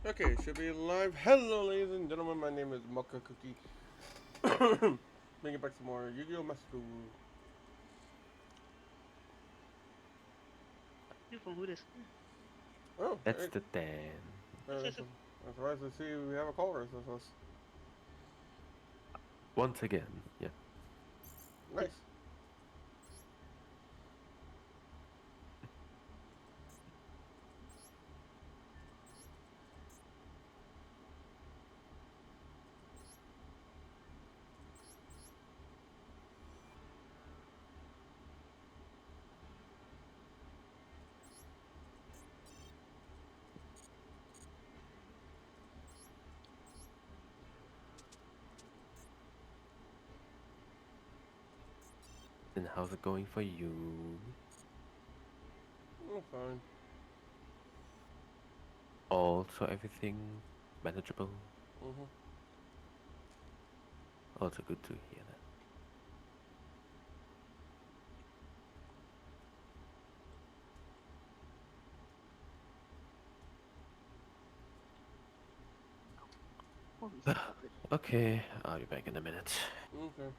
Okay, should be live. Hello, ladies and gentlemen. My name is Mocha Cookie. Bring it back some more Yu-Gi-Oh! Master. New phone, who this? Oh, That's hey. the Dan. That's right. To see we have a caller. That's Once again, yeah. nice. And how's it going for you? I'm fine. Also, everything manageable. Mhm. Also, good to hear that. Holy stop it. Okay, I'll be back in a minute. Okay.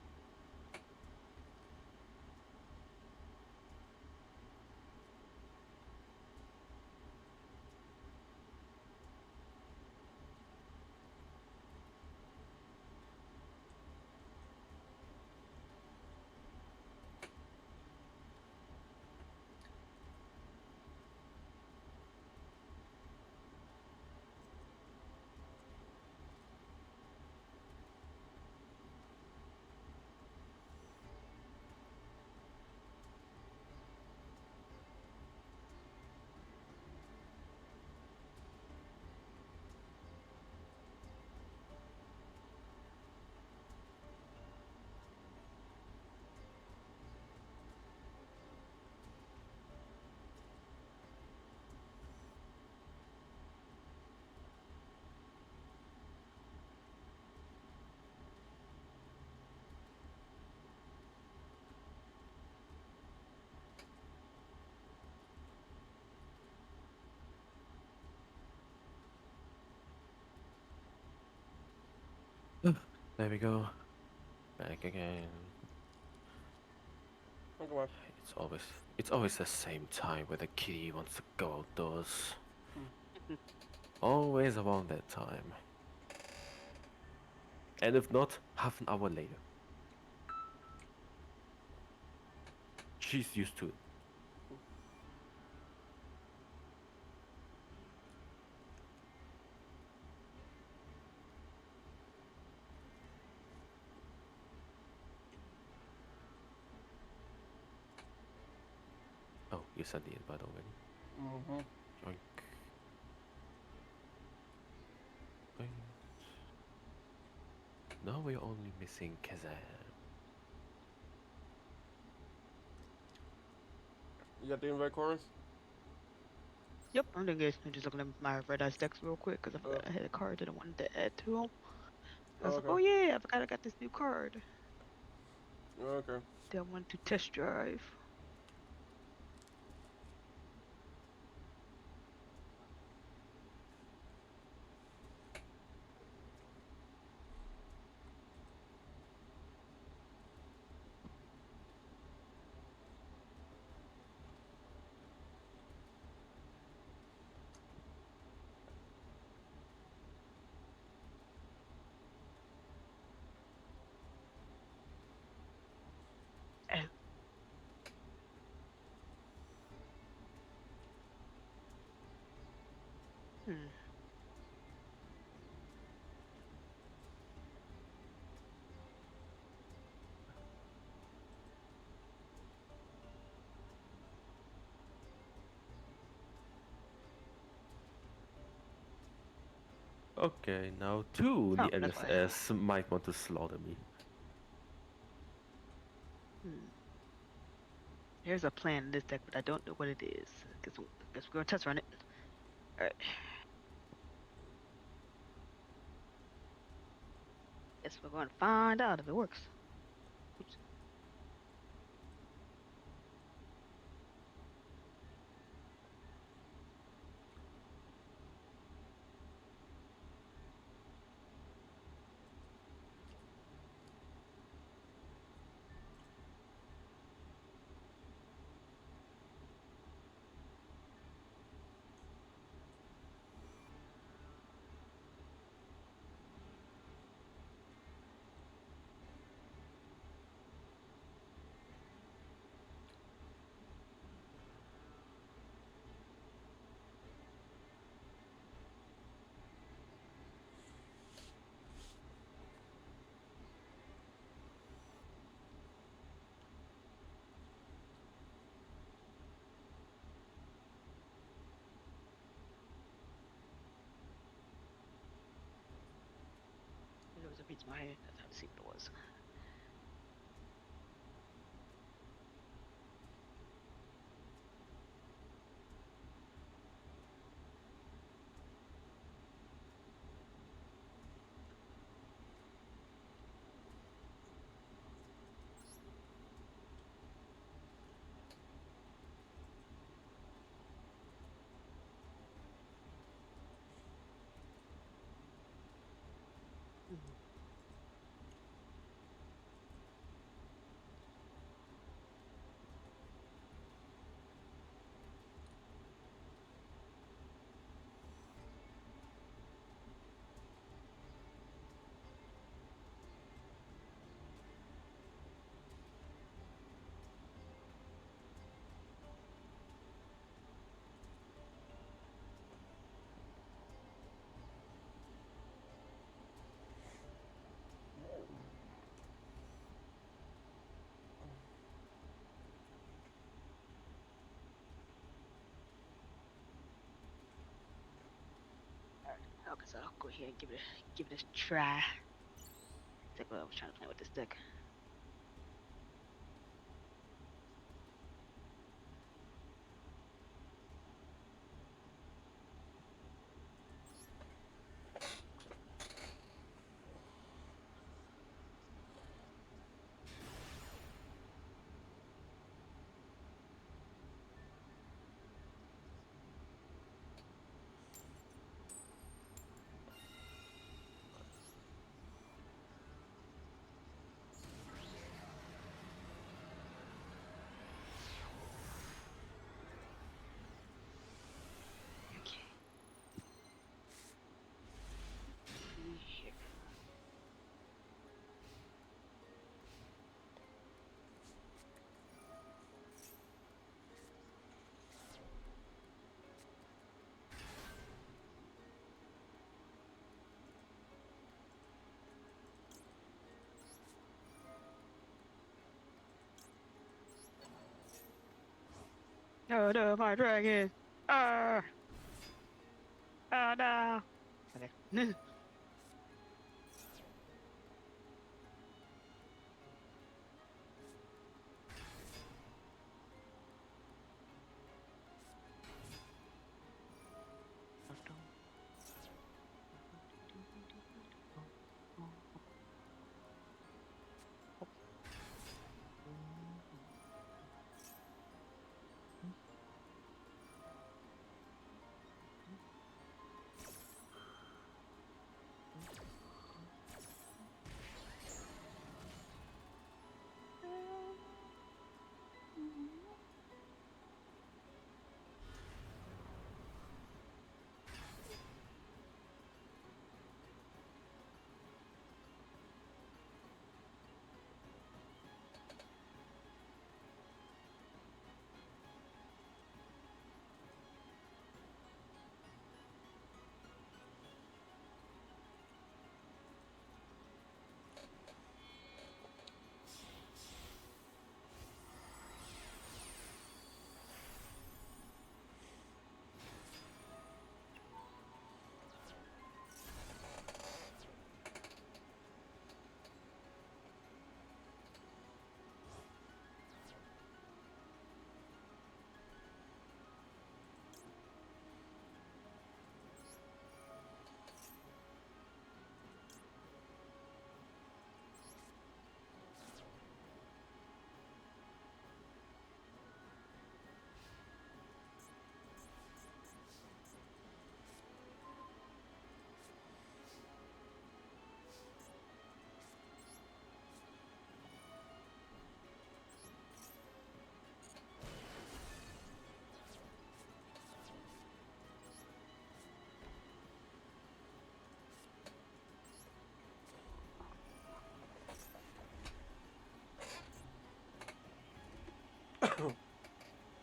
There we go. Back again. Oh, come on. It's always it's always the same time where the kitty wants to go outdoors. Always around that time. And if not, half an hour later. She's used to it. Oh, you sent the invite already. Mhm. Joink. Joink. Now we're only missing Kazan. You got the invite, chorus? Yep, I'm doing good. I'm just looking at my red eye decks real quick because I Oh. forgot I had a card that I wanted to add to them. I Oh, was like, okay. oh yeah, I forgot I got this new card Oh, okay. that I wanted to test drive. Oh, hmm. Okay, now two Oh, the that's why. LSS might want to slaughter me. Hmm. Here's a plan in this deck, but I don't know what it is. Guess we're gonna test run it. All right. Guess we're going to find out if it works. Oops. It's my head. That's how to see what it was. Okay, so I'll go ahead and give it a try. That's what I was trying to play with this deck. Okay. Here. Oh no, my dragon! Ah! Oh no! Okay.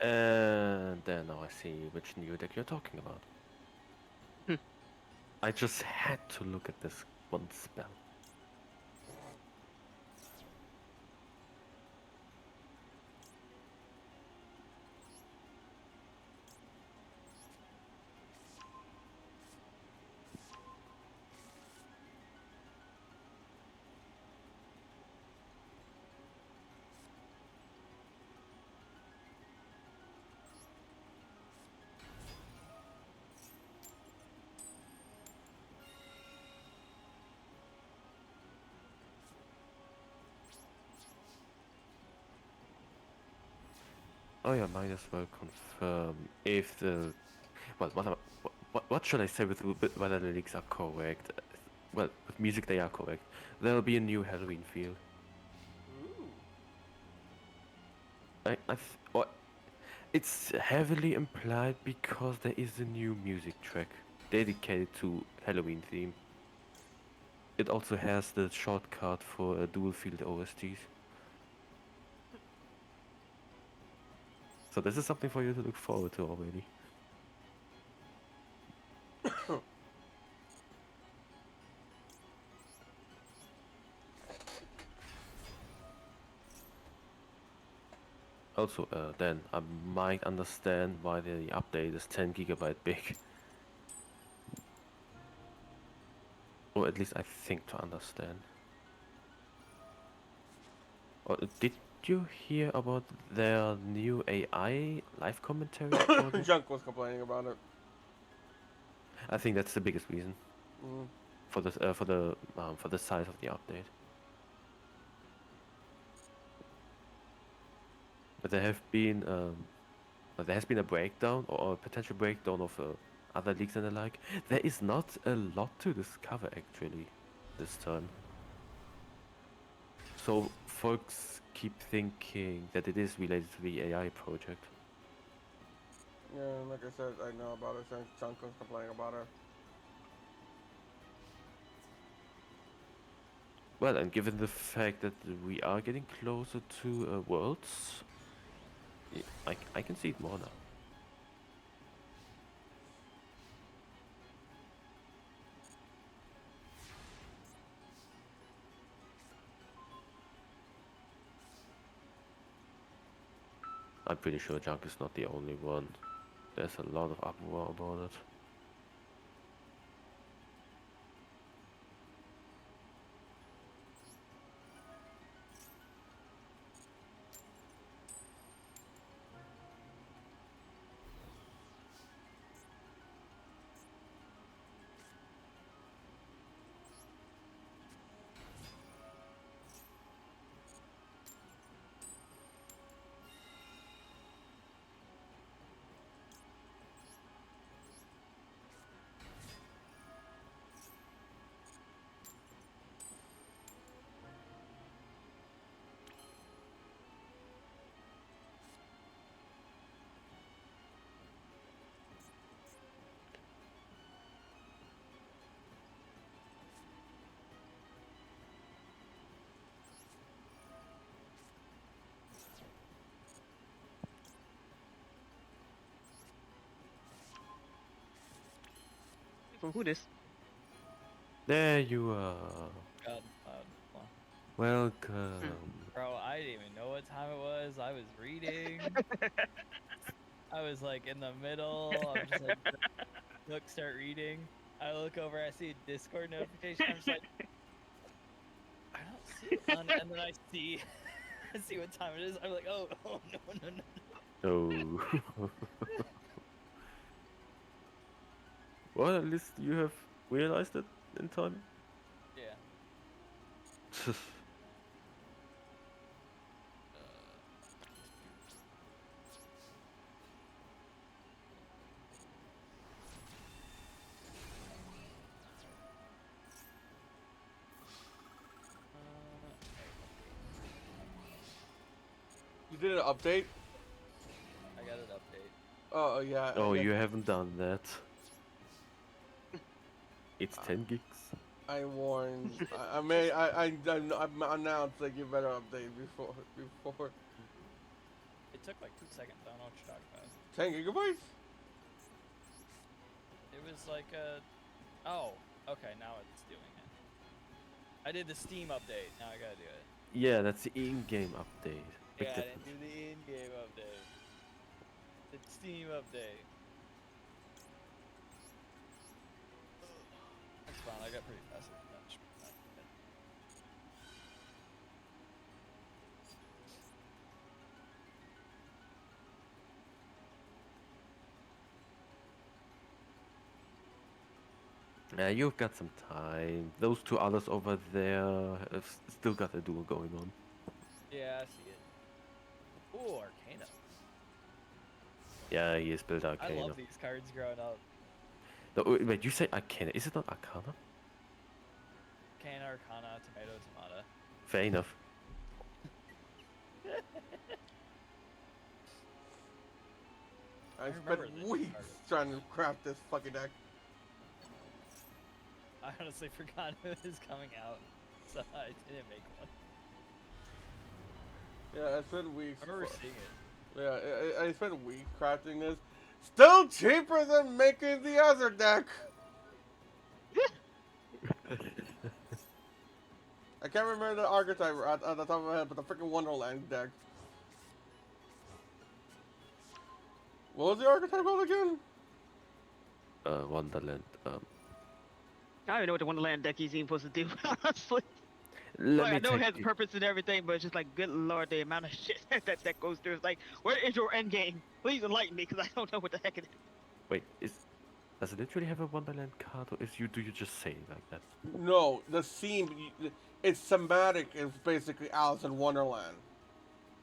And then now I see which new deck you're talking about. Hmm. I just had to look at this one spell. Oh yeah, might as well confirm if the well, what should I say with whether the leaks are correct? Well, with music they are correct. There'll be a new Halloween feel. Ooh. Or it's heavily implied because there is a new music track dedicated to Halloween theme. It also has the shortcut for dual field OSTs. So this is something for you to look forward to already. Also, then I might understand why the update is 10 gigabyte big. Or at least I think to understand. Or did you hear about their new AI live commentary for this? Junk was complaining about it. I think that's the biggest reason Mm. for this for the size of the update. But there has been a breakdown or a potential breakdown of other leaks and the like. There is not a lot to discover actually this time. So folks keep thinking that it is related to the AI project. Yeah, like I said, I know about it. Junk was complaining about it. Well, and given the fact that we are getting closer to Worlds, I can see it more now. I'm pretty sure Junk is not the only one. There's a lot of uproar about it. From who this? There you are. God, well, Hmm. Welcome. bro, I didn't even know what time it was. I was reading. I was like in the middle. I'm just like, look, start reading. I look over, I see a Discord notification. I'm just like, I don't see one. And then I see, I see what time it is. I'm like, oh, oh no, no, no. Oh. Well, at least you have realized it in time. Yeah. You did an update? I got an update. Oh yeah. Oh, Yeah. you haven't done that. It's 10 gigs. I warned. I announced like you better update before. It took like 2 seconds. I don't know what you're talking about. 10 gigabytes? It was like a, oh, okay, now it's doing it. I did the Steam update. Now I gotta do it. Yeah, that's the in-game update. Big Yeah, I didn't difference. do the in-game update. The Steam update. That's fine. I got pretty fast at that. Yeah, you've got some time. Those two others over there have still got a duel going on. Yeah, I see it. Ooh, Arcana. Yeah, he is built I Arcana. love these cards growing up. No, wait, you say Arcana. Is it not Arcana? Can Arcana, Tomato, Tomato. Fair enough. I remember spent this weeks card. trying to craft this fucking deck. I honestly forgot it was coming out, so I didn't make one. Yeah, I spent weeks. I remember seeing it. Yeah, I spent weeks crafting this. Still cheaper than making the other deck. I can't remember the archetype at the top of my head, but the freaking Wonderland deck. What was the archetype called again? Wonderland. I don't even know what the Wonderland deck is even supposed to do, honestly. Let Like, me I know it take has a you. purpose and everything, but it's just like, good lord, the amount of shit that goes through. It's like, where is your end game? Please enlighten me, because I don't know what the heck it is. Wait, does it literally have a Wonderland card, or do you just say it like that? No, the theme, it's thematic. It's basically Alice in Wonderland.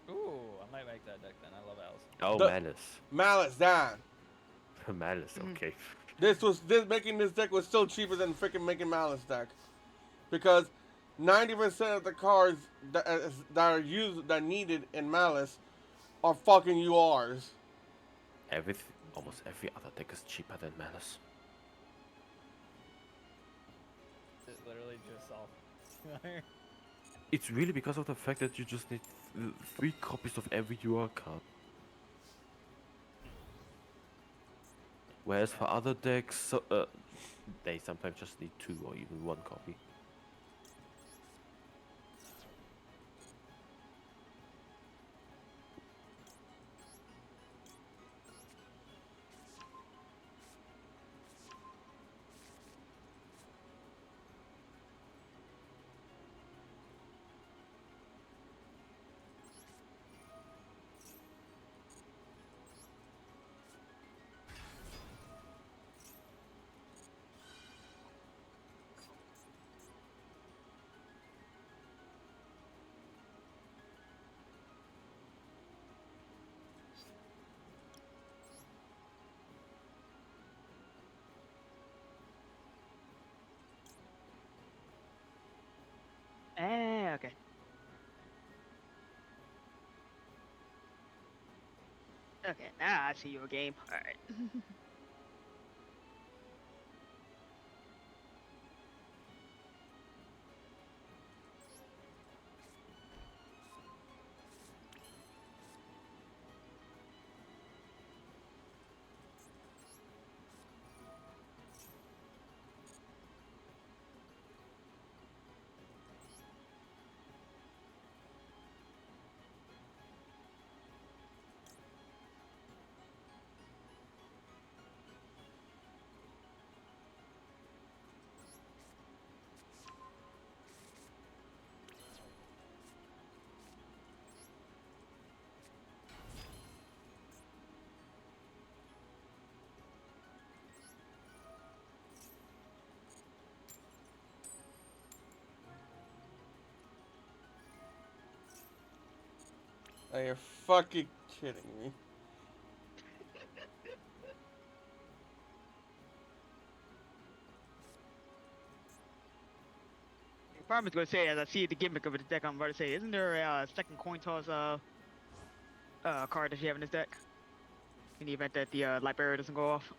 Ooh, I might make that deck then. I love Alice. Oh, The- Malice. Malice, that. Malice, okay. Making this deck was still cheaper than freaking making Malice deck, because 90% of the cards that are used that needed in Malice are fucking URs. Almost every other deck is cheaper than Malice. It's literally just all. It's really because of the fact that you just need 3 copies of every UR card. Whereas for other decks, they sometimes just need 2 or even 1 copy. Okay. Okay, now I see your game. Alright. Are you fucking kidding me? I'm just gonna say, as I see the gimmick of the deck, I'm about to say, isn't there a second coin toss card that you have in this deck? In the event that the light barrier doesn't go off.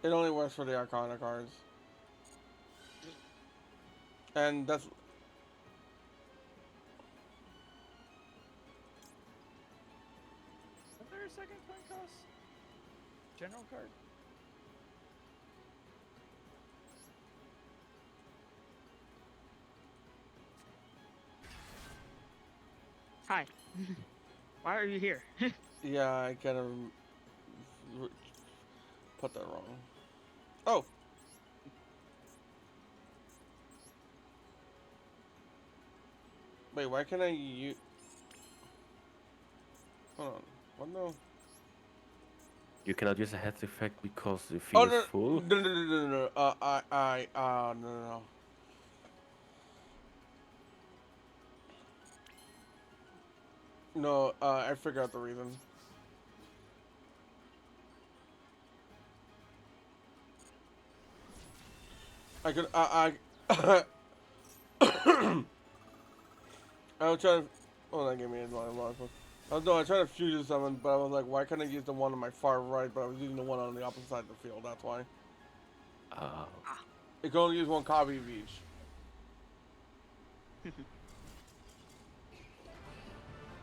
It only works for the Arcana cards. And that's... Is there a second coin toss? General card? Hi. Why are you here? Yeah, I kind of put that wrong. Oh! Wait, why can't I use... Hold on. What no? You cannot use a head effect because the Oh, field is full. no. No. No, I figured out the reason. I could I was trying to. Oh, that gave me a lot of luck. I was no, I tried to fusion someone, but I was like, why can't I use the one on my far right? But I was using the one on the opposite side of the field. That's why. Oh. You can only use one copy of each.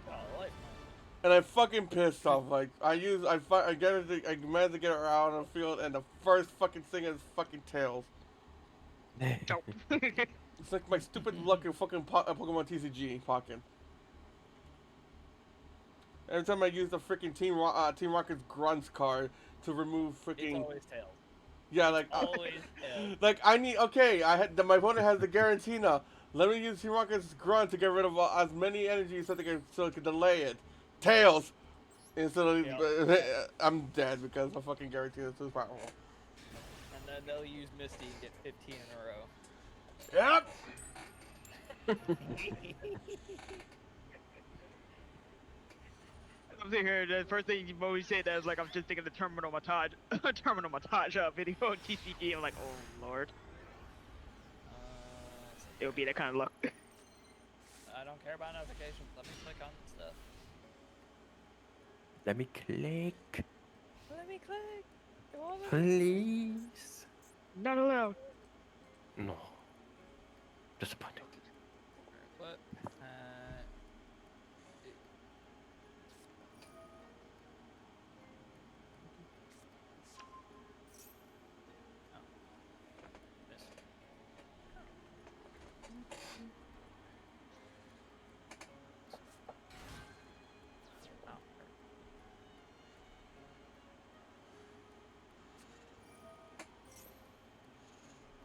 Oh, life. And I fucking pissed off. Like I managed to get her out on the field, and the first fucking thing is fucking tails. Nope. It's like my stupid lucky fucking Pokemon TCG pocket. Every time I use the freaking Team Rocket's Grunts card to remove It's freaking always tails. yeah, like Always tails. like I need I had my opponent has the Garantina. Let me use Team Rocket's Grunt to get rid of as many energies so it can delay it. Tails. Instead of I'm dead because the fucking Garantina is too powerful. And then they'll use Misty and get 15 in a row. Yep. I'm sitting here. The first thing when we say that is like I'm just thinking the terminal montage, video on TCG. I'm like, oh lord, it would be that kind of luck. I don't care about notifications. Let me click on stuff. Let me click, Let me click. Go on. please. Not allowed. No. Disappointing. What?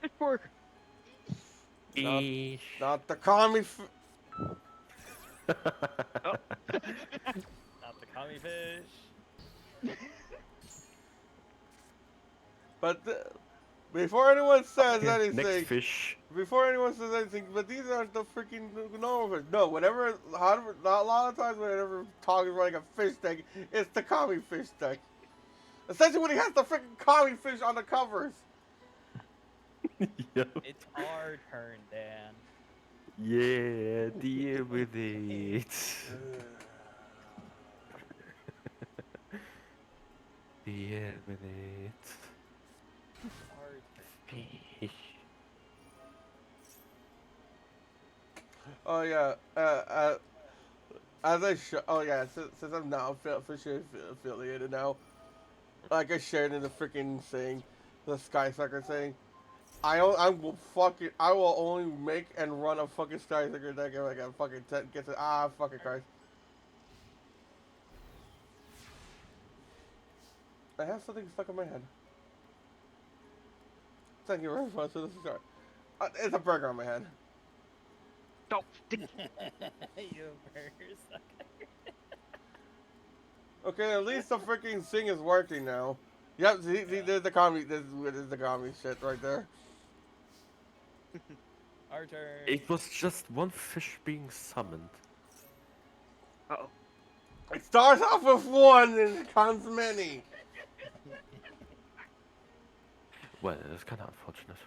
It's pork. Not, Eesh. not the commie. Oh. Not the commie fish. But before anyone says Okay, anything, next fish. before anyone says anything, but these aren't the freaking normal fish. No, whenever, however, not a lot of times whenever Tog is running a fish deck, it's the kami fish deck. Especially when he has the freaking kami fish on the covers. Yo. It's our turn, Dan. Yeah, deal with it. Deal with it. Our turn. Fish. Oh yeah, as oh yeah, since I'm now officially affiliated now, like I shared in the freaking thing, the Sky Sucker thing. I will only make and run a fucking Sky Sucker deck if I can fucking get to fucking Christ. I have something stuck in my head. Thank you very much for this start. It's a burger on my head. Nope. You burger sucker. Okay, at least the freaking thing is working now. Yep, see, there's the commie. This is the commie shit right there. Our turn. It was just one fish being summoned. Uh-oh. It starts off with one and it comes many. Well, it's kind of unfortunate.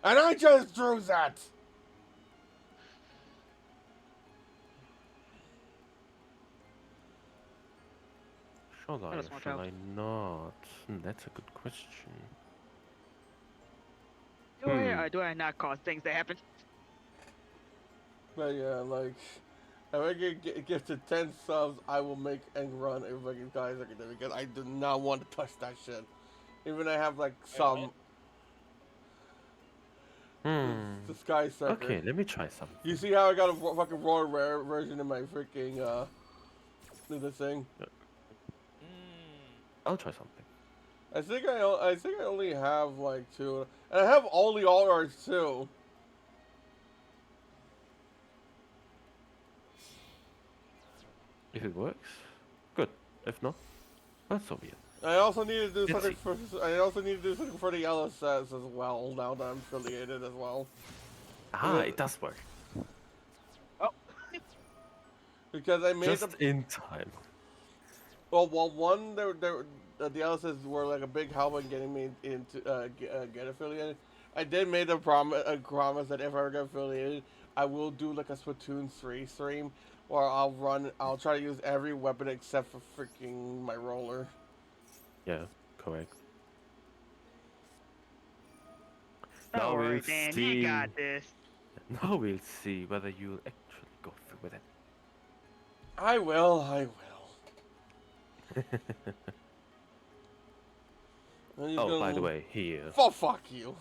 And I just drew that. Shall I or That's my shall child. I not? That's a good question. Do I not cause things to happen? But yeah, like, if I can get to 10 subs, I will make and run a fucking Sky Sucker deck because I do not want to touch that shit. Even I have like some. The Sky Sucker. Okay, let me try something. You see how I got a fucking raw rare version in my freaking the thing? I'll try something. I think I only have like 2, and I have all the all arts too. If it works, good. If not, that's so be it. I also need to do Let's something for. I also need to do something for the yellow sets as well. Now that I'm affiliated as well, Ah, it does work. Oh. because I made Just in time. Well, one the Ellises were like a big help in getting me into get affiliated. I did make a promise that if I ever get affiliated, I will do like a Splatoon 3 stream where I'll try to use every weapon except for freaking my roller. Yeah, correct. Now Don't we'll worry, Dan. You see. got this. Now we'll see whether you'll actually go through with it. I will. And he's Oh, by gonna. the way, here. Oh, fuck you.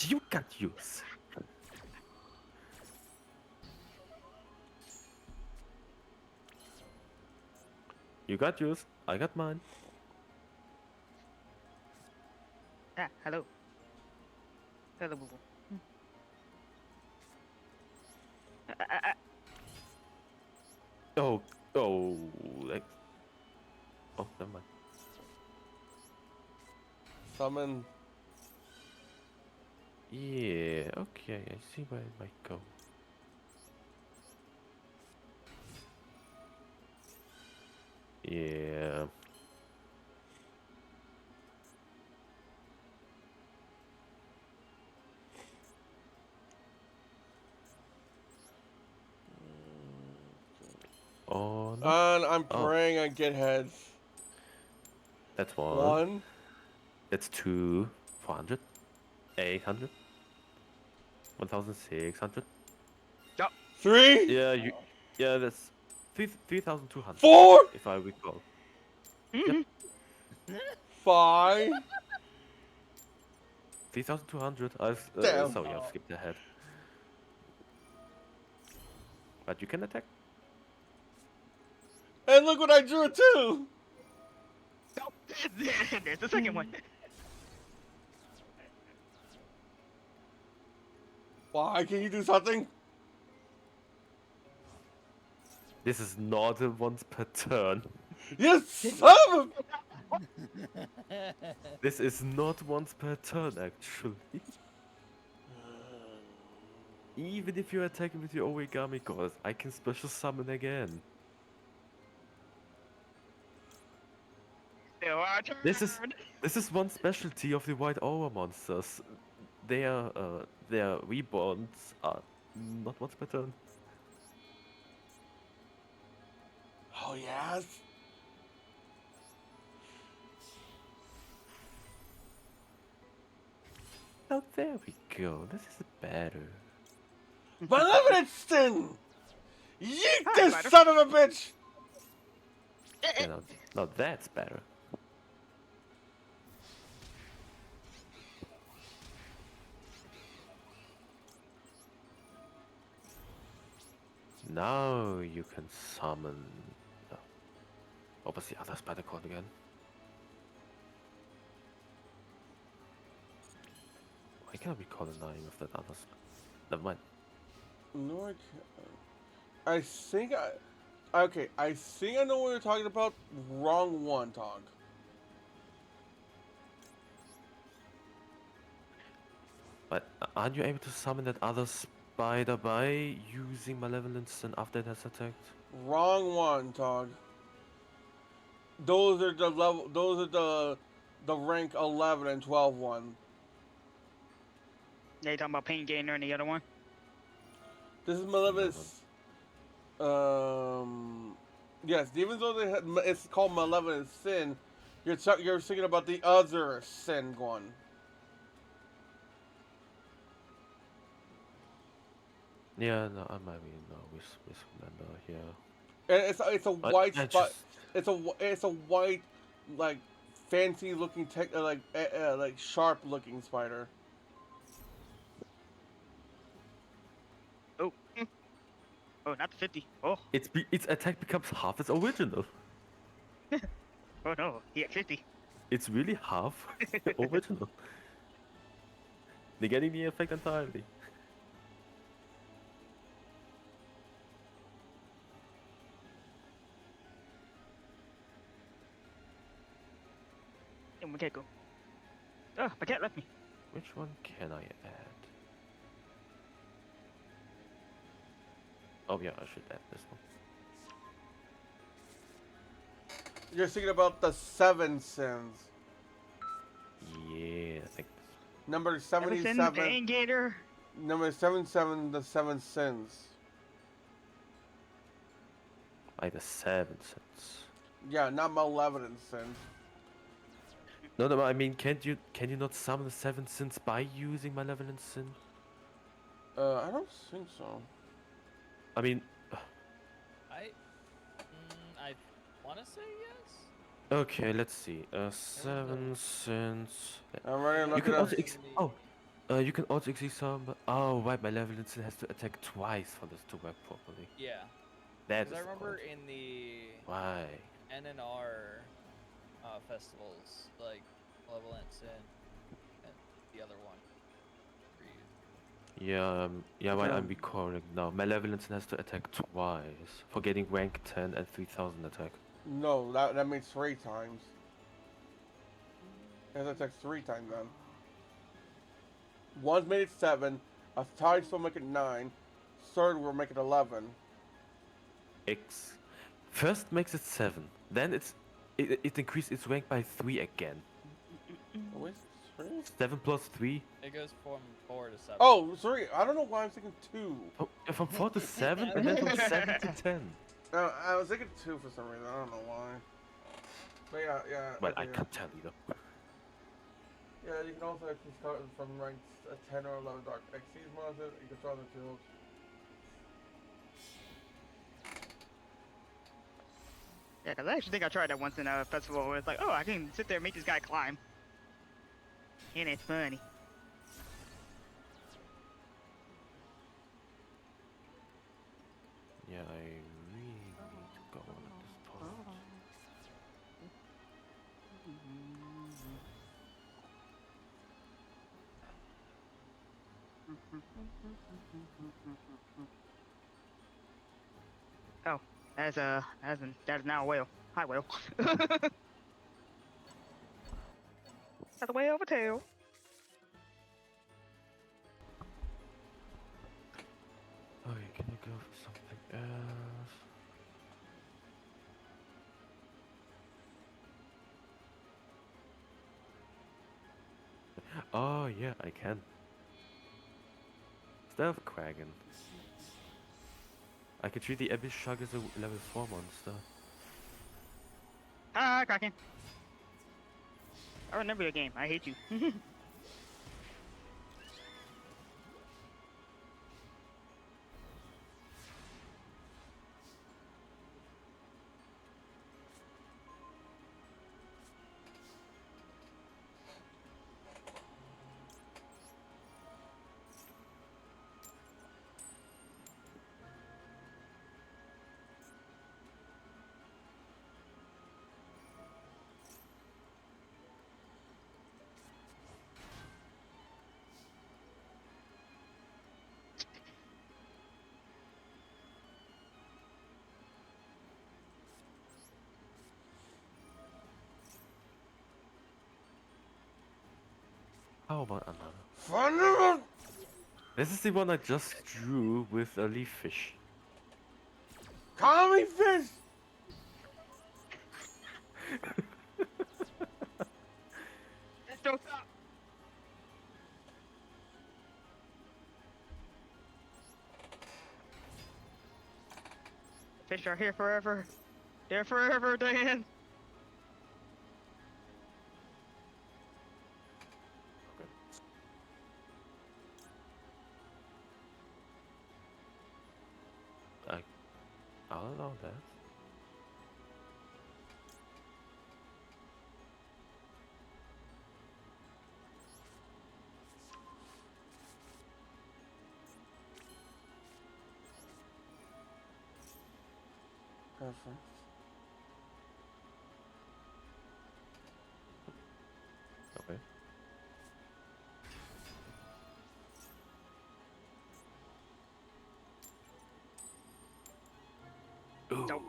You got use. You got yours. I got mine. Ah, hello. Hello, boo boo. Oh, oh, like, oh, never mind. Summon. Yeah, okay, I see where it might go. Yeah. Oh no. And I'm Oh, praying I get heads. that's one. One. That's two. 400. 800. 1,600. Three. Yeah, you. Yeah, that's 3,200. Four. If I recall. Mhm. 5. 3,200. Damn. Sorry, I've skipped ahead. But you can attack. And look what I drew too. There's the second one. Why can you do something? This is not a once per turn. You son of a... This is not once per turn, actually. Even if you attack with your origami god, I can special summon again. Still our turn. This is one specialty of the white aura monsters. Their reborns are not once per turn. Oh yes. Oh, there we go. This is better. Maleficent! Yeet Hi, this Spider. son of a bitch! Yeah, now that's better. Now you can summon. Oh, what was the other spider called again? Why can't we call the name of that other? Never mind. No, I can't. I think I... Okay, I think I know what you're talking about. Wrong one, Tog. But aren't you able to summon that other spider by using malevolence and after it has attacked? Wrong one, Tog. Those are the level. Those are the rank 11 and 12 one. Yeah, you talking about Pain Gainer and the other one? This is Malevolence. Yes, even though it's called Malevolent Sin, you're thinking about the other sin one. Yeah, no, I might be misremember here. And it's a white I spot. just- It's a white, like fancy looking like sharp looking spider. Oh. Oh, not the 50. Oh. its attack becomes half its original. Oh no, he had 50. It's really half original. Negating the effect entirely. And we can't go. Oh, my cat left me. Which one can I add? Oh yeah, I should add this one. You're thinking about the seven sins. Yeah, I think. Number Emerson, 77. Pain Gator. Number 77, the seven sins. Like the 7 cents. Yeah, not malevolent sins. No, no, I mean, can you not summon the 7 cents by using Malevolent Sin? I don't think so. I mean, I want to say yes. okay, let's see. There was 7 cents. I'm ready to You look can it up. also you can also exceed some. Oh, right, Malevolent Sin has to attack twice for this to work properly. Yeah, That because is I the remember point. in the Why? NNR festivals, like Malevolent Sin and the other one. were used. Yeah, yeah, right, I'm Okay. recalling now. Malevolent Sin has to attack twice for getting rank 10 and 3000 attack. No, that means 3 times. It has to attack 3 times then. One's made it 7. A tie will make it 9. Third will make it 11. X. First makes it 7. Then it increases its rank by 3 again. Wait, 3? 7 plus 3. It goes from 4 to 7. Oh, 3. I don't know why I'm thinking 2. From 4 to 7 and then from 7 to 10. I was thinking 2 for some reason. I don't know why. But yeah. Well, I okay. can't tell you though. Yeah, you can also exceed cards from ranks 10 or 11 dark. Exceed monsters, you can throw them tools. Yeah, because I actually think I tried that once in a festival where it's like, oh, I can sit there and make this guy climb. And it's funny. Yeah, I really need to go on at this point. Oh, that is now a whale. Hi, whale. That's a whale of a tail. Okay, can you go for something else? Oh yeah, I can. Stealth Kraken. I can treat the Abyss Shark as a level 4 monster. Hi, Kraken. I remember your game. I hate you. How about another? Thunder! This is the one I just drew with a leaf fish. Call me fish! Don't stop. Fish are here forever. They're forever, Dan. I'll allow that. Perfect. Okay. Ooh. Nope.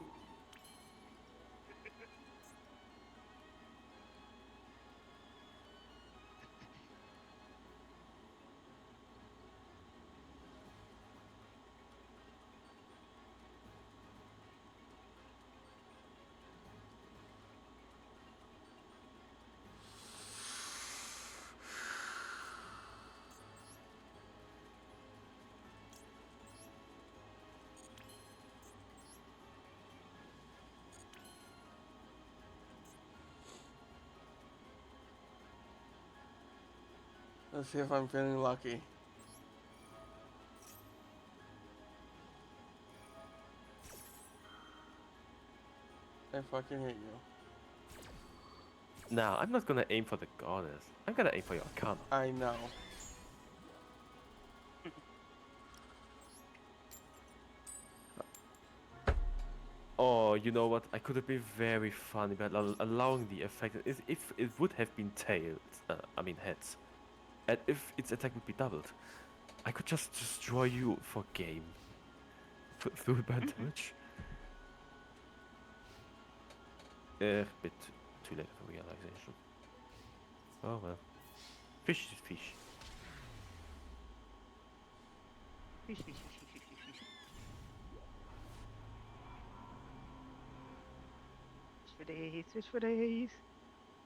Let's see if I'm feeling lucky. I fucking hate you. Now, I'm not gonna aim for the goddess. I'm gonna aim for your Arcana. I know. Oh, you know what? I could have been very funny by allowing the effect. If it would have been tails, I mean heads, and if its attack would be doubled, I could just destroy you for game. Through burn damage. Bit too late for realization. Oh well. Fish is fish. Fish, fish, fish, fish, fish, fish, fish. Fish for days, fish for days.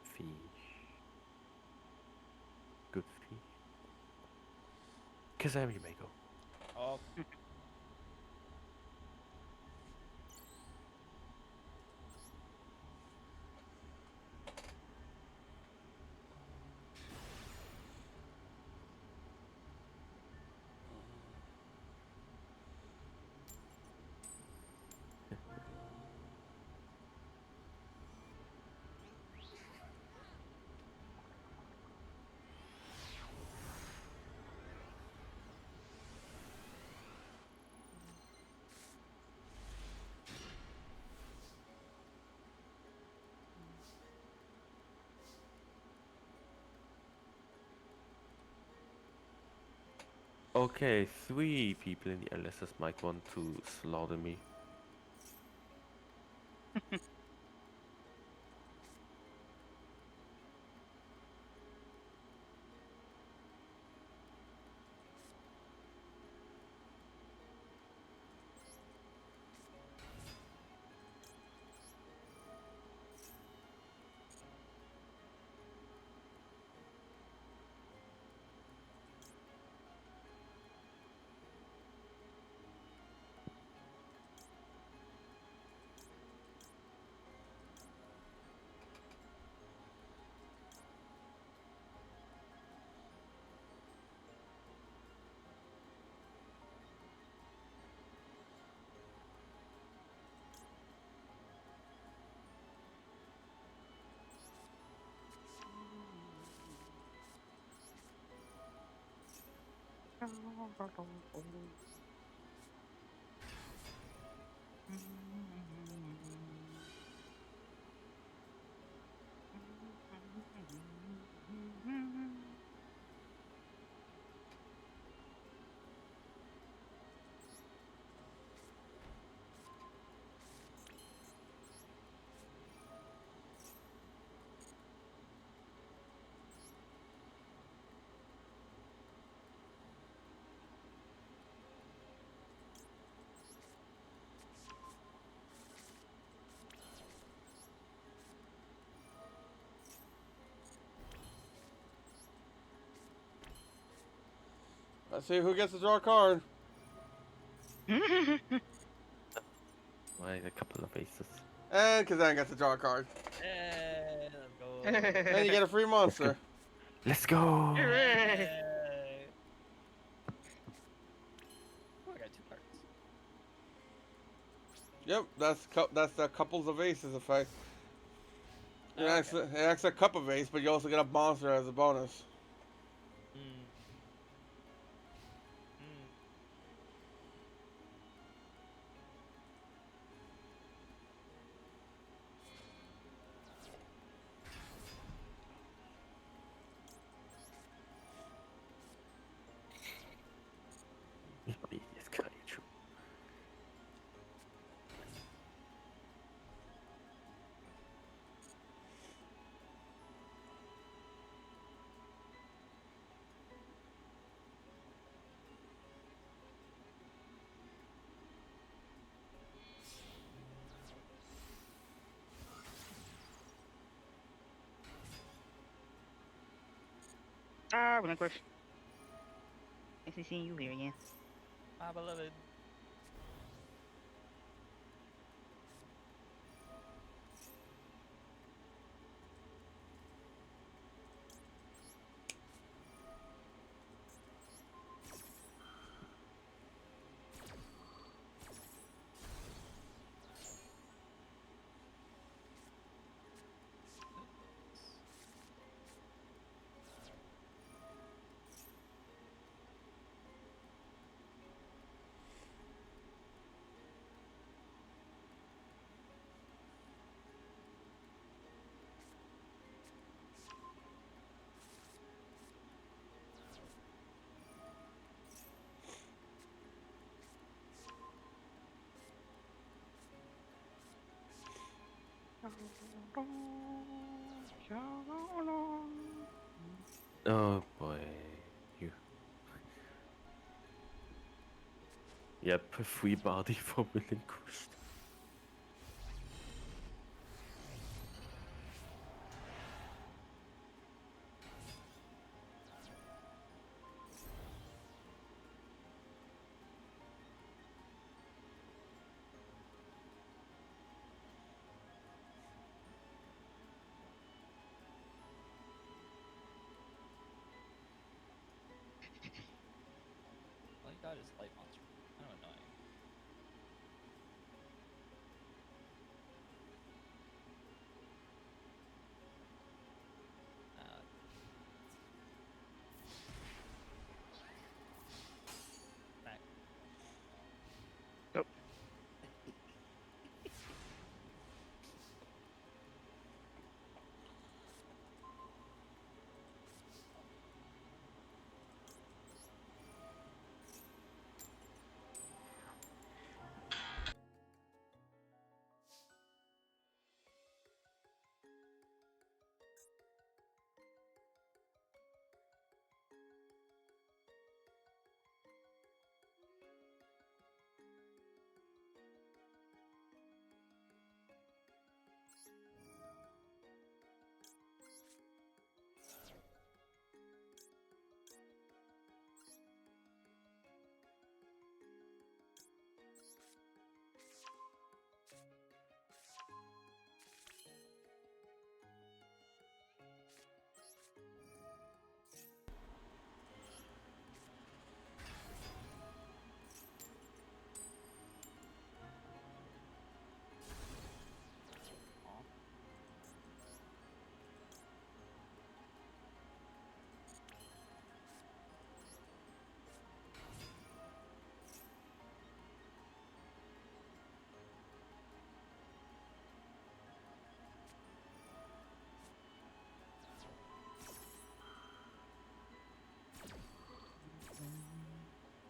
Fish. Good fish. Kazam, you may go. Oh, Okay, 3 people in the LSS might want to slaughter me. Let's see who gets to draw a card. Right, a couple of aces. And Kazan gets to draw a card. hey, let's go. And you get a free monster. Let's go! Hooray! Hey. Oh, I got 2 cards. Yep, that's the couples of aces effect. It Okay. acts a cup of ace, but you also get a monster as a bonus. Mm. Mm. Yes, Kaiju. Ah, relinquish. Nice to see you here again. My beloved. Oh boy. You. Yep, free body for relinquished. All you got is light monster. Kind of annoying. Uh, back. Nope.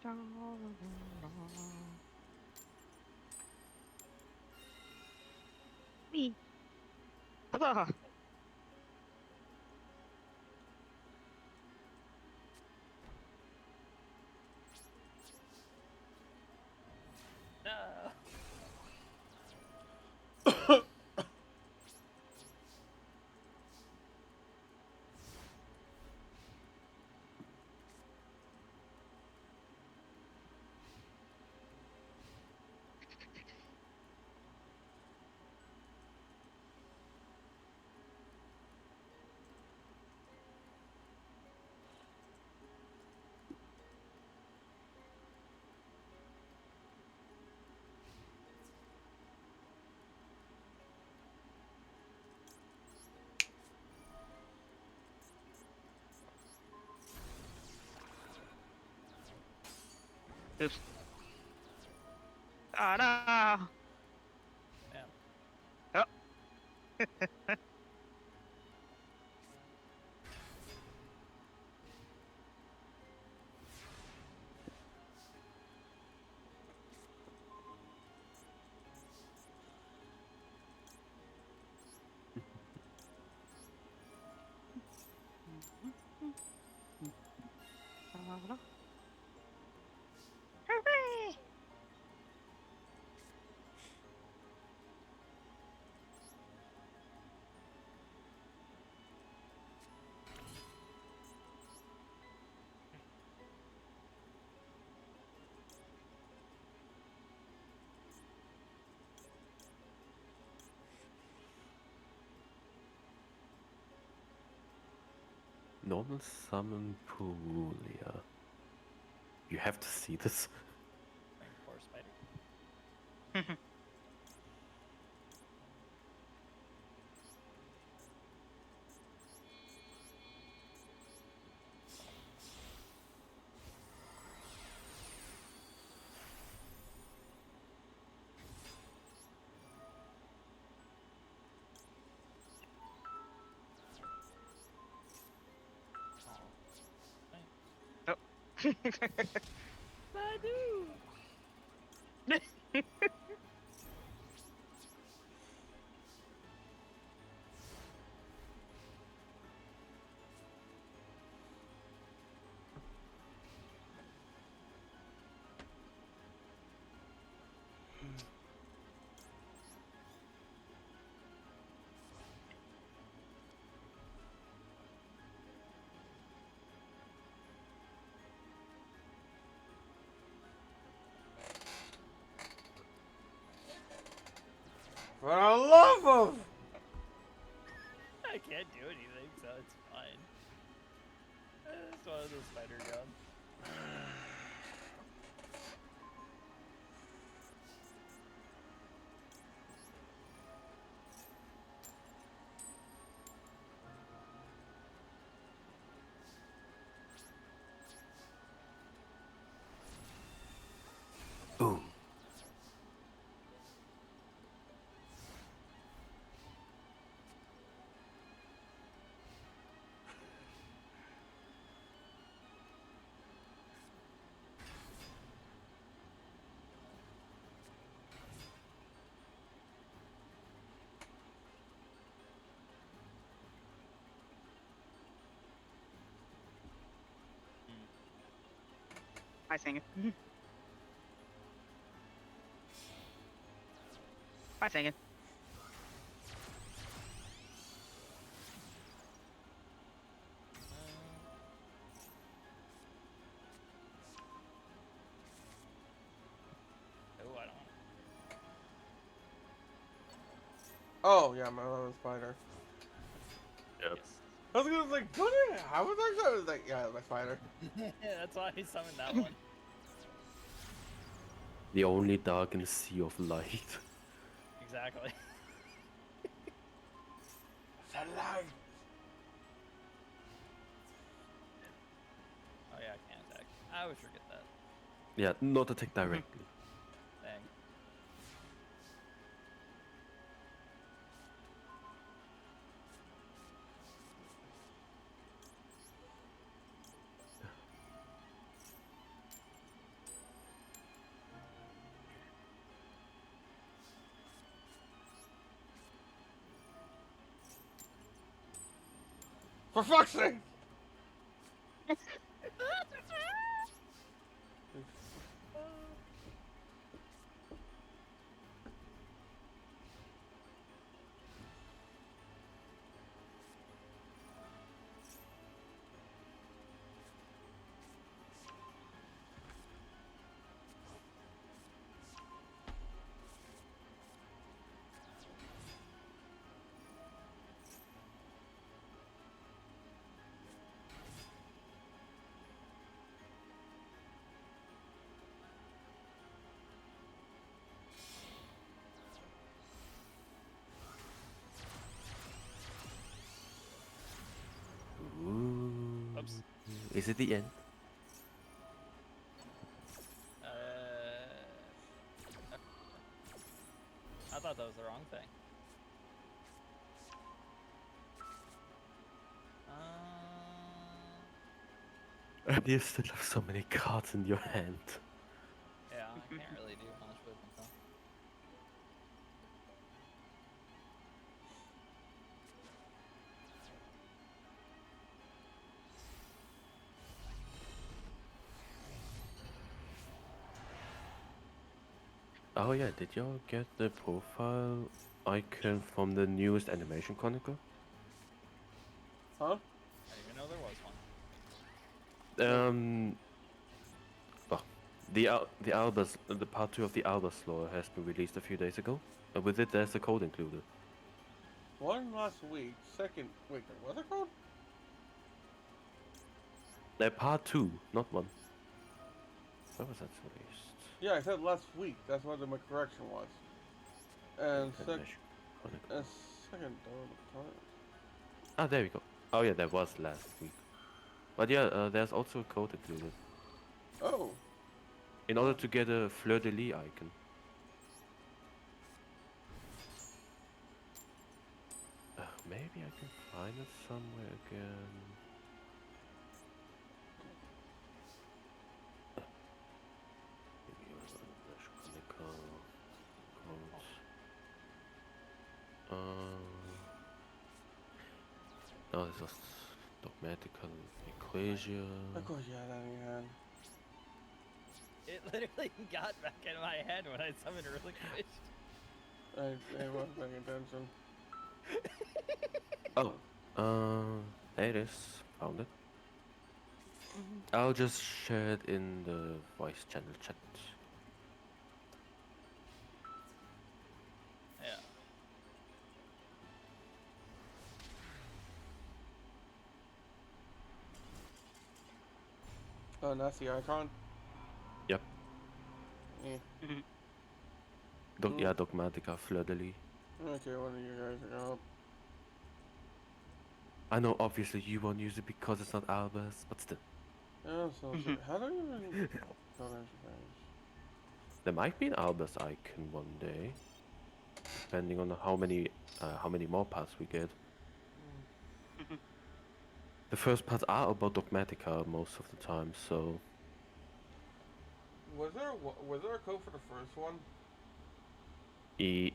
Aw. Me. Huzzah! No. Oops. Ah, no! Damn. Oh. Hooray! Normal summon Purulia. You have to see this. Rank 4 spider. Aw. Oh. Badu. For the love of... I can't do anything, so it's fine. It's one of the spider guns. Ooh. Hi, singer. Hi, singer. Oh, I don't. Oh, yeah, my little spider. Yep. Yes. I was gonna like, what is it? How was that? I was like, yeah, my spider. That's why he summoned that one. The only dark in the sea of light. Exactly. It's a light. Oh yeah, I can't attack. I always forget that. Yeah, not attack directly. Dang. For fuck's sake! Ooh. Oops. Is it the end? I thought that was the wrong thing. You still have so many cards in your hand. Yeah, I can't really do much with them though. Oh yeah, did y'all get the profile icon from the newest animation chronicle? Huh? I didn't even know there was one. Well, the part 2 of the Albus lore has been released a few days ago. And with it, there's a code included. One last week. Second. Wait, what's it called? Part 2, not 1. Where was that released? Yeah, I said last week. That's what the correction was. And Animation chronicle. second. Ah, there we go. Oh yeah, that was last week. But yeah, there's also a code included. Oh. In order to get a fleur-de-lis icon. Maybe I can find it somewhere again. Oh, this was dogmatical equation. Of course, you had that in your hand. It literally got back in my head when I summoned Relinquish. I wasn't paying attention. Oh, there it is. Found it. I'll just share it in the voice channel chat. Yeah. Oh, and that's the icon. Yep. Eh. Mhm. Yeah, Dogmatica, Fleur-de-Lis. Okay, one of you guys are going up. I know obviously you won't use it because it's not Albus, but still. Yeah, so Mhm. how do you even colors range? There might be an Albus icon one day, depending on how many more parts we get. Mhm. The first parts are about Dogmatica most of the time, so Was there a code for the first one? e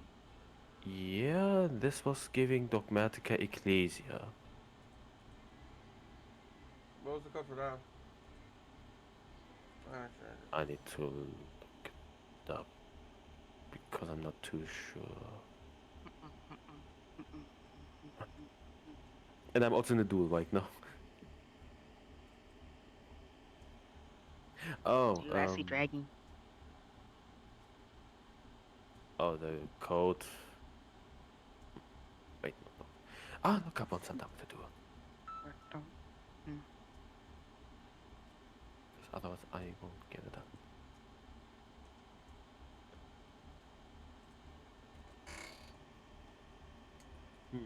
yeah, this was giving Dogmatica Ecclesia. What was the code for that? Actually, I need to look it up because I'm not too sure. And I'm also in a duel right now. Oh, Lassie Dragon. oh, the code. Wait, no. Ah, look up on Sundown with the duel. Because otherwise I won't get it done. Hmm.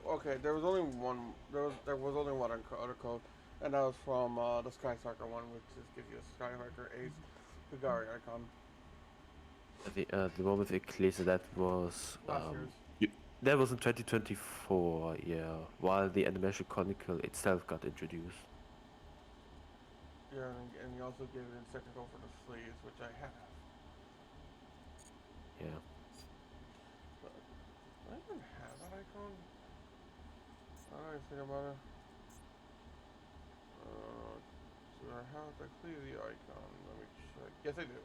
okay, there was only one. There was only one other code, and that was from the Sky Sucker one, which just gives you a Sky Sucker Ace Higari icon. The one with Ecclesia that was Last year's. that was in 2024, yeah. While the Animation Chronicle itself got introduced. Yeah, and you also gave it in second code for the sleeves, which I have. Yeah. But do I even have that icon? I don't even think about it. Do I have the Ecclesia icon? Let me check. Yes, I do.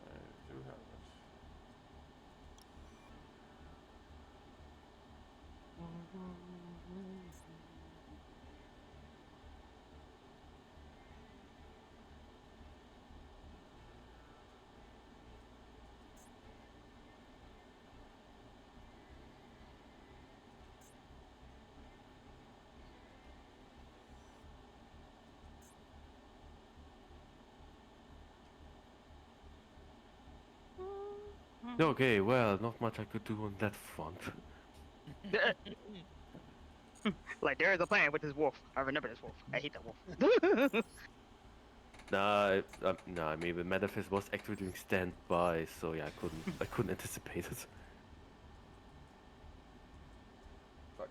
I do have it. Okay, well, not much I could do on that front. Like there is a plan with this wolf. I remember this wolf. I hate that wolf. Nah, I mean the Manifest was actually doing standby, so yeah, I couldn't anticipate it. Fuck.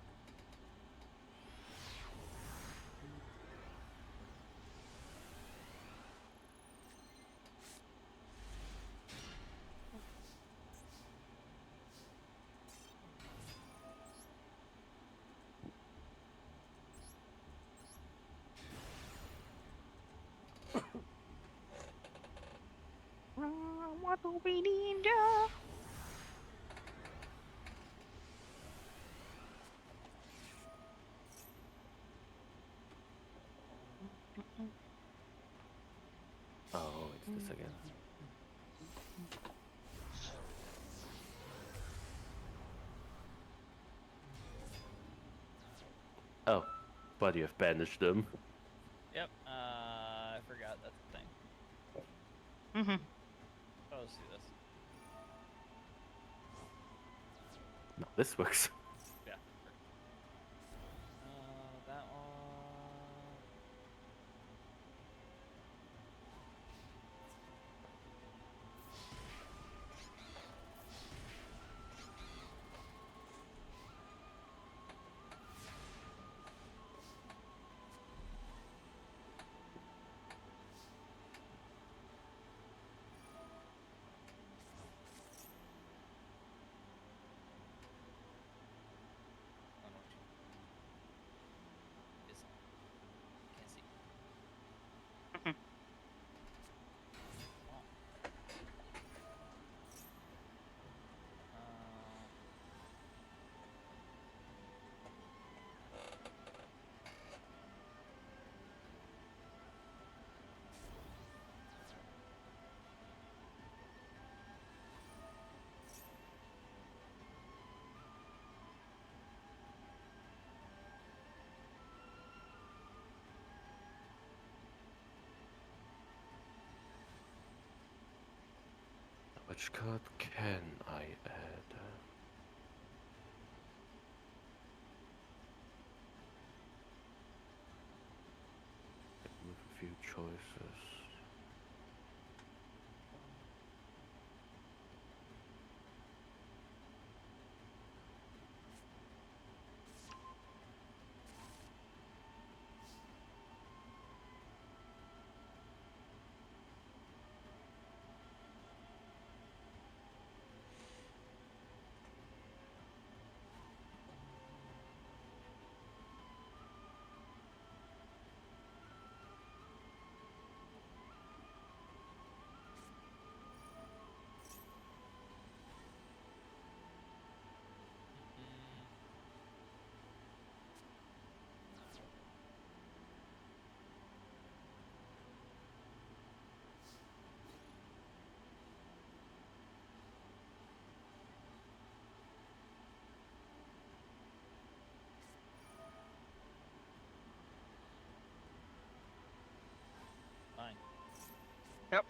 What do we ninja? Oh, it's this again. Oh, but you have banished them. Yep. I forgot that's the thing. Mhm. Oh, let's do this. No, this works. Yeah. That one. Which card can I add? With a few choices. Fine. Yep.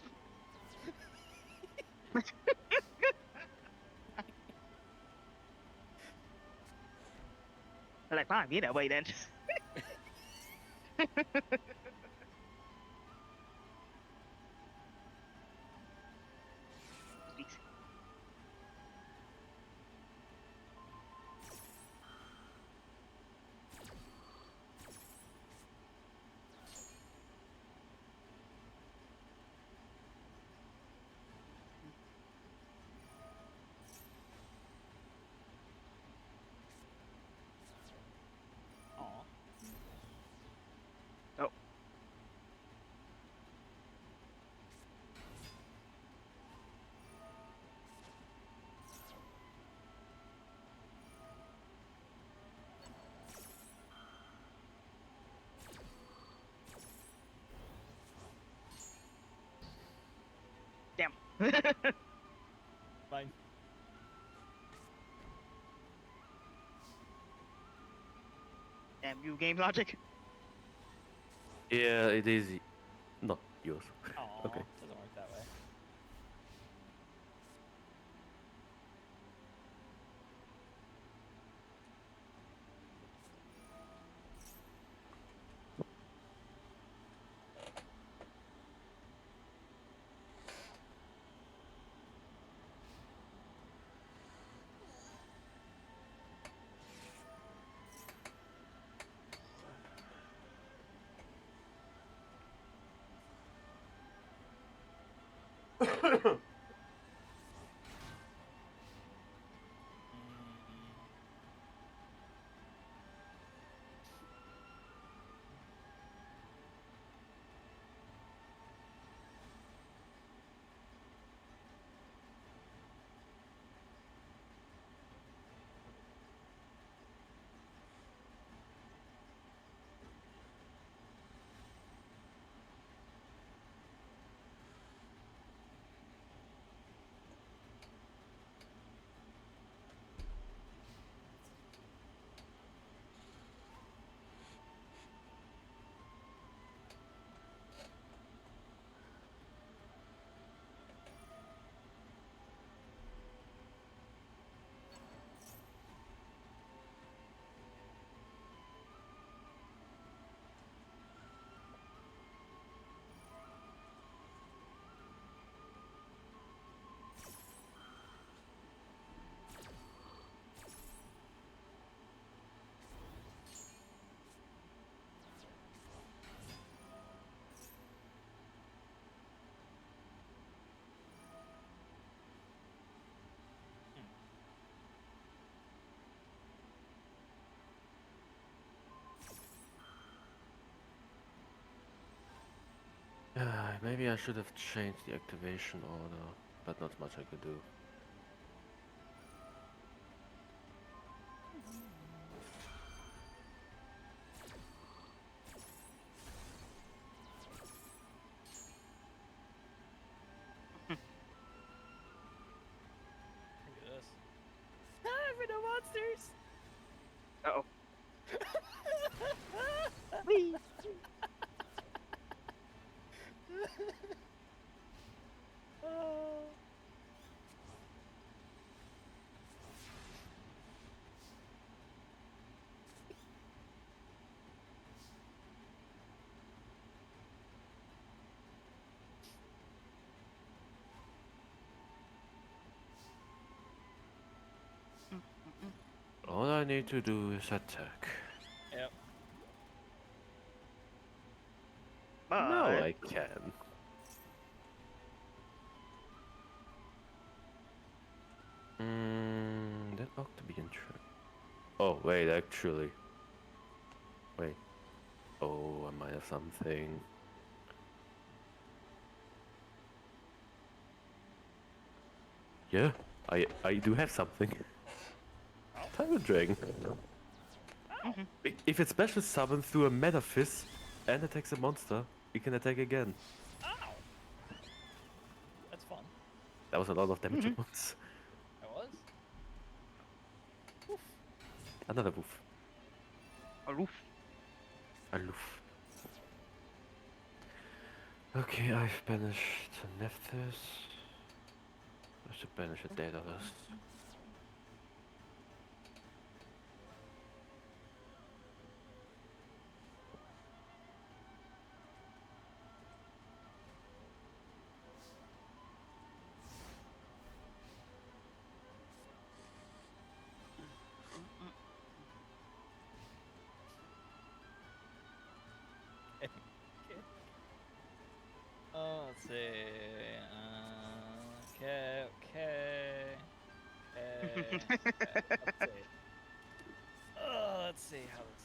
Like, fine, be that way then. Sweet. Aw. Oh. Damn. Fine. Damn you, game logic. Yeah, it is not yours. Aw. Okay. Doesn't work that way. Mm. Maybe I should have changed the activation order, but not much I could do. Look at this. Ah, for no monsters. Uh-oh. Whee! Oh. I need to do is attack. Yep. Now But I can. That ought to be interesting. Oh, wait, actually. Wait. Oh, I might have something. Yeah, I do have something. Oh. Tiger Dragon. Oh. If it's special summoned through a Metaphys and attacks a monster, it can attack again. Ow. That's fun. That was a lot of damage at once. It was. Oof. Another woof. aloof. Aloof. Okay, I've banished Nephthys. I should banish a Daedalus. Okay. Oh, let's see. Okay, okay. Okay. Let's see. Let's see how this.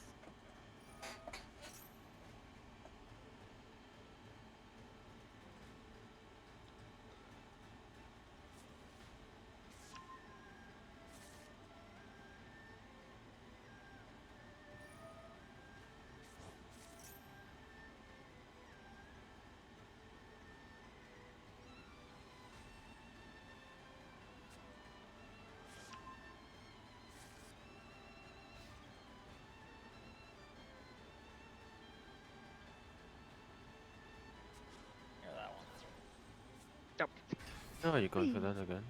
Hear that one. Yep. Oh, you're going for that again?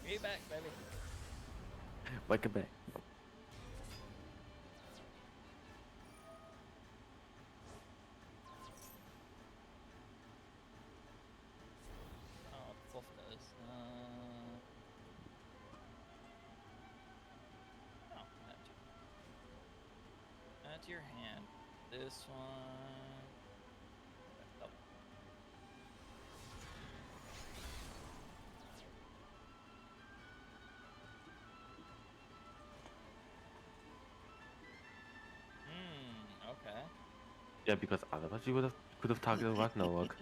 Get back, baby. Welcome back. Oh, fluff does. Oh, add to your hand. This one. Oh. Okay. Yeah, because otherwise you could have targeted Ragnarok.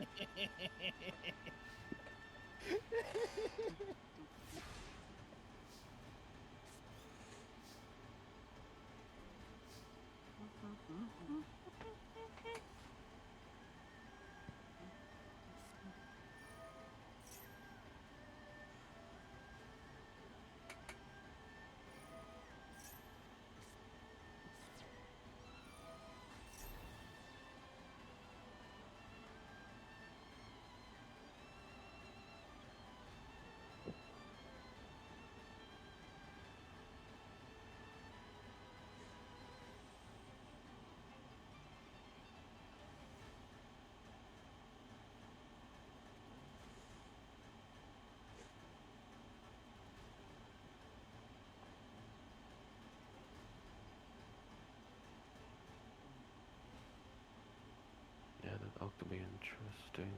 Yeah, that ought to be interesting.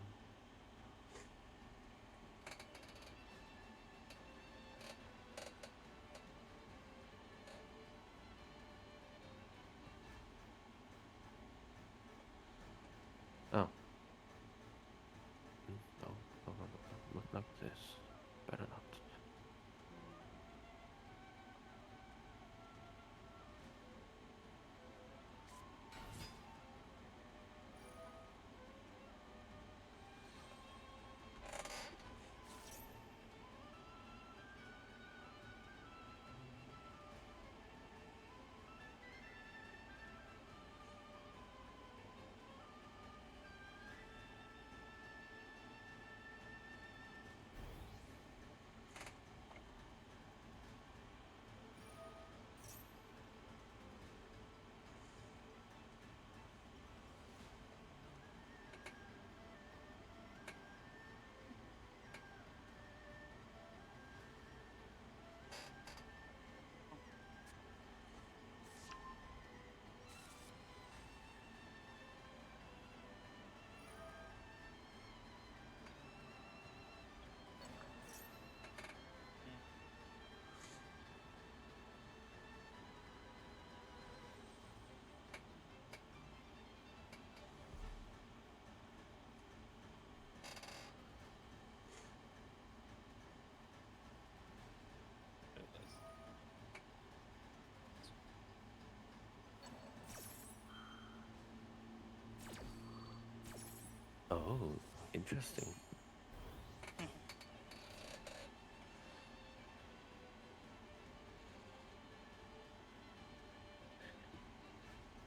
Oh. No, no, no, no, not like this. Better not. Oh, interesting.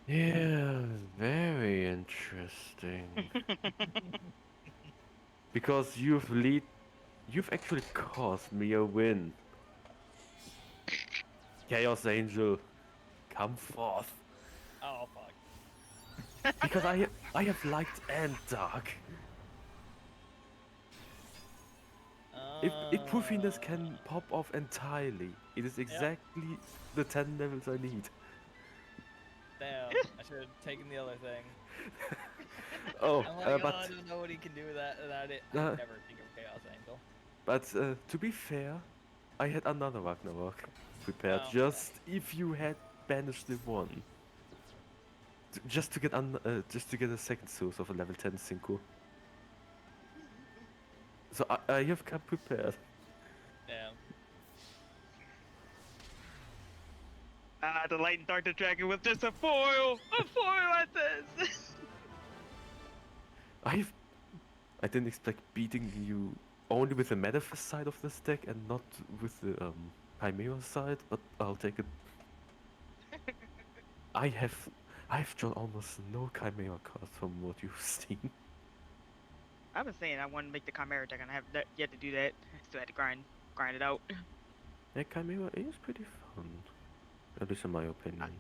Yeah, very interesting. Because you've actually caused me a win. Chaos Angel, come forth. Oh fuck. Because I have light and dark. If Puffiness can pop off entirely, it is Yep. exactly the 10 levels I need. Damn. I should have taken the other thing. Oh, I'm like, oh, I but don't know what he can do with that without it. I uh, never think of Chaos Angel. to be fair, I had another Ragnarok prepared Oh, just if you had banished the one. Just to get just to get a second source of a level 10 Synchro. So I have come prepared. damn. The light and dark dragon was just a foil at this. I've I didn't expect beating you only with the Manifest side of this deck and not with the Chimera side, but I'll take it. I have I've drawn almost no Chimera cards from what you've seen. I've been saying I want to make the Chimera deck, and I have yet to do that. Still had to grind it out. Yeah, Chimera is pretty fun, at least in my opinion.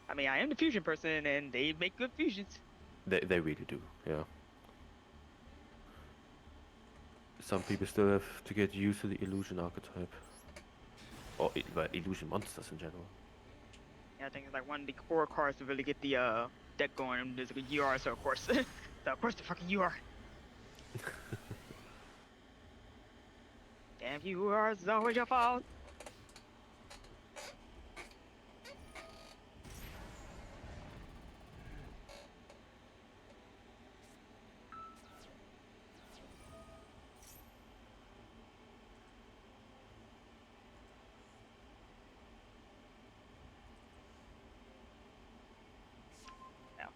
I mean, I am the fusion person, and they make good fusions. They really do, yeah. Some people still have to get used to the illusion archetype. Or well, illusion monsters in general. Yeah, I think it's like one of the core cards to really get the deck going. And there's like a UR, so of course, so of course the fucking UR. Damn URs, it's always your fault. Yeah.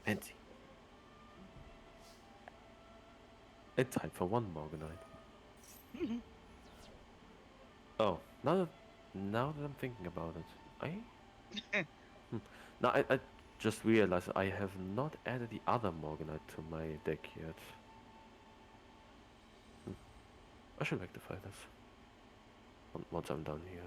Fancy. And time for one Morganite. Oh, now that I'm thinking about it, hmm. Now I just realized I have not added the other Morganite to my deck yet. I should rectify this once I'm done here.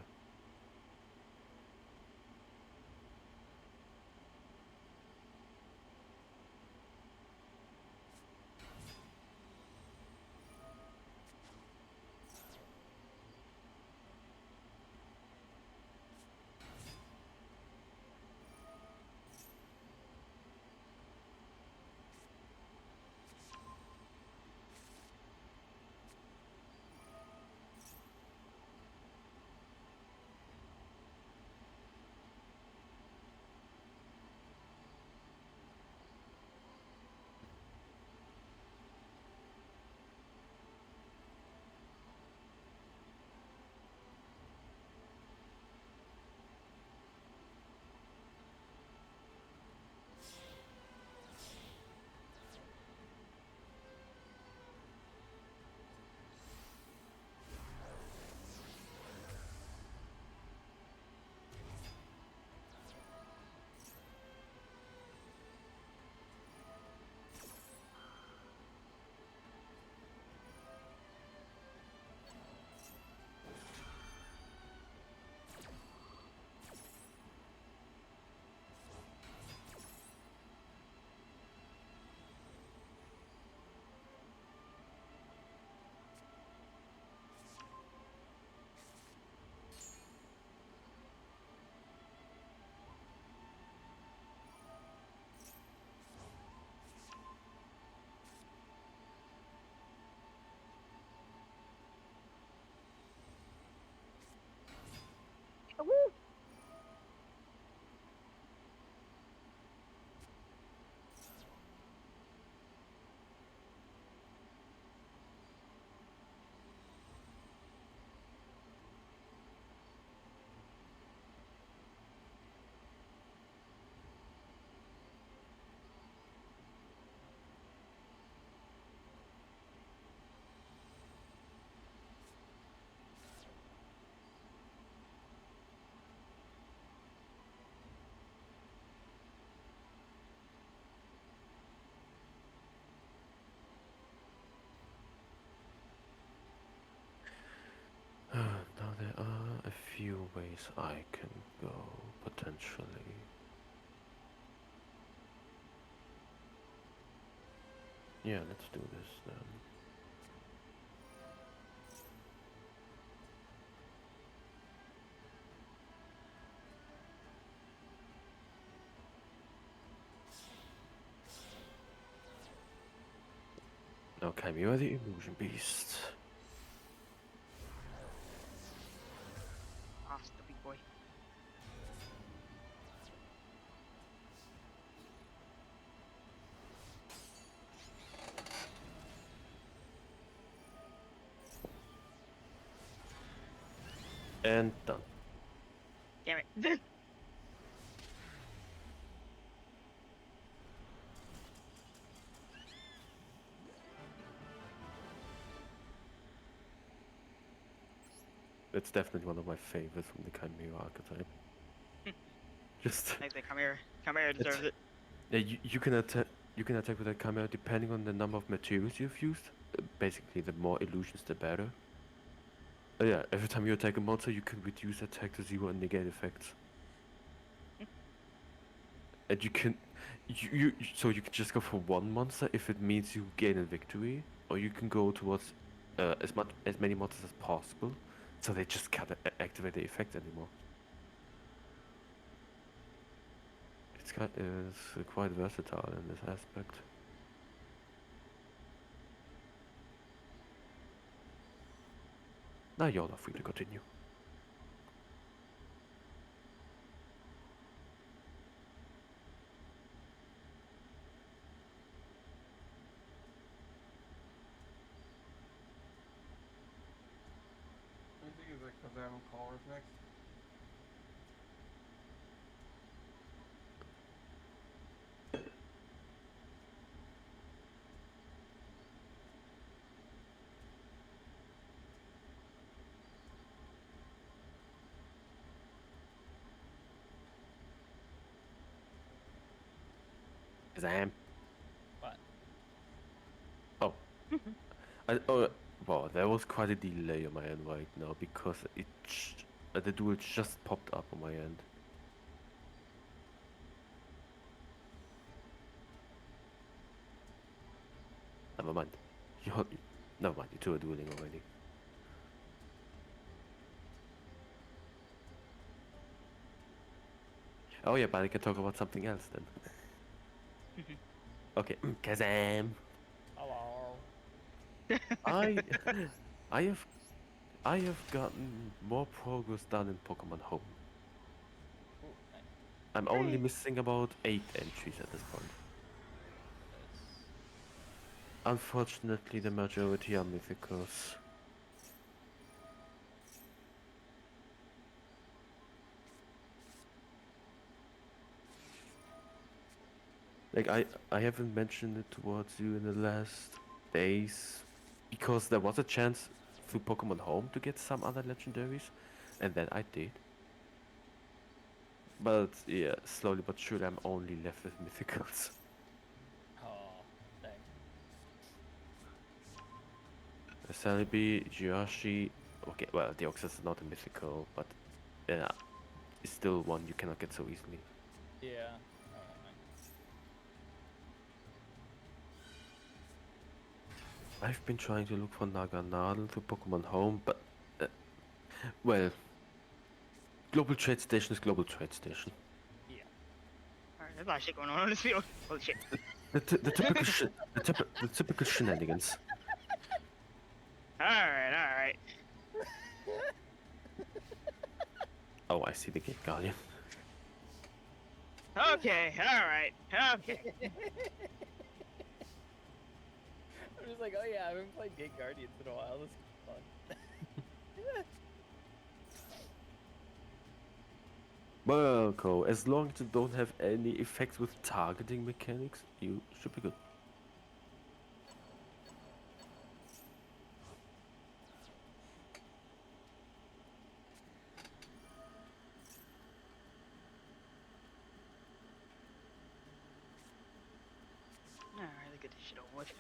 place I can go, potentially. Yeah, let's do this then. Okay, you are the illusion beast. Oh, stupid boy. And done. Damn it. It's definitely one of my favorites from the Chimera archetype. Just Like the Chimera deserves it. yeah, you can attack. You can attack with a Chimera depending on the number of materials you've used. Basically, the more illusions, the better. Yeah, every time you attack a monster, you can reduce attack to 0 and negate effects. And you can, so you can just go for one monster if it means you gain a victory, or you can go towards as many monsters as possible, so they just can't activate the effect anymore. It's quite versatile in this aspect. Now you're not free to continue. I think it's like because I haven't callers next. Exam. What? Oh. Wow, there was quite a delay on my end right now because the duel just popped up on my end. Never mind. You're, Never mind, you two are dueling already. Oh yeah, but I can talk about something else then. Okay, Kazam. Hello. I I have I have gotten more progress done in Pokemon Home. Ooh, nice. I'm only missing about 8 entries at this point. That's- Unfortunately, the majority are mythicals. Like I haven't mentioned it towards you in the last days because there was a chance through Pokemon Home to get some other legendaries, and then I did. But yeah, slowly but surely I'm only left with mythicals. Oh, dang. Celebi, Jirachi. Okay, well, Deoxys is not a mythical, but yeah, it's still one you cannot get so easily. Yeah. Oh, man. I've been trying to look for Naganadel through Pokemon Home, but uh, well, Global Trade Station is Global Trade Station. Yeah. Alright, there's a lot of shit going on this field. Holy shit. The typical the typical shenanigans. Alright. Oh, I see the Gate Guardian. Okay, alright. Okay. I'm just like, oh yeah, I haven't played Gate Guardians in a while. This is fun. Well, Ko, as long as you don't have any effects with targeting mechanics, you should be good. Alright, let's get this shit over with.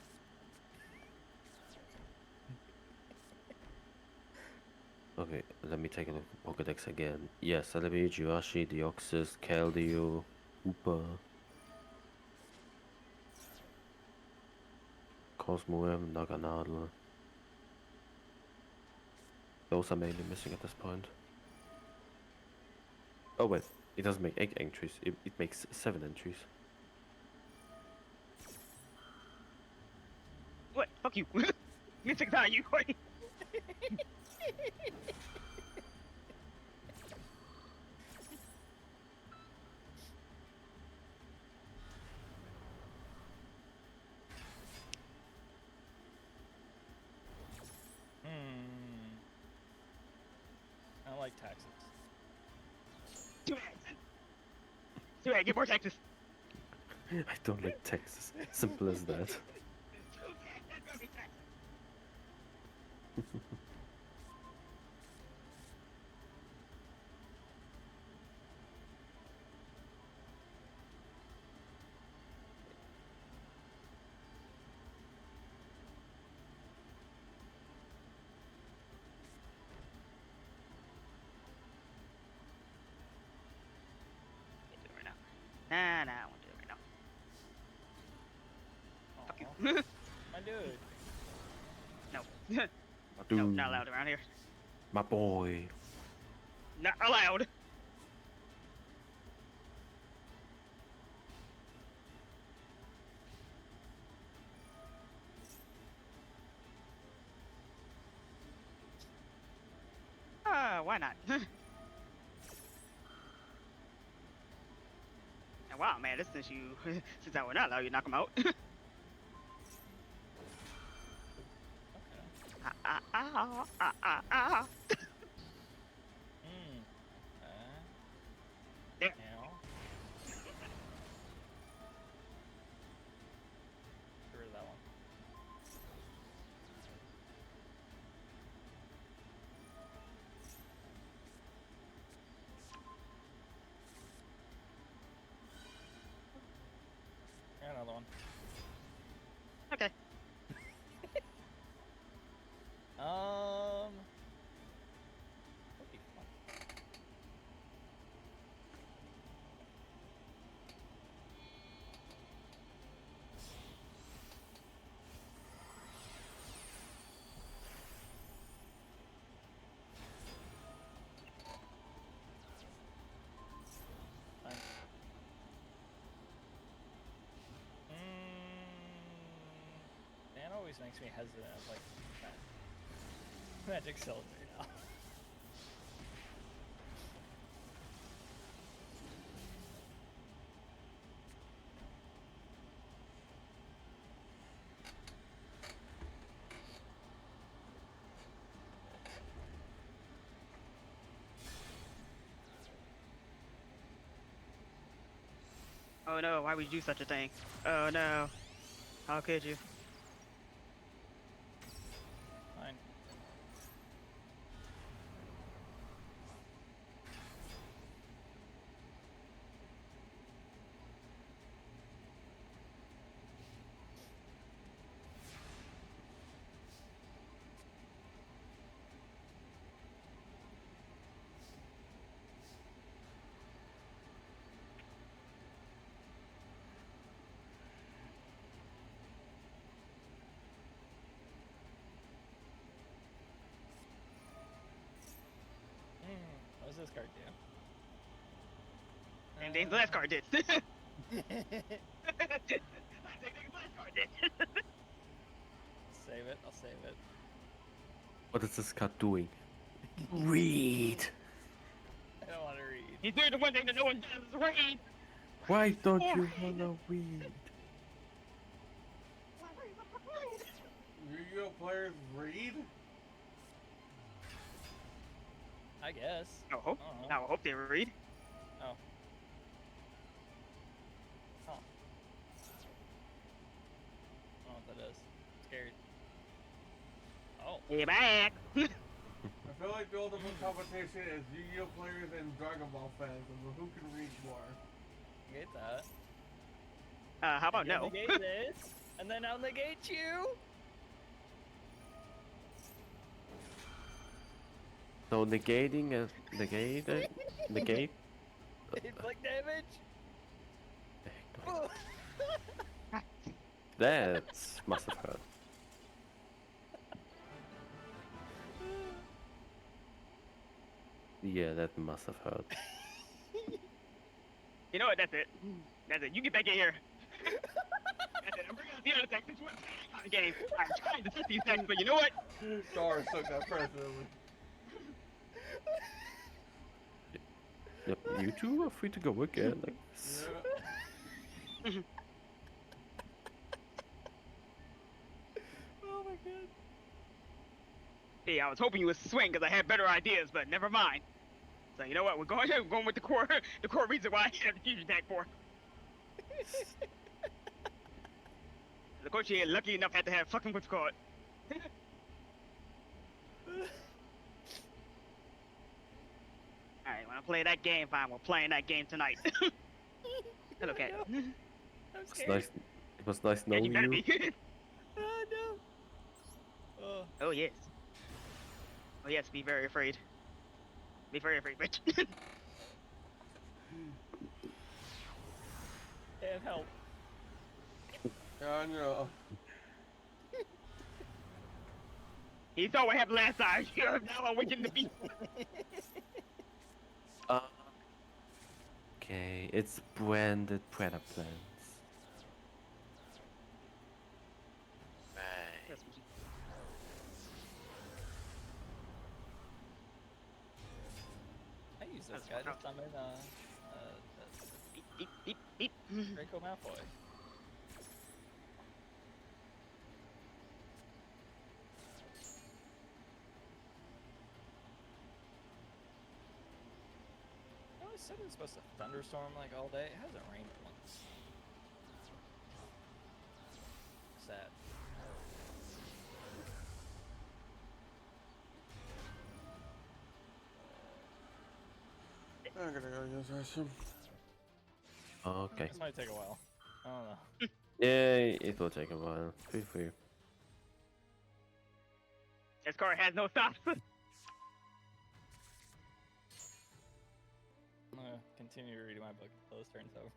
Okay, let me take a look at the Pokedex again. Yes, Celebi, Jirachi, Deoxys, Keldeo, Hooper, Cosmoem, Naganadel. Those are mainly missing at this point. Oh wait, it doesn't make 8 entries, it makes 7 entries. What? Fuck you. Me take that you. Wait. I don't like taxes. Too bad. Too bad. Get more taxes. I don't like Texas. Simple as that. Too bad. That's gonna be taxes. Can't do it right now. Nah, I won't do it right now. Fuck you. My dude. No. My No, dude, not allowed around here. my boy. Not allowed. Why not? And wow, man, this since since I would not allow you to knock him out. Okay. Ah. There. Now. Get rid of that one. And another one. Okay. Okay, fine. Fine. That always makes me hesitant of like magic cylinder now. Oh no, why would you do such a thing? Oh no. How could you? Fine. What does this card do? Same thing the last card did. Same thing the last card did. Save it. I'll save it. What is this card doing? Read! I don't want to read. He's doing the one thing that no one does is read. Why don't you wanna read? Yu-Gi-Oh players read? I guess. I hope. Oh. I hope they read. Oh. Huh. I don't know what that is. Scared. Oh. Hey, back. I feel like the ultimate competition is Yu-Gi-Oh players and Dragon Ball fans of who can read more. Get that. How about You'll no? negate this, and then I'll negate you. So negating and negate. Inflict damage. That must have hurt. Yeah, that must have hurt. You know what? That's it. That's it. You get back in here. That's it. I'm bringing up the other deck. This one game. I'm trying to set these decks, but you know what? Sorry, took that personally. Yep, you two are free to go again. Like this. Yeah. Oh my god. Hey, I was hoping you would swing because I had better ideas, but never mind. So you know what? We're going with the core reason why I have the fusion attack for. The coach here, lucky enough, had to have fucking what's called. Alright, when I play that game, fine. We're playing that game tonight. Hello, cat. I'm It's scared. nice. It was nice Yeah, knowing you better you. be. Oh no. Oh. Oh yes. Oh yes, be very afraid. Be very afraid, bitch. And help. Yeah, I know. He saw what happened last time. Now I'm waiting to be. Okay, it's branded Predator plants. Right. I use this That's guy fuck to summon Beep, beep, beep, beep. Draco Malfoy. I always said it was supposed to thunderstorm like all day. It hasn't rained once. Sad. I gotta go use this restroom. Okay. This might take a while. I don't know. Yeah, it will take a while. Feel free. This car has no stops. I'm gonna continue reading my book until this turn's over.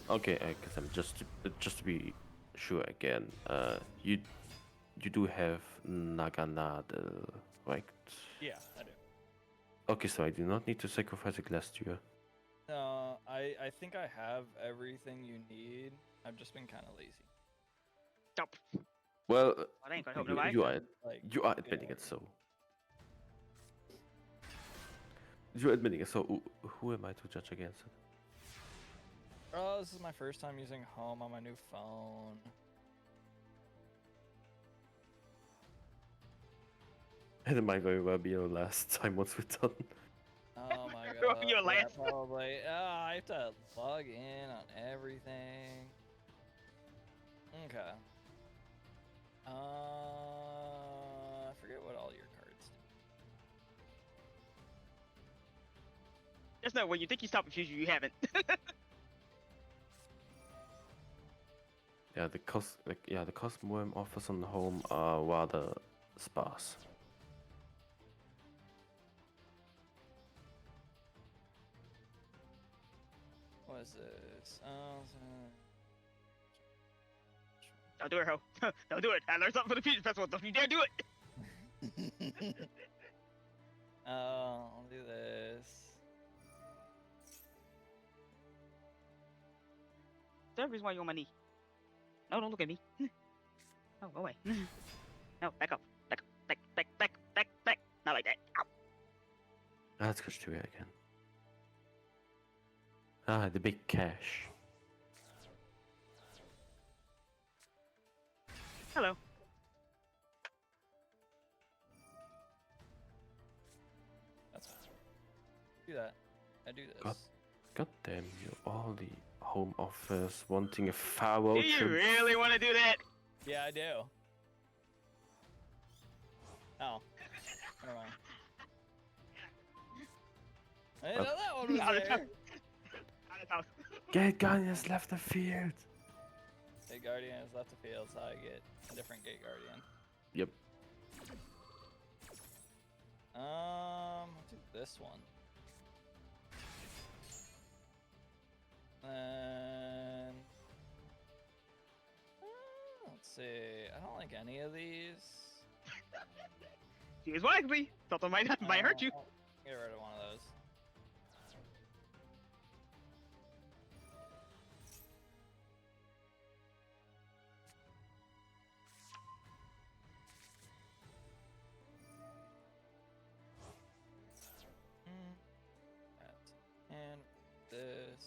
Okay, cause I'm just to be sure again. You do have Naganade, right? Yeah, I do. Okay, so I do not need to sacrifice a glass to you. No, I think I have everything you need. I've just been kind of lazy. Stop. Well, I ain't gonna help nobody. you are Like, admitting it, so you're admitting it. So who am I to judge against it? oh, this is my first time using Home on my new phone. And it might very well be your last time once we're done. Oh my Well, god. you're yeah, last. probably. I have to log in on everything. Okay. I forget what all your cards do. Just know when you think you stop fusion, you haven't. Yeah, the Cosmoem offers on home are rather sparse. What is this? Don't do it, ho. Don't do it. I learned something for the fusion festival. Don't you dare do it. I'll do this. Is there a reason why you're on my knee? No, don't look at me. No, go away. No, back up. Back, back, back, back, back, back. Not like that. Ow. Let's go to it again. Ah, the big cash. Hello. That's fine. Do that. I do this. God. God damn you, all the home office wanting a farewell Do you trip. really want to do that? Yeah, I do. Oh. Never mind. I didn't know that one was Out of there. town. Out of house. Get Ganya's left the field. Hey, Guardian is left to field, so I get a different Gate Guardian. Yep. I'll do this one. And let's see. I don't like any of these. Choose wisely. Something might hurt you. I'll get rid of one of those. That. And this.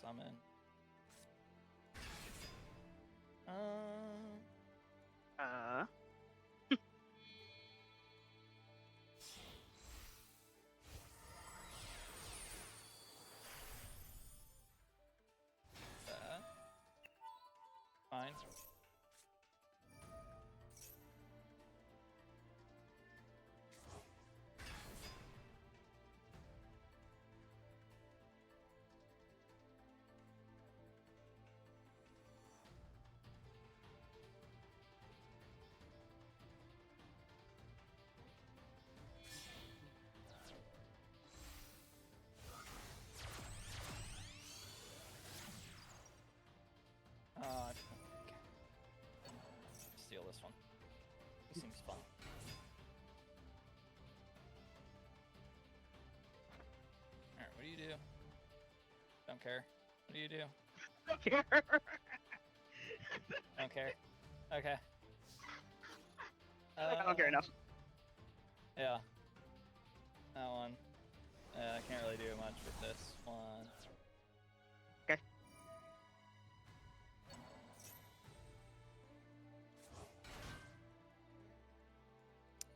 Summon. That. Fine. Steal this one. This seems fun. Alright, what do you do? Don't care. What do you do? Don't care. Okay. I don't care enough. Yeah. That one. I can't really do much with this one. Okay.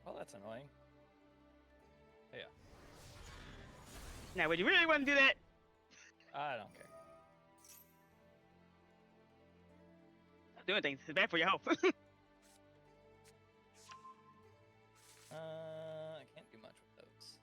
Well, that's annoying. Yeah. Now, would you really want to do that? I don't care. Doing things is bad for your health. I can't do much with those.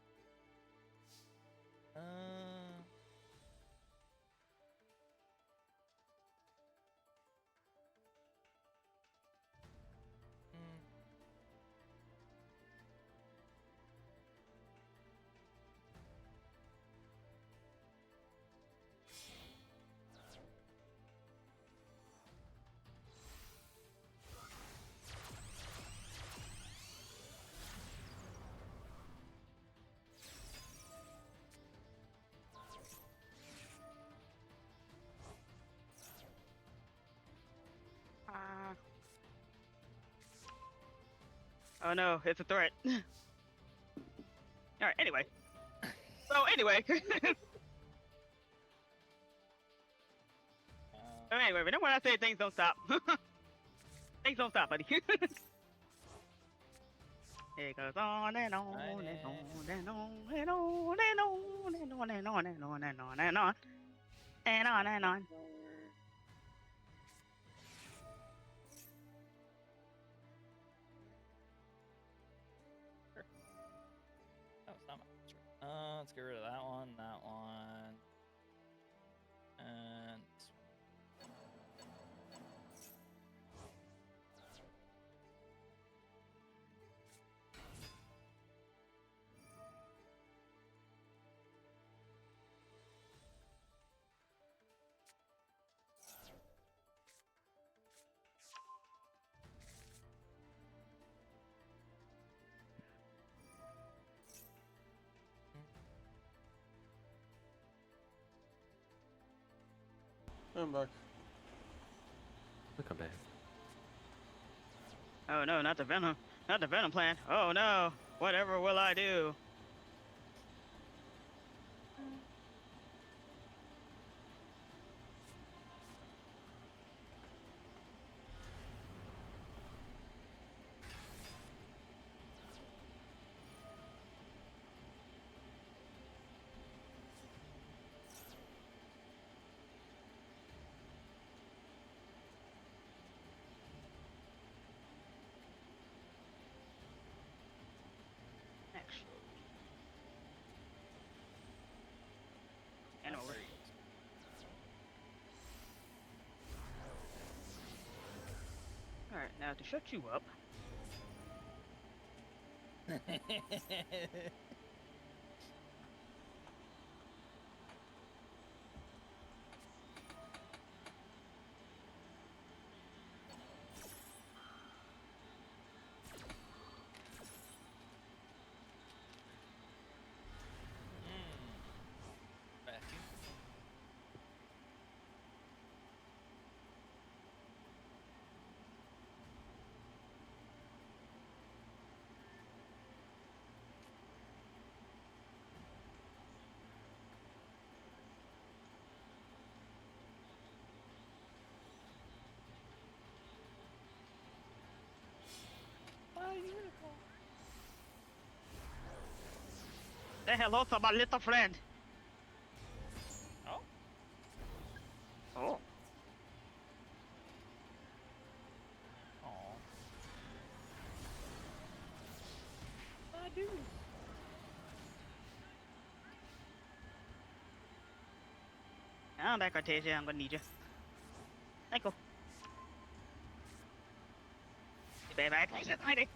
Oh no, it's a threat. Alright, anyway. So, anyway. Anyway, remember when I say things don't stop? Things don't stop, buddy. It goes on and on and on and on and on and on and on and on and on and on and on and on and on and on. Oh, it's not much. Let's get rid of that one, and this one. I'm back. Look at that. Oh no, not the Venom. Not the Venom plant. Oh no. Whatever will I do? Actually. Alright, now to shut you up. Matthew. Unicorn. Say hello to my little friend. Oh. Oh. Aw. I do. I'm back, Artesia. I'm gonna need you. Thank you. Stay back. Hiding.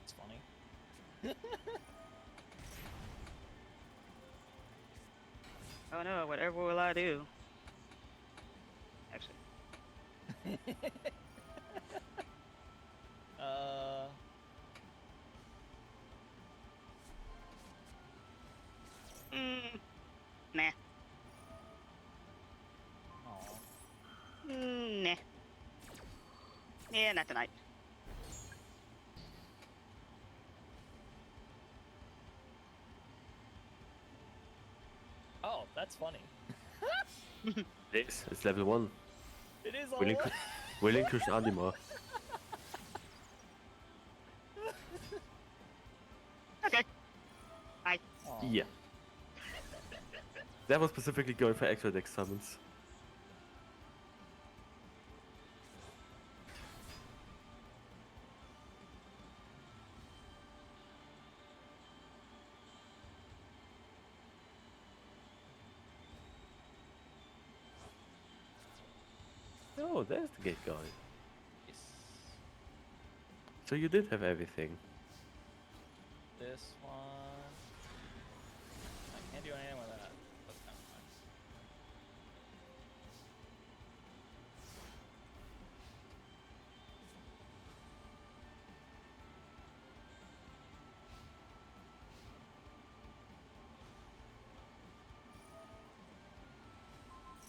It's funny. Oh no, whatever will I do? Actually, uh. nah. Aw. Nah. Yeah, not tonight. Oh, that's funny. This is level 1. It is all. Relinquish Anima. Okay. Aw. Yeah. That was specifically going for extra deck summons. Oh, there's the gate guy. Yes. So you did have everything. This one. I can't do anything with that. That's kind of fine.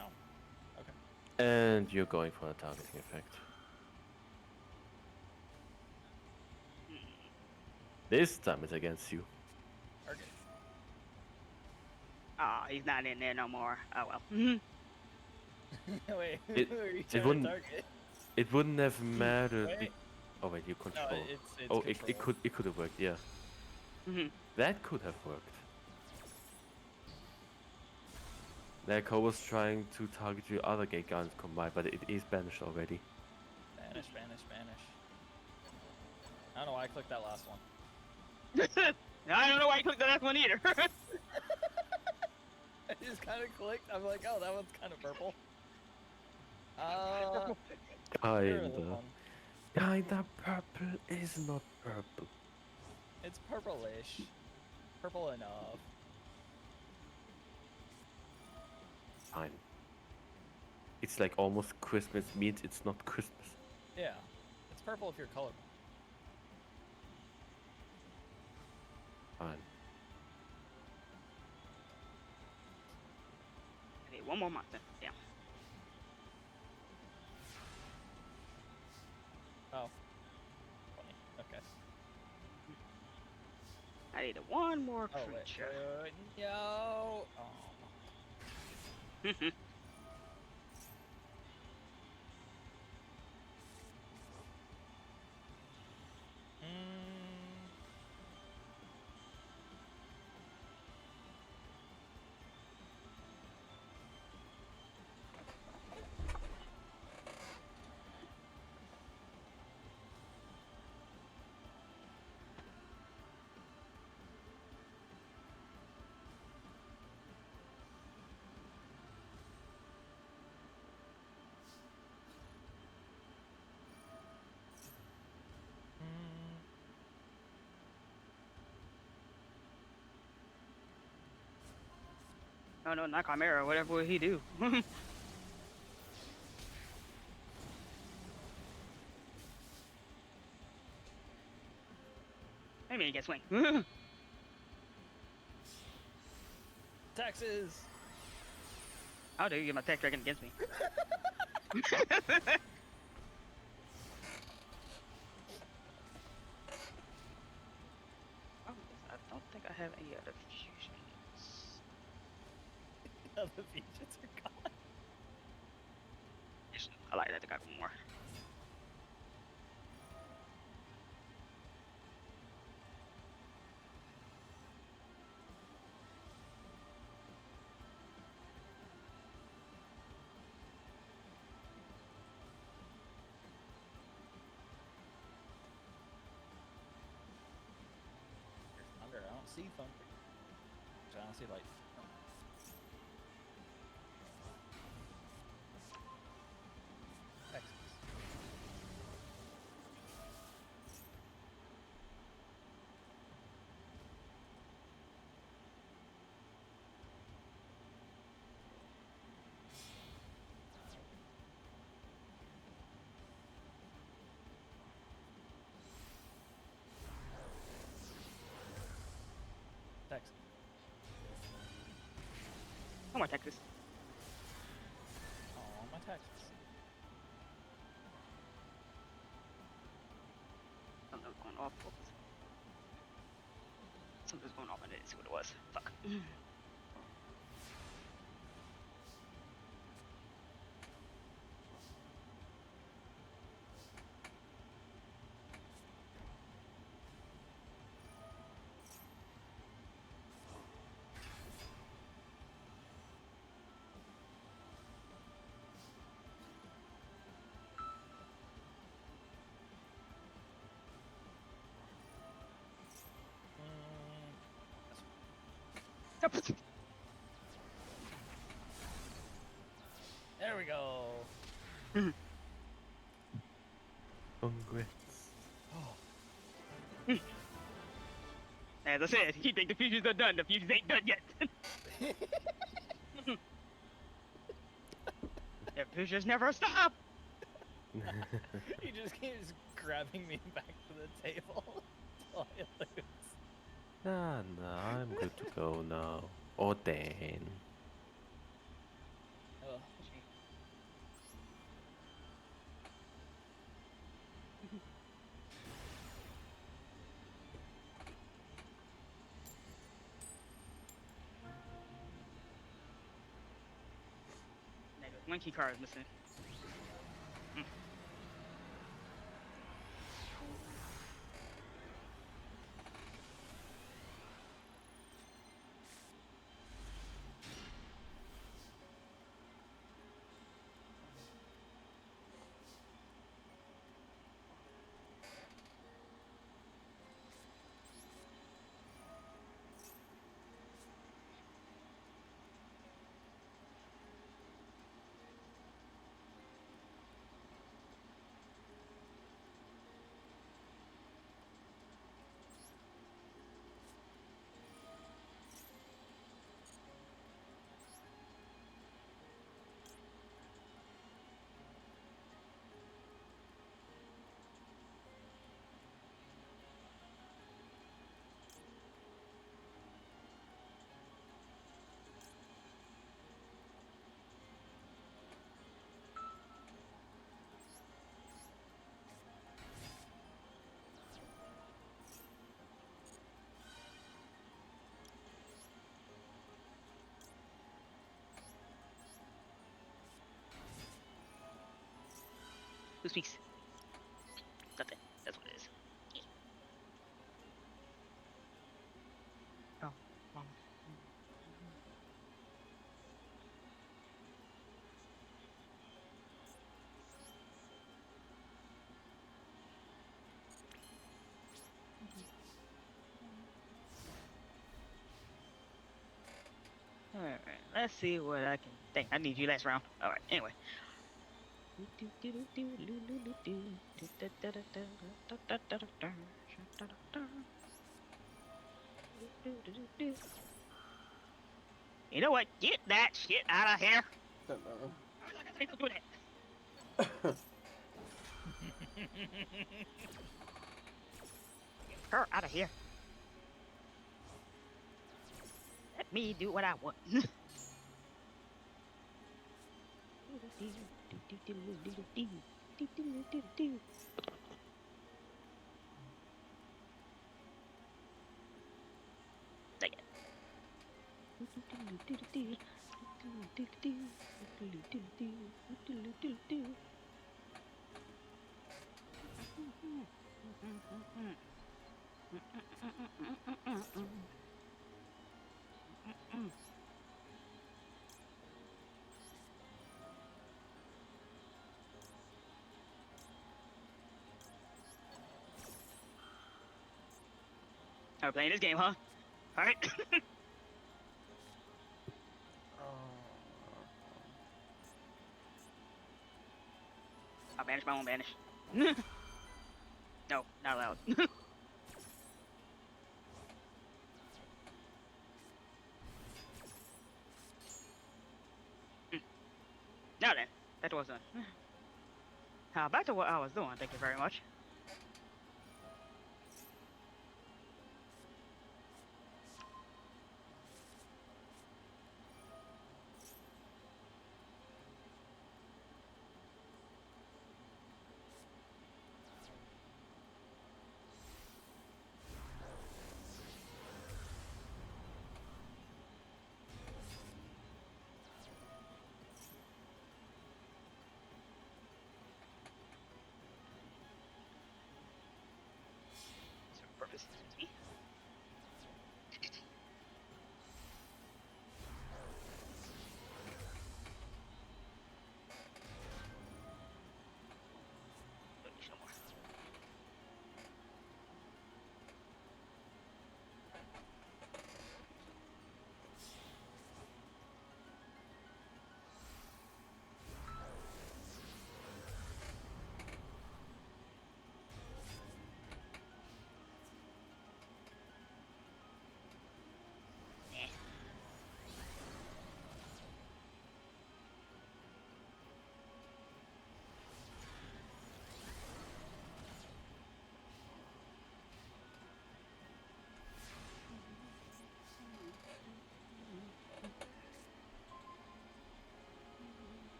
Oh. Okay. And you're going for a targeting effect. This time it's against you. Target. Ah, he's not in there no more. Oh well. Wait. It- who are you it trying to wouldn't- target? It wouldn't have mattered. Wait. Oh wait, you No, control. it's Oh, control. it could have worked. Yeah, Mhm. that could have worked. Like I was trying to target your other gate guns combined, but it is banished already. Banish, banish, banish. I don't know why I clicked that last one. I don't know why you clicked the last one either. I just kind of clicked. I'm like, oh, that one's kind of purple. Here is Kinda. one. Kinda purple is not purple. It's purplish. Purple enough. Fine. It's like almost Christmas means it's not Christmas. Yeah. It's purple if you're colorblind. Fine. Okay, one more monster. Yeah. Oh. Funny. Okay. I need one more Oh, wait. creature. No. Oh. Mm. Oh no, not Chimera. Whatever would he do? Maybe he can swing. Taxes. How dare you get my tech dragon against me? Oh, I don't think I have any other fusions. All the features are gone. I like that. I got one more. There's thunder. I don't see thunder. So I don't see light. Texas. Texas. No more Texas. Oh, my Texas. Something's going off. What was it? Something's going off. I didn't see what it was. Fuck. There we go. Congrats. As I said, you think the fusions are done. The fusions ain't done yet. The fusions never stop. He just keeps grabbing me back to the table till I lose. Nah, I'm good to go now. Or Dan. Ugh. One key card is missing. Who speaks? Nothing. That's what it is. Oh, mom. Alright, let's see what I can. Dang, I need you last round. Alright, anyway. You know what? Get that shit out of here. No. I'm not gonna say to do that. Get her out of here. Let me do what I want. Dang it. We're playing this game, huh? All right. I'll banish my own banish. No, not allowed. Now then, that was done. Back to what I was doing. Thank you very much. Purpose. No more.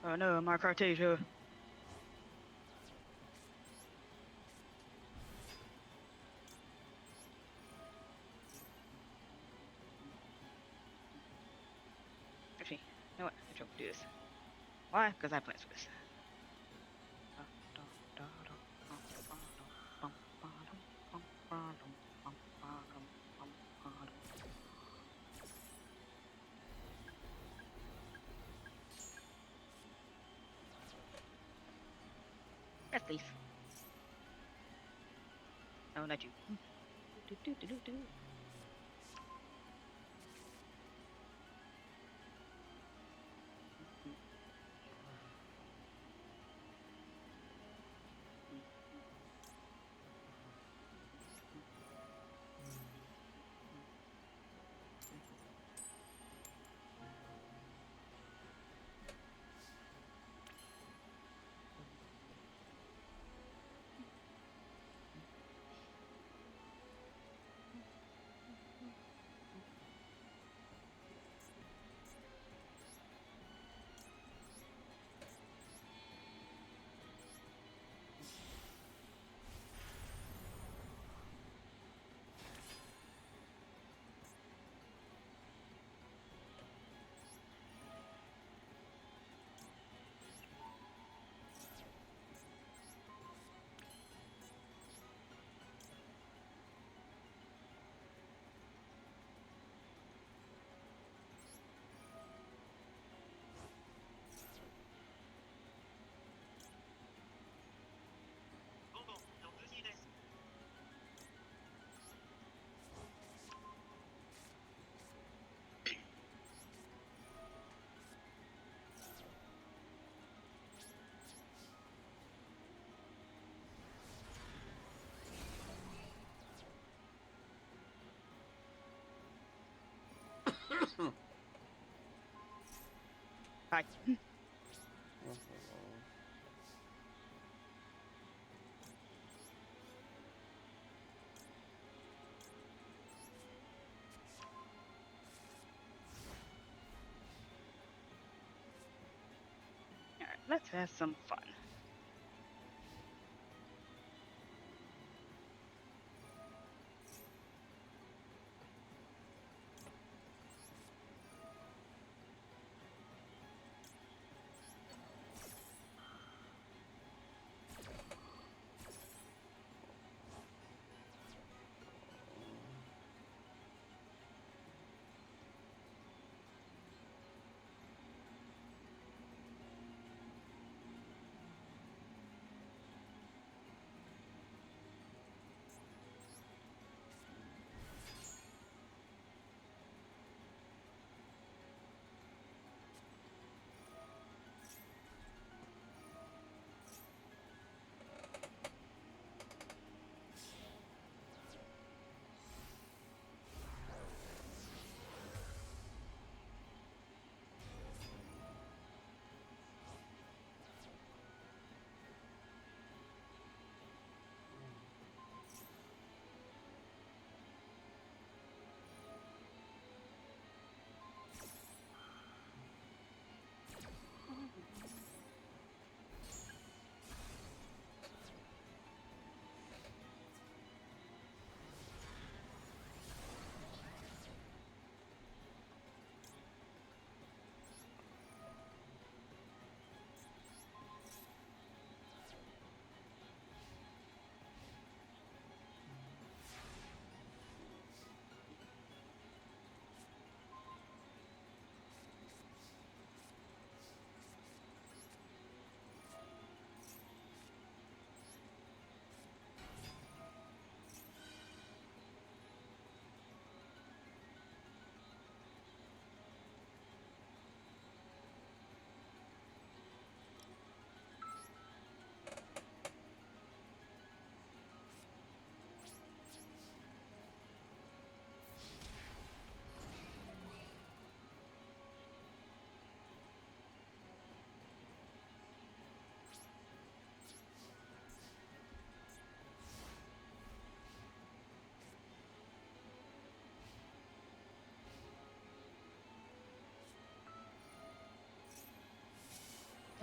Oh no, my Cartesia. Actually, you know what? I should do this. Why? Because I have plans for this. Yes, please. No, not you. Hmm. Hi. Alright, let's have some fun.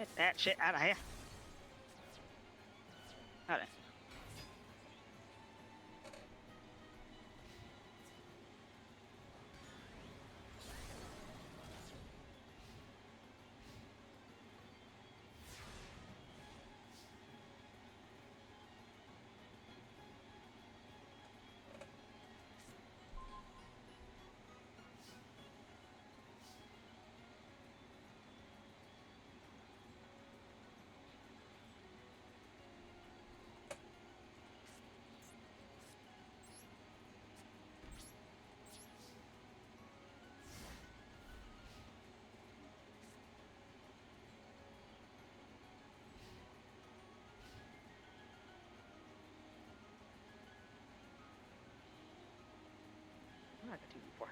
Get that shit out of here. Alright. What did I got to do before?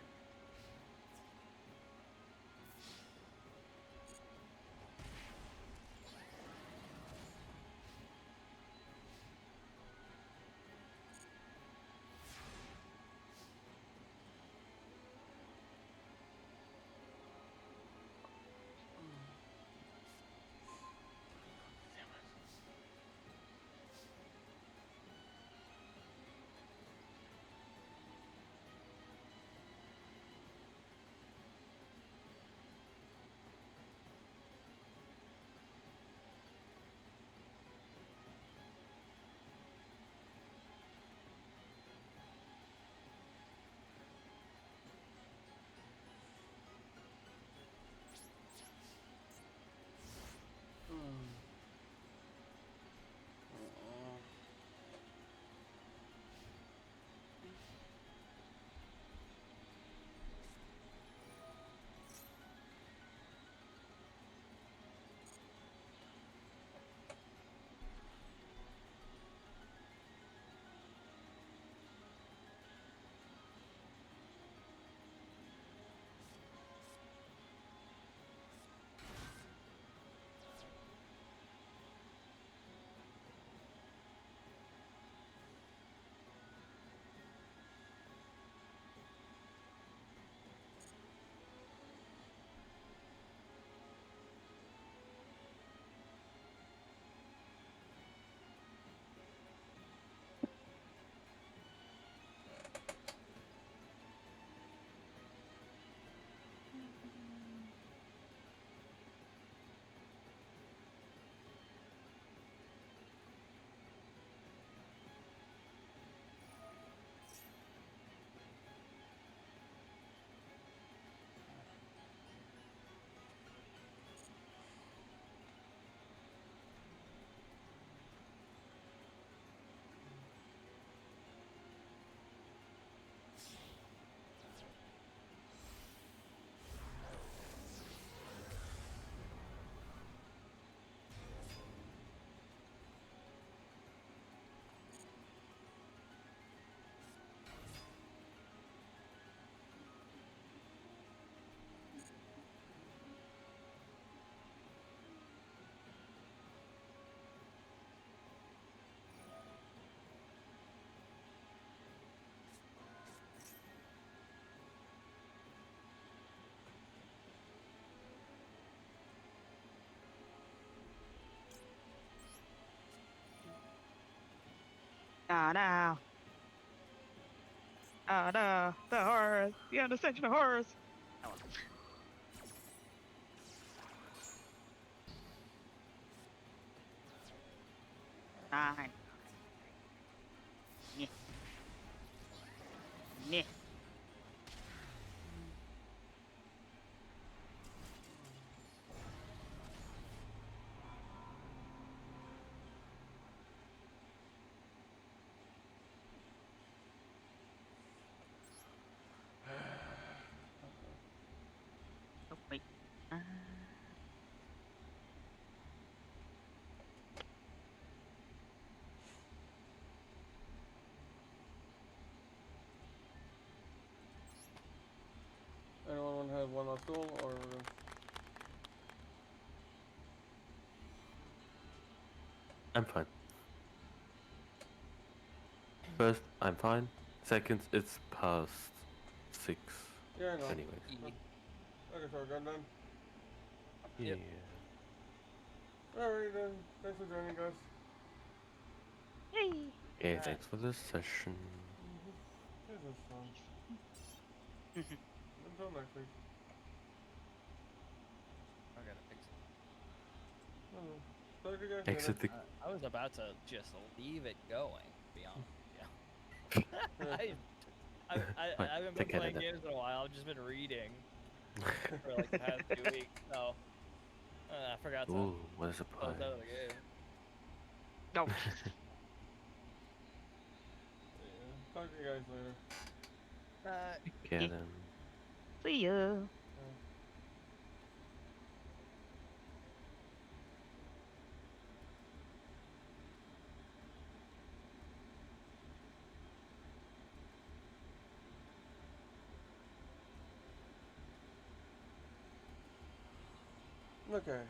Oh no. Oh no. The horrors. The unascension of horrors. Oh, well. Fine. Yeah. Yeah. Oh, wait. Uh, Anyone want to have one last duel or? I'm fine. First, I'm fine. Second, it's past 6. Yeah, I know. Anyways. Okay, so we're good then. Yeah. Yep. Alright then. Thanks for joining us. yay. Yeah, Alright. thanks for this session. This is fun. Until next week. I gotta fix it. Talk to you guys Exit the. I was about to just leave it going, to be honest. Yeah. later. I Fine, haven't been take care playing then. games in a while. I've just been reading for like the past 2 weeks. So I forgot to Ooh, what a close surprise. out of the game. No. Yeah. Talk to you guys later. Take care Yeah. then. See ya. Okay.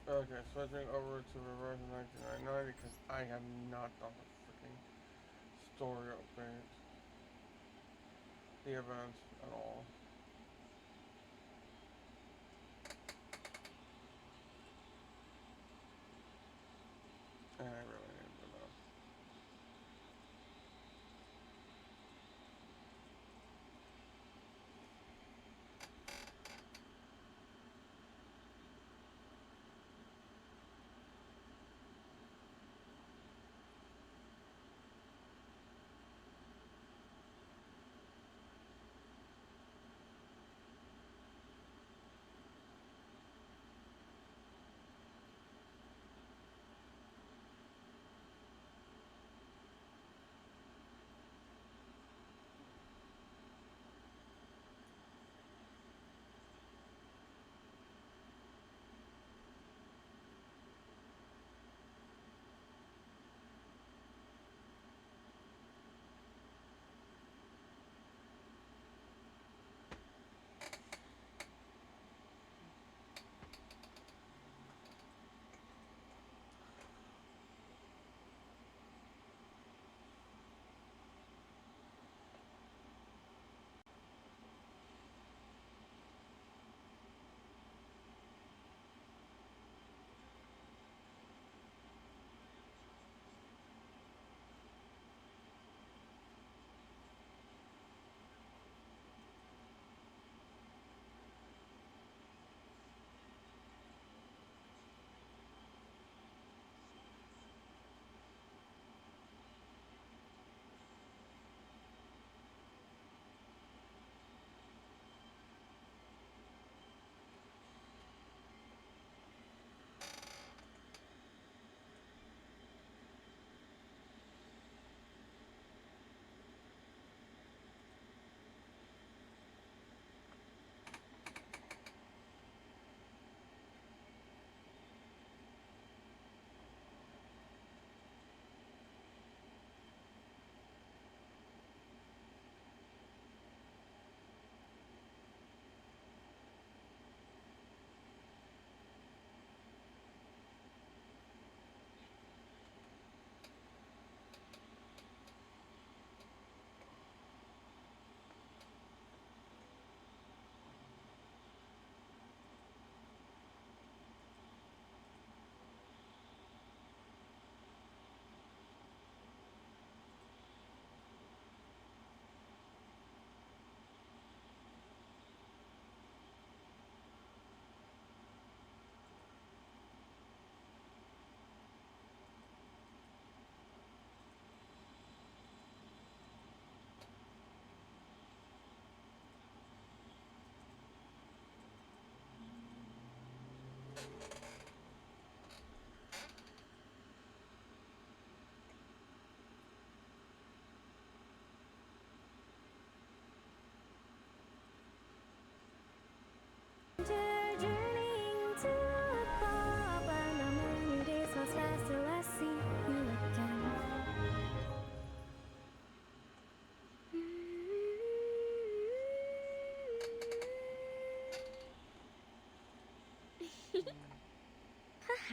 Okay, switching over to reverse 1999 because I have not done the freaking story update. The events at all. And I really need to know.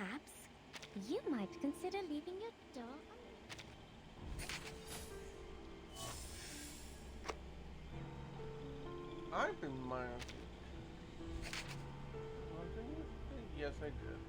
Perhaps you might consider leaving your door I've been mine. Yes, I did.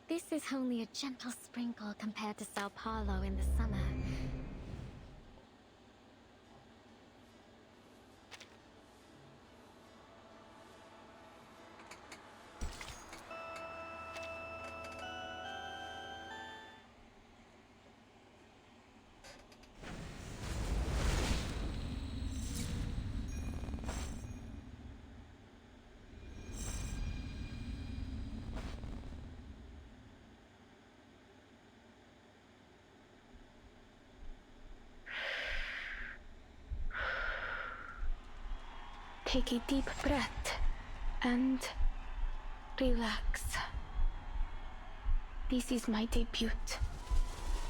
This is only a gentle sprinkle compared to Sao Paulo in the summer. Take a deep breath and relax. This is my debut.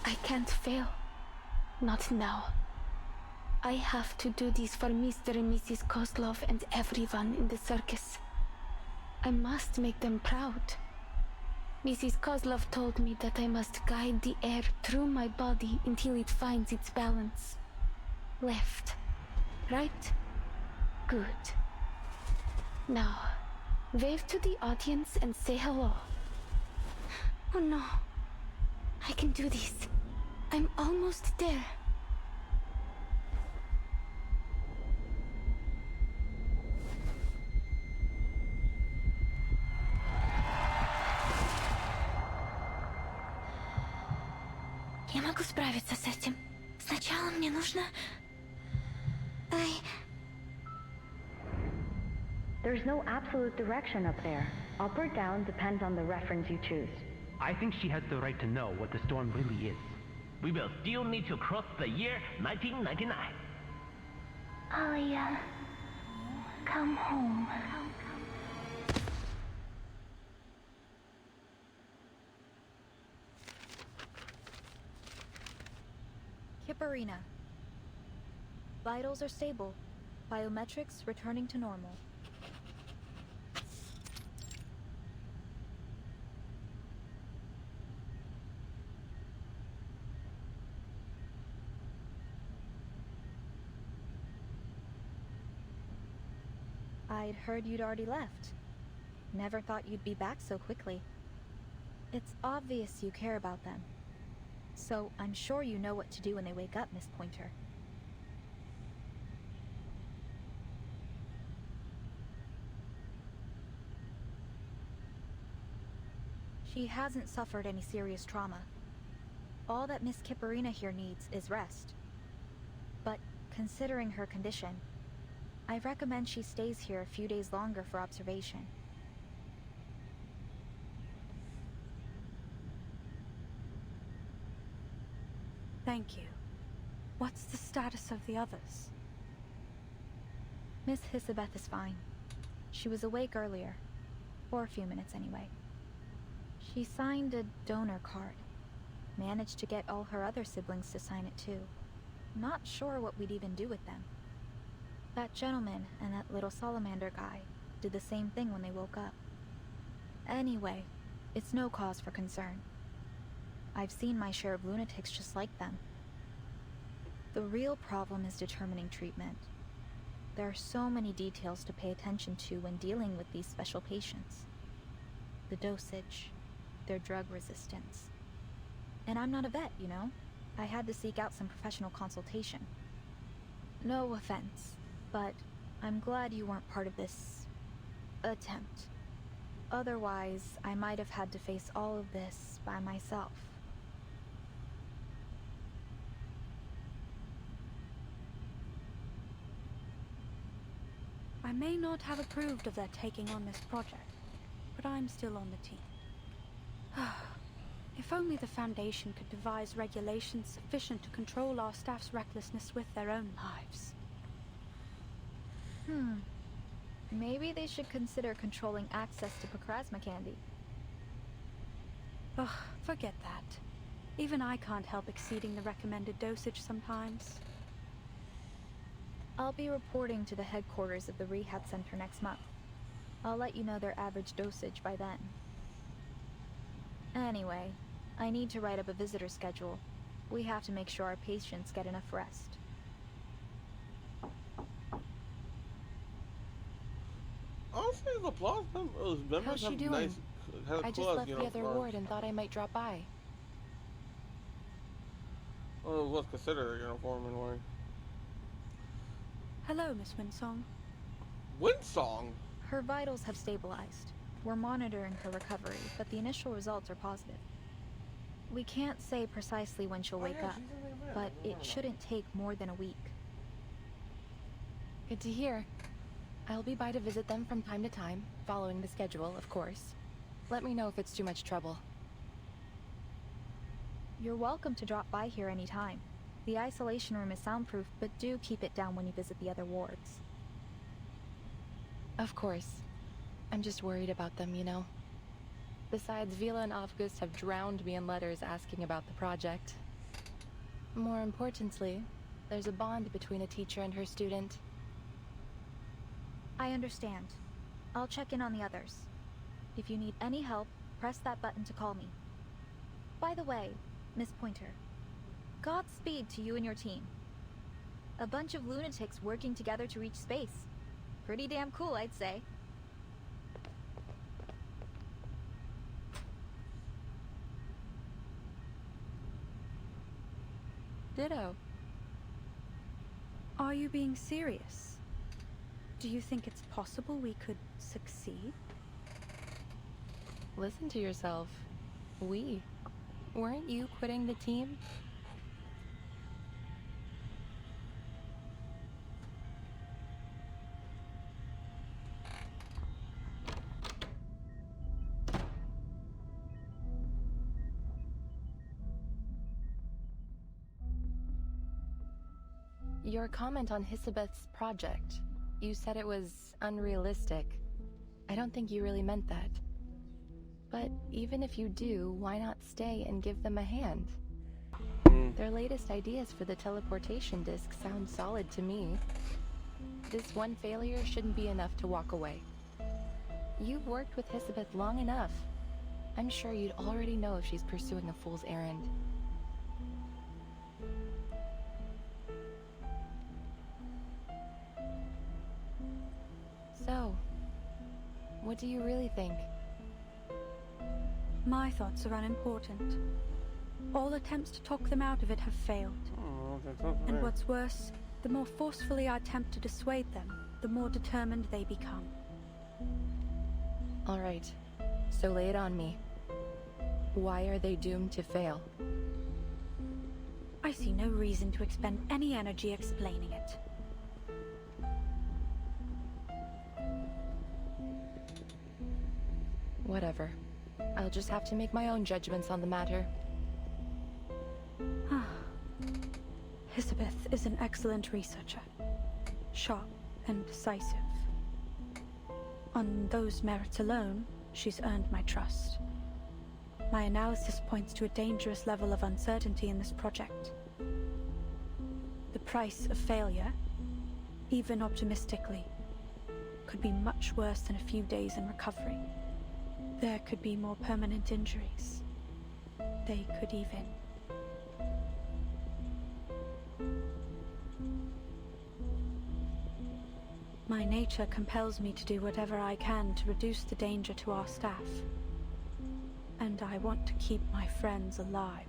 I can't fail. Not now. I have to do this for Mr. and Mrs. Kozlov and everyone in the circus. I must make them proud. Mrs. Kozlov told me that I must guide the air through my body until it finds its balance. Left. Right? Good. Now, wave to the audience and say hello. Oh no. I can do this. I'm almost there. Я могу справиться с этим. Сначала мне нужно... There's no absolute direction up there. Up or down depends on the reference you choose. I think she has the right to know what the storm really is. We will still need to cross the year 1999. Alia, come home. Kipperina. Vitals are stable. Biometrics returning to normal. I'd heard you'd already left. Never thought you'd be back so quickly. It's obvious you care about them. So I'm sure you know what to do when they wake up, Miss Pointer. She hasn't suffered any serious trauma. All that Miss Kipperina here needs is rest. But considering her condition, I recommend she stays here a few days longer for observation. Thank you. What's the status of the others? Miss Hisabeth is fine. She was awake earlier. For a few minutes anyway. She signed a donor card. managed to get all her other siblings to sign it too. Not sure what we'd even do with them. That gentleman and that little salamander guy did the same thing when they woke up. Anyway, it's no cause for concern. I've seen my share of lunatics just like them. The real problem is determining treatment. There are so many details to pay attention to when dealing with these special patients. The dosage, their drug resistance. And I'm not a vet, you know? I had to seek out some professional consultation. No offense, but I'm glad you weren't part of this attempt. Otherwise, I might have had to face all of this by myself. I may not have approved of their taking on this project, but I'm still on the team. If only the Foundation could devise regulations sufficient to control our staff's recklessness with their own lives. Maybe they should consider controlling access to Pacrasma candy. Ugh, forget that. Even I can't help exceeding the recommended dosage sometimes. I'll be reporting to the headquarters of the rehab center next month. I'll let you know their average dosage by then. Anyway, I need to write up a visitor schedule. We have to make sure our patients get enough rest. Honestly, the applause members How's she have doing? nice. Have I just claws, left you the know, other ward and thought I might drop by. Oh, it was considered a uniform anyway. Hello, Miss Winsong. Windsong? Her vitals have stabilized. We're monitoring her recovery, but the initial results are positive. We can't say precisely when she'll wake up, but it shouldn't take more than a week. Good to hear. I'll be by to visit them from time to time, following the schedule, of course. Let me know if it's too much trouble. You're welcome to drop by here anytime. The isolation room is soundproof, but do keep it down when you visit the other wards. Of course. I'm just worried about them, you know. Besides, Vila and August have drowned me in letters asking about the project. More importantly, there's a bond between a teacher and her student. I understand. I'll check in on the others. If you need any help, press that button to call me. By the way, Miss Pointer, Godspeed to you and your team. A bunch of lunatics working together to reach space. Pretty damn cool, I'd say. Ditto. Are you being serious? Do you think it's possible we could succeed? Listen to yourself. We. Weren't you quitting the team? Your comment on Hisabeth's project. You said it was unrealistic. I don't think you really meant that. But even if you do, why not stay and give them a hand? Their latest ideas for the teleportation disc sound solid to me. This one failure shouldn't be enough to walk away. You've worked with Hisabeth long enough. I'm sure you'd already know if she's pursuing a fool's errand. So, what do you really think? My thoughts are unimportant. All attempts to talk them out of it have failed. And what's worse, the more forcefully I attempt to dissuade them, the more determined they become. All right, so lay it on me. Why are they doomed to fail? I see no reason to expend any energy explaining it. Whatever. I'll just have to make my own judgments on the matter. Hisabeth is an excellent researcher. Sharp and decisive. On those merits alone, she's earned my trust. My analysis points to a dangerous level of uncertainty in this project. The price of failure, even optimistically, could be much worse than a few days in recovery. There could be more permanent injuries. They could even... My nature compels me to do whatever I can to reduce the danger to our staff. And I want to keep my friends alive.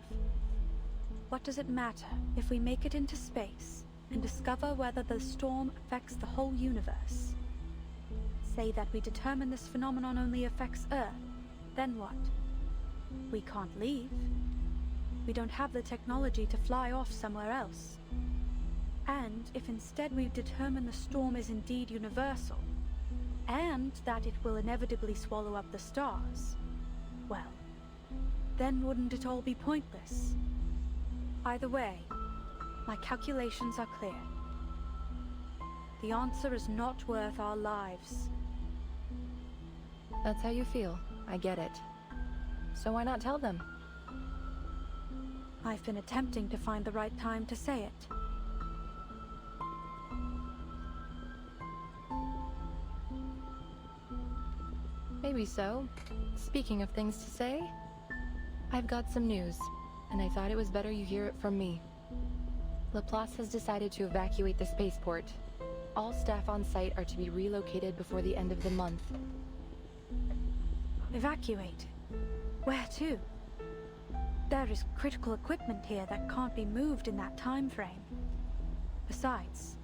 What does it matter if we make it into space and discover whether the storm affects the whole universe? Say that we determine this phenomenon only affects Earth, then what? We can't leave. We don't have the technology to fly off somewhere else. And if instead we determine the storm is indeed universal, and that it will inevitably swallow up the stars, well, then wouldn't it all be pointless? Either way, my calculations are clear. The answer is not worth our lives. That's how you feel. I get it. So why not tell them? I've been attempting to find the right time to say it. Maybe so. Speaking of things to say, I've got some news, and I thought it was better you hear it from me. Laplace has decided to evacuate the spaceport. All staff on site are to be relocated before the end of the month. Evacuate? Where to? There is critical equipment here that can't be moved in that time frame. Besides,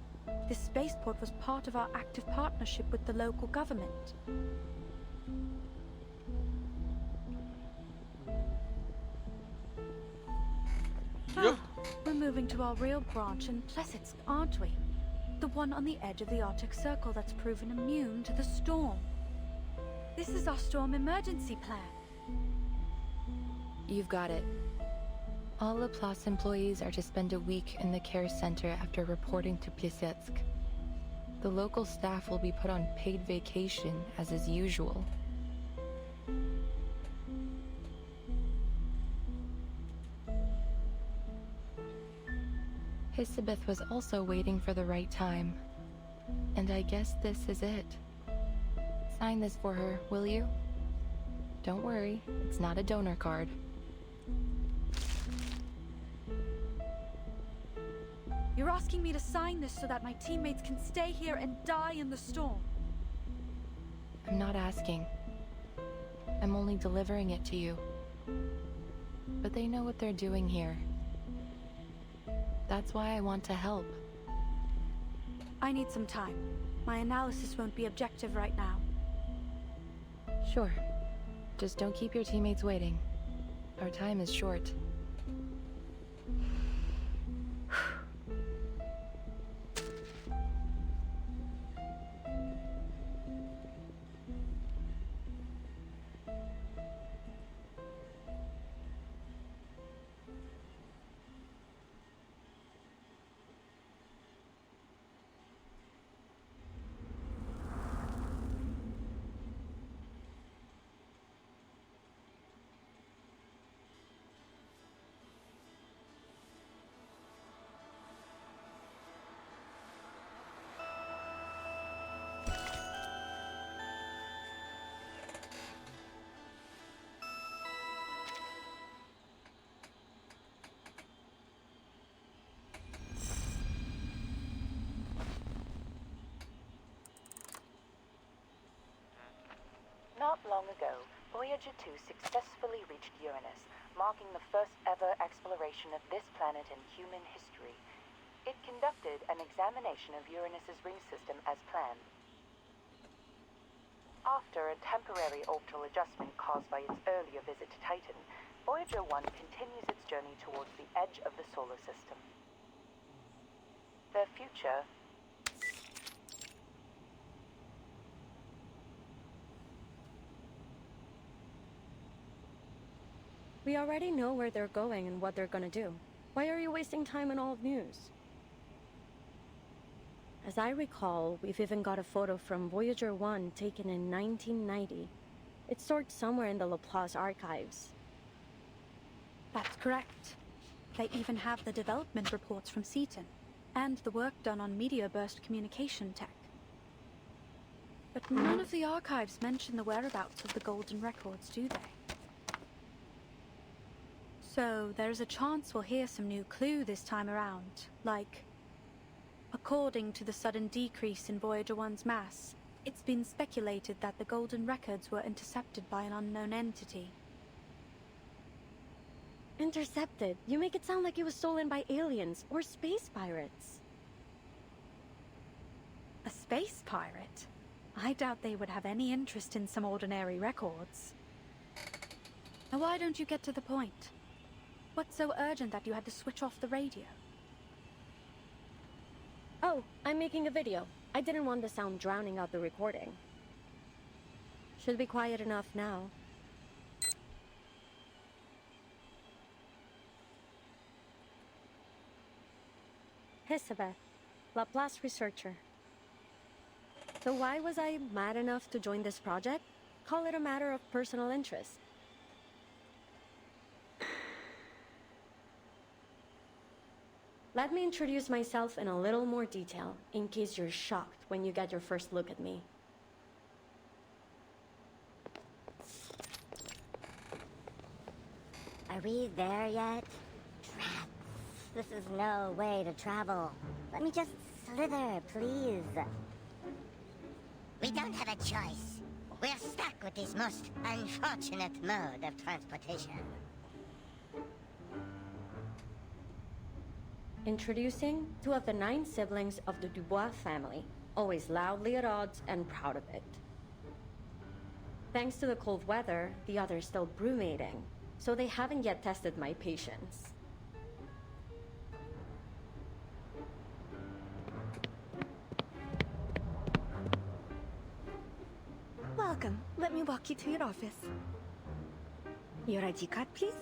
this spaceport was part of our active partnership with the local government. Yep. We're moving to our real branch in Plesetsk, aren't we? The one on the edge of the Arctic Circle that's proven immune to the storm. This is our storm emergency plan. You've got it. All Laplace employees are to spend a week in the care center after reporting to Plesetsk. The local staff will be put on paid vacation, as is usual. Hisabeth was also waiting for the right time. And I guess this is it. Sign this for her, will you? Don't worry, it's not a donor card. You're asking me to sign this so that my teammates can stay here and die in the storm. I'm not asking. I'm only delivering it to you. But they know what they're doing here. That's why I want to help. I need some time. My analysis won't be objective right now. Sure. Just don't keep your teammates waiting. Our time is short. Not long ago, Voyager 2 successfully reached Uranus, marking the first ever exploration of this planet in human history. It conducted an examination of Uranus's ring system as planned. After a temporary orbital adjustment caused by its earlier visit to Titan, Voyager 1 continues its journey towards the edge of the solar system. Their future We already know where they're going and what they're gonna do. Why are you wasting time on old news? As I recall, we've even got a photo from Voyager 1 taken in 1990. It's stored somewhere in the Laplace archives. That's correct. They even have the development reports from Seaton, and the work done on media burst communication tech. But none of the archives mention the whereabouts of the golden records, do they? So there's a chance we'll hear some new clue this time around, like, according to the sudden decrease in Voyager 1's mass, it's been speculated that the golden records were intercepted by an unknown entity. Intercepted? You make it sound like it was stolen by aliens or space pirates. A space pirate? I doubt they would have any interest in some ordinary records. Now why don't you get to the point? What's so urgent that you had to switch off the radio? Oh, I'm making a video. I didn't want the sound drowning out the recording. Should be quiet enough now. Elizabeth, Laplace researcher. So why was I mad enough to join this project? Call it a matter of personal interest. Let me introduce myself in a little more detail, in case you're shocked when you get your first look at me. Are we there yet? Rats. This is no way to travel. Let me just slither, please. We don't have a choice. We're stuck with this most unfortunate mode of transportation. Introducing 2 of the 9 siblings of the Dubois family, always loudly at odds and proud of it. Thanks to the cold weather, the others still brumating, so they haven't yet tested my patience. Welcome. Let me walk you to your office. Your ID card, please.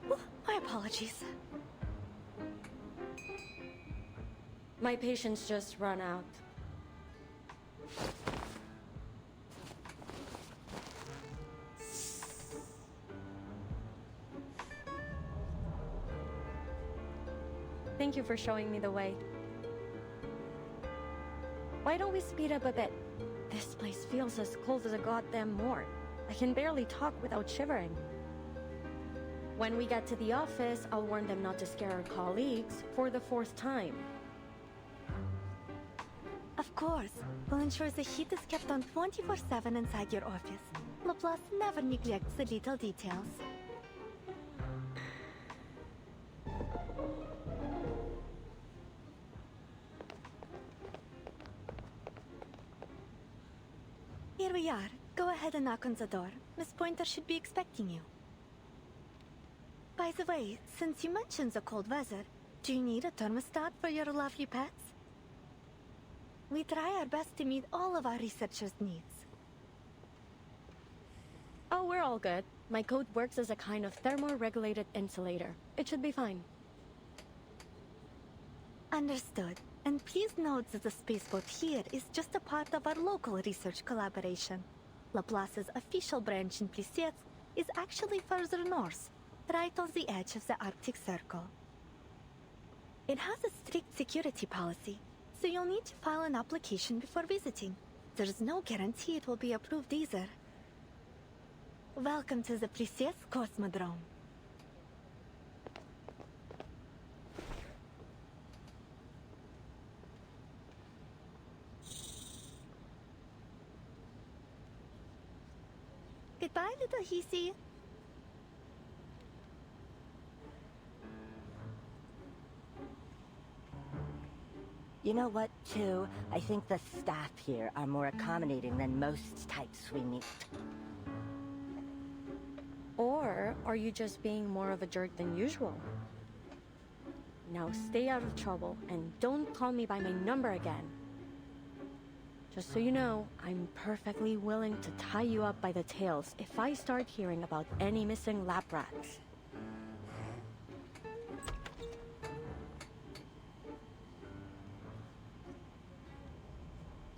Oh, my apologies. My patience just run out. Thank you for showing me the way. Why don't we speed up a bit? This place feels as cold as a goddamn morgue. I can barely talk without shivering. When we get to the office, I'll warn them not to scare our colleagues for the 4th time. Of course. We'll ensure the heat is kept on 24/7 inside your office. Laplace never neglects the little details. Here we are. Go ahead and knock on the door. Miss Pointer should be expecting you. By the way, since you mentioned the cold weather, do you need a thermostat for your lovely pets? We try our best to meet all of our researchers' needs. Oh, we're all good. My coat works as a kind of thermoregulated insulator. It should be fine. Understood. And please note that the spaceboat here is just a part of our local research collaboration. Laplace's official branch in Plissets is actually further north, right on the edge of the Arctic Circle. It has a strict security policy, so you'll need to file an application before visiting. There's no guarantee it will be approved either. Welcome to the Plissets Cosmodrome. Goodbye, little Hisi. You know what, too? I think the staff here are more accommodating than most types we meet. Or are you just being more of a jerk than usual? Now stay out of trouble and don't call me by my number again. Just so you know, I'm perfectly willing to tie you up by the tails if I start hearing about any missing lab rats.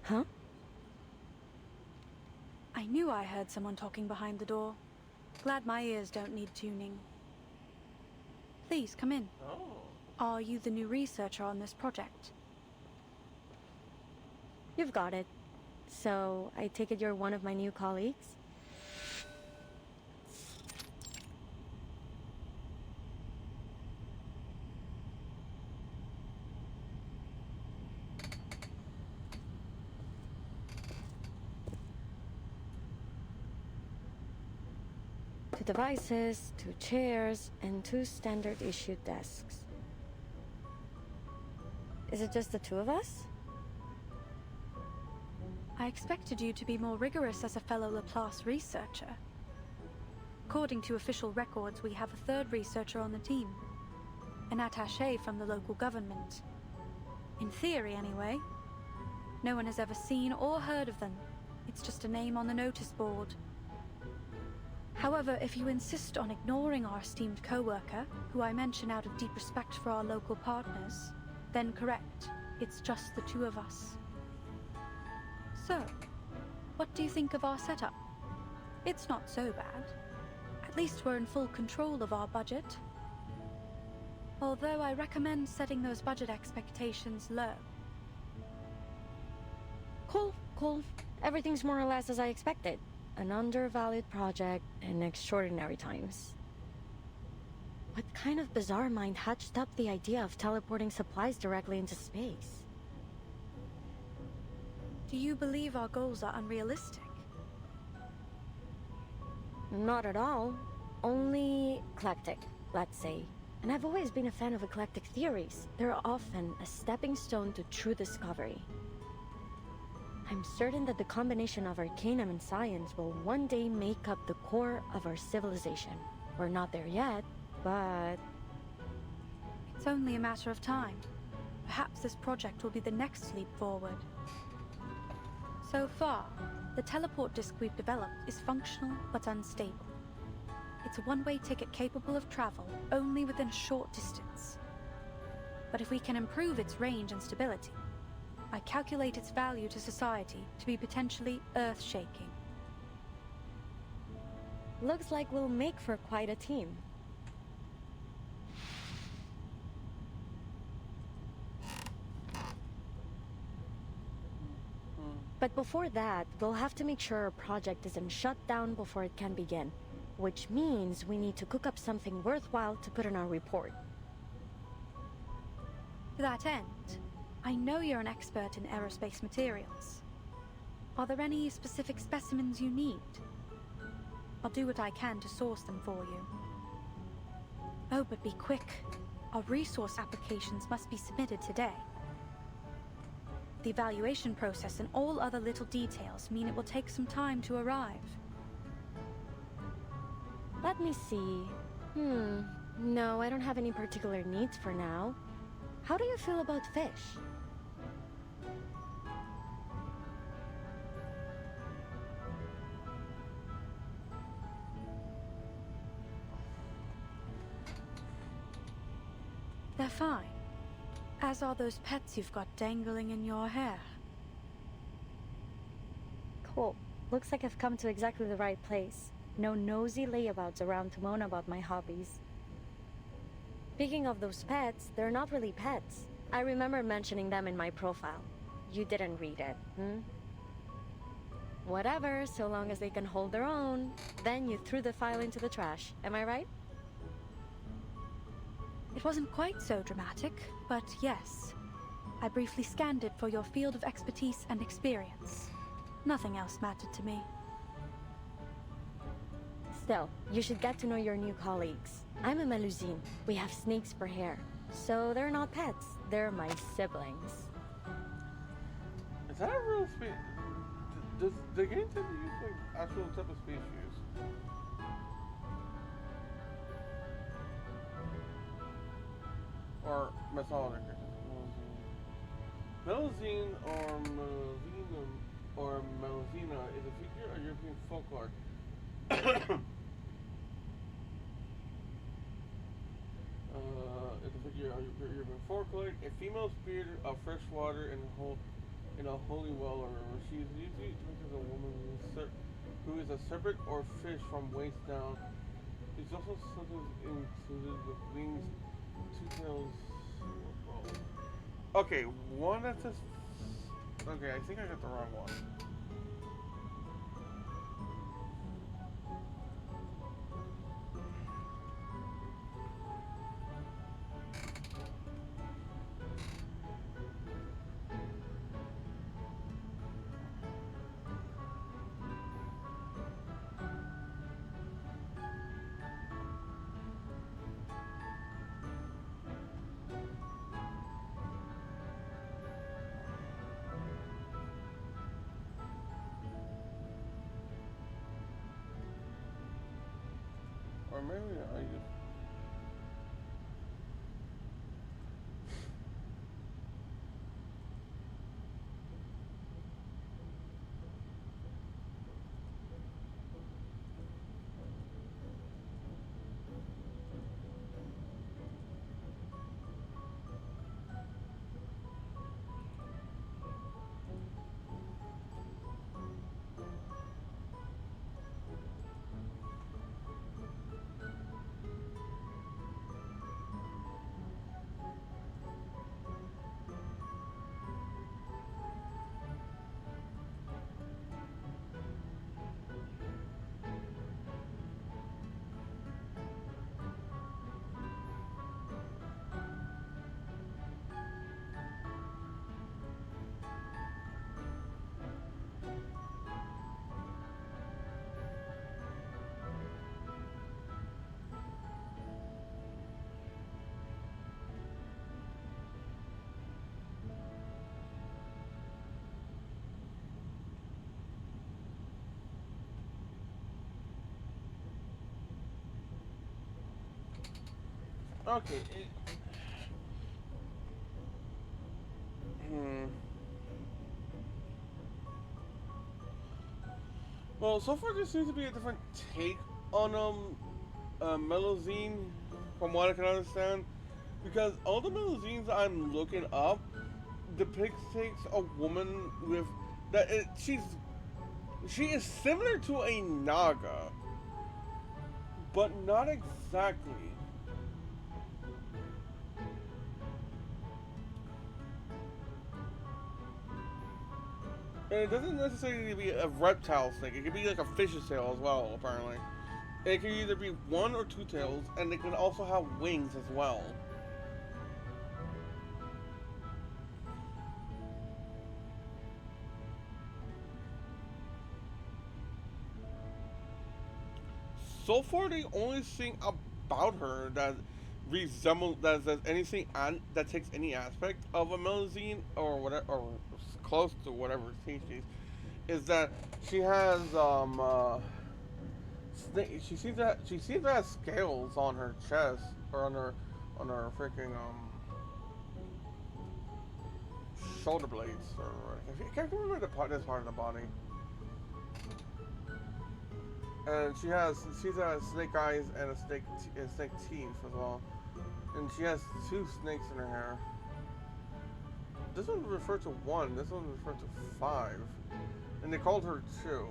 Huh? I I knew I heard someone talking behind the door. Glad my ears don't need tuning. Please, come in. Oh. Are you the new researcher on this project? You've got it. So, I take it you're one of my new colleagues? Two devices, 2 chairs, and 2 standard issued desks. Is it just the 2 of us? I expected you to be more rigorous as a fellow Laplace researcher. According to official records, we have a 3rd researcher on the team. An attaché from the local government. In theory, anyway. No one has ever seen or heard of them. It's just a name on the notice board. However, if you insist on ignoring our esteemed co-worker, who I mention out of deep respect for our local partners, then correct, it's just the 2 of us. So, what do you think of our setup? It's not so bad. At least we're in full control of our budget. Although I recommend setting those budget expectations low. Cool. Everything's more or less as I expected. An undervalued project in extraordinary times. What kind of bizarre mind hatched up the idea of teleporting supplies directly into space? Do you believe our goals are unrealistic? Not at all. Only eclectic, let's say. And I've always been a fan of eclectic theories. They're often a stepping stone to true discovery. I'm certain that the combination of arcanum and science will one day make up the core of our civilization. We're not there yet, but... It's only a matter of time. Perhaps this project will be the next leap forward. So far, the teleport disk we've developed is functional but unstable. It's a one-way ticket capable of travel only within a short distance. But if we can improve its range and stability, I calculate its value to society to be potentially earth-shaking. Looks like we'll make for quite a team. But before that, we'll have to make sure our project isn't shut down before it can begin. Which means we need to cook up something worthwhile to put in our report. To that end, I know you're an expert in aerospace materials. Are there any specific specimens you need? I'll do what I can to source them for you. Oh, but be quick. Our resource applications must be submitted today. The evaluation process and all other little details mean it will take some time to arrive. Let me see. No, I don't have any particular needs for now. How do you feel about fish? They're fine. As are those pets you've got dangling in your hair. Cool. Looks like I've come to exactly the right place. No nosy layabouts around to moan about my hobbies. Speaking of those pets, they're not really pets. I remember mentioning them in my profile. You didn't read it, Whatever, so long as they can hold their own. Then you threw the file into the trash, am I right? It wasn't quite so dramatic, but yes. I briefly scanned it for your field of expertise and experience. Nothing else mattered to me. Still, you should get to know your new colleagues. I'm a Melusine. We have snakes for hair. So they're not pets, they're my siblings. Is that a real species? Does the game tend to use like actual type of species? Or mythology? Melusine or Melusina is a figure of European folklore. It's a figure of European folklore. A female spirit of fresh water in a holy well or river. She is usually depicted as a woman who is a serpent or fish from waist down. He's also sometimes included with wings, two tails. Okay, one that says. Okay, I think I got the wrong one. Or maybe I just. Okay. Well, so far there seems to be a different take on Melozine, from what I can understand, because all the Melozines I'm looking up depicts a woman with that she is similar to a Naga, but not exactly. And it doesn't necessarily be a reptile snake. It could be like a fish's tail as well, apparently. And it can either be one or two tails, and it can also have wings as well. So far, the only thing about her that resembles that anything that takes any aspect of a Melazine or whatever, or close to whatever species, is that she has she seems to have scales on her chest or on her freaking shoulder blades, or I can't remember this part of the body. And she has snake eyes and snake teeth as well, and she has two snakes in her hair. This one referred to one. This one referred to five, and they called her two.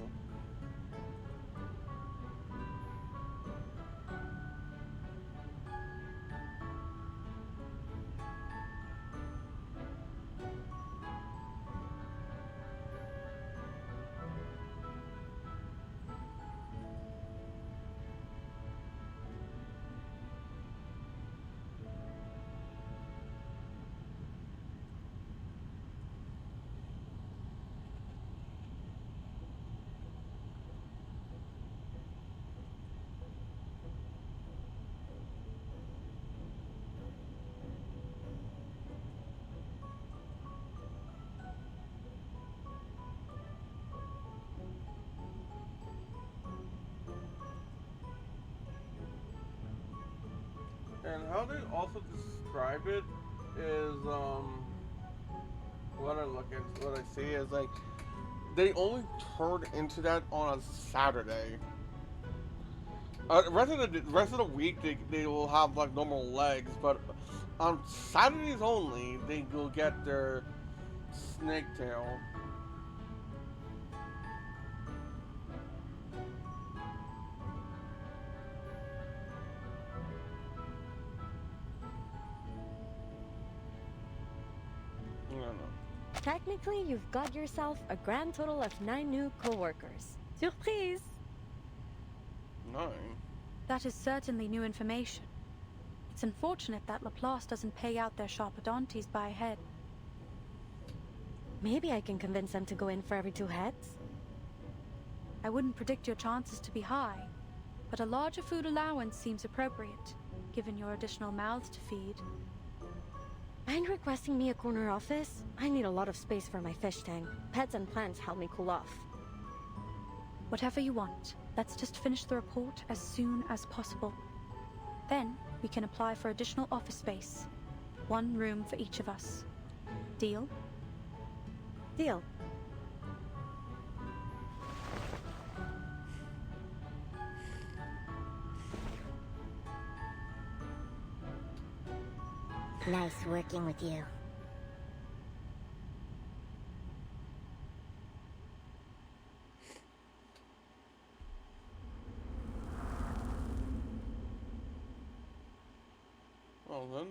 And how they also describe it is what I see is like they only turn into that on a Saturday. Rest of the week they will have like normal legs, but on Saturdays only they will get their snake tail. know. Technically, you've got yourself a grand total of 9 new co-workers. Surprise! 9? That is certainly new information. It's unfortunate that Laplace doesn't pay out their Sharpodontes by head. Maybe I can convince them to go in for every 2 heads? I wouldn't predict your chances to be high, but a larger food allowance seems appropriate, given your additional mouths to feed. Mind requesting me a corner office? I need a lot of space for my fish tank. Pets and plants help me cool off. Whatever you want. Let's just finish the report as soon as possible. Then, we can apply for additional office space. 1 room for each of us. Deal? Deal. Nice working with you. Well then.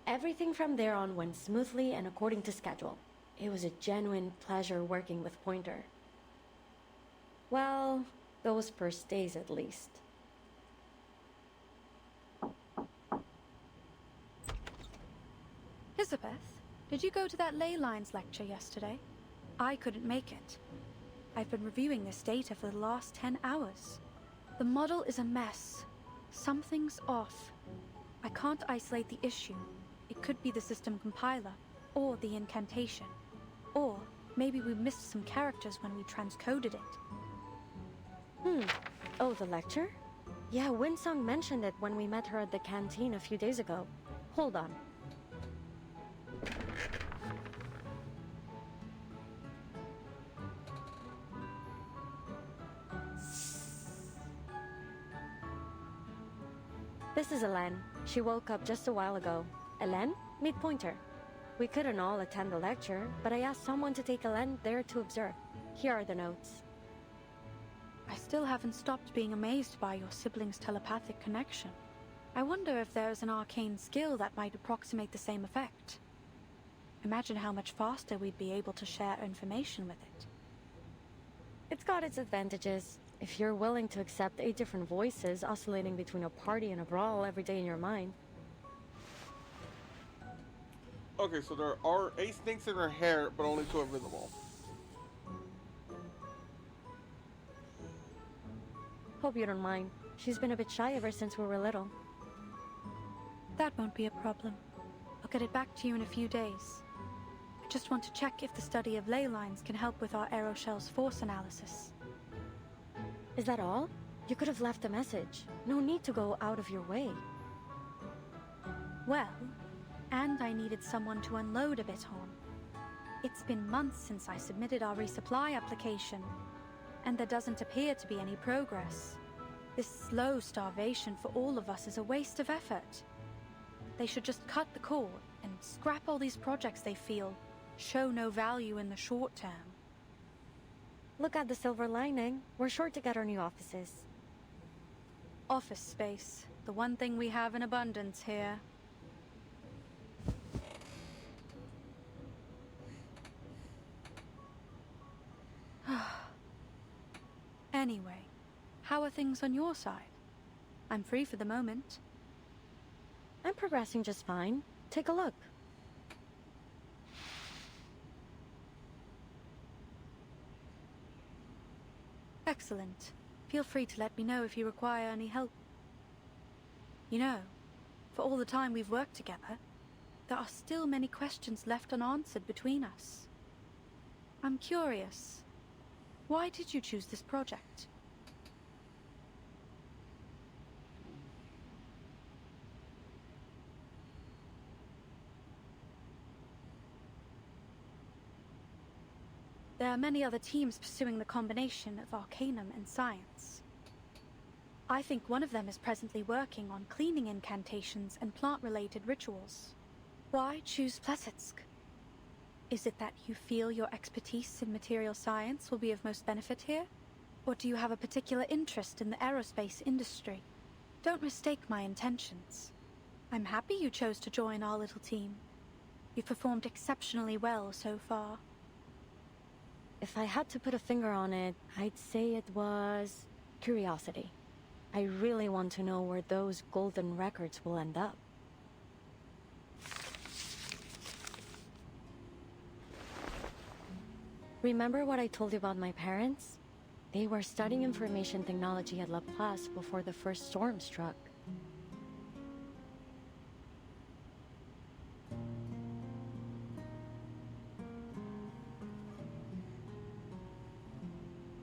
Everything from there on went smoothly and according to schedule. It was a genuine pleasure working with Pointer. Well, those first days at least. Elizabeth, did you go to that ley lines lecture yesterday? I couldn't make it. I've been reviewing this data for the last 10 hours. The model is a mess. Something's off. I can't isolate the issue. It could be the system compiler, or the incantation. Or maybe we missed some characters when we transcoded it. Oh, the lecture? Yeah, Winsong mentioned it when we met her at the canteen a few days ago. Hold on. This is Elen. She woke up just a while ago. Elen, meet Pointer. We couldn't all attend the lecture, but I asked someone to take Elen there to observe. Here are the notes. I still haven't stopped being amazed by your siblings' telepathic connection. I wonder if there's an arcane skill that might approximate the same effect. Imagine how much faster we'd be able to share information with it. It's got its advantages. If you're willing to accept 8 different voices oscillating between a party and a brawl every day in your mind. Okay, so there are 8 snakes in her hair, but only 2 are visible. Hope you don't mind. She's been a bit shy ever since we were little. That won't be a problem. I'll get it back to you in a few days. I just want to check if the study of ley lines can help with our aeroshell's force analysis. Is that all? You could have left a message. No need to go out of your way. Well, and I needed someone to unload a bit on. It's been months since I submitted our resupply application, and there doesn't appear to be any progress. This slow starvation for all of us is a waste of effort. They should just cut the cord and scrap all these projects they feel show no value in the short term. Look at the silver lining. We're sure to get our new offices. Office space, the one thing we have in abundance here. Anyway, how are things on your side? I'm free for the moment. I'm progressing just fine. Take a look. Excellent. Feel free to let me know if you require any help. You know, for all the time we've worked together, there are still many questions left unanswered between us. I'm curious. Why did you choose this project? There are many other teams pursuing the combination of arcanum and science. I think one of them is presently working on cleaning incantations and plant-related rituals. Why choose Plesetsk? Is it that you feel your expertise in material science will be of most benefit here? Or do you have a particular interest in the aerospace industry? Don't mistake my intentions. I'm happy you chose to join our little team. You've performed exceptionally well so far. If I had to put a finger on it, I'd say it was curiosity. I really want to know where those golden records will end up. Remember what I told you about my parents? They were studying information technology at Laplace before the first storm struck.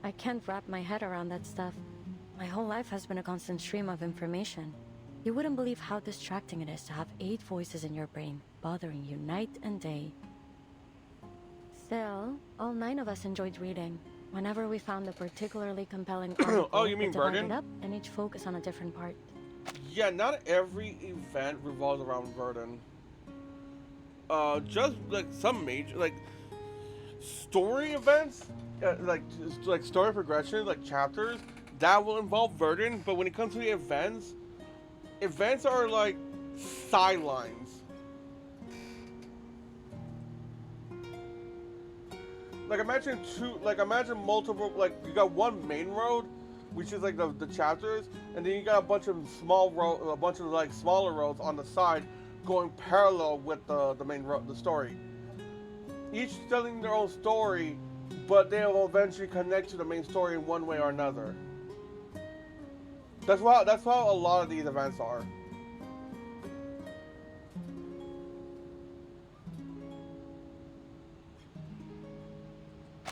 I can't wrap my head around that stuff. My whole life has been a constant stream of information. You wouldn't believe how distracting it is to have 8 voices in your brain, bothering you night and day. Still, all 9 of us enjoyed reading. Whenever we found a particularly compelling article, Oh, you mean we divided Verdun? up and each focus on a different part. Yeah, not every event revolves around Verdun. Just like some major, like story events, like story progression, like chapters, that will involve Verdun. But when it comes to the events are like sidelines. Like imagine multiple, like you got one main road, which is like the chapters, and then you got a bunch of like smaller roads on the side, going parallel with the main road, the story. Each telling their own story, but they will eventually connect to the main story in one way or another. That's how a lot of these events are.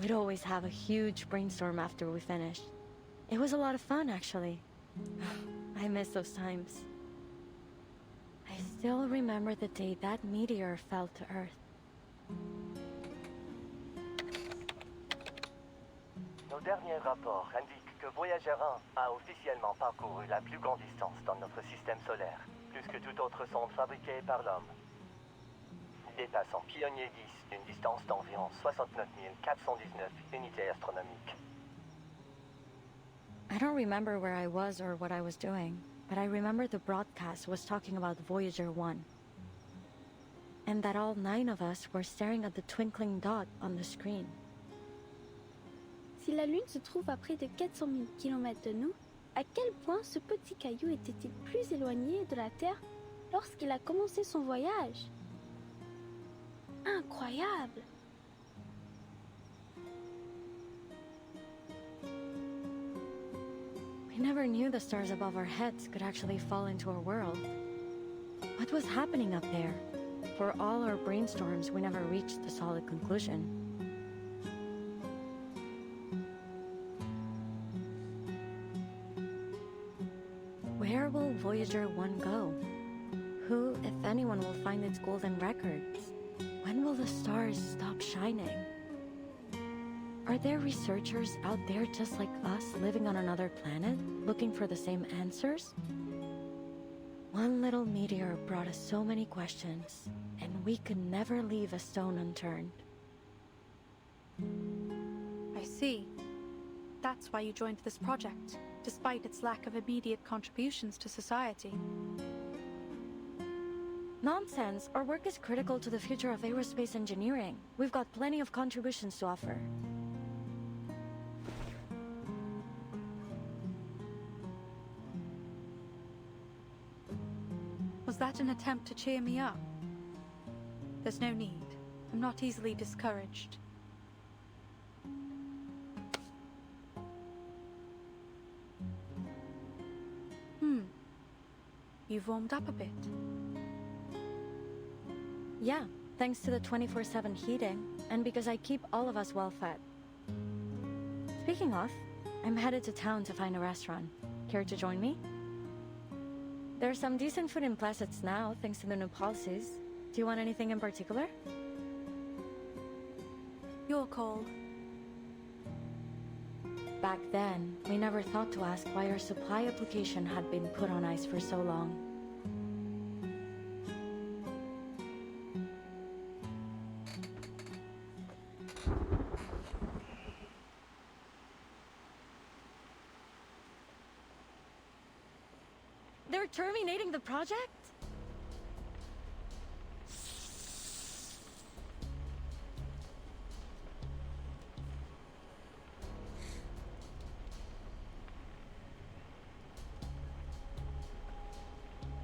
We'd always have a huge brainstorm after we finished. It was a lot of fun, actually. I miss those times. I still remember the day that meteor fell to Earth. Nos derniers rapports indiquent que Voyager 1 a officiellement parcouru la plus grande distance dans notre système solaire, plus que toute autre sonde fabriquée par l'homme. Dépassant Pionnier 10 d'une distance d'environ 69 419 unités astronomiques. I don't remember where I was or what I was doing, but I remember the broadcast was talking about Voyager 1. And that all 9 of us were staring at the twinkling dot on the screen. Si la Lune se trouve à près de 400 000 km de nous, à quel point ce petit caillou était-il plus éloigné de la Terre lorsqu'il a commencé son voyage? Incroyable! We never knew the stars above our heads could actually fall into our world. What was happening up there? For all our brainstorms, we never reached a solid conclusion. Where will Voyager 1 go? Who, if anyone, will find its golden records? When will the stars stop shining? Are there researchers out there just like us living on another planet, looking for the same answers? One little meteor brought us so many questions, and we could never leave a stone unturned. I see. That's why you joined this project, despite its lack of immediate contributions to society. Nonsense! Our work is critical to the future of aerospace engineering. We've got plenty of contributions to offer. Was that an attempt to cheer me up? There's no need. I'm not easily discouraged. You've warmed up a bit. Yeah, thanks to the 24/7 heating, and because I keep all of us well fed. Speaking of, I'm headed to town to find a restaurant. Care to join me? There's some decent food in Plassets now, thanks to the new policies. Do you want anything in particular? Your call. Back then, we never thought to ask why our supply application had been put on ice for so long. They're terminating the project?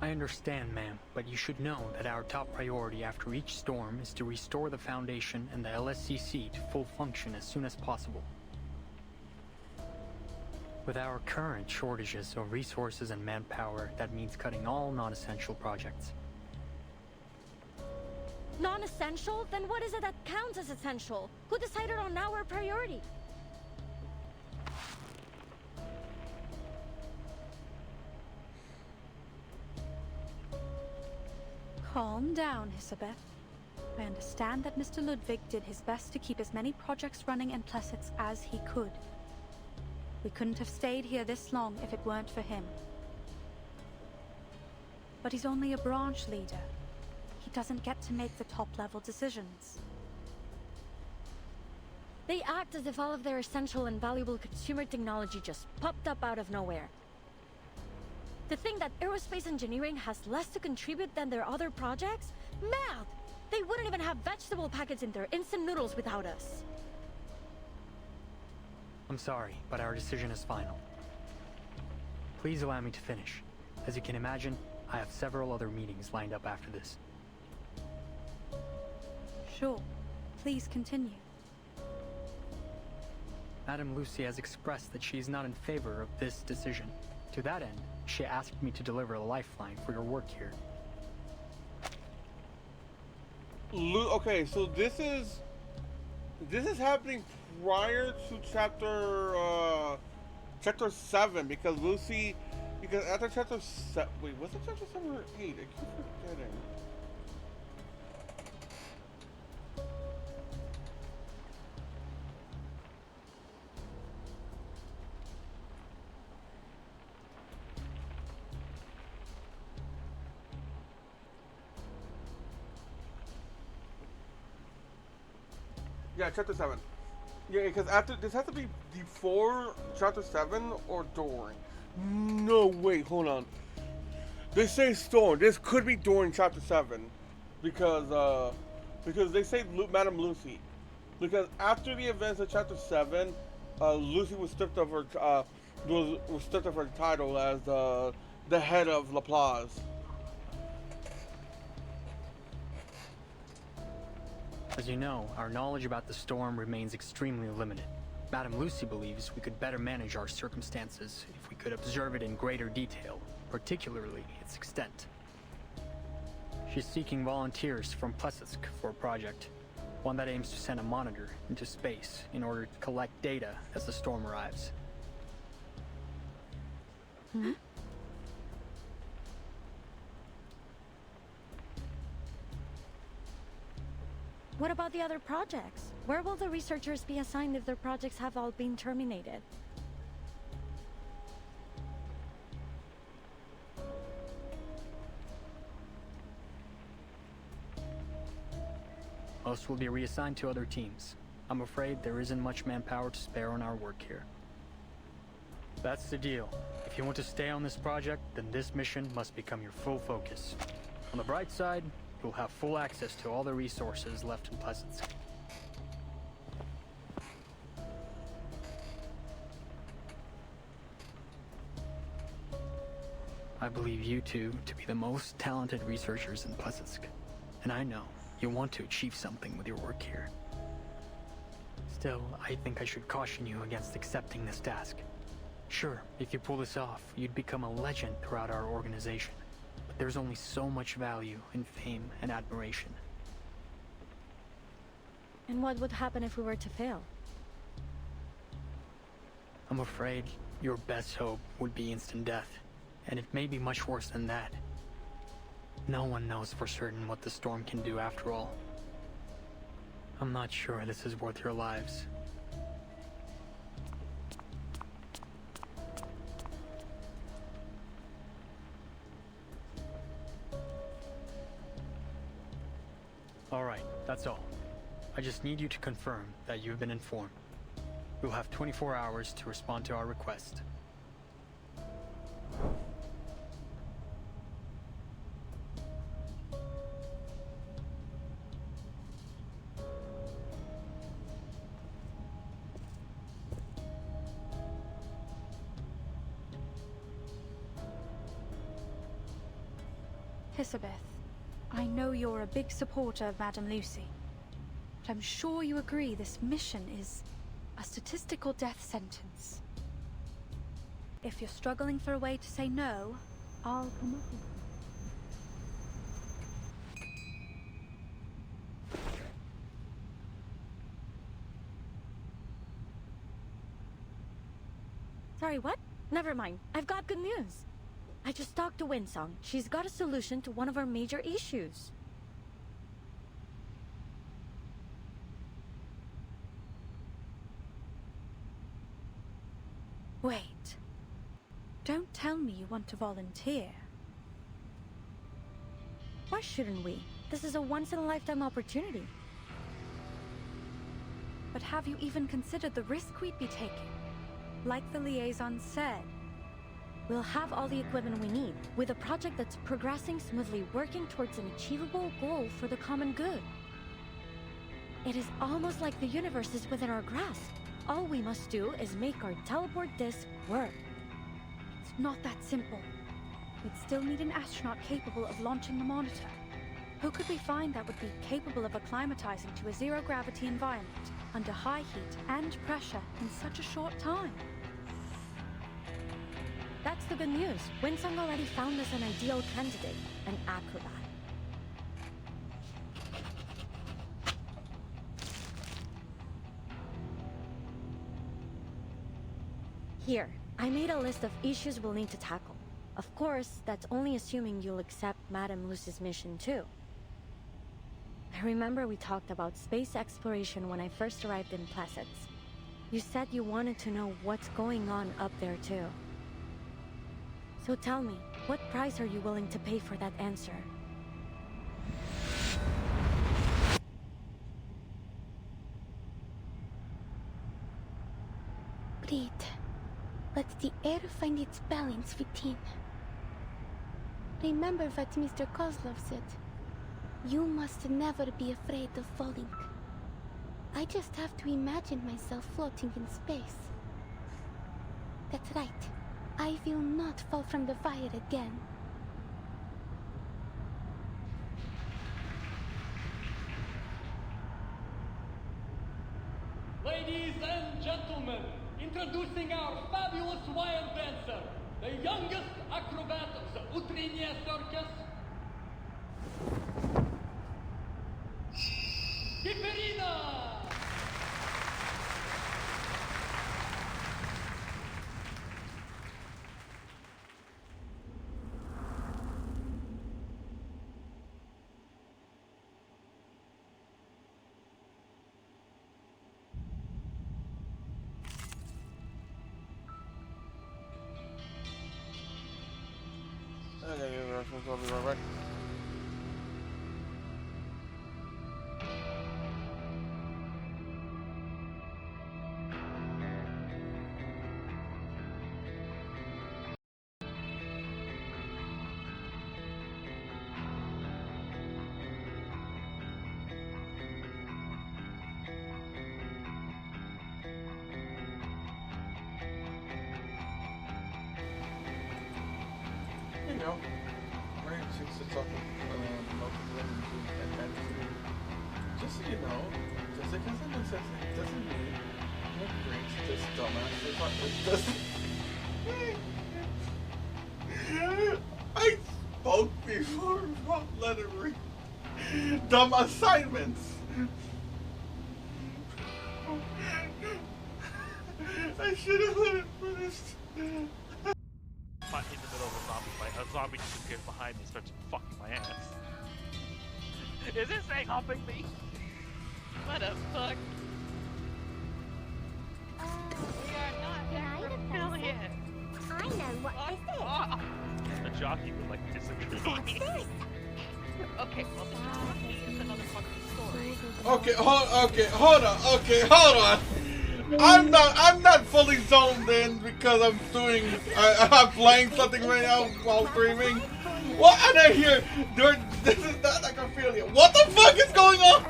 I understand, ma'am, but you should know that our top priority after each storm is to restore the Foundation and the LSCC to full function as soon as possible. With our current shortages of resources and manpower, that means cutting all non-essential projects. Non-essential? Then what is it that counts as essential? Who decided on our priority? Calm down, Isabeth. I understand that Mr. Ludwig did his best to keep as many projects running in Plassets as he could. We couldn't have stayed here this long if it weren't for him. But he's only a branch leader. He doesn't get to make the top-level decisions. They act as if all of their essential and valuable consumer technology just popped up out of nowhere. To think that aerospace engineering has less to contribute than their other projects? Mad! They wouldn't even have vegetable packets in their instant noodles without us. I'm sorry, but our decision is final. Please allow me to finish. As you can imagine, I have several other meetings lined up after this. Sure. Please continue. Madame Lucy has expressed that she is not in favor of this decision. To that end, she asked me to deliver a lifeline for your work here. Okay, so this is happening prior to chapter 7 because after chapter 7, wait, was it chapter 7 or 8? I keep forgetting. Yeah, chapter 7. Yeah, because after this has to be before chapter 7 or during. No, wait, hold on. They say storm. This could be during chapter 7, because they say Madame Lucy. Because after the events of chapter 7, Lucy was stripped of her title as the head of Laplace. As you know, our knowledge about the storm remains extremely limited. Madame Lucy believes we could better manage our circumstances if we could observe it in greater detail, particularly its extent. She's seeking volunteers from Plesetsk for a project, one that aims to send a monitor into space in order to collect data as the storm arrives. Hmm? What about the other projects? Where will the researchers be assigned if their projects have all been terminated? Most will be reassigned to other teams. I'm afraid there isn't much manpower to spare on our work here. That's the deal. If you want to stay on this project, then this mission must become your full focus. On the bright side, you'll have full access to all the resources left in Plesetsk. I believe you two to be the most talented researchers in Plesetsk, and I know you want to achieve something with your work here. Still, I think I should caution you against accepting this task. Sure, if you pull this off, you'd become a legend throughout our organization. But there's only so much value in fame and admiration. And what would happen if we were to fail? I'm afraid your best hope would be instant death, and it may be much worse than that. No one knows for certain what the storm can do after all. I'm not sure this is worth your lives. Alright, that's all. I just need you to confirm that you've been informed. You'll have 24 hours to respond to our request. Elizabeth, I know you're a big supporter of Madame Lucy, but I'm sure you agree this mission is a statistical death sentence. If you're struggling for a way to say no, I'll come up with Sorry, what? Never mind. I've got good news. I just talked to Winsong. She's got a solution to one of our major issues. Wait. Don't tell me you want to volunteer. Why shouldn't we? This is a once-in-a-lifetime opportunity. But have you even considered the risk we'd be taking? Like the liaison said, we'll have all the equipment we need, with a project that's progressing smoothly, working towards an achievable goal for the common good. It is almost like the universe is within our grasp. All we must do is make our teleport disc work. It's not that simple. We'd still need an astronaut capable of launching the monitor. Who could we find that would be capable of acclimatizing to a zero-gravity environment, under high heat and pressure in such a short time? That's the good news. Winsong already found us an ideal candidate, an acrobat. Here, I made a list of issues we'll need to tackle. Of course, that's only assuming you'll accept Madame Lucy's mission too. I remember we talked about space exploration when I first arrived in Plassets. You said you wanted to know what's going on up there too. So tell me, what price are you willing to pay for that answer? Breathe. Let the air find its balance within. Remember what Mr. Kozlov said. You must never be afraid of falling. I just have to imagine myself floating in space. That's right. I will not fall from the fire again. Ladies and gentlemen, introducing our fabulous wire dancer, the youngest acrobat of the Utriniya Circus, Kiperina! Okay, I'll be right back. There you go. Right, it's up just so you know, just because someone says it doesn't mean what brings this dumbass it doesn't. I spoke before about lettering dumb assignments. I should have let it finish. Not in the middle of a zombie fight. A zombie just appears behind me and starts fucking my ass. Is this thing helping me? What the fuck? We are not kill yet. I know what this is. The jockey would like disagree. Okay, well the jockey is another fucking story. Okay, hold on. I'm not fully zoned in because I'm playing something right now while streaming. What? And I hear, this is not necrophilia. What the fuck is going on?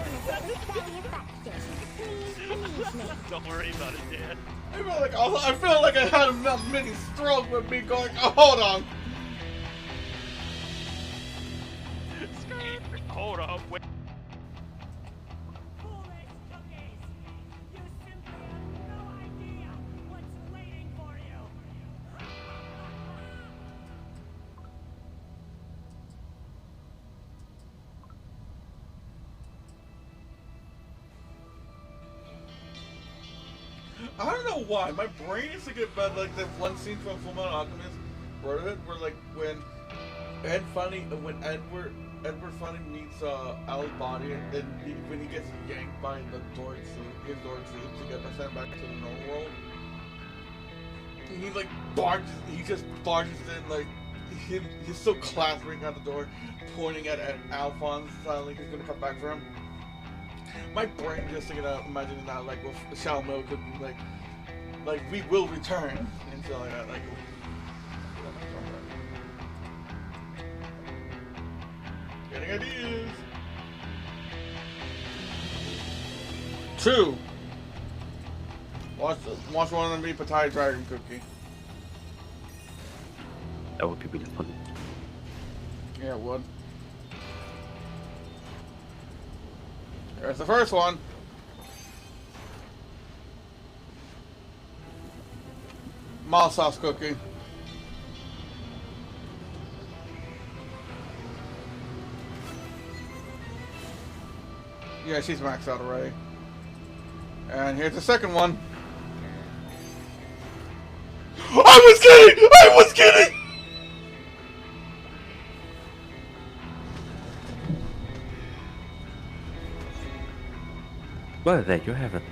Don't worry about it, Dad. I feel like I had a mini stroke with me going, oh, hold on. Hold up, wait. I don't know why. My brain used to get bad like that one scene from Fullmetal Alchemist Brotherhood where like when Edward finally meets Al's body and when he gets yanked by the his Dora troops to get sent back to the normal world. He like just barges in like he's still clattering at the door, pointing at Alphonse, telling he's gonna come back for him. My brain just thinking of imagining that like with Xiaomou could be like we will return and stuff like that. Like getting ideas. 2. Watch one of them be Pattaya Dragon Cookie. That would be really funny. Yeah, it would. There's the first one. Mild sauce cookie. Yeah, she's maxed out already. And here's the second one. I was kidding! Well, there you have it.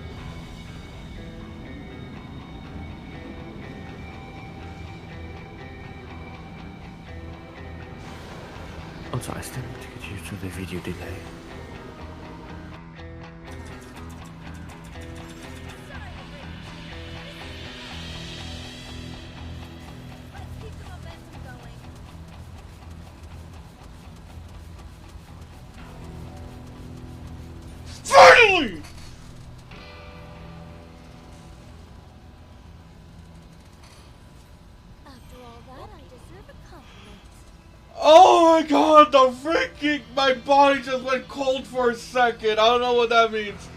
Also, I still need to get used to the video delay. Finally! Oh my god, the freaking my body just went cold for a second. I don't know what that means.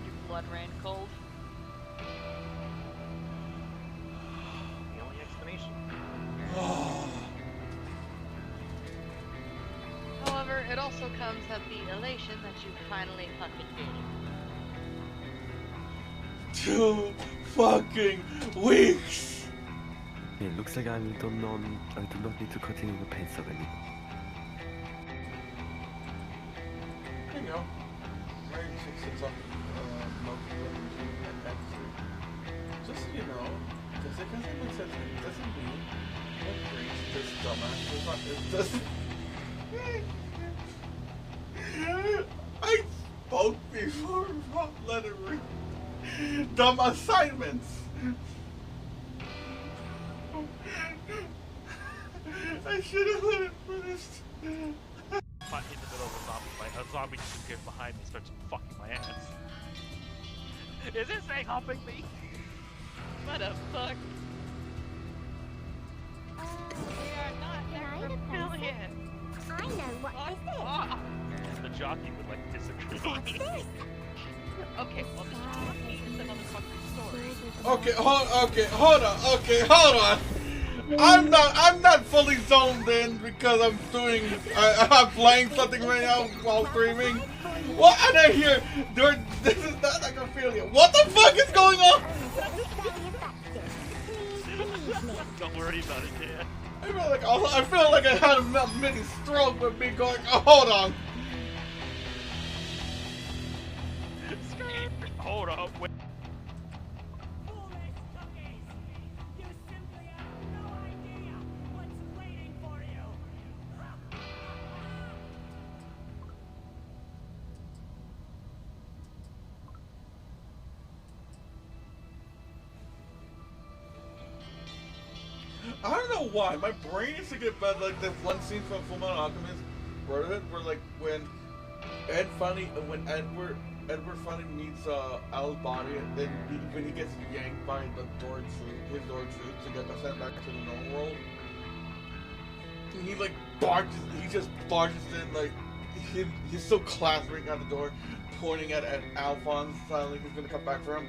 Your blood ran cold. The only explanation. However, it also comes at the elation that you finally fucking did. 2 fucking weeks. It looks like I do not need to continue the pain stuff anymore. There you go. Right, 6 up. Just so you know, just because it makes sense, it doesn't mean that Grace, this dumbass, I spoke before about lettering. Dumb assignments. I should have let it finish. Not in the middle of a zombie fight. A zombie just appears behind me and starts fucking my ass. Is this thing helping me? What the fuck? We are not kill yet. I know what this is. The jockey would like disagree. Okay, well the jockey is another fucking story. Hold on. I'm not fully zoned in because I'm playing something right now while streaming. What? And I hear, this is not necrophilia. What the fuck is going on? Don't worry about it, Dan. I feel like I had a mini stroke with me going, oh, hold on. Hold up, wait. I don't know why. My brain used to get bad. Like that one scene from Fullmetal Alchemist Brotherhood, where like when Edward finally meets Al's body, and then when he gets yanked by the his door truth to get sent back to the normal world, and he like just barges in like he's so clattering at the door, pointing at Alphonse, telling he's gonna come back for him.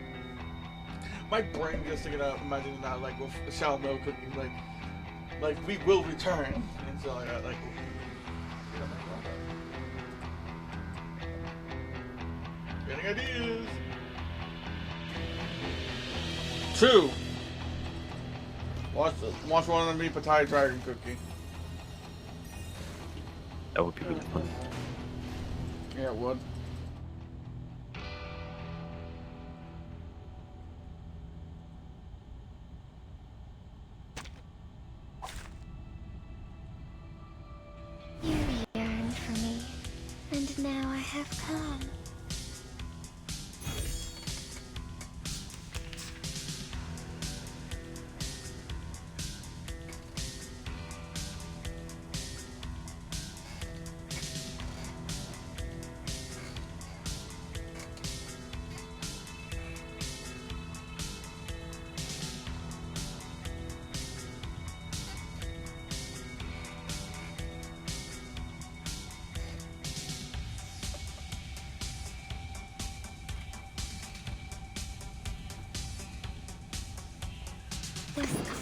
My brain just thinking of imagining that, like with Shall No Cookie, like we will return, and so like. Getting ideas. 2. Watch one of me Pattaya Dragon Cookie. That would be really fun. Yeah, it would. You yearned for me, and now I have come.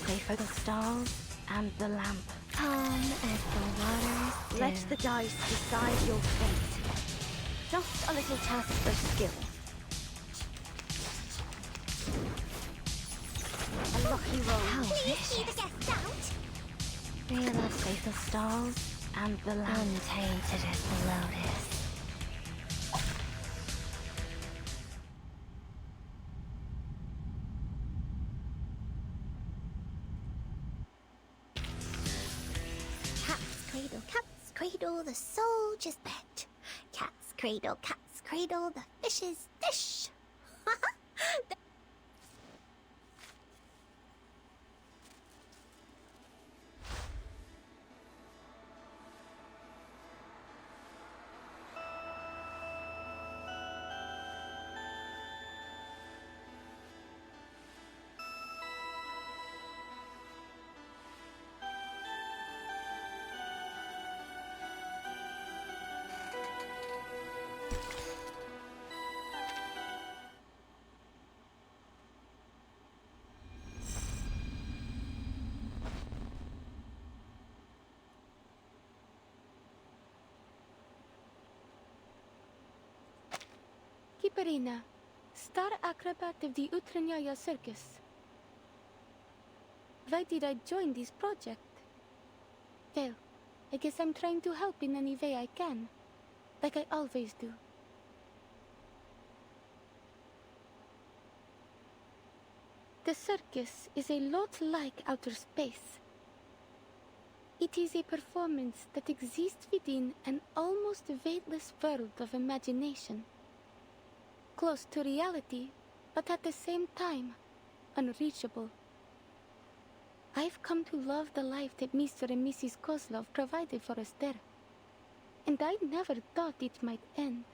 Pray for the stars and the lamp. Calm as the waters. Let the dice decide your fate. Just a little test of skill. A lucky roll. How vicious. Pray the stars and the lamp. Untainted as the lotus. Cat's cradle, the soldier's pet. Cat's cradle, the fish's dish. Kiparina, star acrobat of the Utranyaya Circus. Why did I join this project? Well, I guess I'm trying to help in any way I can, like I always do. The circus is a lot like outer space. It is a performance that exists within an almost weightless world of imagination. Close to reality, but at the same time, unreachable. I've come to love the life that Mr. and Mrs. Kozlov provided for us there. And I never thought it might end.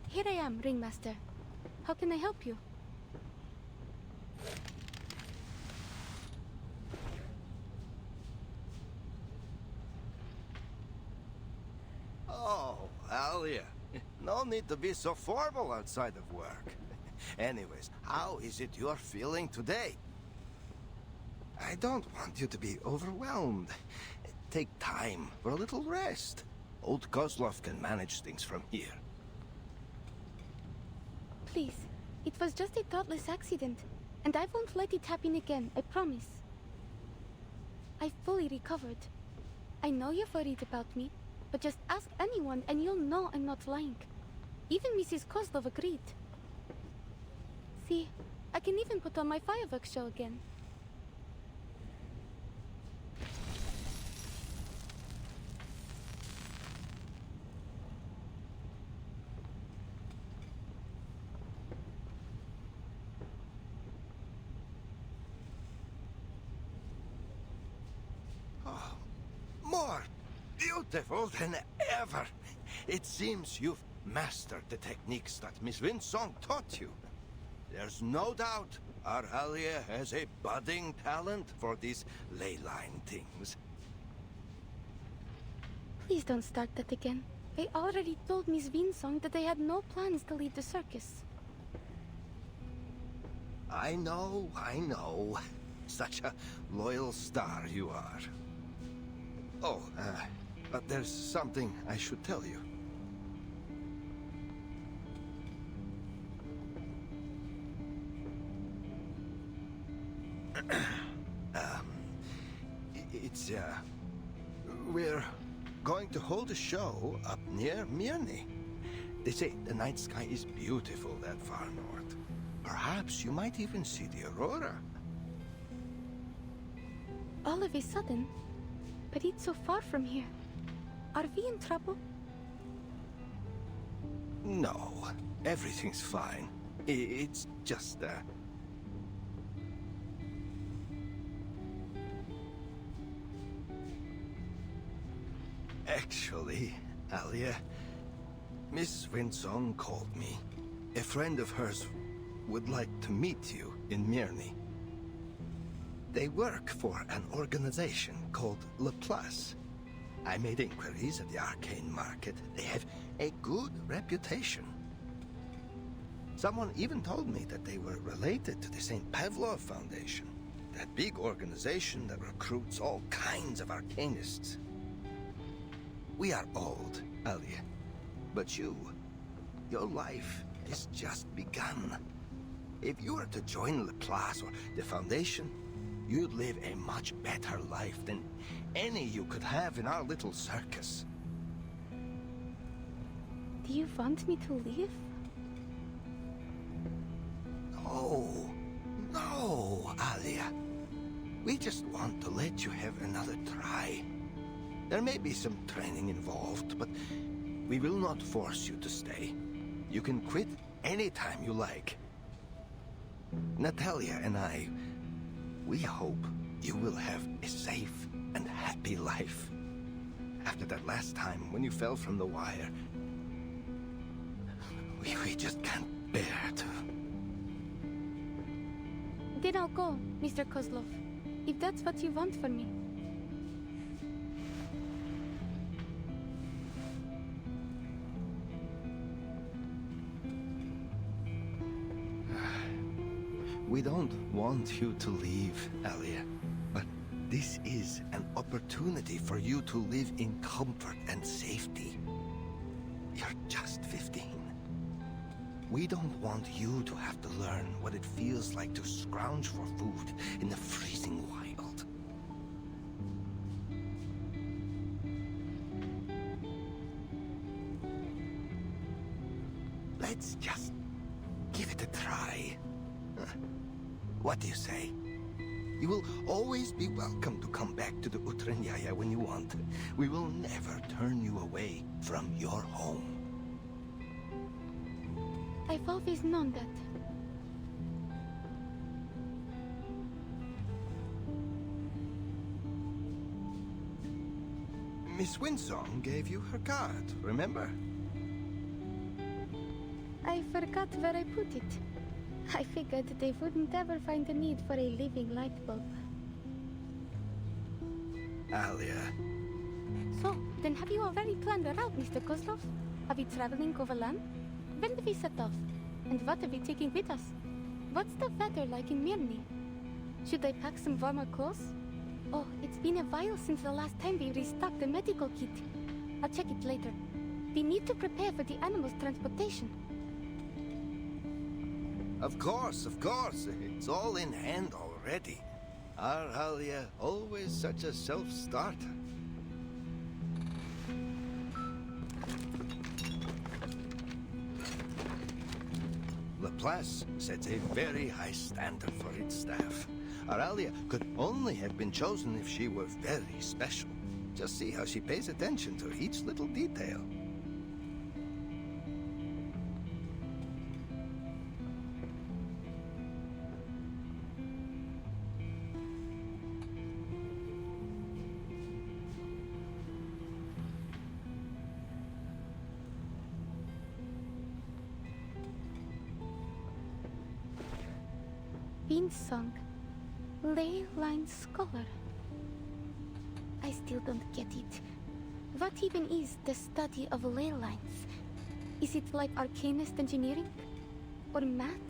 Here I am, Ringmaster. How can I help you? Oh, No need to be so formal outside of work. Anyways, how is it you're feeling today? I don't want you to be overwhelmed. Take time for a little rest. Old Kozlov can manage things from here. Please, it was just a thoughtless accident, and I won't let it happen again, I promise. I've fully recovered. I know you're worried about me, but just ask anyone and you'll know I'm not lying. Even Mrs. Kozlov agreed. See, I can even put on my fireworks show again. More beautiful than ever. It seems you've mastered the techniques that Miss Winsong taught you. There's no doubt our Alia has a budding talent for these ley line things. Please don't start that again. I already told Miss Winsong that I had no plans to leave the circus. I know. Such a loyal star you are. Oh, but there's something I should tell you. We're going to hold a show up near Mirny. They say the night sky is beautiful that far north. Perhaps you might even see the aurora. All of a sudden? But it's so far from here. Are we in trouble? No, everything's fine. It's just, Actually, Alia, Miss Winsong called me. A friend of hers would like to meet you in Mirny. They work for an organization called Laplace. I made inquiries at the arcane market. They have a good reputation. Someone even told me that they were related to the St. Pavlov Foundation, that big organization that recruits all kinds of arcanists. We are old, Alia, but your life has just begun. If you were to join Laplace or the Foundation, you'd live a much better life than any you could have in our little circus. Do you want me to leave? No, Alia. We just want to let you have another try. There may be some training involved, but we will not force you to stay. You can quit anytime you like. Natalia and I, we hope you will have a safe and happy life. After that last time when you fell from the wire, we just can't bear to. Then I'll go, Mr. Kozlov, if that's what you want for me. We don't want you to leave, Alia, but this is an opportunity for you to live in comfort and safety. You're just 15. We don't want you to have to learn what it feels like to scrounge for food in the freezing wild. Let's just give it a try. What do you say? You will always be welcome to come back to the Utranyaya when you want. We will never turn you away from your home. I've always known that. Miss Winsong gave you her card, remember? I forgot where I put it. I figured they wouldn't ever find a need for a living light bulb. Alia. So, then have you already planned a route, Mr. Kozlov? Are we traveling overland? When do we set off? And what are we taking with us? What's the weather like in Mirny? Should I pack some warmer clothes? Oh, it's been a while since the last time we restocked the medical kit. I'll check it later. We need to prepare for the animals' transportation. Of course, of course. It's all in hand already. Our Alia, always such a self-starter. Laplace sets a very high standard for its staff. Aralia could only have been chosen if she were very special. Just see how she pays attention to each little detail. Song, ley line scholar. I still don't get it. What even is the study of ley lines? Is it like arcanist engineering? Or math?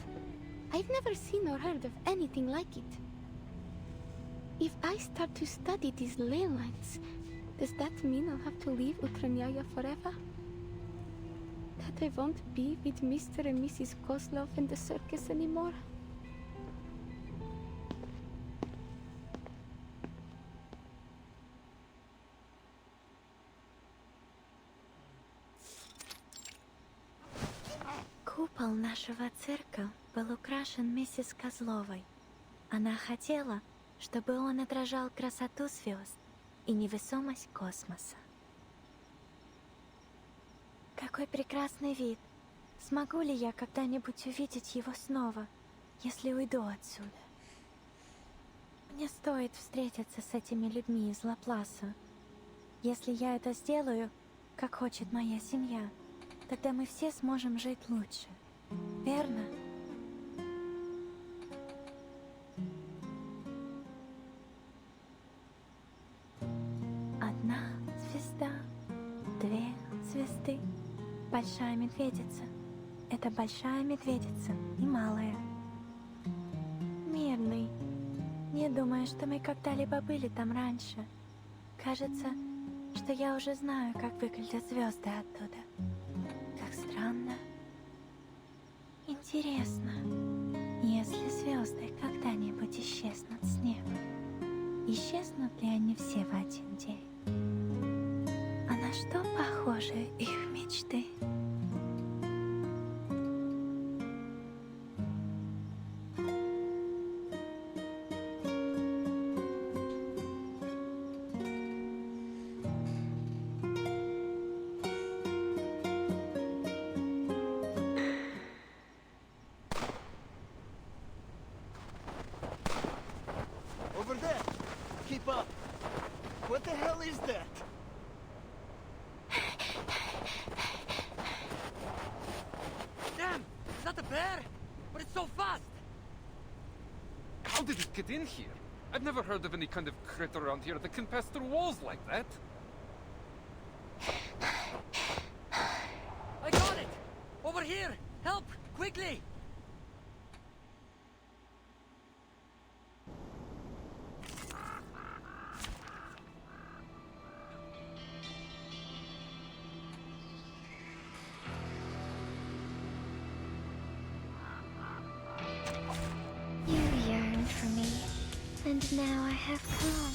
I've never seen or heard of anything like it. If I start to study these ley lines, does that mean I'll have to leave Utranyaya forever? That I won't be with Mr. and Mrs. Kozlov in the circus anymore? Купол нашего цирка был украшен миссис Козловой. Она хотела, чтобы он отражал красоту звезд и невесомость космоса. Какой прекрасный вид! Смогу ли я когда-нибудь увидеть его снова, если уйду отсюда? Мне стоит встретиться с этими людьми из Лапласа. Если я это сделаю, как хочет моя семья, тогда мы все сможем жить лучше. Верно? Одна звезда, две звезды. Большая медведица. Это большая медведица и малая. Мирный. Не думаю, что мы когда-либо были там раньше. Кажется, что я уже знаю, как выглядят звезды оттуда. Как странно. Интересно, если звезды когда-нибудь исчезнут с неба, исчезнут ли они все в один день? А на что похожи их мечты? Over there! Keep up! What the hell is that? Damn! Is that a bear? But it's so fast! How did it get in here? I've never heard of any kind of critter around here that can pass through walls like that. I got it! Over here! Help! Quickly! You yearned for me, and now I have come.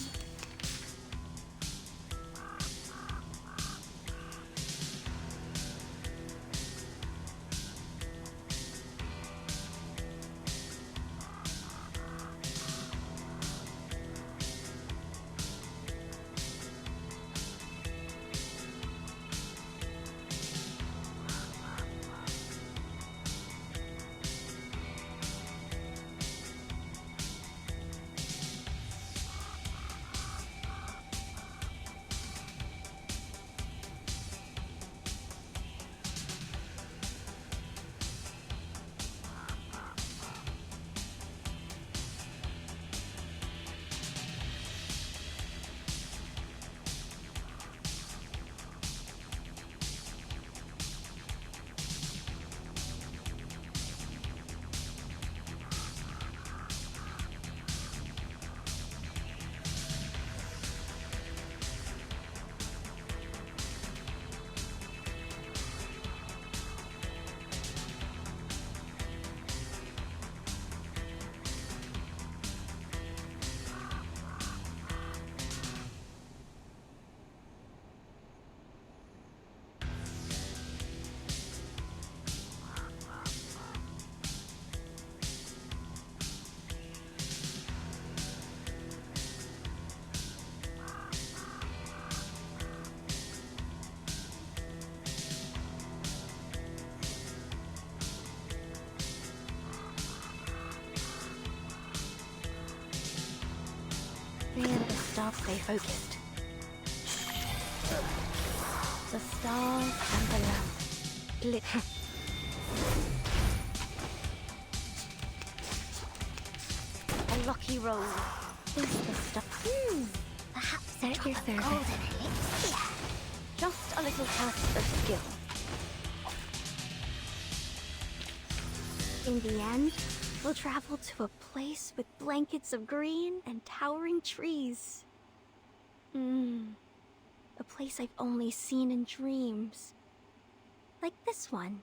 staff stay focused. The stars and the lamp. A lucky roll. Is the stuff. Perhaps At your service. golden elixir. Just a little test of skill. In the end, we'll travel to a place with blankets of green and towering trees. A place I've only seen in dreams. Like this one.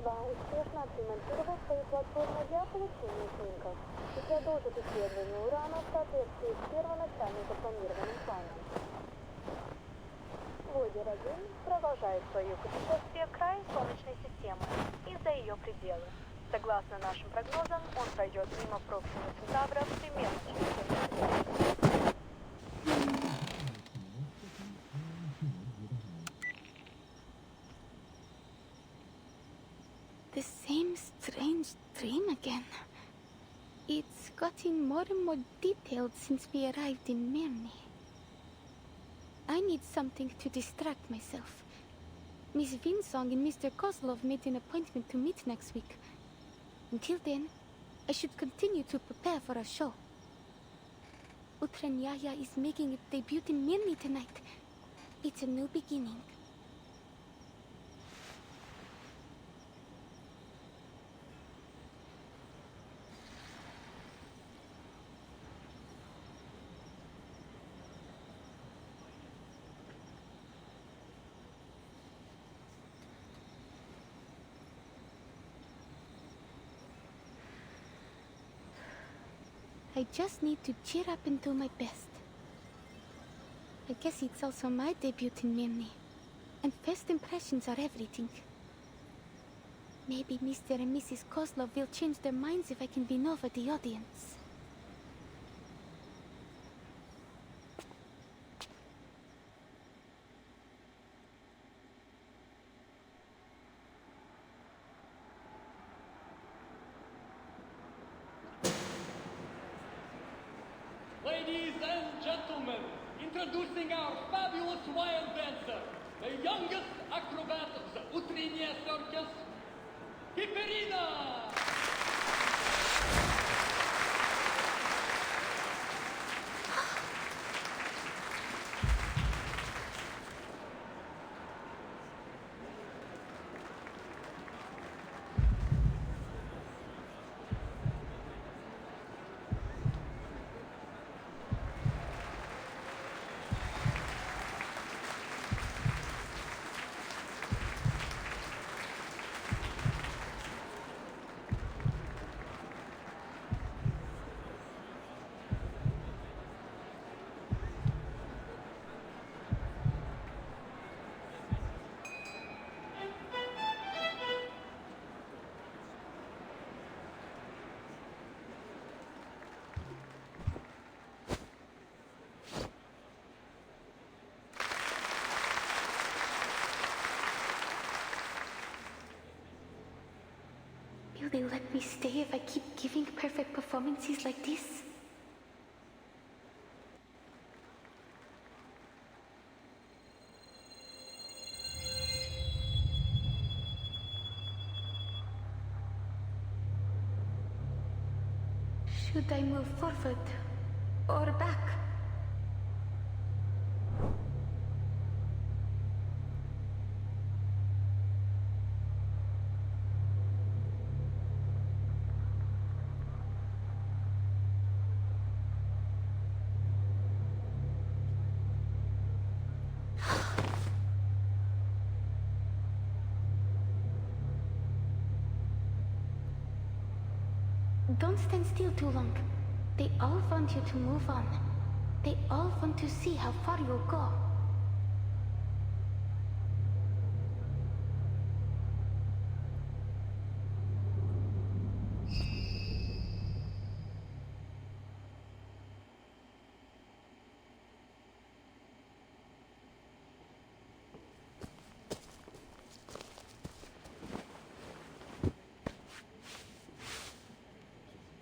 2 успешно отремонтировал свою платформу для получения снимков и продолжит исследование урана в соответствии с первоначально запланированным планом. Войдер-1 продолжает свое путешествие к краю Солнечной системы и за ее пределы. Согласно нашим прогнозам, он пройдет мимо Проксима Центавра примерно через 7 лет. The same strange dream again. It's gotten more and more detailed since we arrived in Mirny. I need something to distract myself. Miss Vinsong and Mr. Kozlov made an appointment to meet next week. Until then, I should continue to prepare for a show. Utranyaya is making its debut in Mirny tonight. It's a new beginning. I just need to cheer up and do my best. I guess it's also my debut in Mirny, and first impressions are everything. Maybe Mr. and Mrs. Kozlov will change their minds if I can win over the audience. Ladies and gentlemen, introducing our fabulous wild dancer, the youngest acrobat of the Utrenia Circus, Piperina! Will they let me stay if I keep giving perfect performances like this? Should I move forward or back? Don't stand still too long. They all want you to move on. They all want to see how far you'll go.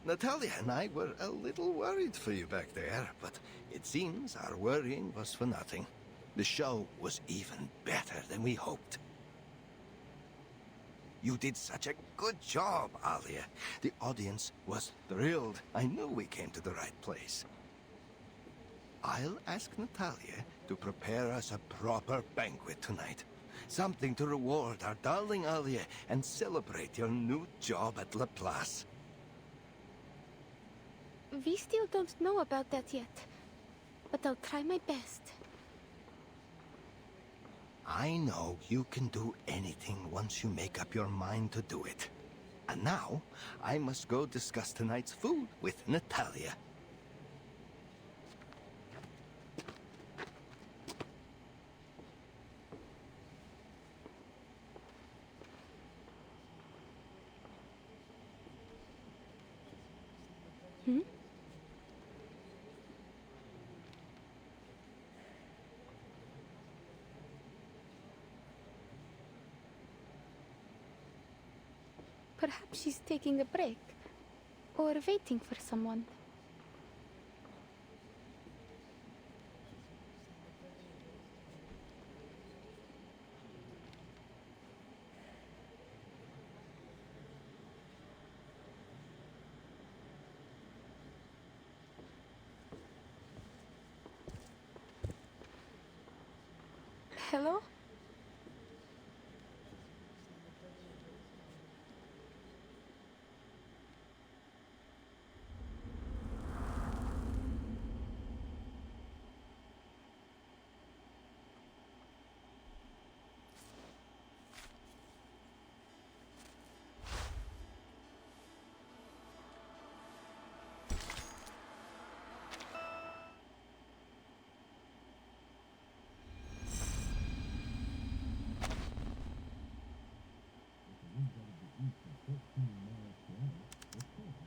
Natalia and I were a little worried for you back there, but it seems our worrying was for nothing. The show was even better than we hoped. You did such a good job, Alia. The audience was thrilled. I knew we came to the right place. I'll ask Natalia to prepare us a proper banquet tonight. Something to reward our darling Alia and celebrate your new job at La Place. We still don't know about that yet, but I'll try my best. I know you can do anything once you make up your mind to do it. And now, I must go discuss tonight's food with Natalia. Hmm? Perhaps she's taking a break. Or waiting for someone. Hello?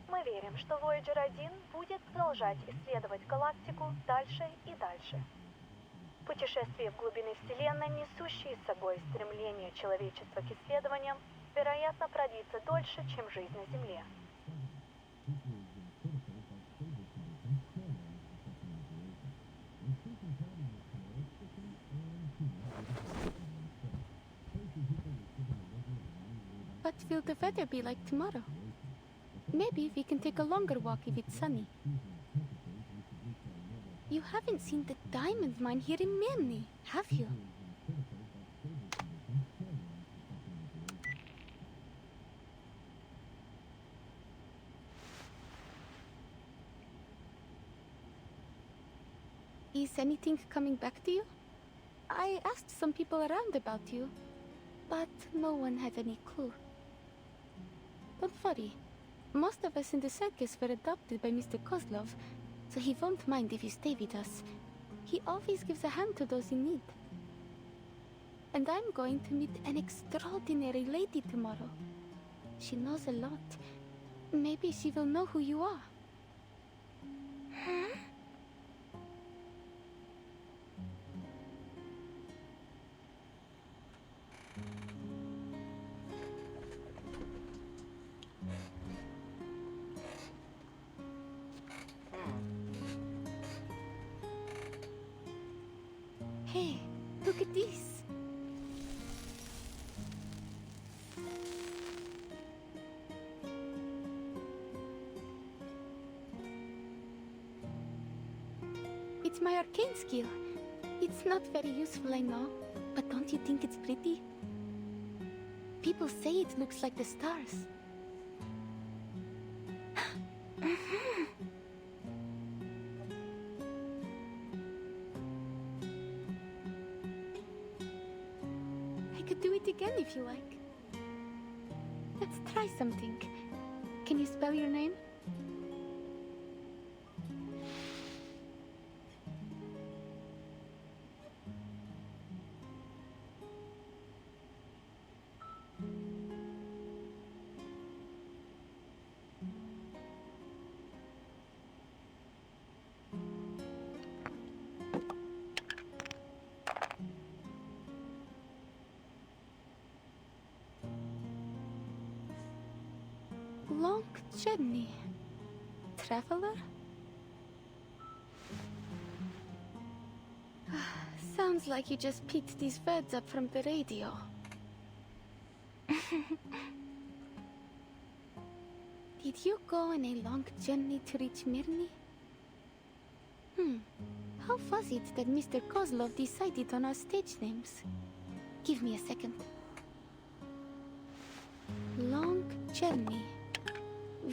Мы верим, что Voyager 1 будет продолжать исследовать галактику дальше и дальше. Путешествие в глубины Вселенной, несущие с собой стремление человечества к исследованиям, вероятно, продлится дольше, чем жизнь на Земле. What will the weather be like tomorrow? Maybe we can take a longer walk if it's sunny. You haven't seen the diamond mine here in Mirny, have you? Is anything coming back to you? I asked some people around about you, but no one had any clue. Don't worry. Most of us in the circus were adopted by Mr. Kozlov, so he won't mind if you stay with us. He always gives a hand to those in need. And I'm going to meet an extraordinary lady tomorrow. She knows a lot. Maybe she will know who you are. Huh? Hey, look at this. It's my arcane skill. It's not very useful, I know, but don't you think it's pretty? People say it looks like the stars. I could do it again if you like. Let's try something. Can you spell your name? Long journey. Traveler? Sounds like you just picked these words up from the radio. Did you go on a long journey to reach Mirny? How was it that Mr. Kozlov decided on our stage names? Give me a second. Long journey.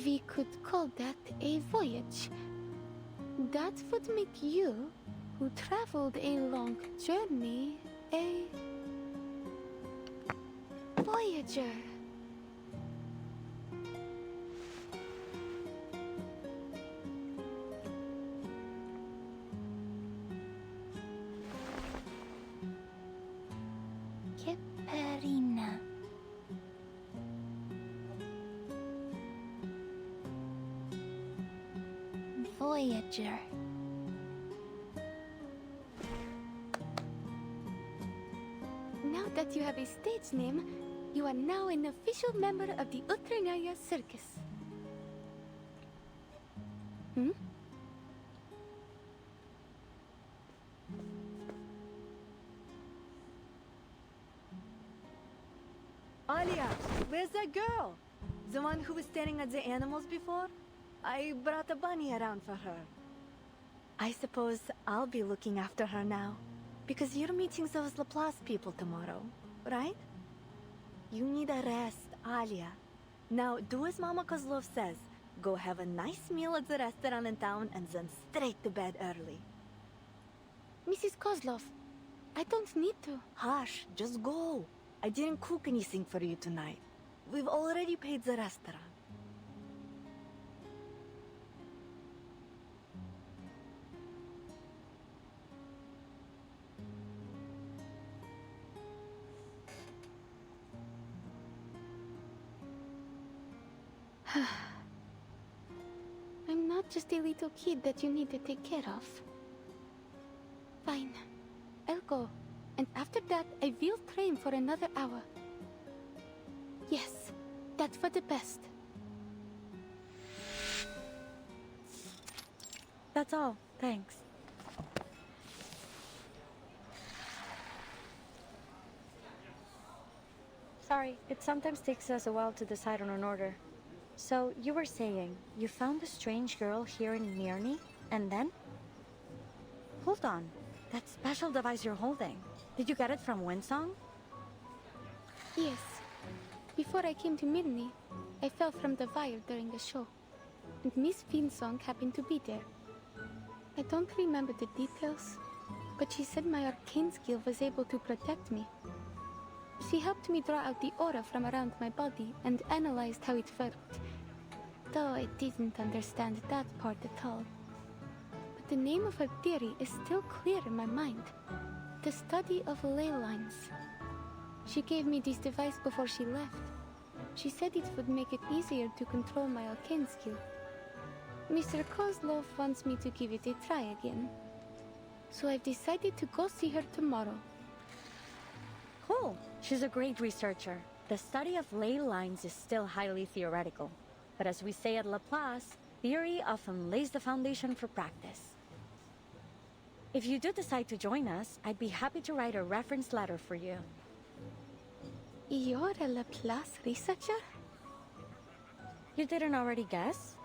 We could call that a voyage. That would make you, who traveled a long journey, a Voyager. Keperina. Voyager. Now that you have a stage name, you are now an official member of the Ultranaya Circus. Hmm? Alia, where's that girl? The one who was staring at the animals before? I brought a bunny around for her. I suppose I'll be looking after her now. Because you're meeting those Laplace people tomorrow, right? You need a rest, Alia. Now, do as Mama Kozlov says. Go have a nice meal at the restaurant in town and then straight to bed early. Mrs. Kozlov, I don't need to. Hush, just go. I didn't cook anything for you tonight. We've already paid the restaurant. I'm not just a little kid that you need to take care of. Fine. I'll go. And after that, I will train for another hour. Yes, that's for the best. That's all. Thanks. Sorry, it sometimes takes us a while to decide on an order. So, you were saying, you found a strange girl here in Mirny, and then? Hold on. That special device you're holding, did you get it from Winsong? Yes. Before I came to Mirny, I fell from the wire during a show. And Miss Winsong happened to be there. I don't remember the details, but she said my arcane skill was able to protect me. She helped me draw out the aura from around my body and analyzed how it worked. Though I didn't understand that part at all. But the name of her theory is still clear in my mind. The study of ley lines. She gave me this device before she left. She said it would make it easier to control my arcane skill. Mr. Kozlov wants me to give it a try again. So I've decided to go see her tomorrow. Cool. She's a great researcher. The study of ley lines is still highly theoretical. But as we say at Laplace, theory often lays the foundation for practice. If you do decide to join us, I'd be happy to write a reference letter for you. You're a Laplace researcher? You didn't already guess?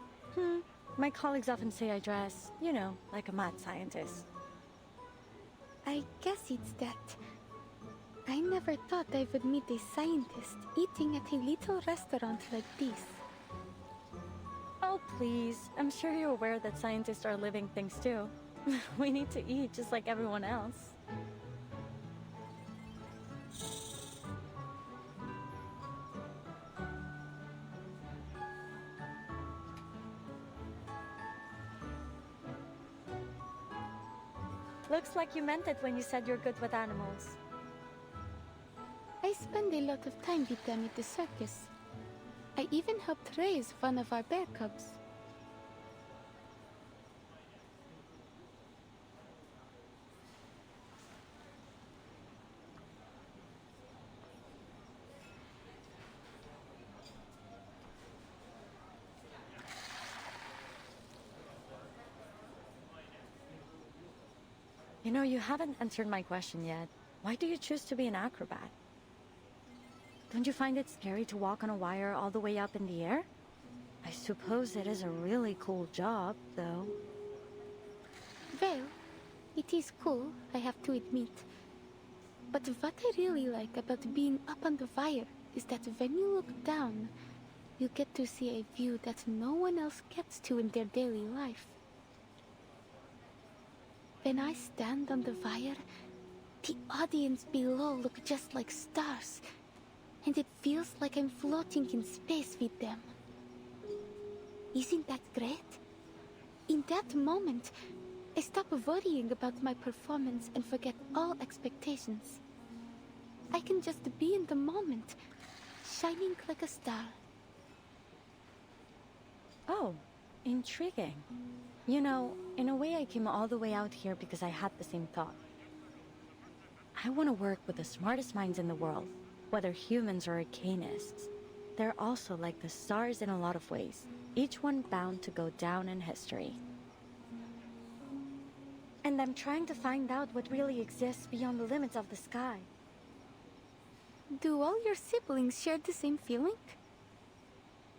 My colleagues often say I dress, you know, like a mad scientist. I guess it's that. I never thought I would meet a scientist eating at a little restaurant like this. Oh, please. I'm sure you're aware that scientists are living things too. We need to eat just like everyone else. Looks like you meant it when you said you're good with animals. I spend a lot of time with them at the circus. I even helped raise one of our bear cubs. You know, you haven't answered my question yet. Why do you choose to be an acrobat? Don't you find it scary to walk on a wire all the way up in the air? I suppose it is a really cool job, though. Well, it is cool, I have to admit. But what I really like about being up on the wire is that when you look down, you get to see a view that no one else gets to in their daily life. When I stand on the wire, the audience below look just like stars. and it feels like I'm floating in space with them. Isn't that great? In that moment, I stop worrying about my performance and forget all expectations. I can just be in the moment, shining like a star. Oh, intriguing. You know, in a way I came all the way out here because I had the same thought. I want to work with the smartest minds in the world, whether humans or arcanists. They're also like the stars in a lot of ways, each one bound to go down in history. And I'm trying to find out what really exists beyond the limits of the sky. Do all your siblings share the same feeling?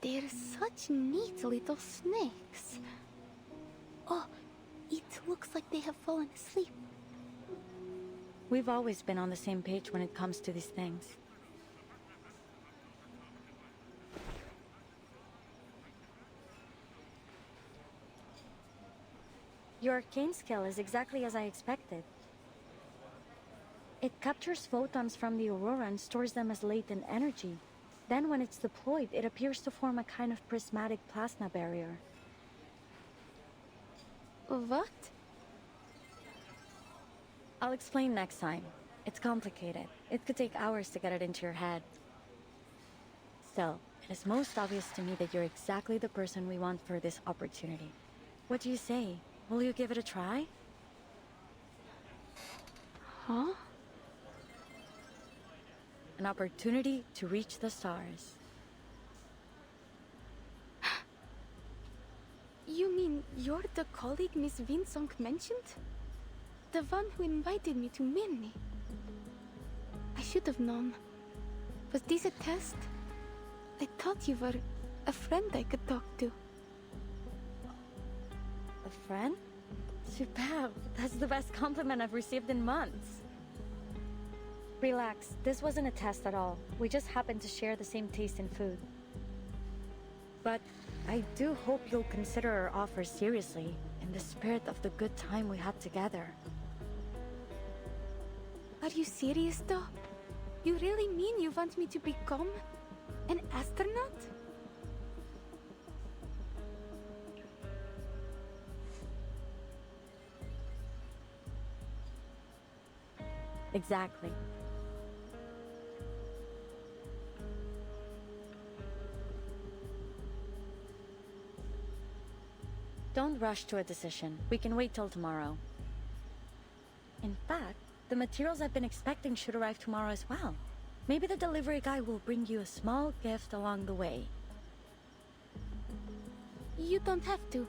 They're such neat little snakes. Oh, it looks like they have fallen asleep. We've always been on the same page when it comes to these things. Your arcane skill is exactly as I expected. It captures photons from the aurora and stores them as latent energy. Then when it's deployed, it appears to form a kind of prismatic plasma barrier. What? I'll explain next time. It's complicated. It could take hours to get it into your head. Still, it is most obvious to me that you're exactly the person we want for this opportunity. What do you say? Will you give it a try? Huh? An opportunity to reach the stars. You mean you're the colleague Miss Vinsong mentioned? The one who invited me to Minnie? I should have known. Was this a test? I thought you were a friend I could talk to. A friend? Superb. That's the best compliment I've received in months. Relax, this wasn't a test at all. We just happened to share the same taste in food. But I do hope you'll consider our offer seriously, in the spirit of the good time we had together. Are you serious though? You really mean you want me to become an astronaut? Exactly. Don't rush to a decision. We can wait till tomorrow. In fact, the materials I've been expecting should arrive tomorrow as well. Maybe the delivery guy will bring you a small gift along the way. You don't have to.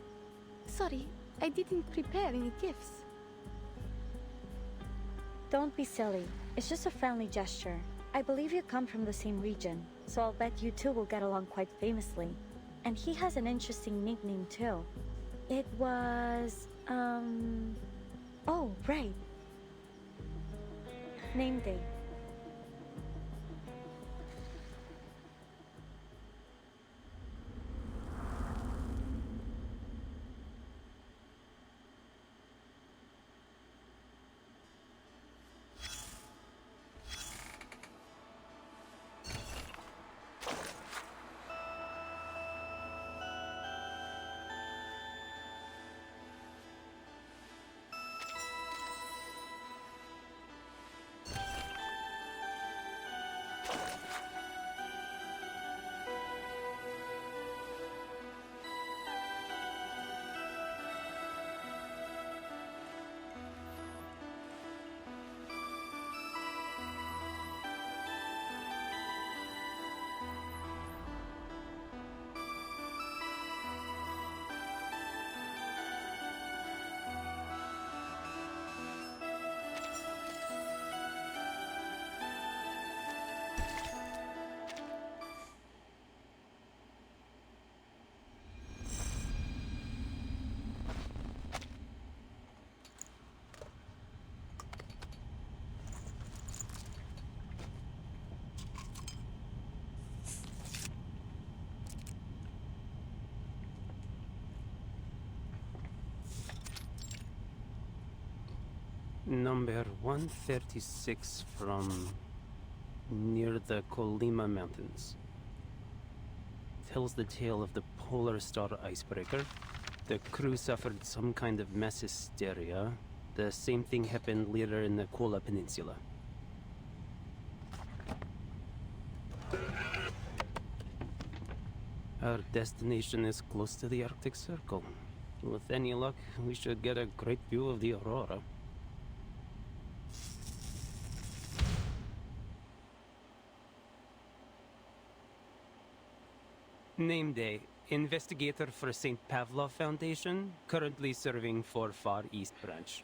Sorry, I didn't prepare any gifts. Don't be silly. It's just a friendly gesture. I believe you come from the same region, so I'll bet you two will get along quite famously. And he has an interesting nickname too. It was, oh, right. Name day. Number 136 from near the Colima Mountains. Tells the tale of the Polar Star icebreaker. The crew suffered some kind of mass hysteria. The same thing happened later in the Kola Peninsula. Our destination is close to the Arctic Circle. With any luck, we should get a great view of the aurora. Name day. Investigator for St. Pavlov Foundation, currently serving for Far East Branch.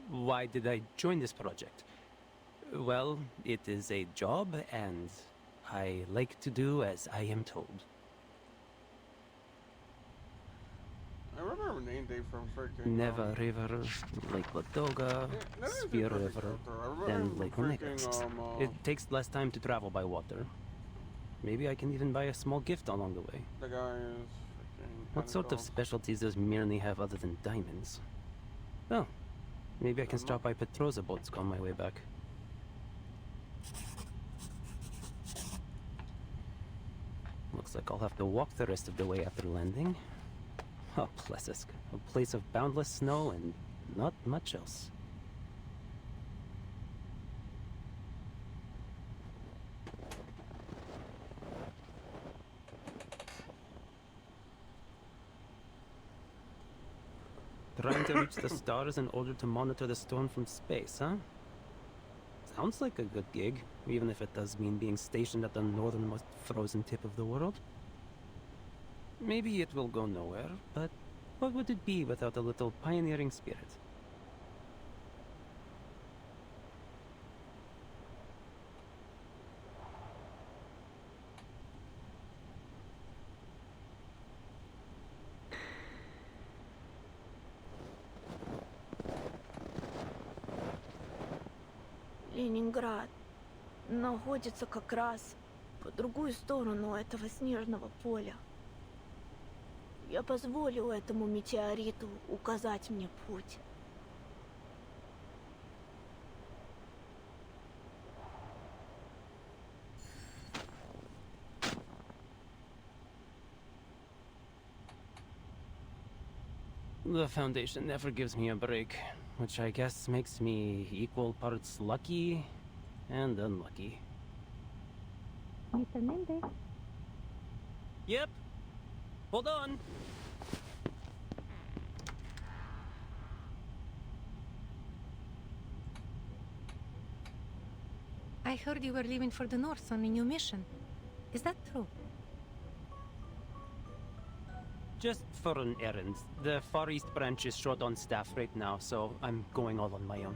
Why did I join this project? Well, it is a job, and I like to do as I am told. I remember name day from freaking Neva River, Lake Ladoga, Spear River, then Lake Onega. It takes less time to travel by water. Maybe I can even buy a small gift along the way. The guy is freaking... What sort of specialties does Mirny have other than diamonds? Oh, maybe I can stop by Petroza Boats on my way back. Looks like I'll have to walk the rest of the way after landing. Oh, Plesesk, a place of boundless snow and not much else. Trying to reach the stars in order to monitor the storm from space, huh? Sounds like a good gig, even if it does mean being stationed at the northernmost frozen tip of the world. Maybe it will go nowhere, but what would it be without a little pioneering spirit? Ленинград находится как раз по другую сторону этого снежного поля. Я позволю этому метеориту указать мне путь. The Foundation never gives me a break, which I guess makes me equal parts lucky and unlucky. Mr. Mende? Yep. Hold on. I heard you were leaving for the north on a new mission. Is that true? Just for an errand. The Far East branch is short on staff right now, so I'm going all on my own.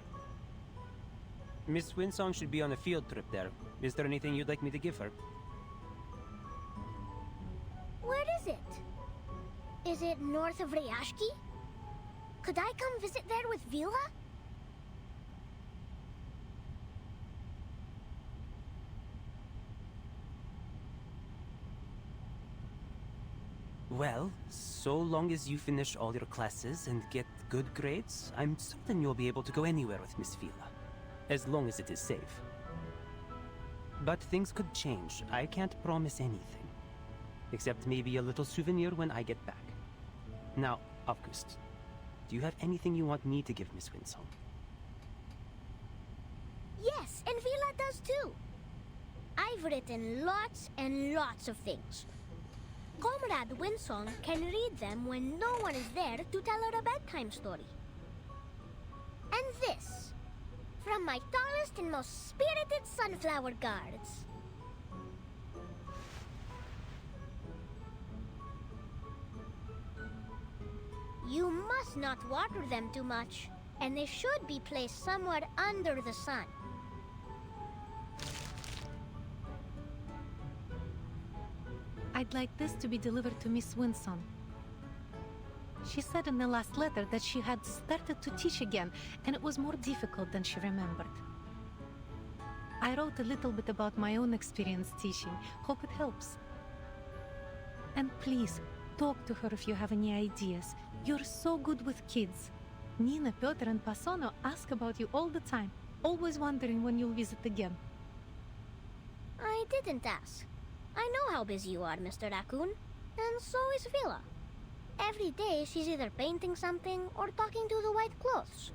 Miss Winsong should be on a field trip there. Is there anything you'd like me to give her? Where is it? Is it north of Ryashki? Could I come visit there with Vila? Well, so long as you finish all your classes and get good grades, I'm certain you'll be able to go anywhere with Miss Vila. As long as it is safe. But things could change. I can't promise anything. Except maybe a little souvenir when I get back. Now, August, do you have anything you want me to give Miss Winsong? Yes, and Vila does too. I've written lots and lots of things. Comrade Winsong can read them when no one is there to tell her a bedtime story. And this, from my tallest and most spirited sunflower guards. You must not water them too much, and they should be placed somewhere under the sun. I'd like this to be delivered to Miss Winsong. She said in the last letter that she had started to teach again, and it was more difficult than she remembered. I wrote a little bit about my own experience teaching. Hope it helps. And please, talk to her if you have any ideas. You're so good with kids. Nina, Piotr, and Pasono ask about you all the time, always wondering when you'll visit again. didn't ask. I know how busy you are, Mr. Raccoon. And so is Vila. Every day she's either painting something or talking to the white clothes.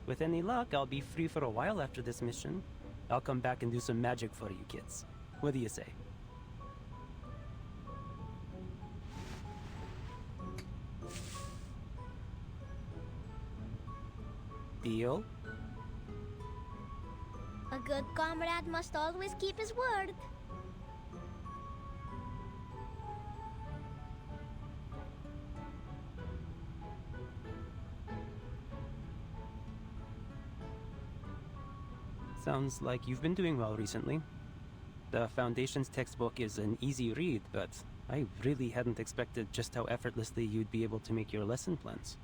With any luck, I'll be free for a while after this mission. I'll come back and do some magic for you kids. What do you say? Deal? A good comrade must always keep his word. Sounds like you've been doing well recently. The Foundation's textbook is an easy read, but I really hadn't expected just how effortlessly you'd be able to make your lesson plans.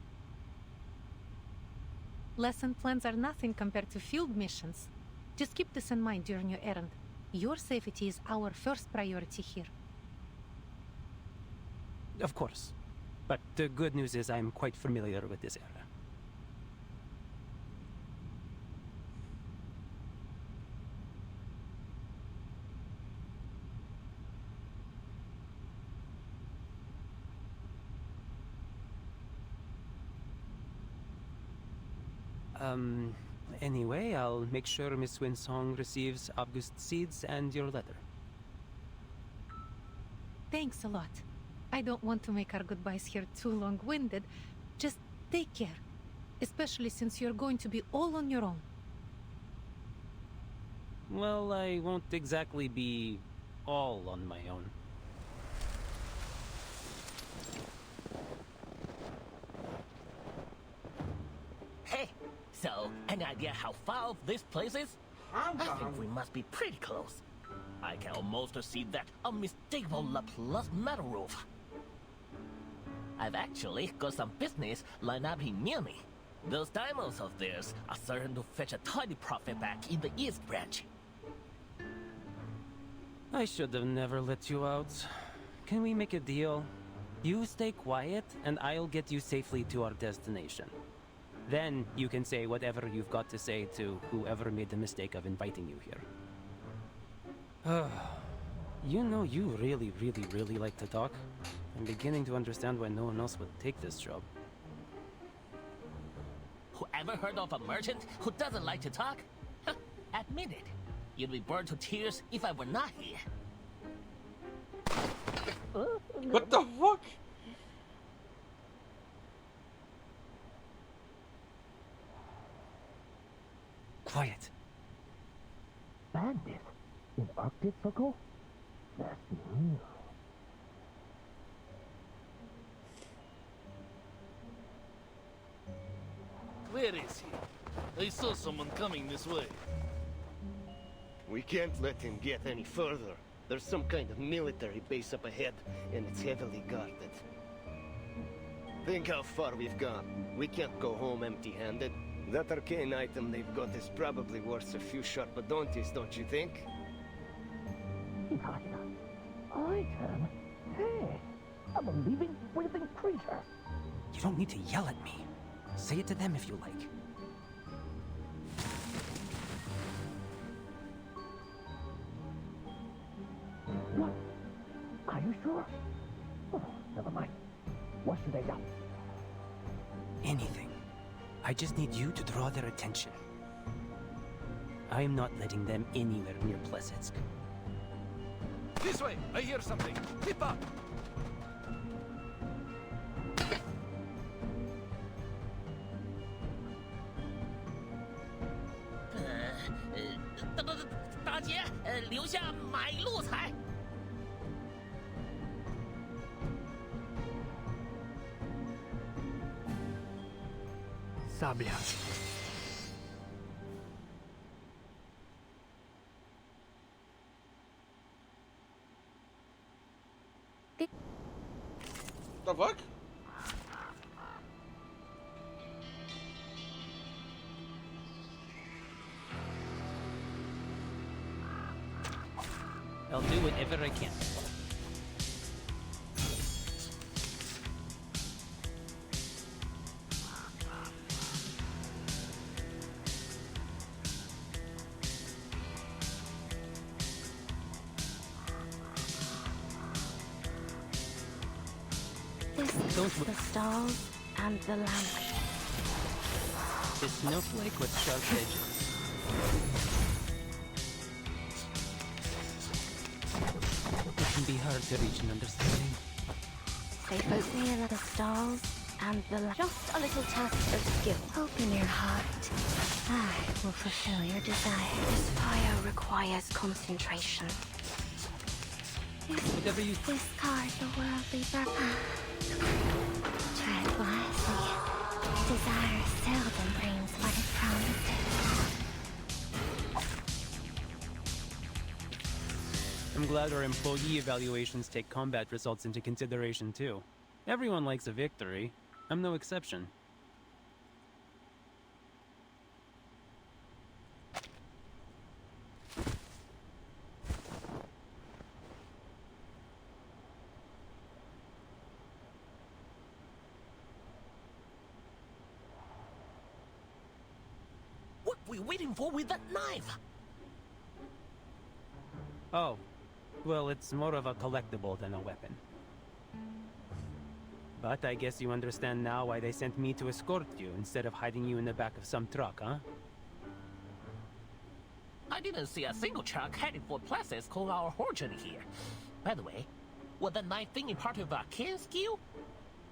Lesson plans are nothing compared to field missions. Just keep this in mind during your errand. Your safety is our first priority here. Of course. But the good news is I'm quite familiar with this area. Anyway, I'll make sure Miss Winsong receives August seeds and your letter. Thanks a lot. I don't want to make our goodbyes here too long-winded. Just take care. Especially since you're going to be all on your own. Well, I won't exactly be all on my own. Hey, so, any idea how far off this place is? I think we must be pretty close. I can almost see that unmistakable Laplace metal roof. I've actually got some business lined up in near me. Those diamonds of theirs are certain to fetch a tidy profit back in the East Branch. I should have never let you out. Can we make a deal? You stay quiet, and I'll get you safely to our destination. Then you can say whatever you've got to say to whoever made the mistake of inviting you here. You know, you really like to talk. I'm beginning to understand why no one else would take this job. Ever heard of a merchant who doesn't like to talk? Admit it. You'd be burned to tears if I were not here. What the fuck? Quiet. Bandit in Arctic Circle? That's new. Where is he? I saw someone coming this way. We can't let him get any further. There's some kind of military base up ahead, and it's heavily guarded. Think how far we've gone. We can't go home empty-handed. That arcane item they've got is probably worth a few sharp odontes, don't you think? Item? Hey, I'm a living, breathing creature. You don't need to yell at me. Say it to them if you like. What? Are you sure? Oh, never mind. What should I do? Anything. I just need you to draw their attention. I'm not letting them anywhere near Plesetsk. This way! I hear something! Keep up! Sablia. The fuck? I'll do whatever I can. the stalls and the lamp. A snowflake with sharp edges. It can be hard to reach an understanding. Safe the stalls and the lamp. Just a little test of skill. Open your heart. I will fulfill your desire. This fire requires concentration. Whatever you discard the worldly weapon. Tread wisely. Desire seldom brings what it promises. I'm glad our employee evaluations take combat results into consideration too. Everyone likes a victory. I'm no exception. What we waiting for with that knife? Oh, well, it's more of a collectible than a weapon. But I guess you understand now why they sent me to escort you instead of hiding you in the back of some truck, huh? I didn't see a single truck headed for places called our origin here. By the way, was the knife thingy part of our kin skill?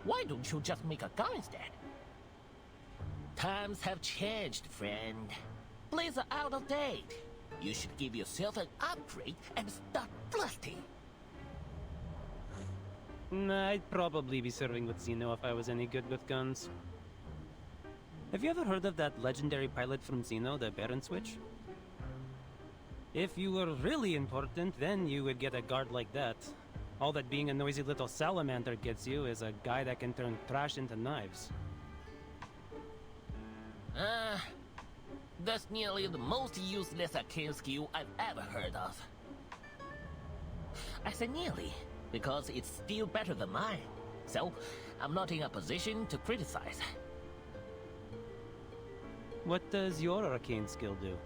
Why don't you just make a gun instead? Times have changed, friend. Blades are out of date. You should give yourself an upgrade and start blasting. I'd probably be serving with Xeno if I was any good with guns. Have you ever heard of that legendary pilot from Xeno, the Baron Switch? If you were really important, then you would get a guard like that. All that being a noisy little salamander gets you is a guy that can turn trash into knives. That's nearly the most useless arcane skill I've ever heard of. I say nearly, because it's still better than mine. So, I'm not in a position to criticize. What does your arcane skill do?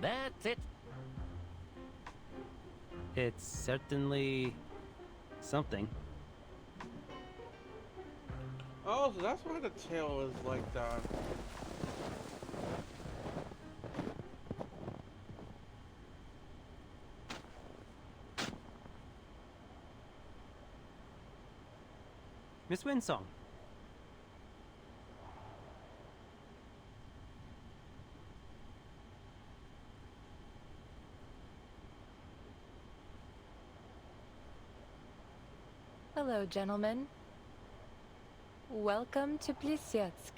That's it. It's certainly something. Oh, so that's why the tail is like that. Miss Winsong. Hello, gentlemen. Welcome to Plisetsk.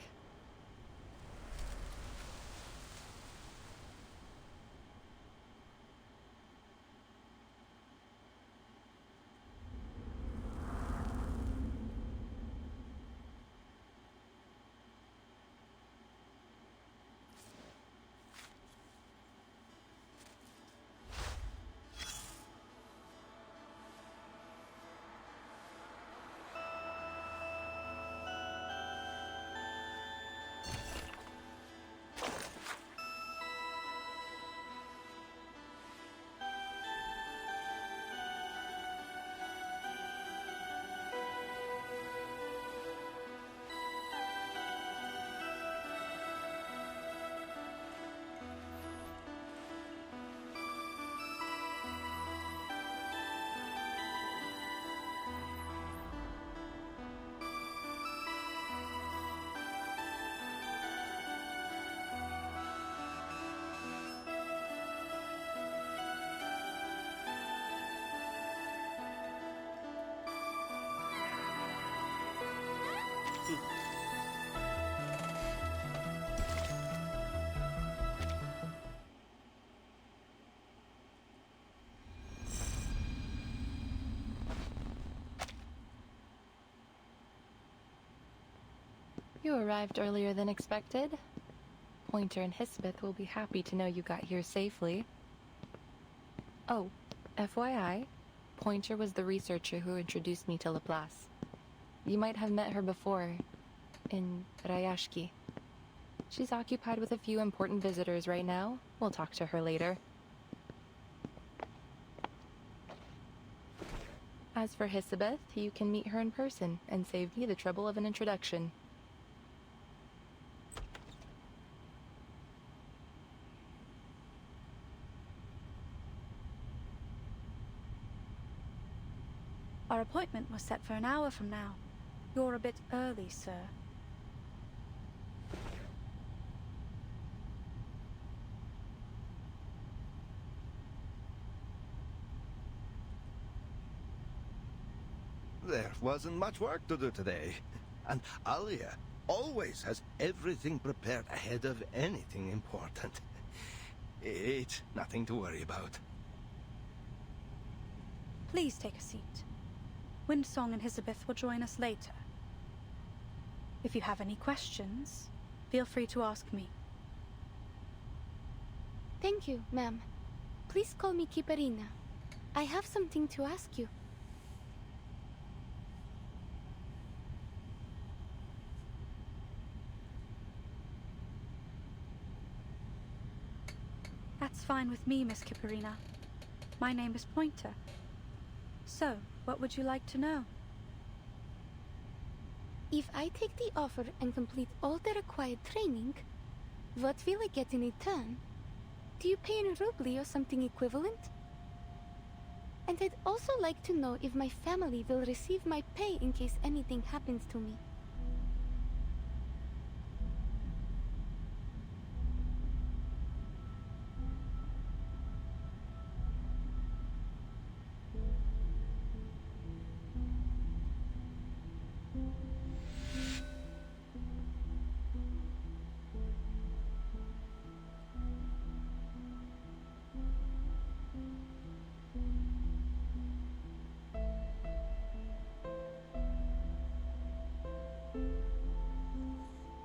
You arrived earlier than expected. Pointer and Hisbeth will be happy to know you got here safely. Oh, FYI, Pointer was the researcher who introduced me to Laplace. You might have met her before, in Rayashki. She's occupied with a few important visitors right now. We'll talk to her later. As for Hisabeth, you can meet her in person and save me the trouble of an introduction. Our appointment was set for an hour from now. You're a bit early, sir. There wasn't much work to do today. And Alia always has everything prepared ahead of anything important. It's nothing to worry about. Please take a seat. Windsong and Hisabeth will join us later. If you have any questions, feel free to ask me. Thank you, ma'am. Please call me Kiparina. I have something to ask you. That's fine with me, Miss Kiparina. My name is Pointer. So, what would you like to know? If I take the offer and complete all the required training, what will I get in return? Do you pay in rubli or something equivalent? And I'd also like to know if my family will receive my pay in case anything happens to me.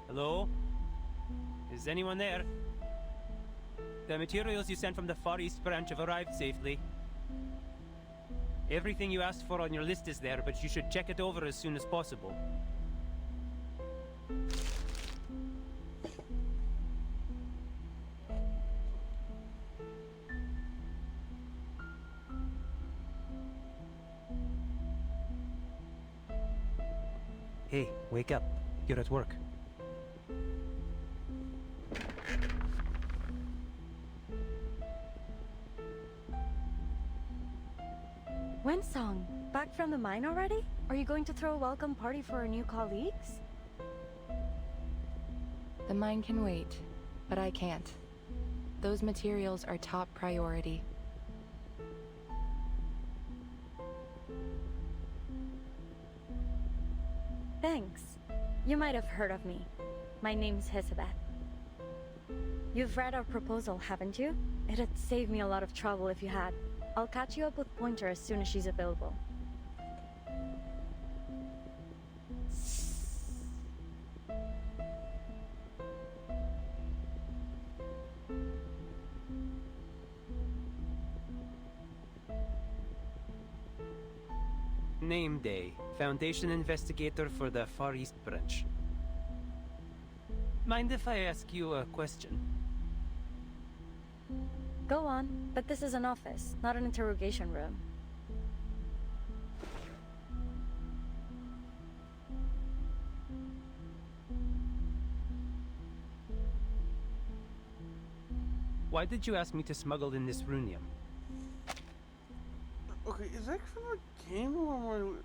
Hello? Is anyone there? The materials you sent from the Far East branch have arrived safely. Everything you asked for on your list is there, but you should check it over as soon as possible. Hey, wake up. You're at work. Windsong, back from the mine already? Are you going to throw a welcome party for our new colleagues? The mine can wait, but I can't. Those materials are top priority. Thanks. You might have heard of me. My name's Hisabeth. You've read our proposal, haven't you? It'd save me a lot of trouble if you had. I'll catch you up with Pointer as soon as she's available. Name Day, Foundation Investigator for the Far East Branch. Mind if I ask you a question? Go on, but this is an office, not an interrogation room. Why did you ask me to smuggle in this runium? Okay, is that from a game or am I...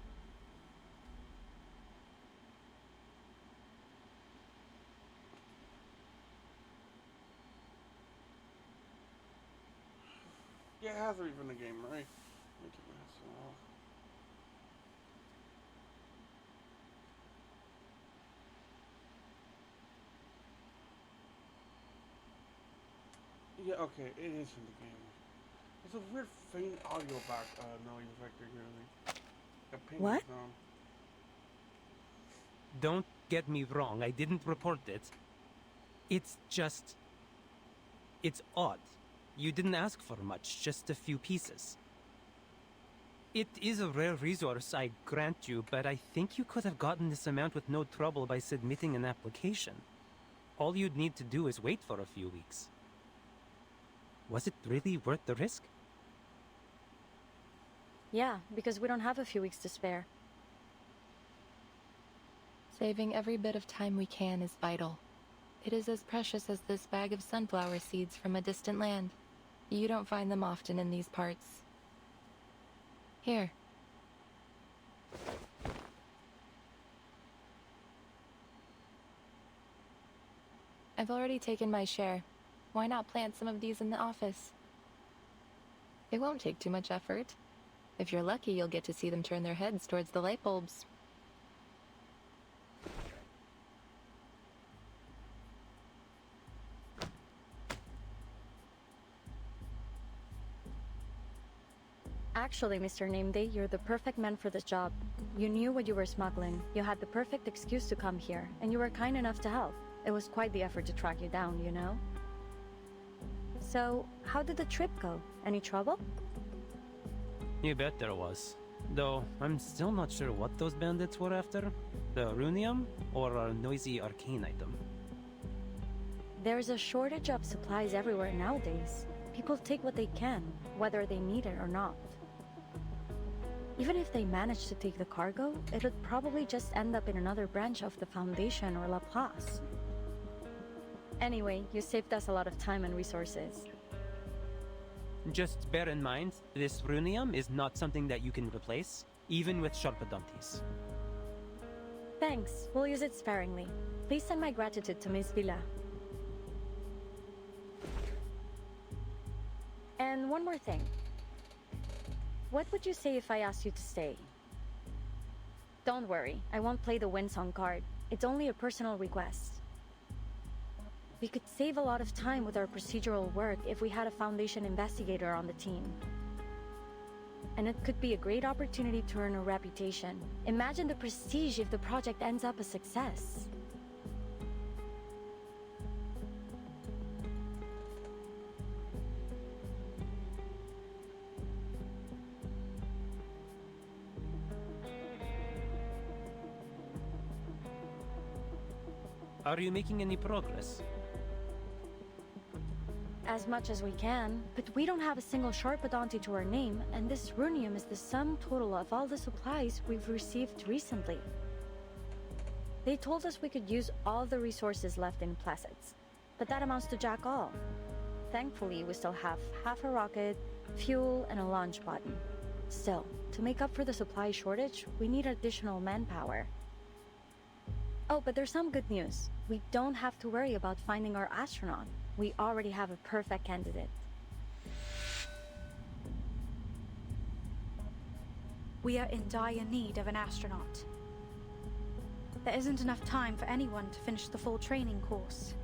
Yeah, it has to be from the game, right? Let me take this off. Yeah, okay, it is from the game. It's a weird faint audio back noise effect really. What? Don't get me wrong, I didn't report it. It's just... it's odd. You didn't ask for much, just a few pieces. It is a rare resource, I grant you, but I think you could have gotten this amount with no trouble by submitting an application. all you'd need to do is wait for a few weeks. Was it really worth the risk? Yeah, because we don't have a few weeks to spare. Saving every bit of time we can is vital. It is as precious as this bag of sunflower seeds from a distant land. You don't find them often in these parts. Here. I've already taken my share. Why not plant some of these in the office? It won't take too much effort. If you're lucky, you'll get to see them turn their heads towards the light bulbs. Actually, Mr. Nameday, you're the perfect man for this job. You knew what you were smuggling, you had the perfect excuse to come here, and you were kind enough to help. It was quite the effort to track you down, you know? So, how did the trip go? Any trouble? You bet there was. Though, I'm still not sure what those bandits were after. The runium, or a noisy arcane item. There's a shortage of supplies everywhere nowadays. People take what they can, whether they need it or not. Even if they manage to take the cargo, it would probably just end up in another branch of the Foundation or La Paz. Anyway, you saved us a lot of time and resources. Just bear in mind, this runium is not something that you can replace, even with Sharpadontis. Thanks, we'll use it sparingly. Please send my gratitude to Miss Villa. And one more thing. What would you say if I asked you to stay? Don't worry, I won't play the Winsong card. It's only a personal request. We could save a lot of time with our procedural work if we had a Foundation investigator on the team. And it could be a great opportunity to earn a reputation. Imagine the prestige if the project ends up a success. Are you making any progress? As much as we can, but we don't have a single Sharpadonti to our name, and this runium is the sum total of all the supplies we've received recently. They told us we could use all the resources left in Placids, but that amounts to jack all. Thankfully, we still have half a rocket, fuel, and a launch button. Still, to make up for the supply shortage, we need additional manpower. Oh, but there's some good news. We don't have to worry about finding our astronaut. We already have a perfect candidate. We are in dire need of an astronaut. There isn't enough time for anyone to finish the full training course.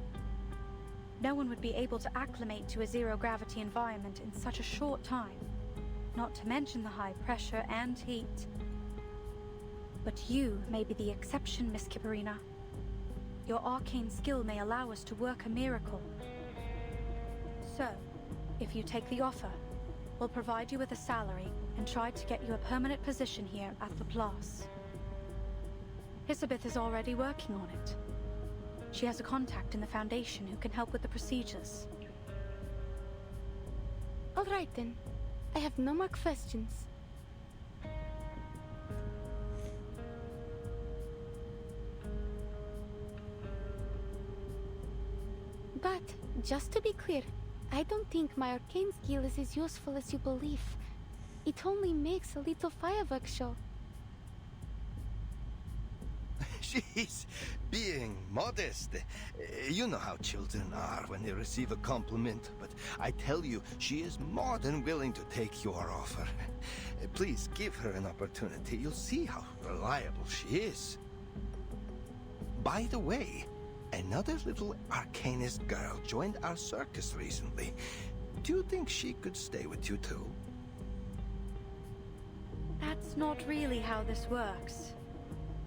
No one would be able to acclimate to a zero-gravity environment in such a short time, not to mention the high pressure and heat. But you may be the exception, Miss Kipperina. Your arcane skill may allow us to work a miracle. So, if you take the offer, we'll provide you with a salary and try to get you a permanent position here at the Place. Elizabeth is already working on it. She has a contact in the Foundation who can help with the procedures. All right then. I have no more questions. But, just to be clear, I don't think my arcane skill is as useful as you believe. It only makes a little fireworks show. She's being modest. You know how children are when they receive a compliment, but I tell you, she is more than willing to take your offer. Please give her an opportunity. You'll see how reliable she is. By the way, another little arcanist girl joined our circus recently. Do you think she could stay with you too? That's not really how this works.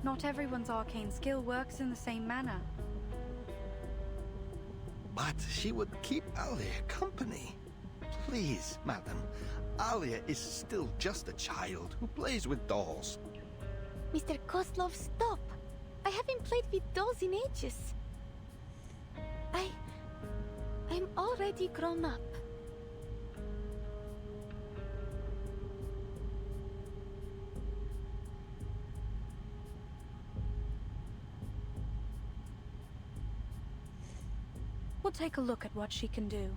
Not everyone's arcane skill works in the same manner. But she would keep Alia company. Please, madam. Alia is still just a child who plays with dolls. Mr. Kozlov, stop! I haven't played with dolls in ages. I'm already grown up. We'll take a look at what she can do.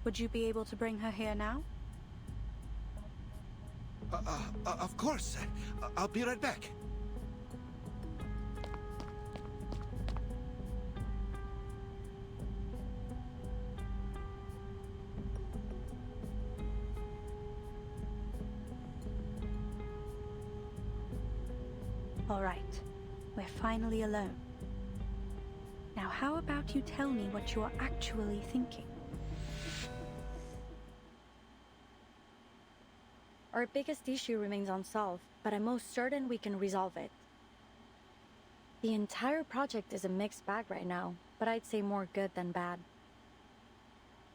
Would you be able to bring her here now? Of course. I'll be right back. All right. We're finally alone. Now, how about you tell me what you are actually thinking? Our biggest issue remains unsolved, but I'm most certain we can resolve it. The entire project is a mixed bag right now, but I'd say more good than bad.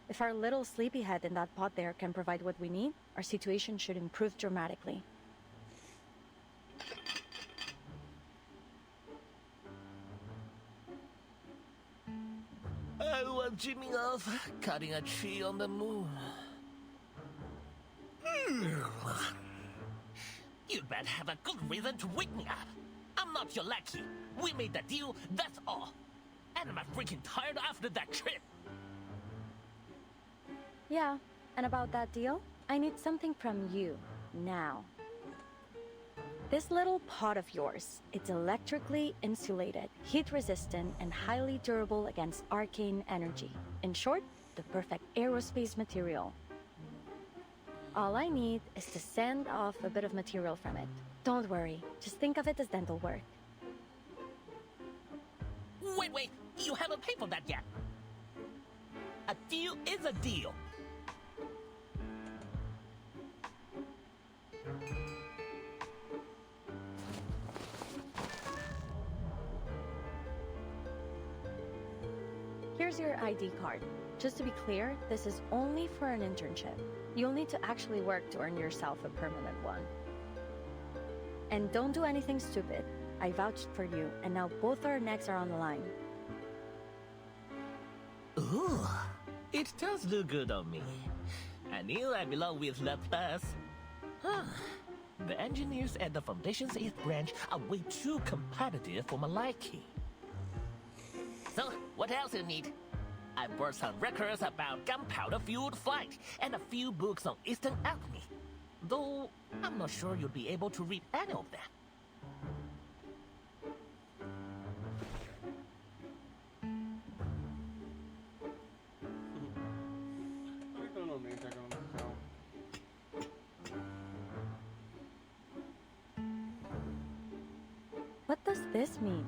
If our little sleepyhead in that pod there can provide what we need, our situation should improve dramatically. I was dreaming of cutting a tree on the moon. You'd better have a good reason to wake me up. I'm not your lackey. We made the deal, that's all. And I'm freaking tired after that trip. Yeah, and about that deal, I need something from you, now. This little pod of yours, it's electrically insulated, heat-resistant, and highly durable against arcane energy. In short, the perfect aerospace material. All I need is to send off a bit of material from it. Don't worry, just think of it as dental work. Wait, you haven't paid for that yet. A deal is a deal. Here's your ID card. Just to be clear, this is only for an internship. You'll need to actually work to earn yourself a permanent one. And don't do anything stupid. I vouched for you, and now both our necks are on the line. Ooh, it does look good on me. I knew I belong with the best. The engineers at the Foundation's 8th branch are way too competitive for my liking. So, what else you need? I brought some records about gunpowder-fueled flight and a few books on Eastern alchemy. Though, I'm not sure you'll be able to read any of them. What does this mean?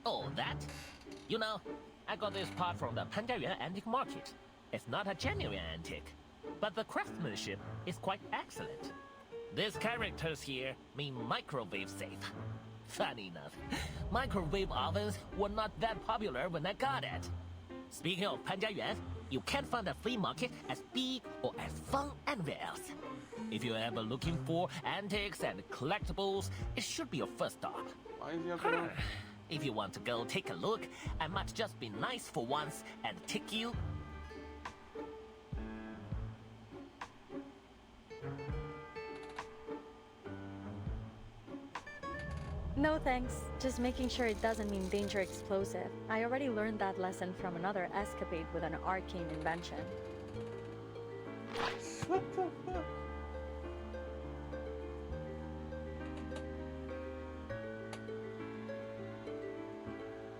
Oh, that? You know, I got this part from the Panjiayuan antique market. It's not a genuine antique, but the craftsmanship is quite excellent. These characters here mean microwave safe. Funny enough, microwave ovens were not that popular when I got it. Speaking of Panjiayuan, you can't find a flea market as big or as fun anywhere else. If you're ever looking for antiques and collectibles, it should be your first stop. If you want to go take a look, I might just be nice for once and take you. No thanks. Just making sure it doesn't mean danger explosive. I already learned that lesson from another escapade with an arcane invention. What the fuck?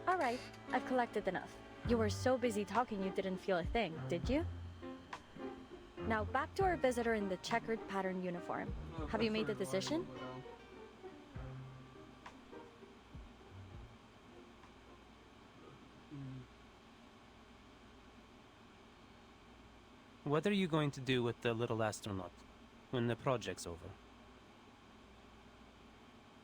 Alright, I've collected enough. You were so busy talking you didn't feel a thing, did you? Now back to our visitor in the checkered pattern uniform. Have you made a decision? What are you going to do with the little astronaut when the project's over?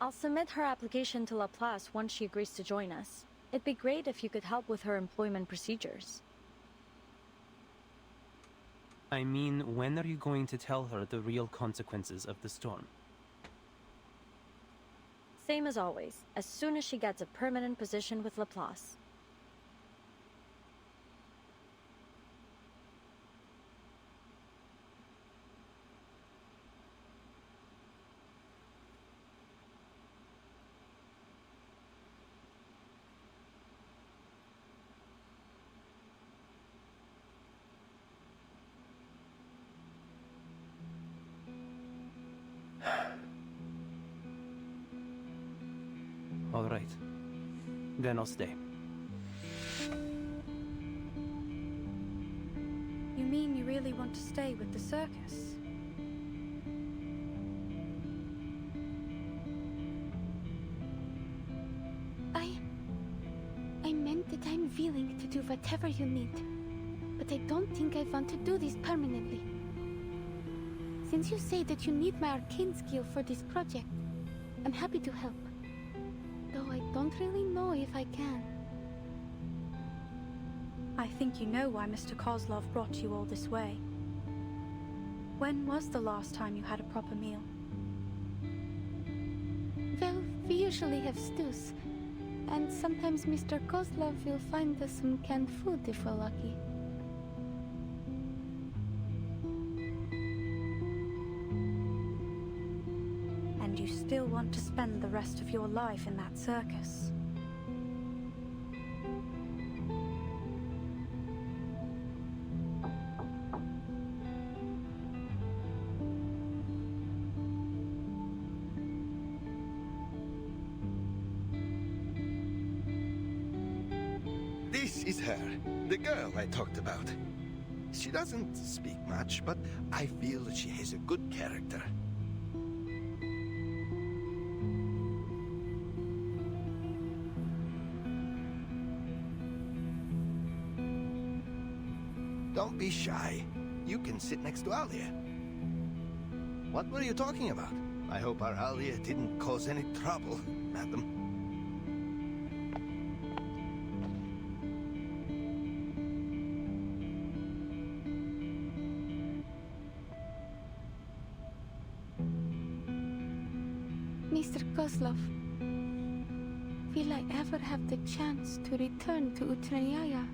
I'll submit her application to Laplace once she agrees to join us. It'd be great if you could help with her employment procedures. I mean, when are you going to tell her the real consequences of the storm? Same as always, as soon as she gets a permanent position with Laplace. All right. Then I'll stay. You mean you really want to stay with the circus? I meant that I'm willing to do whatever you need. But I don't think I want to do this permanently. Since you say that you need my arcane skill for this project, I'm happy to help. Though I don't really know if I can. I think you know why Mr. Kozlov brought you all this way. When was the last time you had a proper meal? Well, we usually have stews. And sometimes Mr. Kozlov will find us some canned food if we're lucky. And you still want to spend the rest of your life in that circus? This is her, the girl I talked about. She doesn't speak much, but I feel that she has a good character. Don't be shy. You can sit next to Alia. What were you talking about? I hope our Alia didn't cause any trouble, madam. Mr. Kozlov, will I ever have the chance to return to Utranyaya?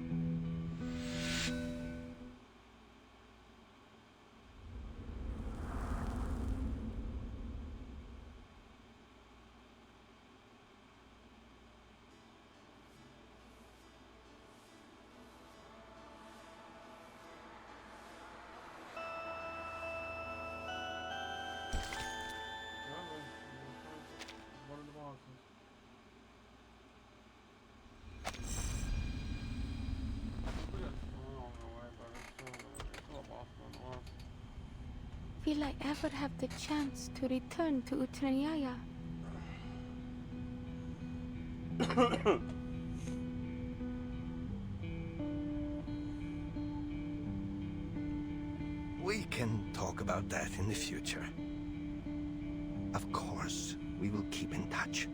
Will I ever have the chance to return to Utranyaya? We can talk about that in the future. Of course, we will keep in touch.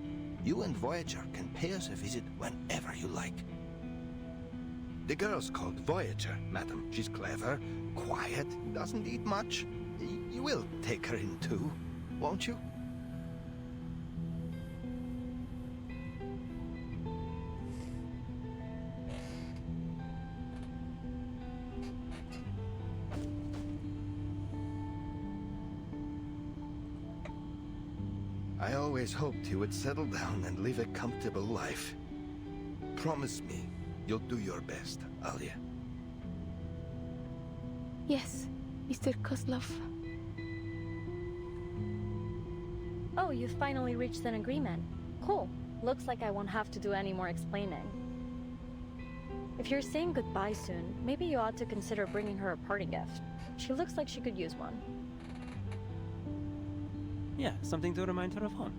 You and Voyager can pay us a visit whenever you like. The girl's called Voyager, madam. She's clever, quiet, doesn't eat much. You will take her in too, won't you? I always hoped you would settle down and live a comfortable life. Promise me you'll do your best, Alia. Yes, Mr. Kozlov. Oh, you finally reached an agreement. Cool. Looks like I won't have to do any more explaining. If you're saying goodbye soon, maybe you ought to consider bringing her a party gift. She looks like she could use one. Yeah, something to remind her of home.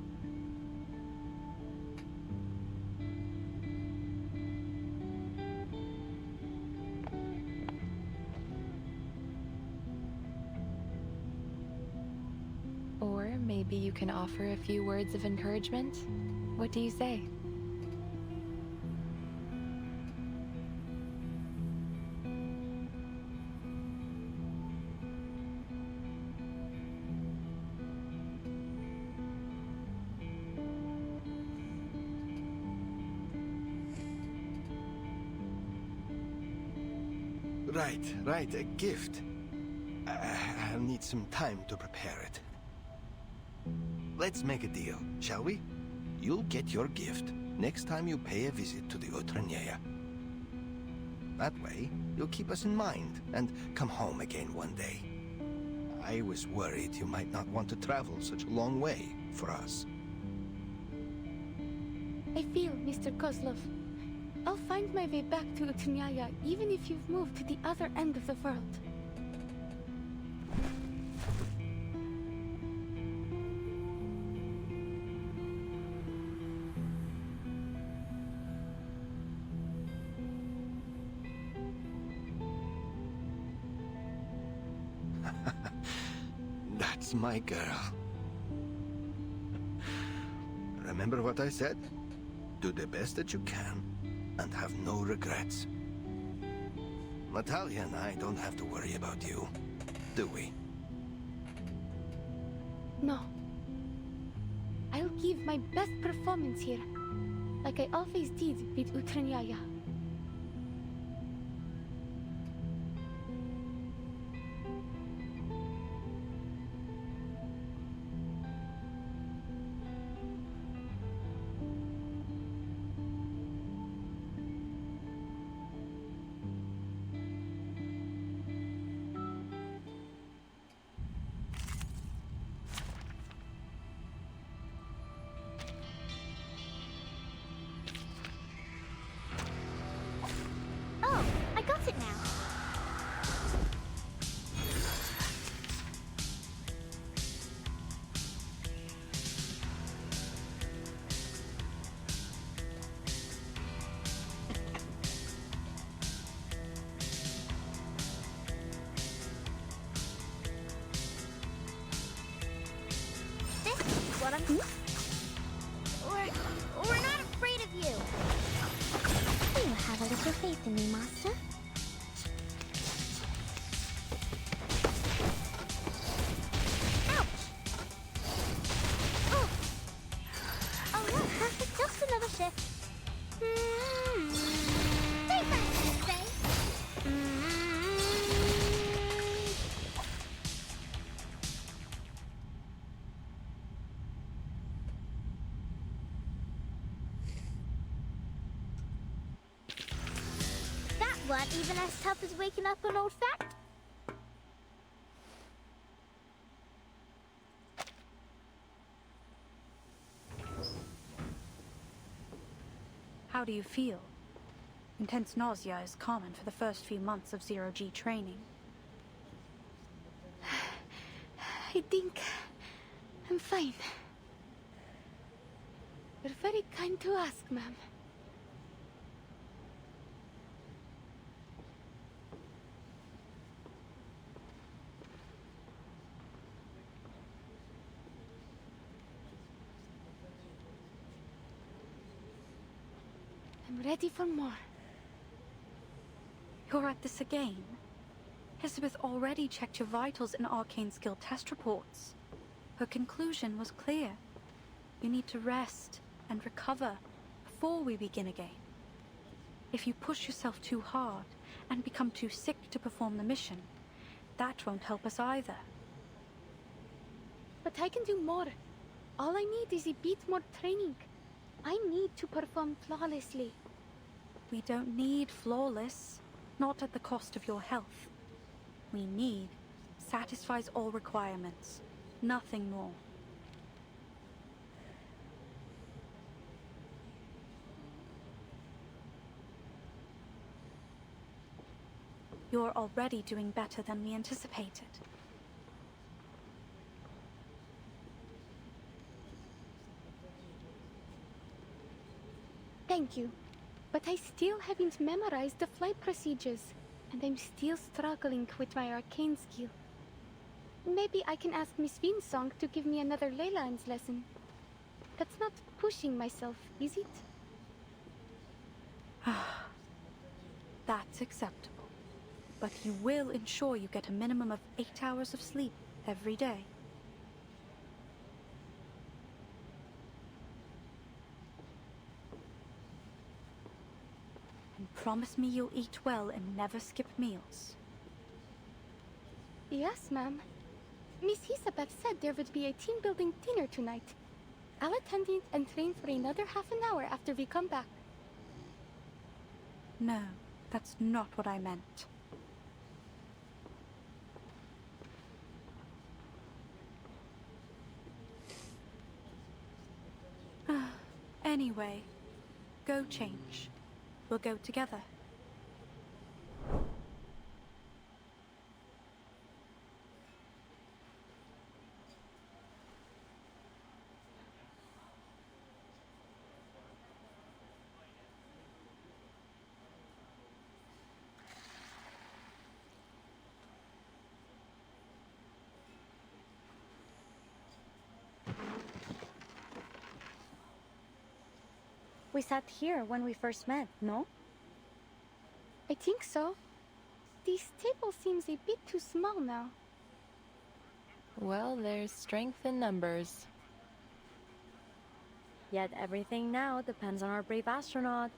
Or maybe you can offer a few words of encouragement? What do you say? Right, a gift. I'll need some time to prepare it. Let's make a deal, shall we? You'll get your gift next time you pay a visit to the Utranyaya. That way, you'll keep us in mind and come home again one day. I was worried you might not want to travel such a long way for us. I feel, Mr. Kozlov. I'll find my way back to Utnyaya even if you've moved to the other end of the world. That's my girl. Remember what I said? Do the best that you can, and have no regrets. Natalia and I don't have to worry about you, do we? No. I'll give my best performance here, like I always did with Utranyaya. Oh, I got it now. This is what I'm... We're not afraid of you. You have a little faith in me, Master. Ouch! Oh! Oh, no, perfect. Just another shift. Stay fast, say. That wasn't even as tough as waking up an old fact. How do you feel? Intense nausea is common for the first few months of zero-G training. I think I'm fine. You're very kind to ask, ma'am. I'm ready for more. You're at this again? Elizabeth already checked your vitals and arcane skill test reports. Her conclusion was clear. You need to rest and recover before we begin again. If you push yourself too hard and become too sick to perform the mission, that won't help us either. But I can do more. All I need is a bit more training. I need to perform flawlessly. We don't need flawless, not at the cost of your health. We need satisfies all requirements, nothing more. You're already doing better than we anticipated. Thank you. But I still haven't memorized the flight procedures, and I'm still struggling with my arcane skill. Maybe I can ask Miss Winsong to give me another Leyland's lesson. That's not pushing myself, is it? That's acceptable. But you will ensure you get a minimum of 8 hours of sleep every day. And promise me you'll eat well and never skip meals. Yes, ma'am. Miss Isabel said there would be a team-building dinner tonight. I'll attend it and train for another half an hour after we come back. No, that's not what I meant. Anyway, Go change. We'll go together. We sat here when we first met, no? I think so. This table seems a bit too small now. Well, there's strength in numbers. Yet everything now depends on our brave astronaut.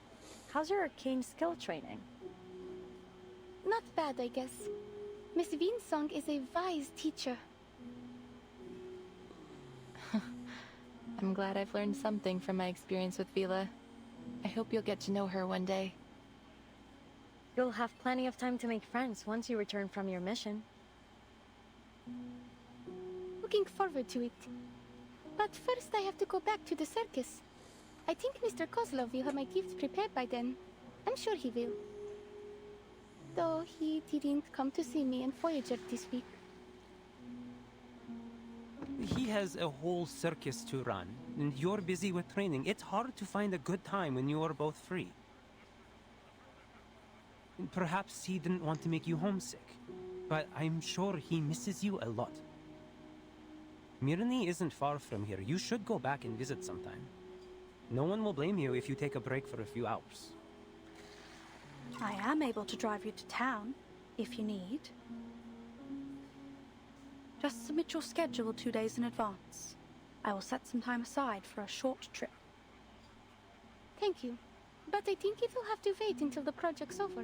How's your arcane skill training? Not bad, I guess. Miss Winsong is a wise teacher. I'm glad I've learned something from my experience with Vila. I hope you'll get to know her one day. You'll have plenty of time to make friends once you return from your mission. Looking forward to it. But first I have to go back to the circus. I think Mr. Kozlov will have my gifts prepared by then. I'm sure he will. Though he didn't come to see me in Voyager this week. He has a whole circus to run, and you're busy with training. It's hard to find a good time when you are both free. Perhaps he didn't want to make you homesick, but I'm sure he misses you a lot. Mirny isn't far from here. You should go back and visit sometime. No one will blame you if you take a break for a few hours. I am able to drive you to town, if you need. Just submit your schedule 2 days in advance. I will set some time aside for a short trip. Thank you. But I think it will have to wait until the project's over.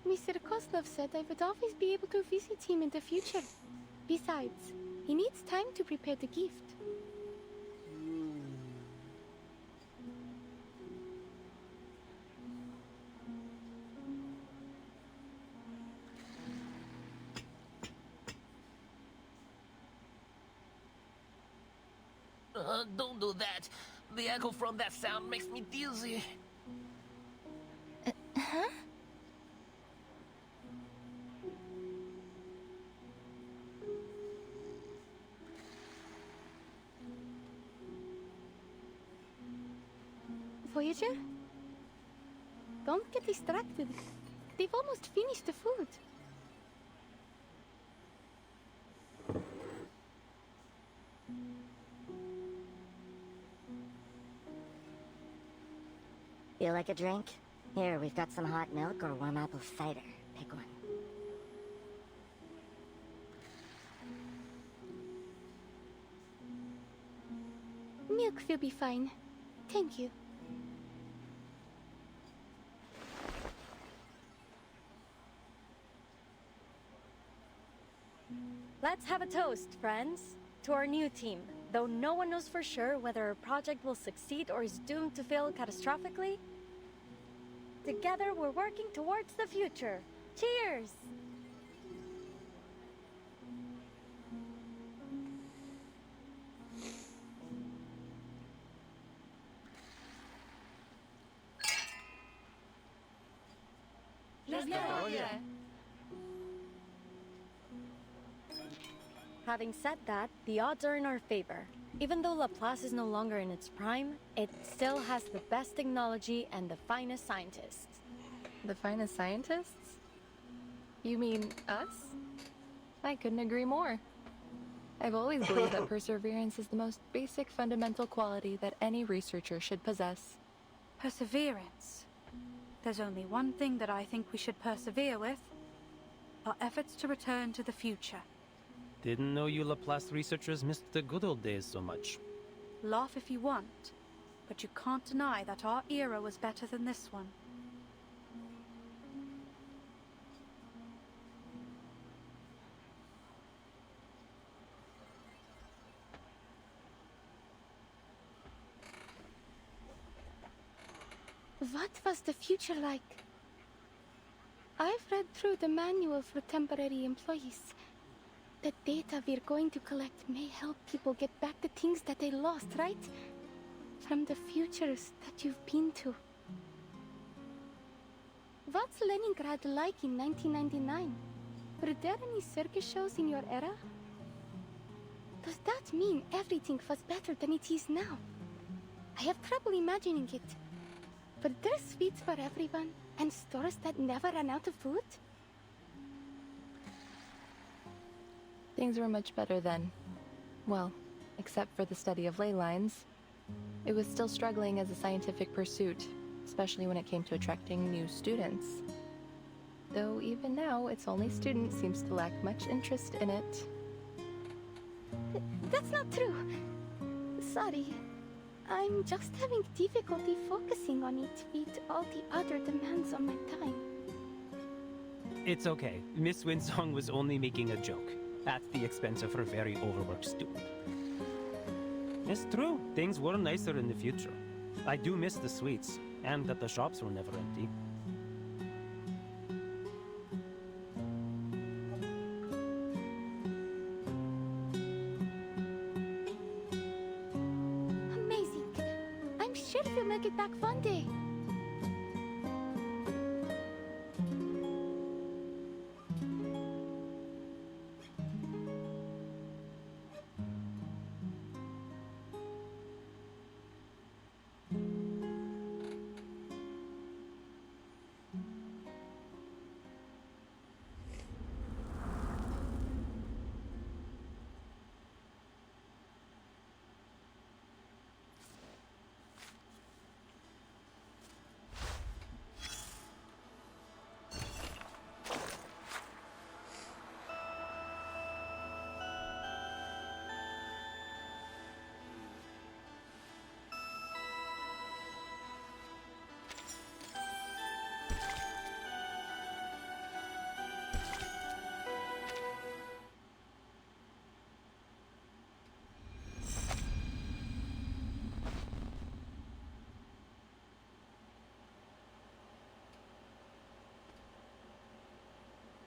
Mr. Kozlov said I would always be able to visit him in the future. Besides, he needs time to prepare the gift. Don't do that. The echo from that sound makes me dizzy. Huh? Voyager? Don't get distracted. They've almost finished the food. You like a drink? Here, we've got some hot milk or warm apple cider. Pick one. Milk will be fine. Thank you. Let's have a toast, friends, to our new team. Though no one knows for sure whether our project will succeed or is doomed to fail catastrophically, together we're working towards the future. Cheers! Having said that, the odds are in our favor. Even though Laplace is no longer in its prime, it still has the best technology and the finest scientists. The finest scientists? You mean us? I couldn't agree more. I've always believed that perseverance is the most basic fundamental quality that any researcher should possess. Perseverance. There's only one thing that I think we should persevere with. Our efforts to return to the future. Didn't know you Laplace researchers missed the good old days so much. Laugh if you want, but you can't deny that our era was better than this one. What was the future like? I've read through the manual for temporary employees. The data we're going to collect may help people get back the things that they lost, right? from the futures that you've been to. What's Leningrad like in 1999? Were there any circus shows in your era? Does that mean everything was better than it is now? I have trouble imagining it. Were there sweets for everyone, and stores that never ran out of food? Things were much better then. Well, except for the study of ley lines. It was still struggling as a scientific pursuit, especially when it came to attracting new students. Though even now, its only student seems to lack much interest in it. That's not true. Sorry. I'm just having difficulty focusing on it with all the other demands on my time. It's okay. Miss Winsong was only making a joke, at the expense of her very overworked student. It's true, things were nicer in the future. I do miss the sweets, and that the shops were never empty. Amazing. I'm sure we'll make it back one day.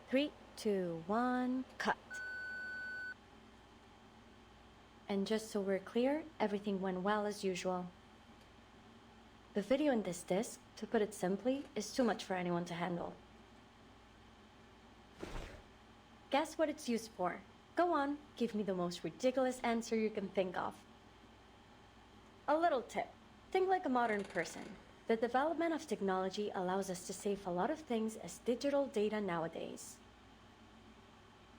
Three, two, one, cut. And just so we're clear, everything went well as usual. The video in this disc, to put it simply, is too much for anyone to handle. Guess what it's used for? Go on, give me the most ridiculous answer you can think of. A little tip. Think like a modern person. The development of technology allows us to save a lot of things as digital data nowadays.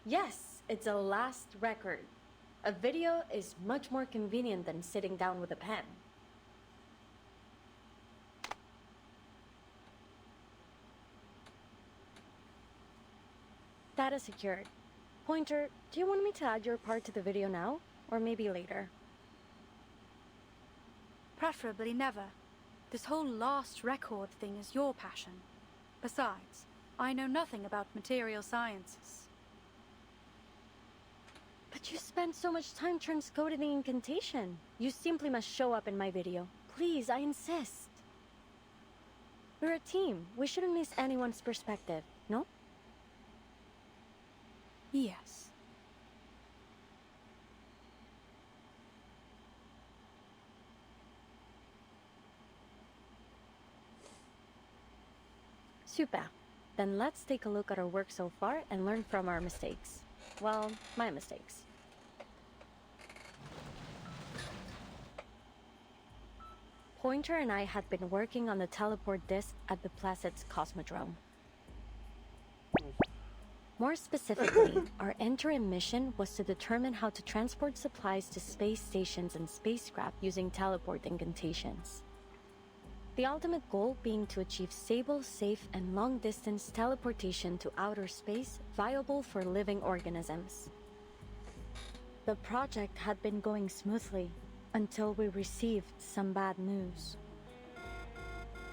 Yes, it's a last record. A video is much more convenient than sitting down with a pen. Data secured. Pointer, do you want me to add your part to the video now? Or maybe later? Preferably never. This whole last record thing is your passion. Besides, I know nothing about material sciences. But you spent so much time transcoding the incantation. You simply must show up in my video. Please, I insist. We're a team. We shouldn't miss anyone's perspective, no? Yes. Super. Then let's take a look at our work so far and learn from our mistakes. Well, my mistakes. Pointer and I had been working on the teleport disc at the Placid's Cosmodrome. More specifically, our interim mission was to determine how to transport supplies to space stations and spacecraft using teleport incantations. The ultimate goal being to achieve stable, safe, and long-distance teleportation to outer space viable for living organisms. The project had been going smoothly until we received some bad news.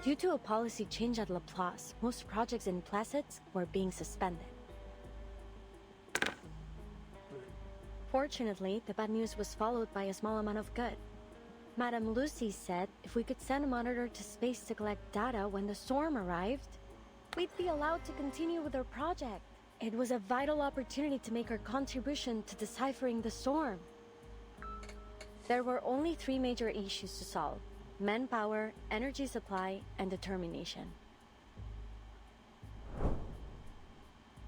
Due to a policy change at Laplace, most projects in Placids were being suspended. Fortunately, the bad news was followed by a small amount of good. Madame Lucy said if we could send a monitor to space to collect data when the storm arrived, we'd be allowed to continue with our project. It was a vital opportunity to make our contribution to deciphering the storm. There were only 3 major issues to solve. manpower, energy supply, and determination.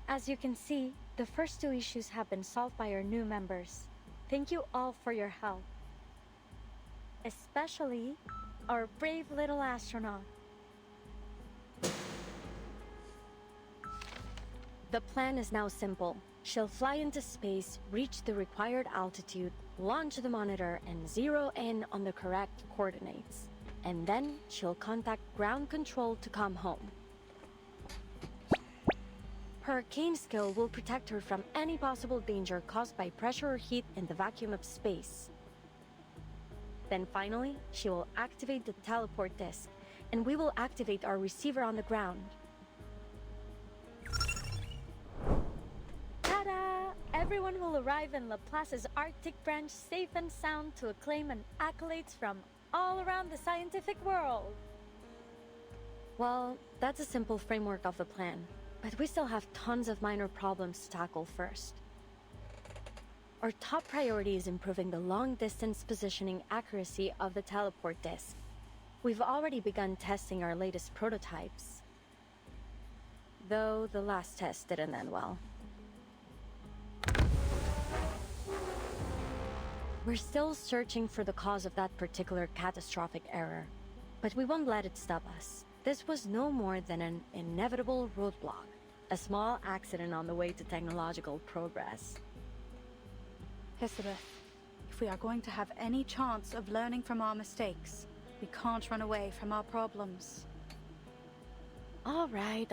As you can see, the first two issues have been solved by our new members. Thank you all for your help. Especially our brave little astronaut. The plan is now simple. She'll fly into space, reach the required altitude, launch the monitor, and zero in on the correct coordinates. And then she'll contact ground control to come home. Her arcane skill will protect her from any possible danger caused by pressure or heat in the vacuum of space. Then finally, she will activate the teleport disc, and we will activate our receiver on the ground. Ta-da! Everyone will arrive in Laplace's Arctic branch safe and sound to acclaim and accolades from all around the scientific world. Well, that's a simple framework of the plan, but we still have tons of minor problems to tackle first. Our top priority is improving the long-distance positioning accuracy of the teleport disc. We've already begun testing our latest prototypes, though the last test didn't end well. We're still searching for the cause of that particular catastrophic error, but we won't let it stop us. This was no more than an inevitable roadblock, a small accident on the way to technological progress. Elizabeth, if we are going to have any chance of learning from our mistakes, we can't run away from our problems. All right.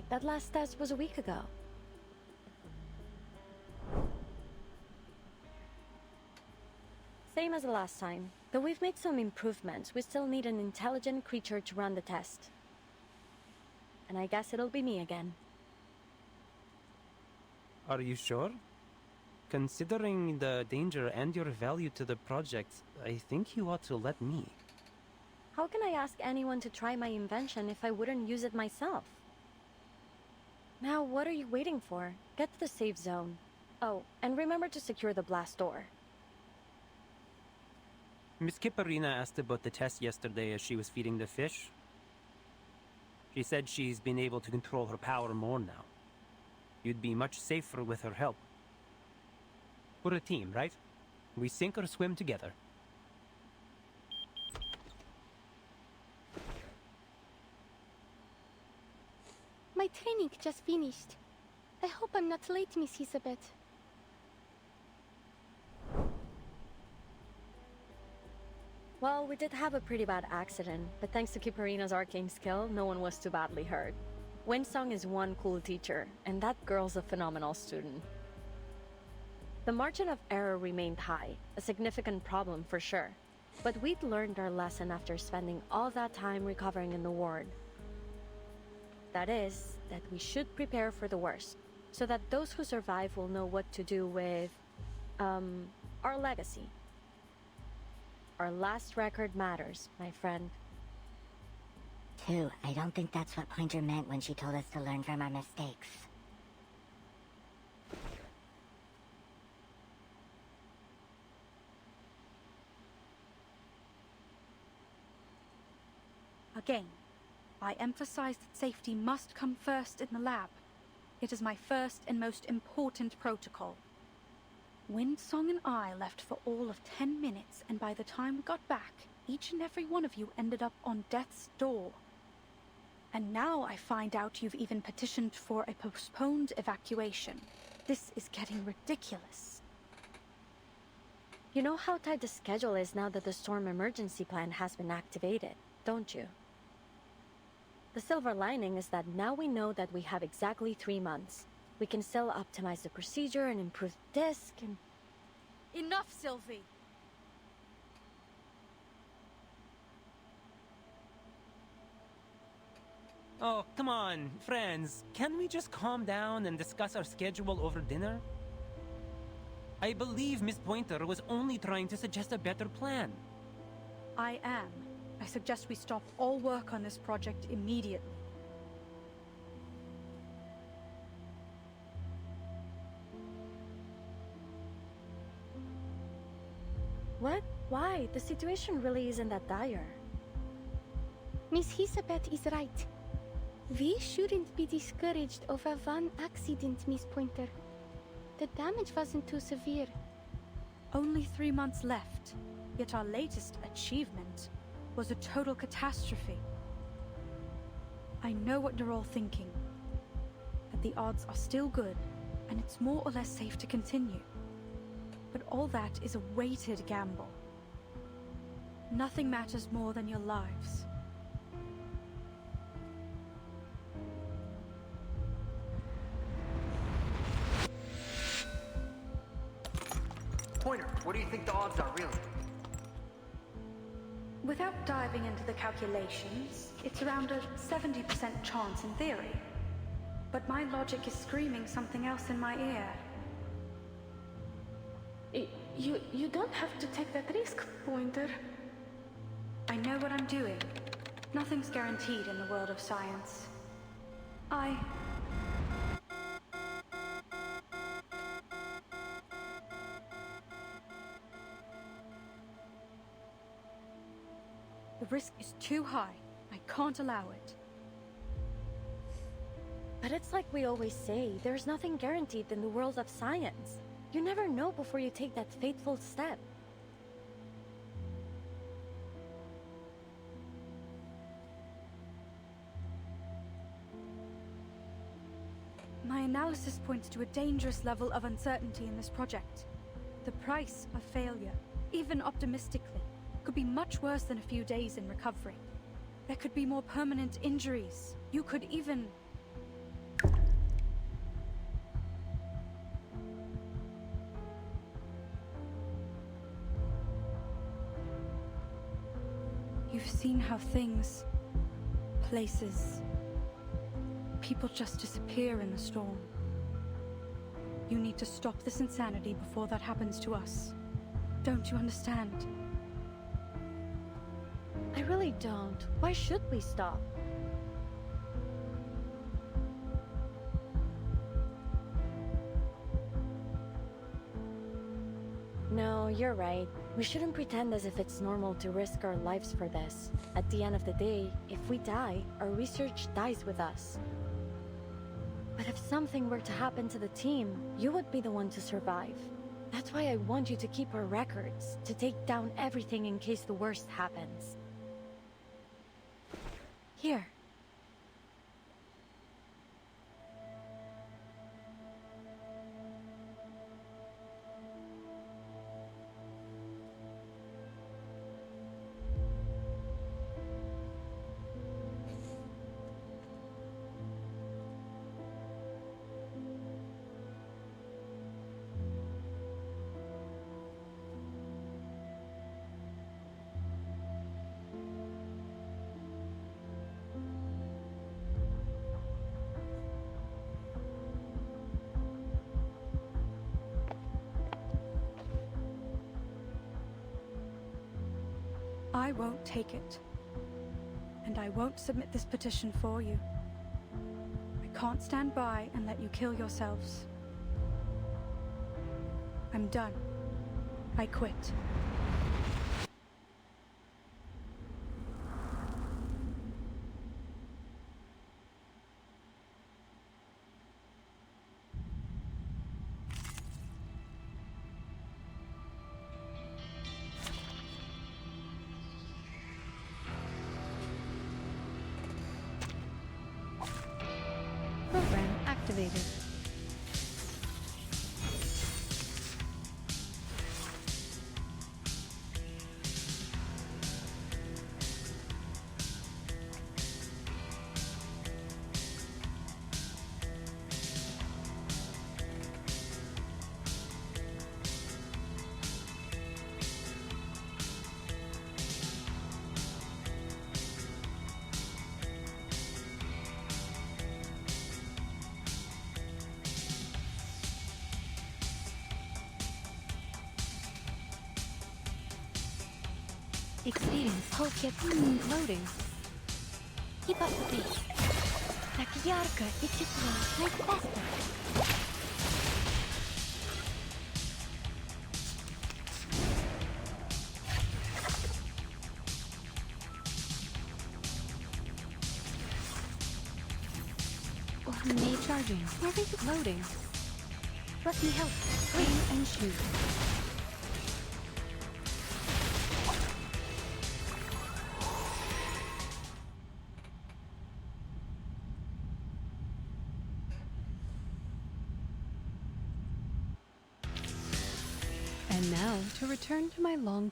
That last test was a week ago. Same as the last time. Though we've made some improvements, we still need an intelligent creature to run the test. And I guess it'll be me again. Are you sure? Considering the danger and your value to the project, I think you ought to let me. How can I ask anyone to try my invention if I wouldn't use it myself? Now, what are you waiting for? Get to the safe zone. Oh, and remember to secure the blast door. Miss Kipperina asked about the test yesterday as she was feeding the fish. She said she's been able to control her power more now. You'd be much safer with her help. We're a team, right? We sink or swim together. My training just finished. I hope I'm not late, Miss Elizabeth. Well, we did have a pretty bad accident, but thanks to Kipperina's arcane skill, no one was too badly hurt. Winsong is one cool teacher, and that girl's a phenomenal student. The margin of error remained high, a significant problem for sure. But we'd learned our lesson after spending all that time recovering in the ward. That is, that we should prepare for the worst, so that those who survive will know what to do with, our legacy. Our last record matters, my friend. I don't think that's what Pointer meant when she told us to learn from our mistakes. Again, I emphasize that safety must come first in the lab. It is my first and most important protocol. Winsong and I left for all of 10 minutes, and by the time we got back, each and every one of you ended up on death's door. And now I find out you've even petitioned for a postponed evacuation. This is getting ridiculous. You know how tight the schedule is now that the storm emergency plan has been activated, don't you? The silver lining is that now we know that we have exactly 3 months. We can still optimize the procedure and improve the disc and... Enough, Sylvie! Oh, come on, friends. Can we just calm down and discuss our schedule over dinner? I believe Miss Pointer was only trying to suggest a better plan. I am. I suggest we stop all work on this project immediately. What? Why? The situation really isn't that dire. Miss Hisabeth is right. We shouldn't be discouraged over one accident, Miss Pointer. The damage wasn't too severe. Only 3 months left, yet our latest achievement was a total catastrophe. I know what you're all thinking, that the odds are still good, and it's more or less safe to continue. But all that is a weighted gamble. Nothing matters more than your lives. Pointer, what do you think the odds are, really? Without diving into the calculations, it's around a 70% chance in theory. But my logic is screaming something else in my ear. You don't have to take that risk, Pointer. I know what I'm doing. Nothing's guaranteed in the world of science. The risk is too high. I can't allow it. But it's like we always say, there's nothing guaranteed in the world of science. You never know before you take that fateful step. My analysis points to a dangerous level of uncertainty in this project. The price of failure, even optimistically, could be much worse than a few days in recovery. There could be more permanent injuries. You could even... You've seen how things, places, people just disappear in the storm. You need to stop this insanity before that happens to us. Don't you understand? I really don't. Why should we stop? No, you're right. We shouldn't pretend as if it's normal to risk our lives for this. At the end of the day, if we die, our research dies with us. But if something were to happen to the team, you would be the one to survive. That's why I want you to keep our records, to take down everything in case the worst happens. Here. I won't take it. And I won't submit this petition for you. I can't stand by and let you kill yourselves. I'm done. I quit. Program activated. Experience toolkit loading. Keep up the pace. Так ярко и тепло, like faster. Need charging. Loading. Let me help. Aim and shoot. And now to return to my long...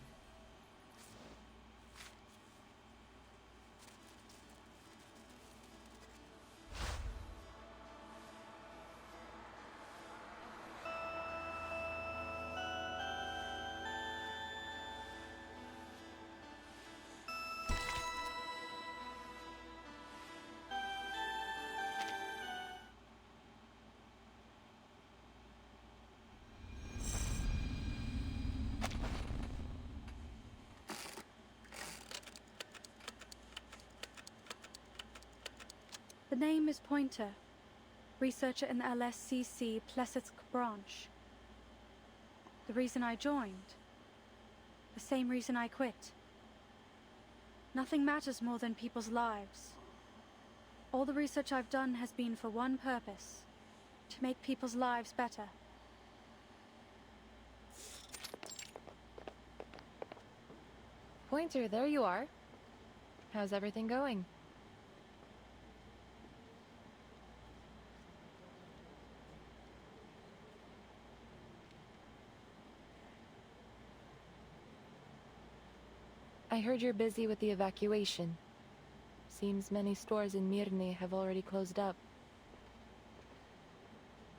The name is Pointer, researcher in the LSCC Plesetsk branch. The reason I joined, the same reason I quit. Nothing matters more than people's lives. All the research I've done has been for one purpose, to make people's lives better. Pointer, there you are. How's everything going? I heard you're busy with the evacuation. Seems many stores in Mirny have already closed up.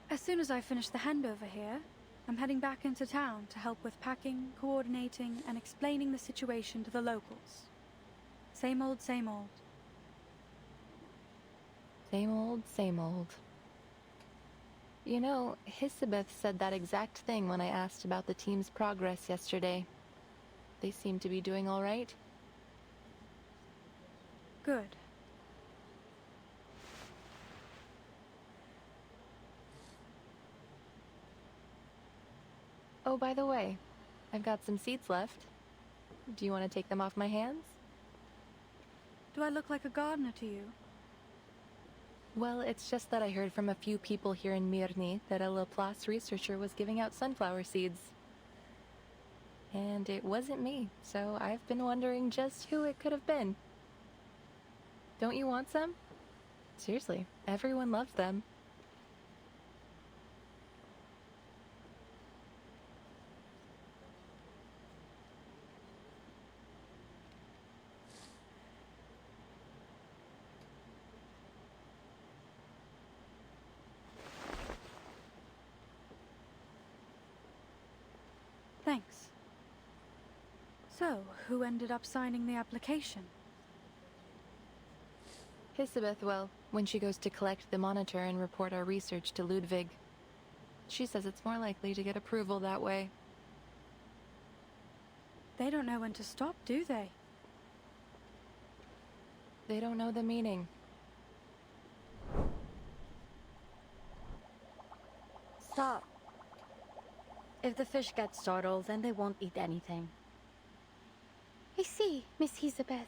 As soon as I finish the handover here, I'm heading back into town to help with packing, coordinating, and explaining the situation to the locals. Same old, same old. Same old, same old. You know, Hisabeth said that exact thing when I asked about the team's progress yesterday. They seem to be doing all right. Good. Oh, by the way, I've got some seeds left. Do you want to take them off my hands? Do I look like a gardener to you? Well, it's just that I heard from a few people here in Mirny that a Laplace researcher was giving out sunflower seeds. And it wasn't me, so I've been wondering just who it could have been. Don't you want some? Seriously, everyone loves them. Thanks. So, who ended up signing the application? Hisabeth, well, when she goes to collect the monitor and report our research to Ludwig. She says it's more likely to get approval that way. They don't know when to stop, do they? They don't know the meaning. Stop. If the fish get startled, then they won't eat anything. I see, Miss Hisabeth.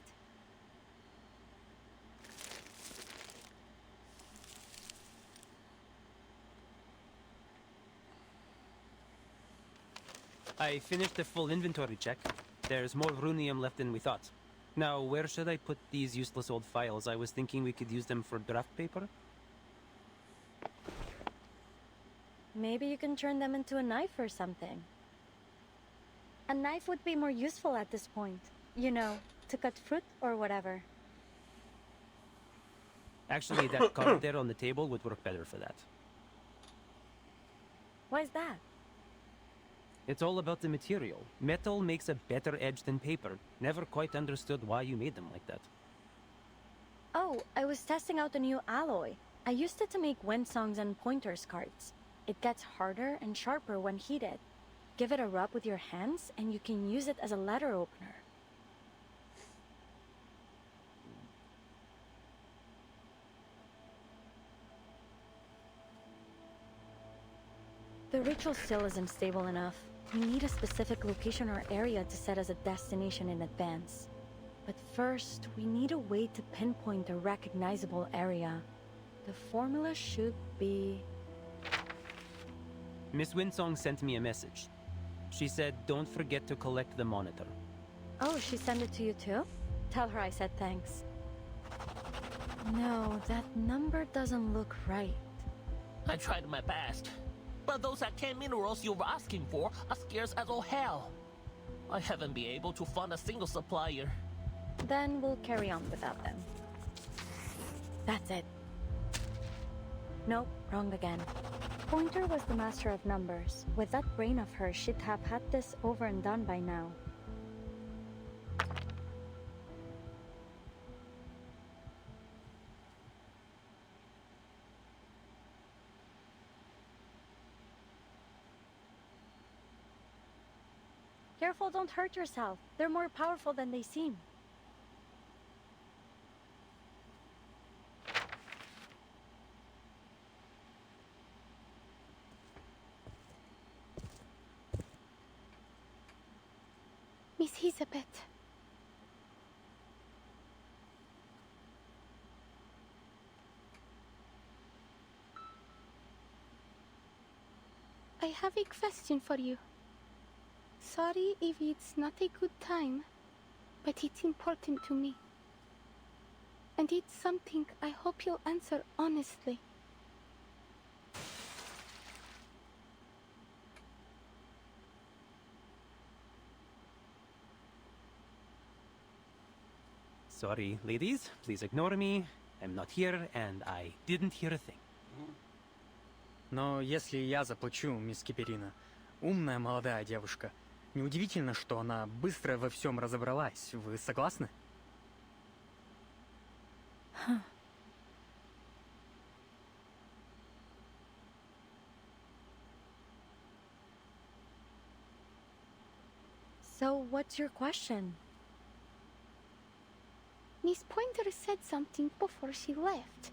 I finished the full inventory check. There's more runium left than we thought. Now, where should I put these useless old files? I was thinking we could use them for draft paper. Maybe you can turn them into a knife or something. A knife would be more useful at this point. You know, to cut fruit or whatever. Actually, that card there on the table would work better for that. Why's that? It's all about the material. Metal makes a better edge than paper. Never quite understood why you made them like that. Oh, I was testing out a new alloy. I used it to make Wensongs and Pointers cards. It gets harder and sharper when heated. Give it a rub with your hands and you can use it as a letter opener. The ritual still isn't stable enough. We need a specific location or area to set as a destination in advance. But first, we need a way to pinpoint a recognizable area. The formula should be... Miss Winsong sent me a message. She said, don't forget to collect the monitor. Oh, she sent it to you too? Tell her I said thanks. No, that number doesn't look right. I tried my best, but those arcane minerals you were asking for are scarce as all hell. I haven't been able to find a single supplier. Then we'll carry on without them. That's it. Nope, wrong again. Pointer was the master of numbers. With that brain of hers, she'd have had this over and done by now. Careful, don't hurt yourself. They're more powerful than they seem. Miss Elizabeth. I have a question for you. Sorry if it's not a good time, but it's important to me. And it's something I hope you'll answer honestly. Sorry, ladies, please ignore me. I'm not here, and I didn't hear a thing. Но если я заплачу, мисс Киперина, умная молодая девушка, неудивительно, что она быстро во всем разобралась. Вы согласны? So, what's your question? Miss Pointer said something before she left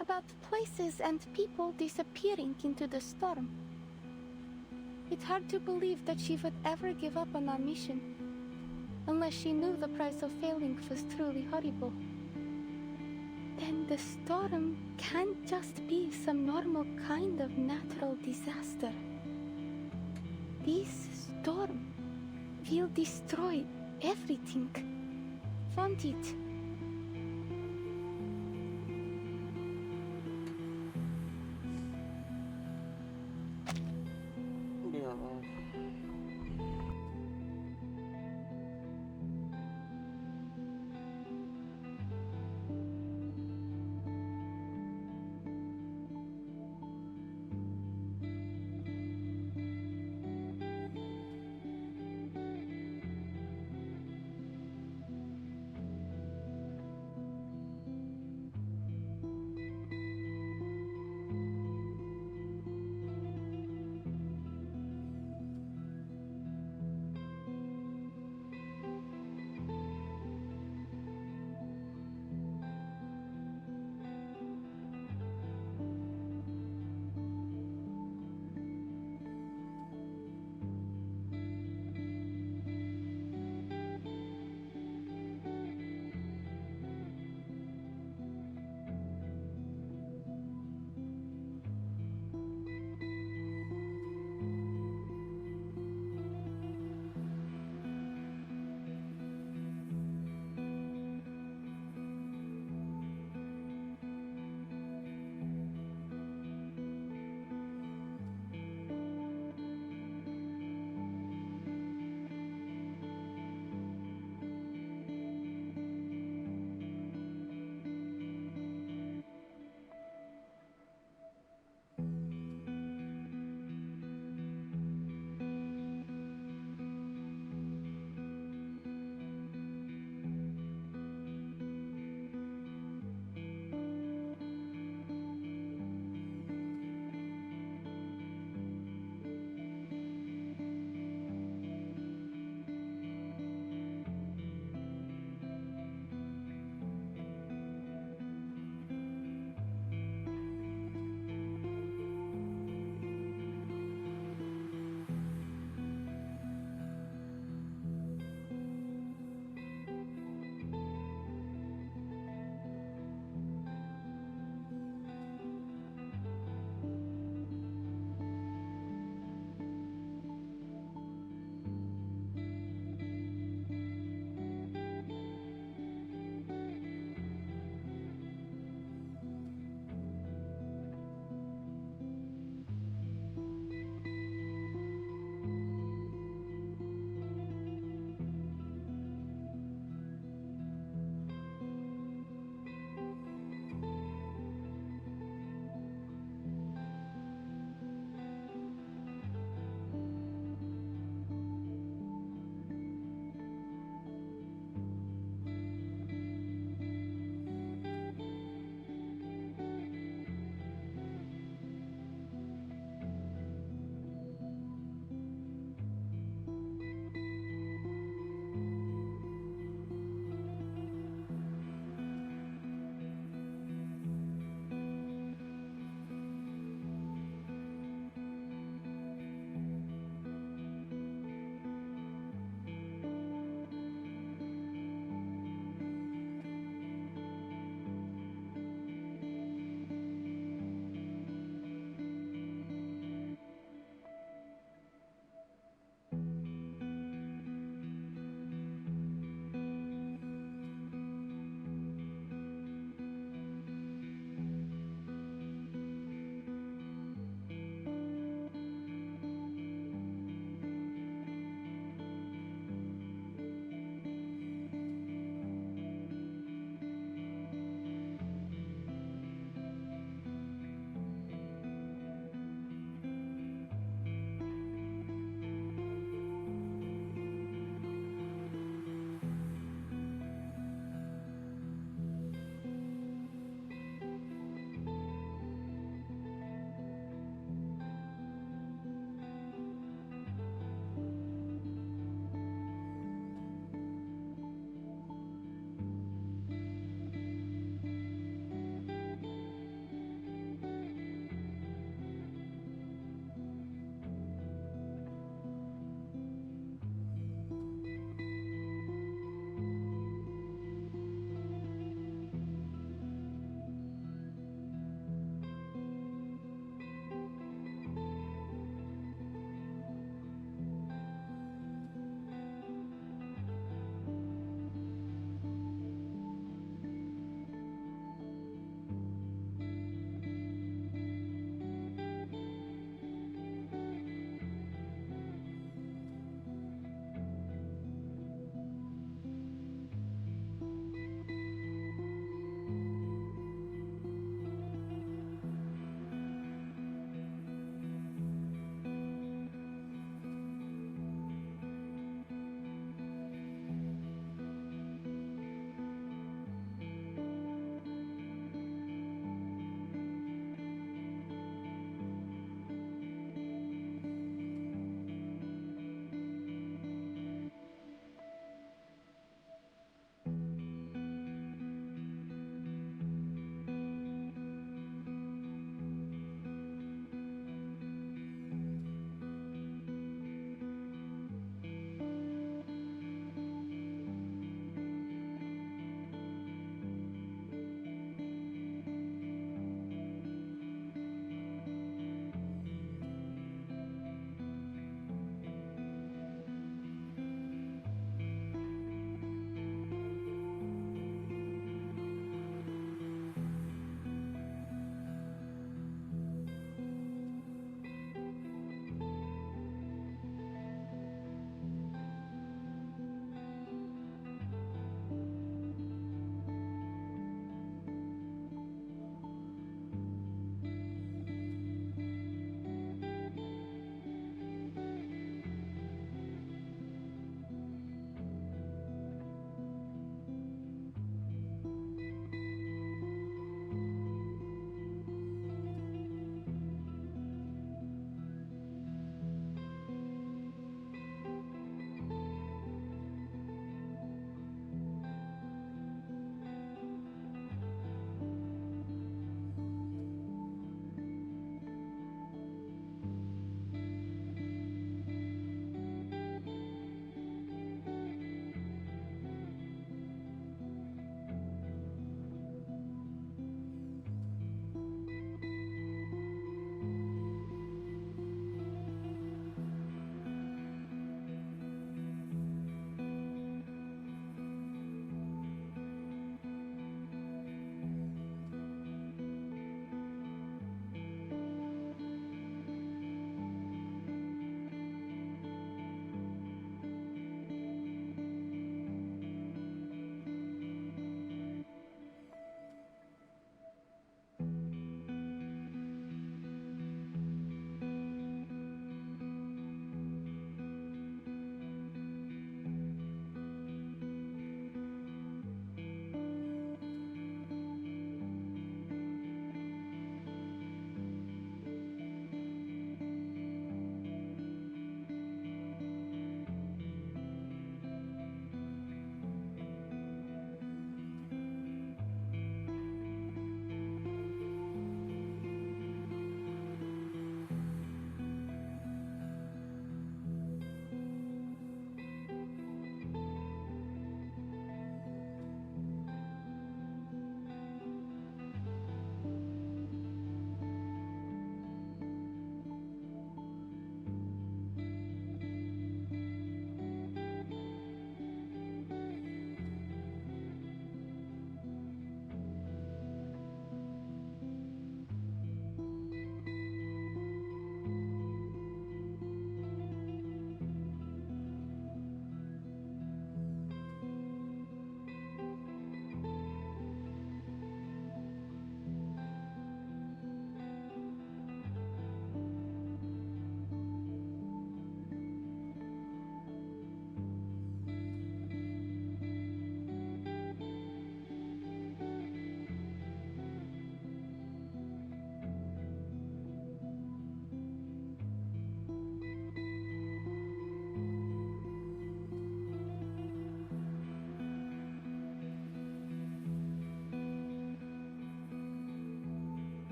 about places and people disappearing into the storm. It's hard to believe that she would ever give up on our mission, unless she knew the price of failing was truly horrible. Then the storm can't just be some normal kind of natural disaster. This storm will destroy everything, won't it?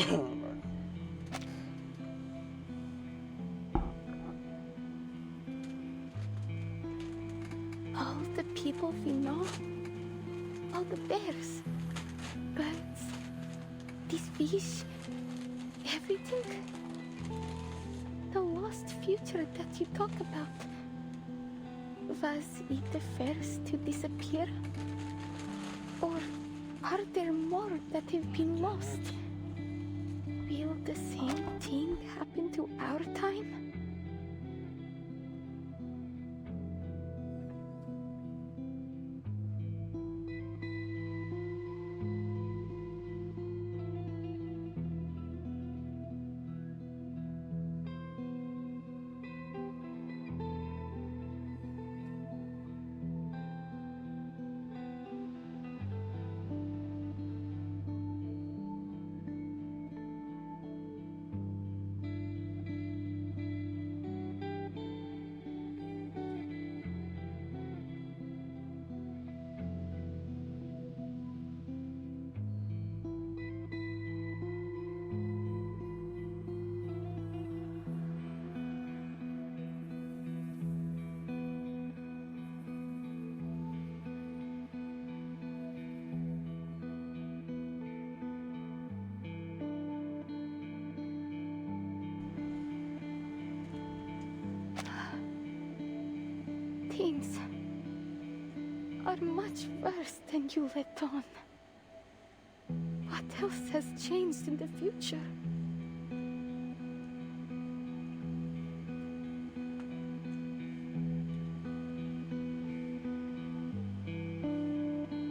All the people we know, all the bears, birds, these fish, everything. The lost future that you talk about. Was it the first to disappear? Or are there more that have been lost? Will the same thing happen to our time? Things are much worse than you let on. What else has changed in the future?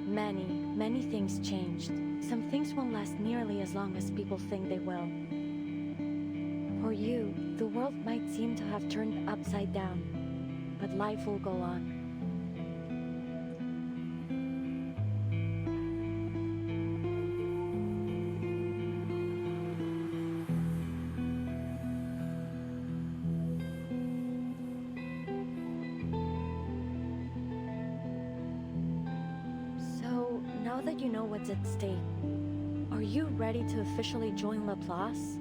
Many things changed. Some things won't last nearly as long as people think they will. For you, the world might seem to have turned upside down, but life will go on. So, now that you know what's at stake, are you ready to officially join Laplace?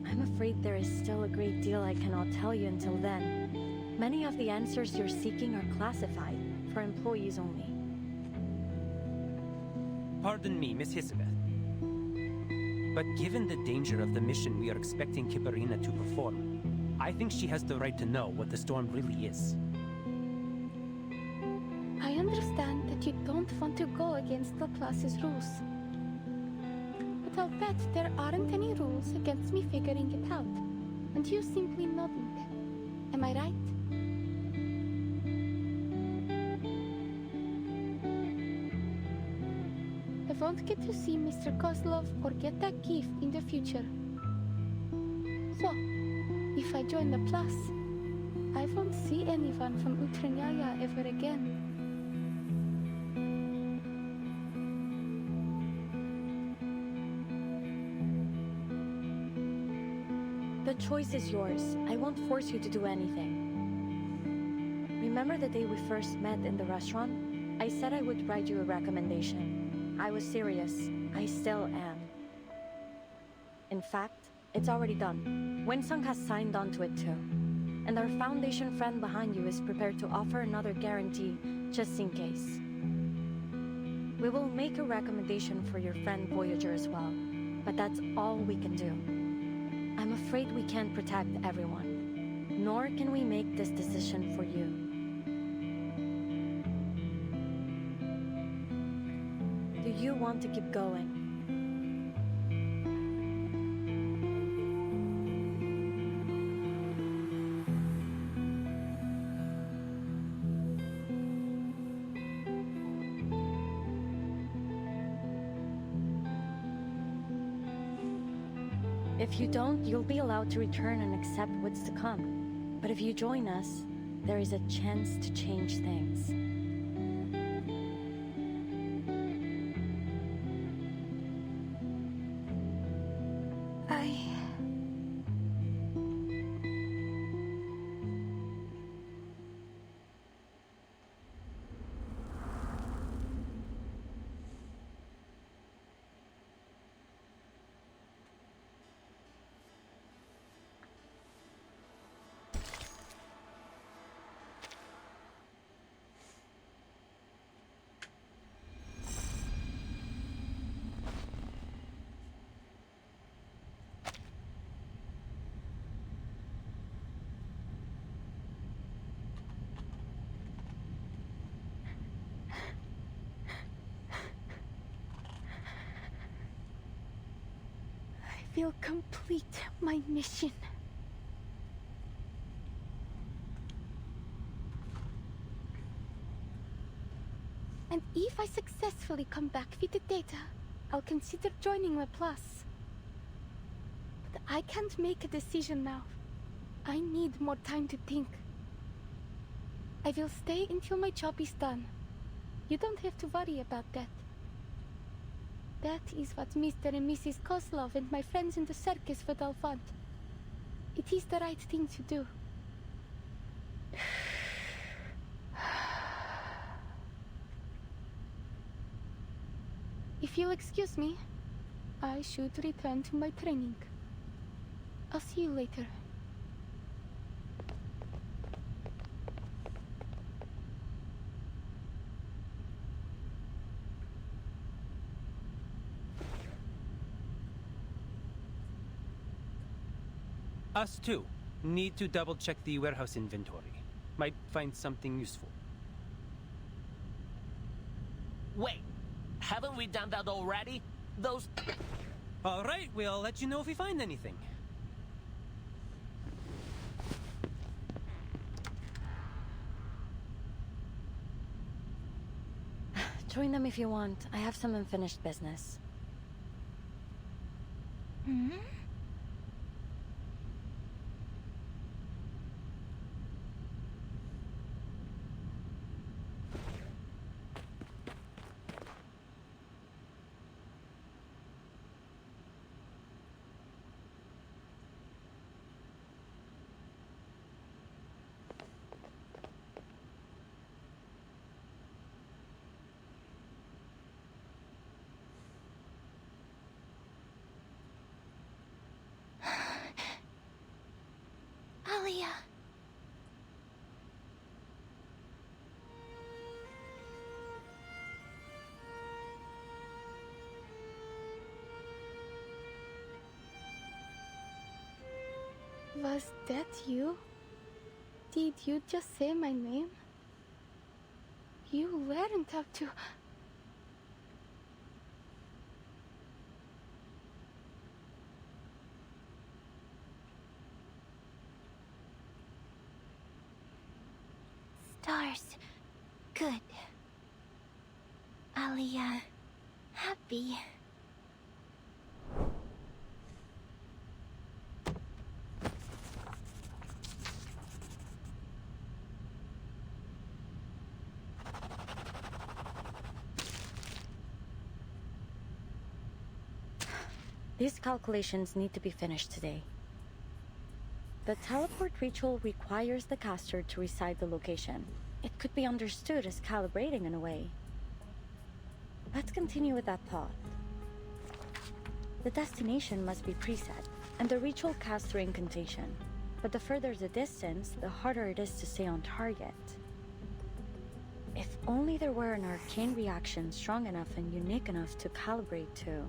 I'm afraid there is still a great deal I cannot tell you until then. Many of the answers you're seeking are classified, for employees only. Pardon me, Miss Hisabeth. But given the danger of the mission we are expecting Kiparina to perform, I think she has the right to know what the storm really is. I understand that you don't want to go against Laplace's rules. But I'll bet there aren't any rules against me figuring it out, and you simply nodding. Am I right? I won't get to see Mr. Kozlov or get that gift in the future. So, if I join the Plus, I won't see anyone from Utranyaya ever again. The choice is yours. I won't force you to do anything. Remember the day we first met in the restaurant? I said I would write you a recommendation. I was serious. I still am. In fact, it's already done. Winsong has signed on to it too. And our Foundation friend behind you is prepared to offer another guarantee, just in case. We will make a recommendation for your friend Voyager as well, but that's all we can do. I'm afraid we can't protect everyone, nor can we make this decision for you. Do you want to keep going? If you don't, you'll be allowed to return and accept what's to come. But if you join us, there is a chance to change things. will complete my mission. And if I successfully come back with the data, I'll consider joining the Plus. But I can't make a decision now. I need more time to think. I will stay until my job is done. You don't have to worry about that. That is what Mr. and Mrs. Kozlov and my friends in the circus would all want. It is the right thing to do. If you'll excuse me, I should return to my training. I'll see you later. Us too. Need to double check the warehouse inventory. Might find something useful. Wait, haven't we done that already? Those... Alright, we'll let you know if we find anything. Join them if you want. I have some unfinished business. Hmm? Alia. Was that you? Did you just say my name? You weren't up to... Stars. Good. Alia. Happy. These calculations need to be finished today. The teleport ritual requires the caster to recite the location. It could be understood as calibrating in a way. Let's continue with that thought. The destination must be preset, and the ritual casts through incantation. But the further the distance, the harder it is to stay on target. If only there were an arcane reaction strong enough and unique enough to calibrate to.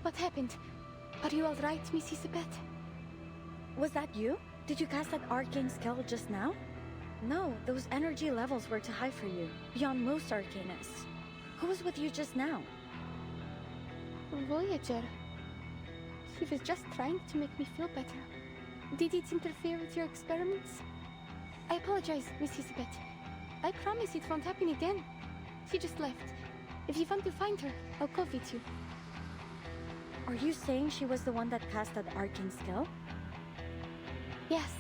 What happened? Are you all right, Miss Isabeth? Was that you? Did you cast that arcane skill just now? No, those energy levels were too high for you, beyond most arcanists. Who was with you just now? Voyager. He was just trying to make me feel better. Did it interfere with your experiments? I apologize, Miss Isabeth. I promise it won't happen again. She just left. If you want to find her, I'll go with you. Are you saying she was the one that cast that arcane skill? Yes.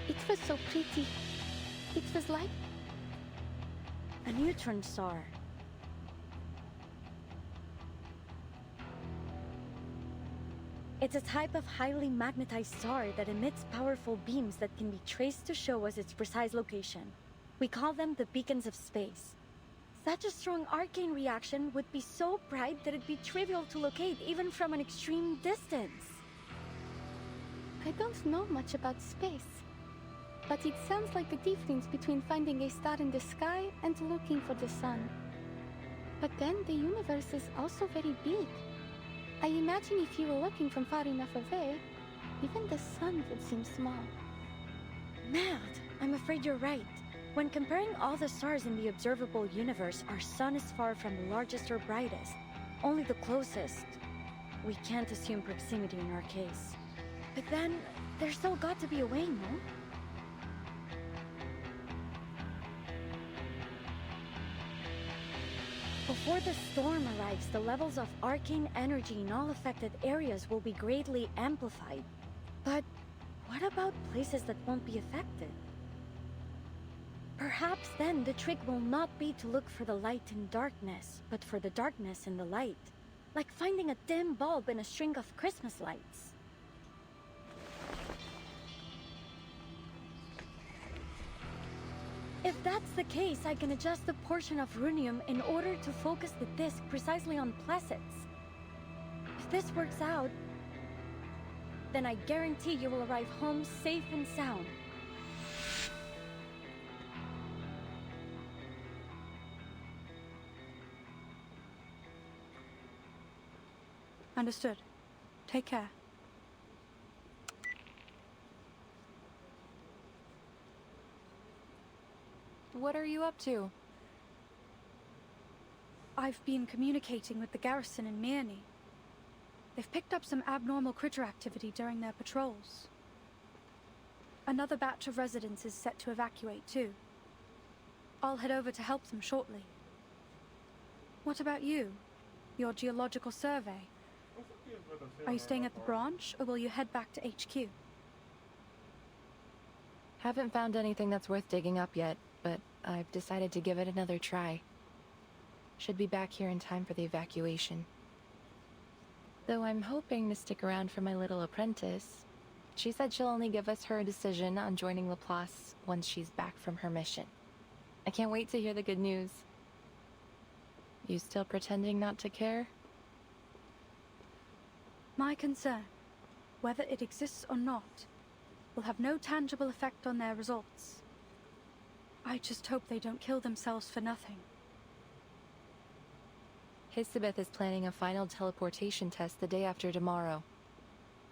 It was so pretty. It was like... a neutron star. It's a type of highly magnetized star that emits powerful beams that can be traced to show us its precise location. We call them the beacons of space. Such a strong arcane reaction would be so bright that it'd be trivial to locate even from an extreme distance. I don't know much about space, but it sounds like the difference between finding a star in the sky and looking for the sun. But then the universe is also very big. I imagine if you were looking from far enough away, even the sun would seem small. Merde, I'm afraid you're right. When comparing all the stars in the observable universe, our sun is far from the largest or brightest, only the closest. We can't assume proximity in our case. But then, there's still got to be a way, no? Before the storm arrives, the levels of arcane energy in all affected areas will be greatly amplified. But what about places that won't be affected? Perhaps then the trick will not be to look for the light in darkness, but for the darkness in the light. Like finding a dim bulb in a string of Christmas lights. If that's the case, I can adjust the portion of runium in order to focus the disc precisely on Placets. If this works out, then I guarantee you will arrive home safe and sound. Understood. Take care. What are you up to? I've been communicating with the garrison in Mirny. They've picked up some abnormal critter activity during their patrols. Another batch of residents is set to evacuate too. I'll head over to help them shortly. What about you? Your geological survey? Are you staying at the branch, or will you head back to HQ? Haven't found anything that's worth digging up yet, but I've decided to give it another try. Should be back here in time for the evacuation. Though I'm hoping to stick around for my little apprentice. She said she'll only give us her decision on joining Laplace once she's back from her mission. I can't wait to hear the good news. You still pretending not to care? My concern, whether it exists or not, will have no tangible effect on their results. I just hope they don't kill themselves for nothing. Hisabeth is planning a final teleportation test the day after tomorrow.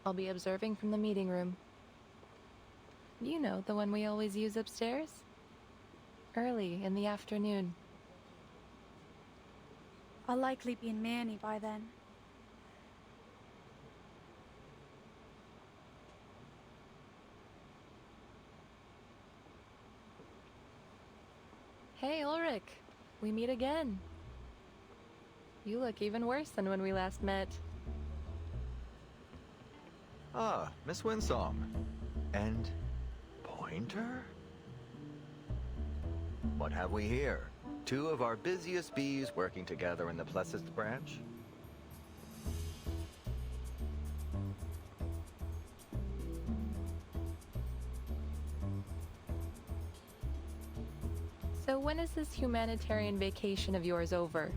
I'll be observing from the meeting room. You know, the one we always use upstairs? Early in the afternoon. I'll likely be in Mirny by then. Hey, Ulrich. We meet again. You look even worse than when we last met. Ah, Miss Winsong. And Pointer? What have we here? Two of our busiest bees working together in the Plessist branch? So when is this humanitarian vacation of yours over?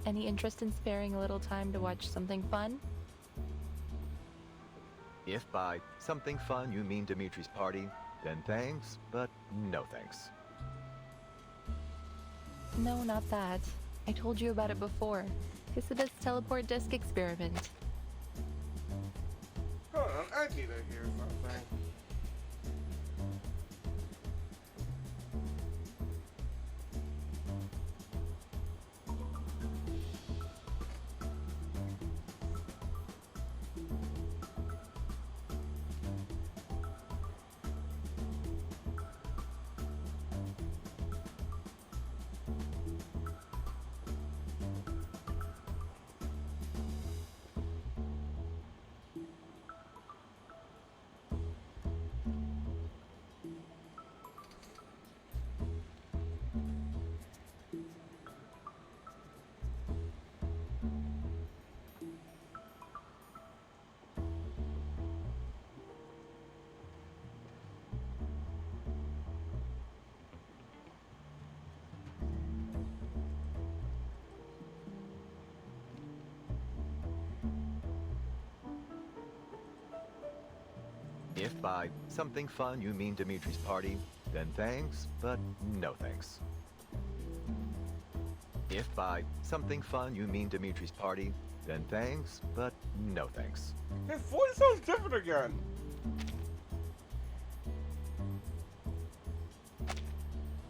Any interest in sparing a little time to watch something fun? If by something fun you mean Dimitri's party, then thanks, but no thanks. No, not that. I told you about it before. Hisabeth's teleport disc experiment. Hold on, I need to hear something. If by something fun you mean Dimitri's party, then thanks, but no thanks. If by something fun you mean Dimitri's party, then thanks, but no thanks. His voice sounds different again.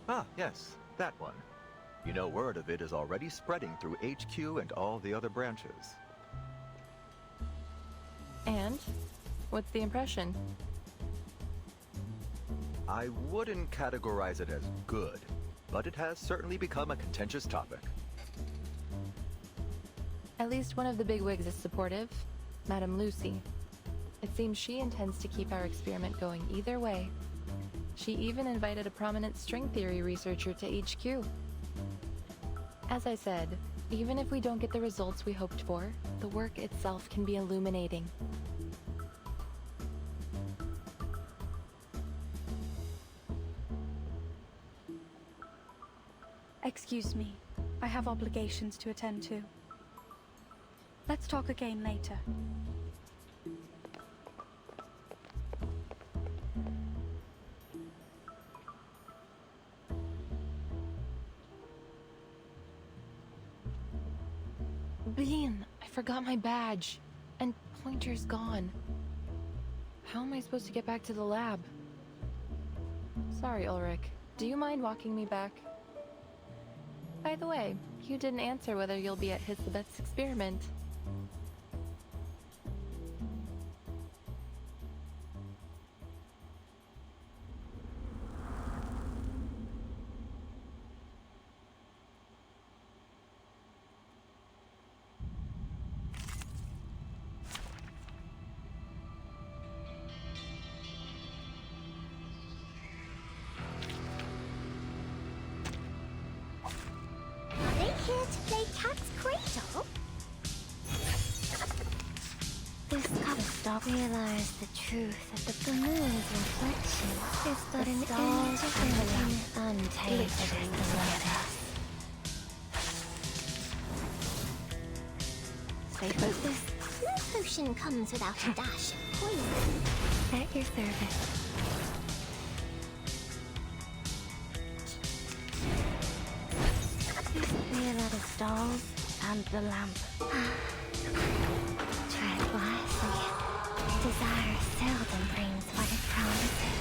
Ah, yes, that one. You know, word of it is already spreading through HQ and all the other branches. And? What's the impression? I wouldn't categorize it as good, but it has certainly become a contentious topic. At least one of the bigwigs is supportive, Madame Lucy. It seems she intends to keep our experiment going either way. She even invited a prominent string theory researcher to HQ. As I said, even if we don't get the results we hoped for, the work itself can be illuminating. Excuse me. I have obligations to attend to. Let's talk again later. Bean, I forgot my badge. And Pointer's gone. How am I supposed to get back to the lab? Sorry, Ulrich. Do you mind walking me back? By the way, you didn't answer whether you'll be at Hisabeth's experiment. Are they here to play cat's cradle? This gotta stop. Realize the truth that the moon's reflection is but an image untasted together. Stay focused. No potion comes without a dash of poison. At your service. Clear out of stalls and the lamp. Tread wisely. Desire seldom brings what it promises.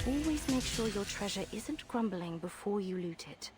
Always make sure your treasure isn't crumbling before you loot it.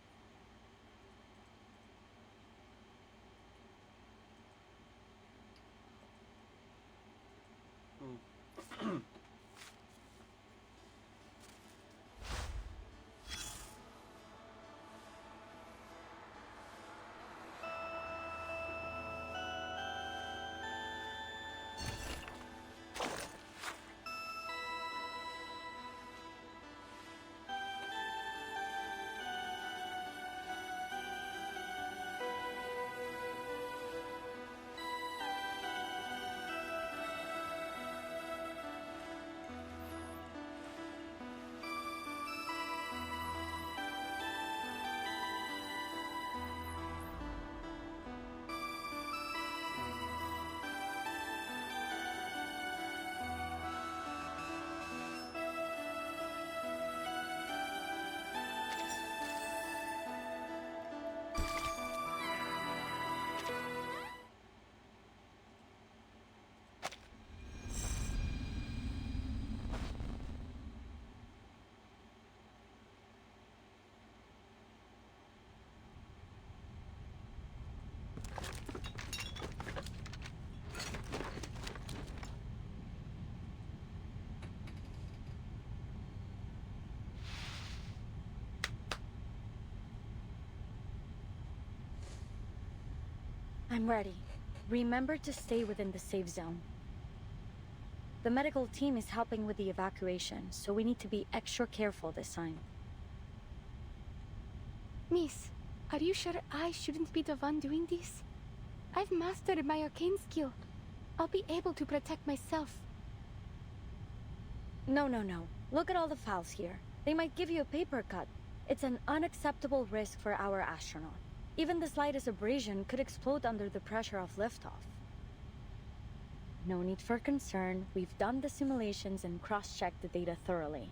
I'm ready. Remember to stay within the safe zone. The medical team is helping with the evacuation, so we need to be extra careful this time. Miss, are you sure I shouldn't be the one doing this? I've mastered my arcane skill. I'll be able to protect myself. No. Look at all the files here. They might give you a paper cut. It's an unacceptable risk for our astronaut. Even the slightest abrasion could explode under the pressure of liftoff. No need for concern. We've done the simulations and cross-checked the data thoroughly.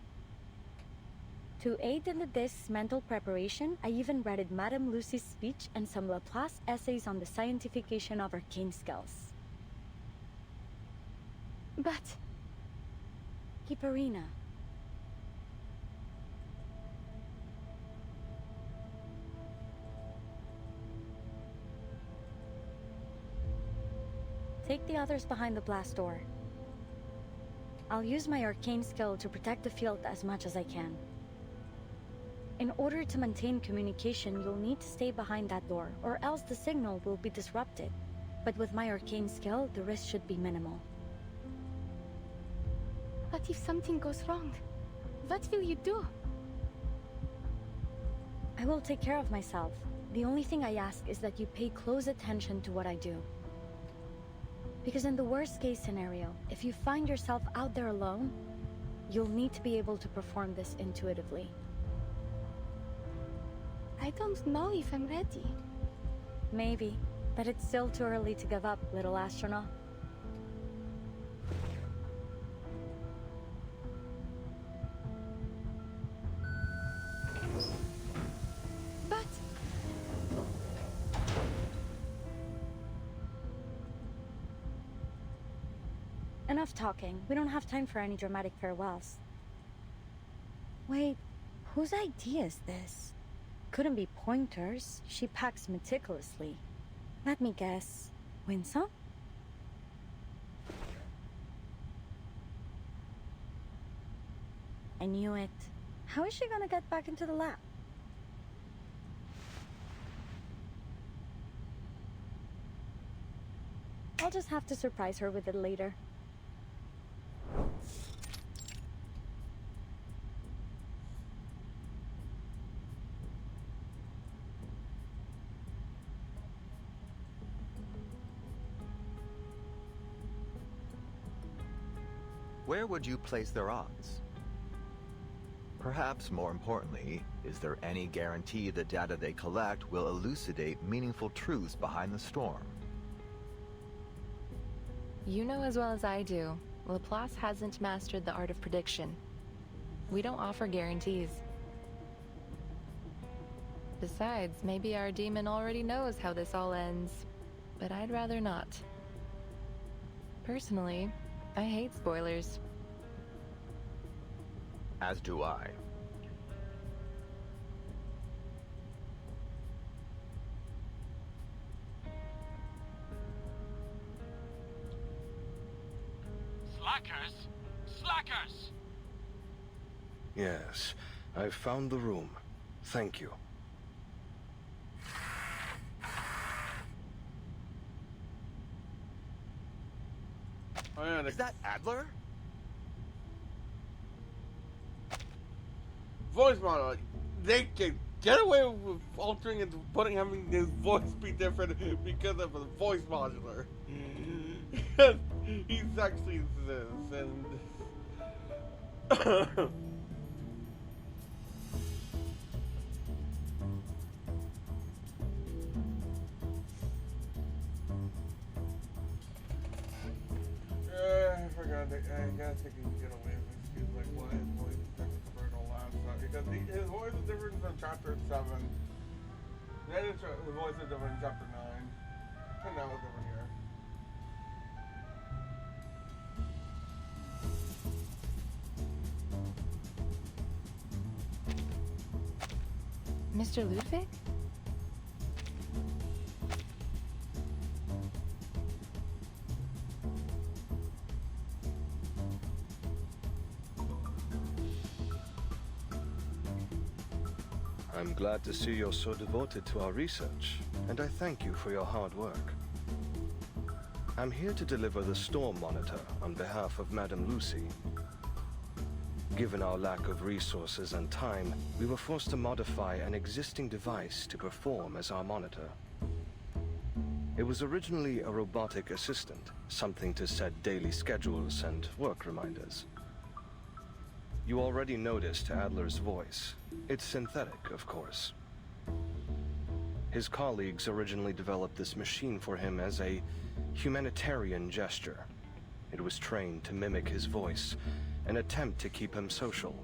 To aid in the disk's mental preparation, I even read Madame Lucy's speech and some Laplace essays on the scientification of arcane skills. But... Hipparina. Take the others behind the blast door. I'll use my arcane skill to protect the field as much as I can. In order to maintain communication, you'll need to stay behind that door, or else the signal will be disrupted. But with my arcane skill, the risk should be minimal. What if something goes wrong? What will you do? I will take care of myself. The only thing I ask is that you pay close attention to what I do. Because in the worst case scenario, if you find yourself out there alone, you'll need to be able to perform this intuitively. I don't know if I'm ready. Maybe, but it's still too early to give up, little astronaut. But... Enough talking. We don't have time for any dramatic farewells. Wait, whose idea is this? Couldn't be Pointer's. She packs meticulously. Let me guess. Winsome? I knew it. How is she gonna get back into the lab? I'll just have to surprise her with it later. Where would you place their odds? Perhaps more importantly, is there any guarantee the data they collect will elucidate meaningful truths behind the storm? You know as well as I do, Laplace hasn't mastered the art of prediction. We don't offer guarantees. Besides, maybe our demon already knows how this all ends, but I'd rather not. Personally, I hate spoilers. As do I. Slackers! Slackers! Yes, I've found the room. Thank you. Oh, yeah, Is that Adler? Voice model. They can get away with altering and having his voice be different because of a voice modular. He's actually this, and I forgot. I guess I can get away with it. He's like, what his voice is different compared to last time because his voice is different from chapter 7. Then his voice is different in chapter 9, and now it's different here. Mr. Ludwig? I'm glad to see you're so devoted to our research, and I thank you for your hard work. I'm here to deliver the storm monitor on behalf of Madame Lucy. Given our lack of resources and time, we were forced to modify an existing device to perform as our monitor. It was originally a robotic assistant, something to set daily schedules and work reminders. You already noticed Adler's voice. It's synthetic, of course. His colleagues originally developed this machine for him as a humanitarian gesture. It was trained to mimic his voice, an attempt to keep him social.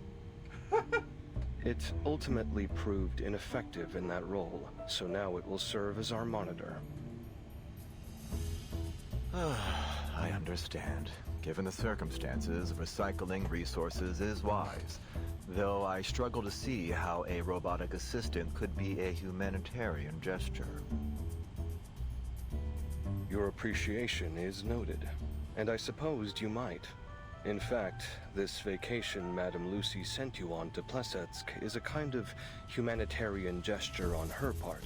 It ultimately proved ineffective in that role, so now it will serve as our monitor. I understand. Given the circumstances, recycling resources is wise. Though I struggle to see how a robotic assistant could be a humanitarian gesture. Your appreciation is noted, and I supposed you might. In fact, this vacation Madame Lucy sent you on to Plesetsk is a kind of humanitarian gesture on her part.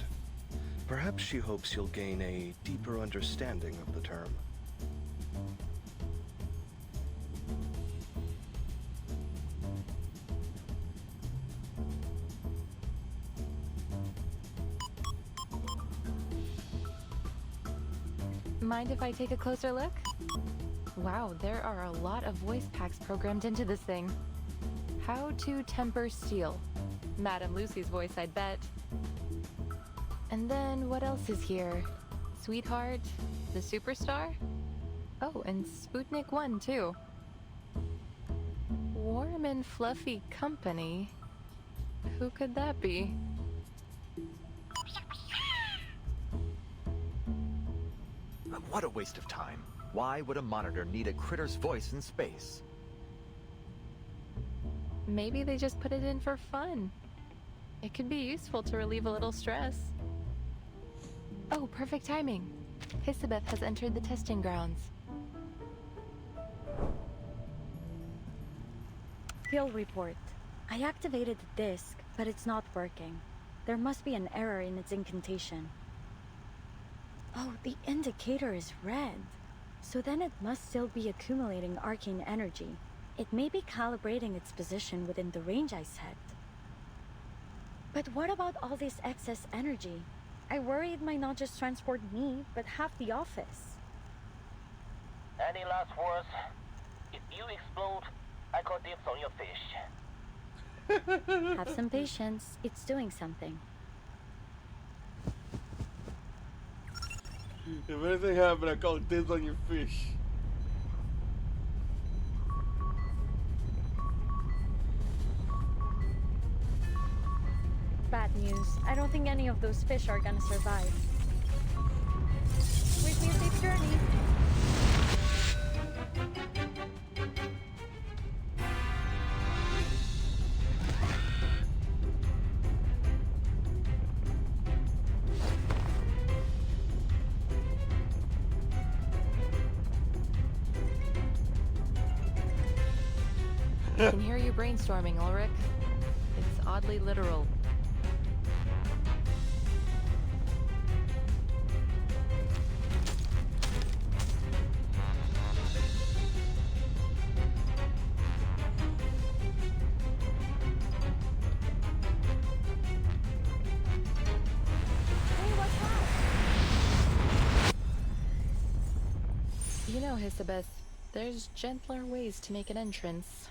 Perhaps she hopes you'll gain a deeper understanding of the term. Mind if I take a closer look? Wow, there are a lot of voice packs programmed into this thing. How to temper steel. Madame Lucy's voice, I'd bet. And then what else is here? Sweetheart? The Superstar? Oh, and Sputnik 1 too. Warm and fluffy company? Who could that be? What a waste of time. Why would a monitor need a critter's voice in space? Maybe they just put it in for fun. It could be useful to relieve a little stress. Oh, perfect timing. Hisabeth has entered the testing grounds. Field report. I activated the disk, but it's not working. There must be an error in its incantation. Oh, the indicator is red. So then it must still be accumulating arcane energy. It may be calibrating its position within the range I set. But what about all this excess energy? I worry it might not just transport me, but half the office. Any last words? If you explode, I call dibs on your fish. Have some patience. It's doing something. If anything happened, I call dibs on your fish. Bad news. I don't think any of those fish are gonna survive. Wish me a safe journey. I can hear you brainstorming, Ulrich. It's oddly literal. You know, Hisabeth, there's gentler ways to make an entrance.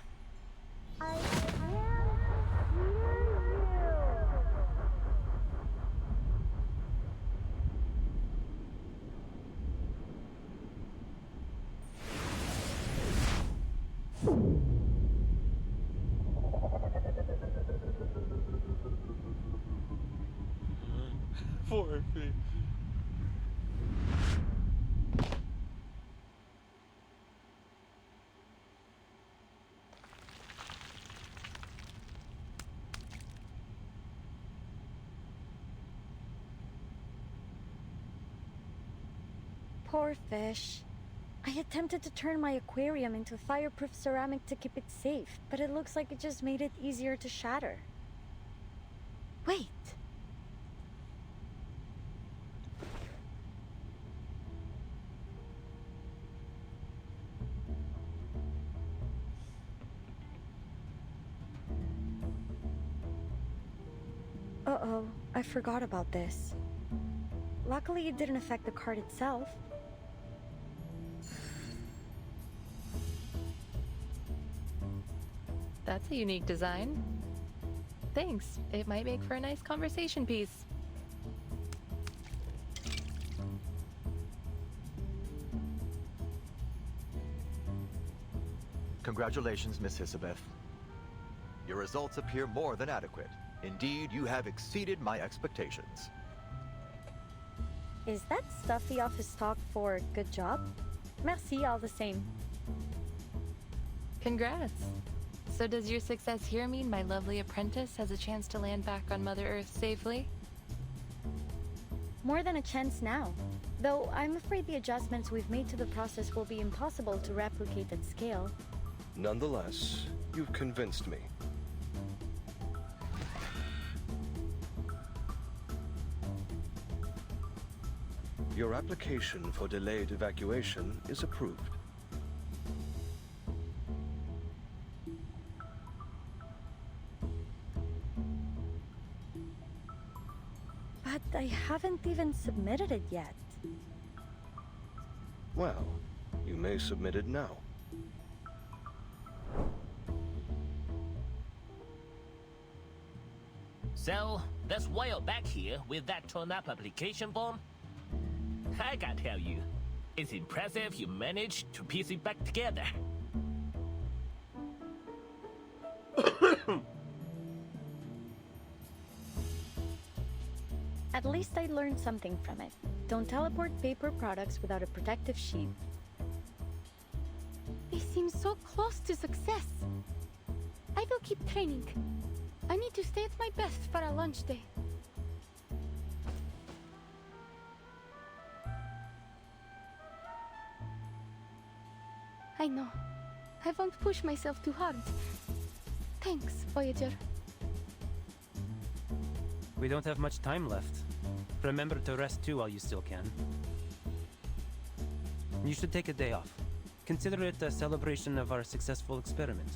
Poor fish. Poor fish. I attempted to turn my aquarium into fireproof ceramic to keep it safe, but it looks like it just made it easier to shatter. Wait. Uh-oh, I forgot about this. Luckily, it didn't affect the card itself. That's a unique design. Thanks. It might make for a nice conversation piece. Congratulations, Miss Hisabeth. Your results appear more than adequate. Indeed, you have exceeded my expectations. Is that stuffy office talk for good job? Merci all the same. Congrats. So does your success here mean my lovely apprentice has a chance to land back on Mother Earth safely? More than a chance now. Though I'm afraid the adjustments we've made to the process will be impossible to replicate at scale. Nonetheless, you've convinced me. Your application for delayed evacuation is approved. But I haven't even submitted it yet. Well, you may submit it now. So, that's why you're back here with that torn-up application form? I gotta tell you, it's impressive you managed to piece it back together. At least I learned something from it. Don't teleport paper products without a protective sheet. They seem so close to success. I will keep training. I need to stay at my best for our lunch day. I know. I won't push myself too hard. Thanks, Voyager. We don't have much time left. Remember to rest too while you still can. You should take a day off. Consider it a celebration of our successful experiment.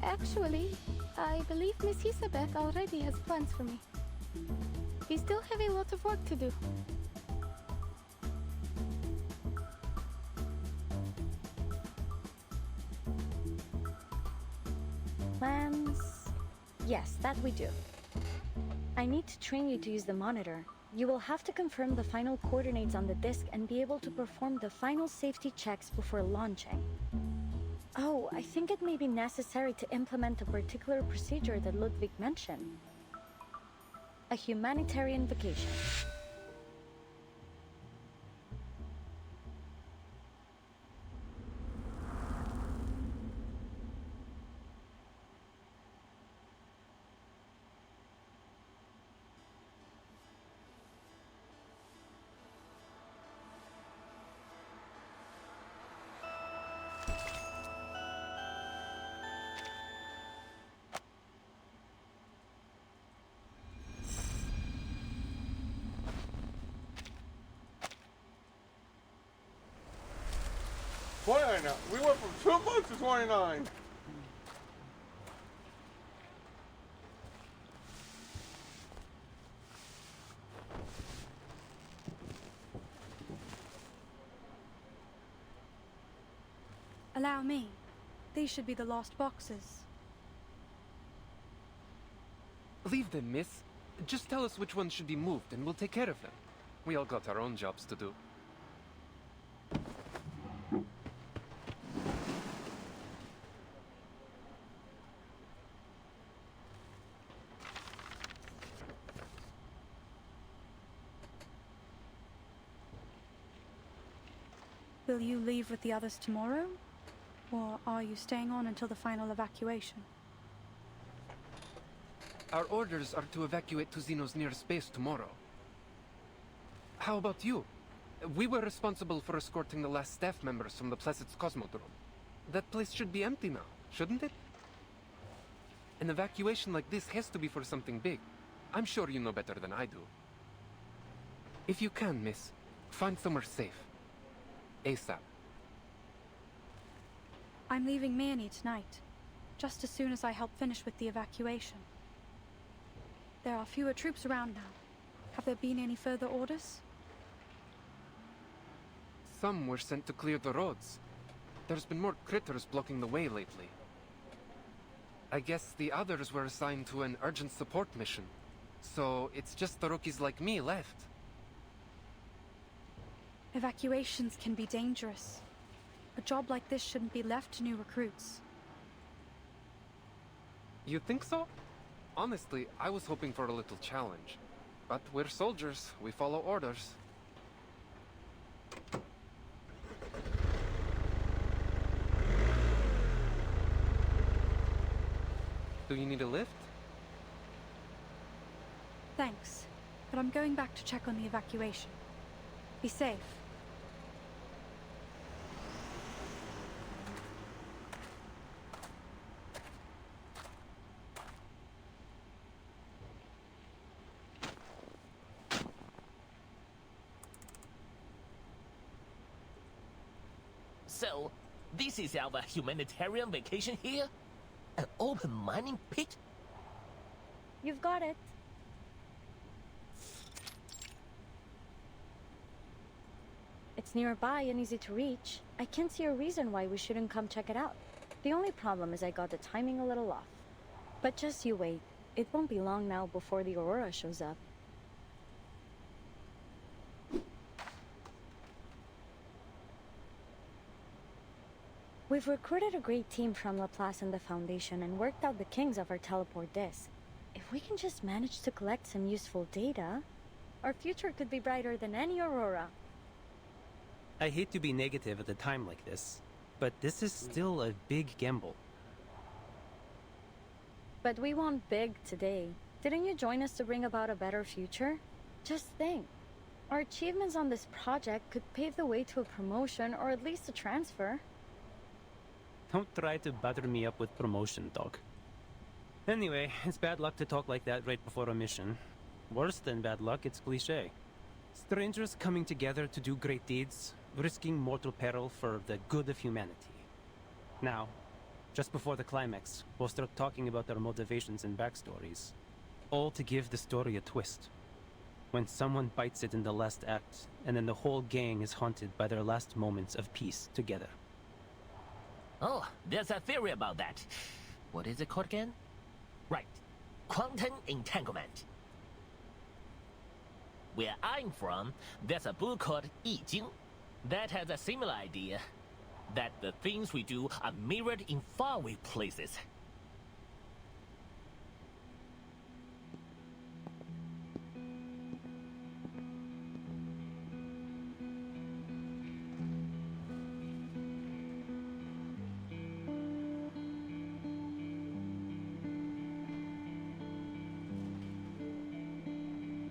Actually, I believe Miss Isabeth already has plans for me. We still have a lot of work to do. Plans? Yes, that we do. I need to train you to use the monitor. You will have to confirm the final coordinates on the disk and be able to perform the final safety checks before launching. Oh, I think it may be necessary to implement a particular procedure that Ludwig mentioned. A humanitarian vacation. Now. We went from 2 months to 29. Allow me. These should be the lost boxes. Leave them, miss. Just tell us which ones should be moved and we'll take care of them. We all got our own jobs to do. Will you leave with the others tomorrow? Or are you staying on until the final evacuation? Our orders are to evacuate to Xeno's nearest base tomorrow. How about you? We were responsible for escorting the last staff members from the Placid's Cosmodrome. That place should be empty now, shouldn't it? An evacuation like this has to be for something big. I'm sure you know better than I do. If you can, miss, find somewhere safe. ASAP. I'm leaving Manny tonight, just as soon as I help finish with the evacuation. There are fewer troops around now. Have there been any further orders? Some were sent to clear the roads. There's been more critters blocking the way lately. I guess the others were assigned to an urgent support mission. So it's just the rookies like me left. Evacuations can be dangerous. A job like this shouldn't be left to new recruits. You think so? Honestly, I was hoping for a little challenge. But we're soldiers. We follow orders. Do you need a lift? Thanks, but I'm going back to check on the evacuation. Be safe. So, this is our humanitarian vacation here? An open mining pit? You've got it. It's nearby and easy to reach. I can't see a reason why we shouldn't come check it out. The only problem is I got the timing a little off. But just you wait. It won't be long now before the Aurora shows up. We've recruited a great team from Laplace and the Foundation and worked out the kinks of our teleport disk. If we can just manage to collect some useful data, our future could be brighter than any Aurora. I hate to be negative at a time like this, but this is still a big gamble. But we want big today. Didn't you join us to bring about a better future? Just think. Our achievements on this project could pave the way to a promotion or at least a transfer. Don't try to butter me up with promotion talk. Anyway, it's bad luck to talk like that right before a mission. Worse than bad luck, it's cliché. Strangers coming together to do great deeds, risking mortal peril for the good of humanity. Now, just before the climax, we'll start talking about their motivations and backstories. All to give the story a twist. When someone bites it in the last act, and then the whole gang is haunted by their last moments of peace together. Oh, there's a theory about that. What is it called again? Right. Quantum entanglement. Where I'm from, there's a book called I Ching that has a similar idea. That the things we do are mirrored in faraway places.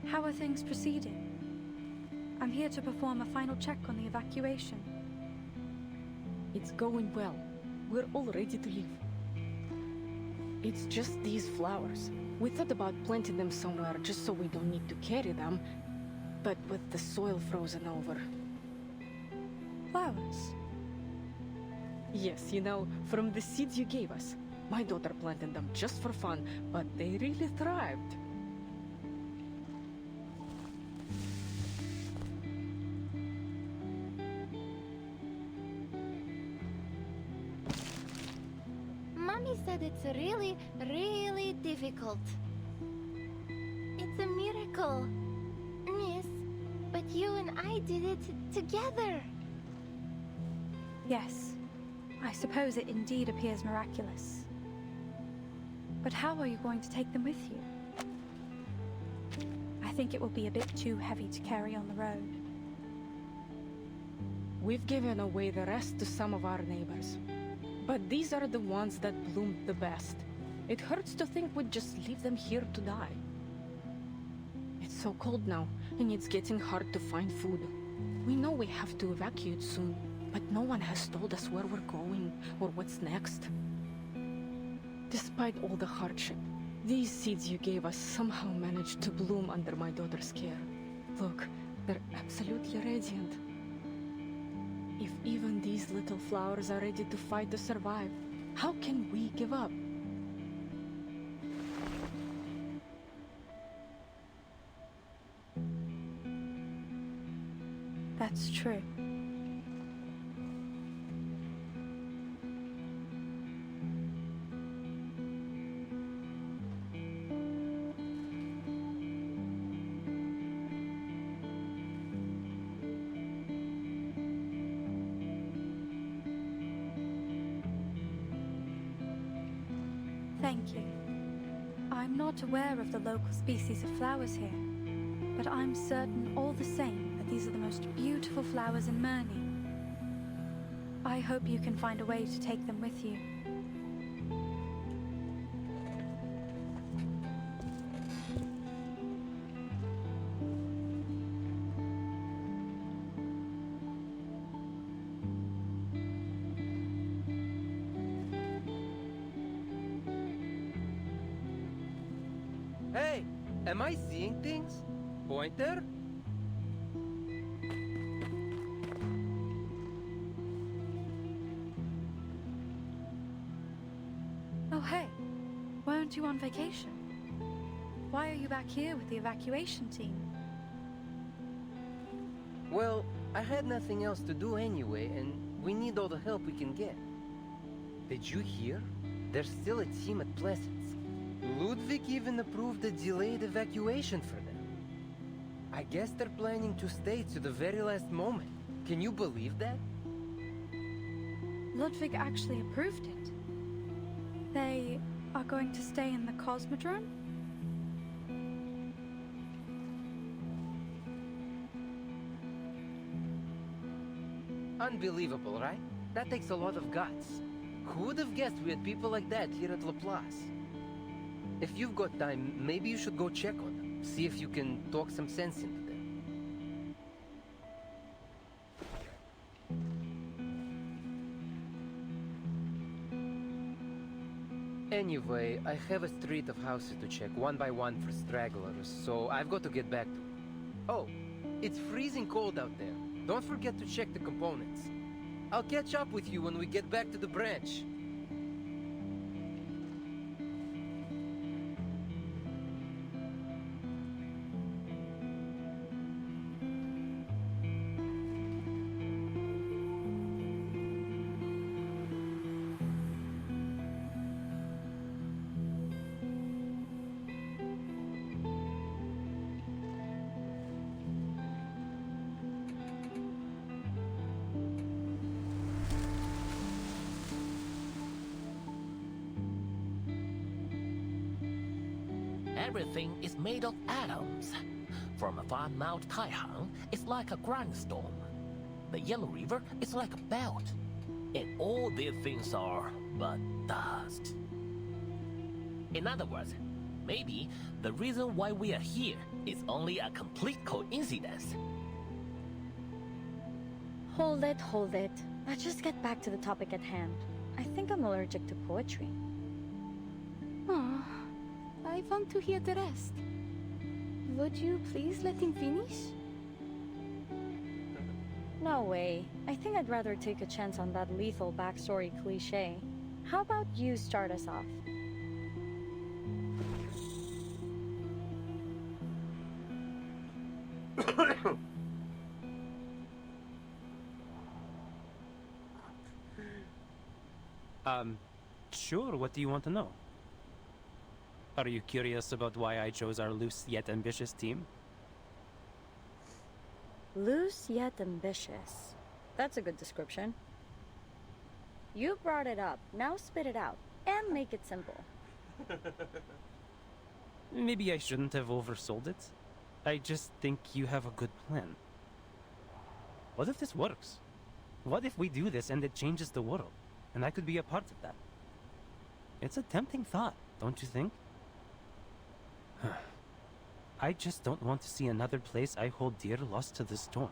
How are things proceeding? I'm here to perform a final check on the evacuation. It's going well. We're all ready to leave. It's just these flowers. We thought about planting them somewhere just so we don't need to carry them, but with the soil frozen over. Flowers? Yes, you know, from the seeds you gave us. My daughter planted them just for fun, but they really thrived. Mommy said it's really, really difficult. It's a miracle, Miss. But you and I did it together. Yes, I suppose it indeed appears miraculous. But how are you going to take them with you? I think it will be a bit too heavy to carry on the road. We've given away the rest to some of our neighbors. But these are the ones that bloomed the best. It hurts to think we'd just leave them here to die. It's so cold now, and it's getting hard to find food. We know we have to evacuate soon, but no one has told us where we're going or what's next. Despite all the hardship, these seeds you gave us somehow managed to bloom under my daughter's care. Look, they're absolutely radiant. If even these little flowers are ready to fight to survive, how can we give up? That's true. Thank you. I'm not aware of the local species of flowers here, but I'm certain all the same that these are the most beautiful flowers in Murney. I hope you can find a way to take them with you. Hey, am I seeing things? Pointer? Oh, hey. Weren't you on vacation? Why are you back here with the evacuation team? Well, I had nothing else to do anyway, and we need all the help we can get. Did you hear? There's still a team at Pleasance. Ludwig even approved a delayed evacuation for them. I guess they're planning to stay to the very last moment. Can you believe that? Ludwig actually approved it. They are going to stay in the Cosmodrome? Unbelievable, right? That takes a lot of guts. Who would have guessed we had people like that here at Laplace? If you've got time, maybe you should go check on them. See if you can talk some sense into them. Anyway, I have a street of houses to check one by one for stragglers, so I've got to get back to it. Oh, it's freezing cold out there. Don't forget to check the components. I'll catch up with you when we get back to the branch. Everything is made of atoms. From afar Mount Taihang is like a grindstone. The Yellow River is like a belt. And all these things are but dust. In other words, maybe the reason why we are here is only a complete coincidence. Hold it, hold it. Let's just get back to the topic at hand. I think I'm allergic to poetry. Oh, I want to hear the rest. Would you please let him finish? No way. I think I'd rather take a chance on that lethal backstory cliche. How about you start us off? Sure, what do you want to know? Are you curious about why I chose our loose yet ambitious team? Loose yet ambitious. That's a good description. You brought it up. Now spit it out. And make it simple. Maybe I shouldn't have oversold it. I just think you have a good plan. What if this works? What if we do this and it changes the world? And I could be a part of that. It's a tempting thought, don't you think? I just don't want to see another place I hold dear lost to the storm.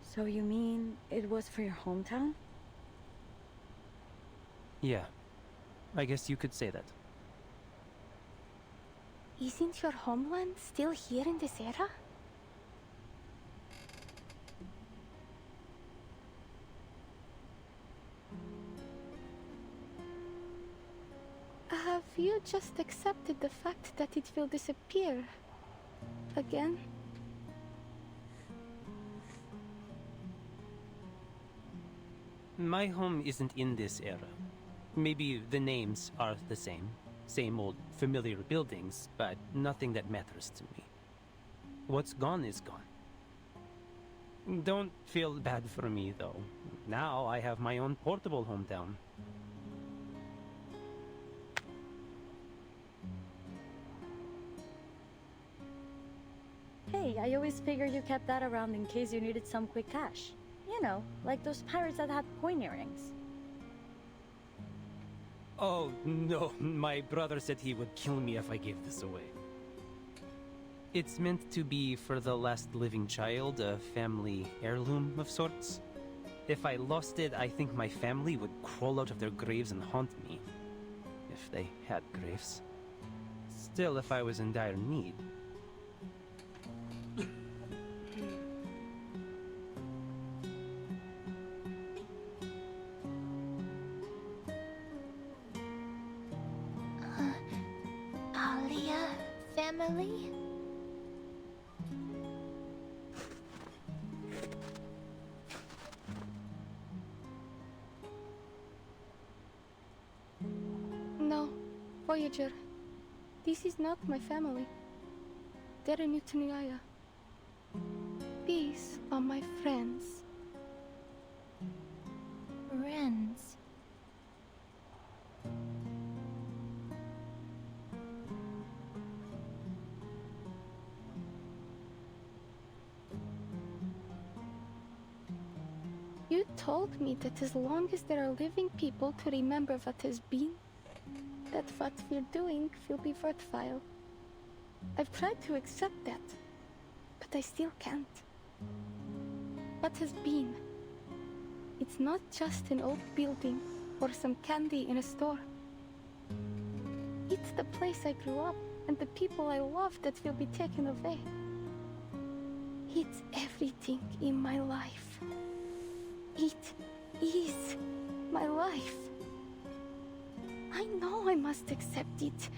So you mean it was for your hometown? Yeah, I guess you could say that. Isn't your homeland still here in this era? Have you just accepted the fact that it will disappear again? My home isn't in this era. Maybe the names are the same. Same old familiar buildings, but nothing that matters to me. What's gone is gone. Don't feel bad for me, though. Now I have my own portable hometown. I always figured you kept that around in case you needed some quick cash. You know, like those pirates that had coin earrings. Oh, no. My brother said he would kill me if I gave this away. It's meant to be for the last living child, a family heirloom of sorts. If I lost it, I think my family would crawl out of their graves and haunt me. If they had graves. Still, if I was in dire need. Alia family? No, Voyager. This is not my family. They're in Utaniaya. These are my friends. Friends. You told me that as long as there are living people to remember what has been, that what we're doing will be worthwhile. I've tried to accept that, but I still can't. What has been? It's not just an old building or some candy in a store. It's the place I grew up and the people I love that will be taken away. It's everything in my life. It is my life. I know I must accept it,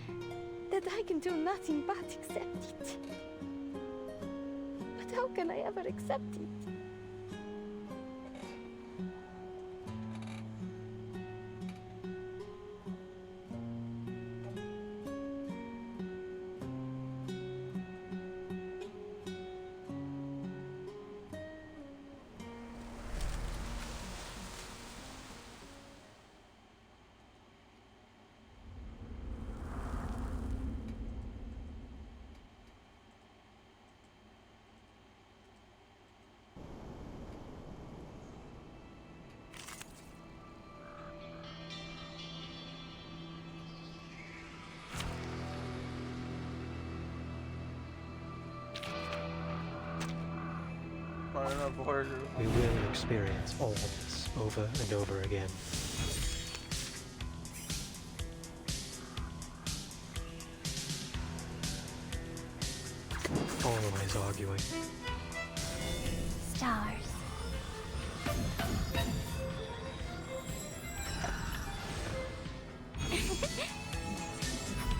that I can do nothing but accept it. But how can I ever accept it? We will experience all of this over and over again. Always arguing. Stars.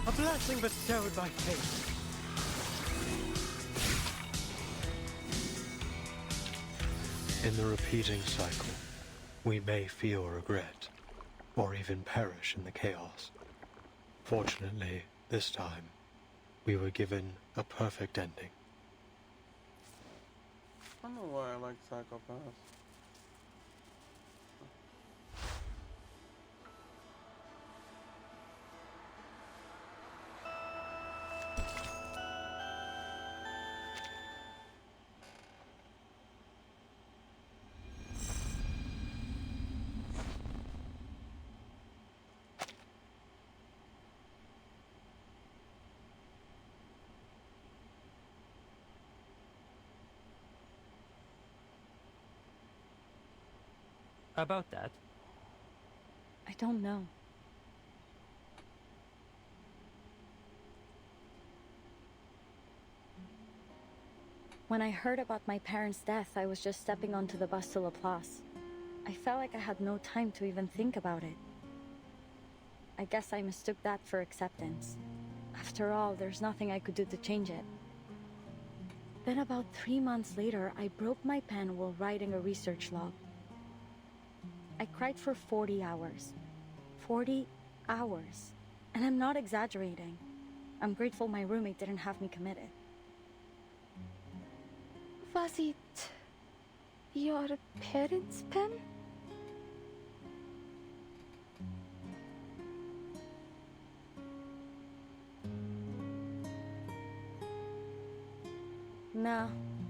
A blessing bestowed by fate. In the repeating cycle, we may feel regret, or even perish in the chaos. Fortunately, this time, we were given a perfect ending. I don't know why I like Psychopaths. About that. I don't know. When I heard about my parents' death, I was just stepping onto the bus to Laplace. I felt like I had no time to even think about it. I guess I mistook that for acceptance. After all, there's nothing I could do to change it. Then about 3 months later, I broke my pen while writing a research log. I cried for 40 hours. 40 hours. And I'm not exaggerating. I'm grateful my roommate didn't have me committed. Was it your parents' pen? No,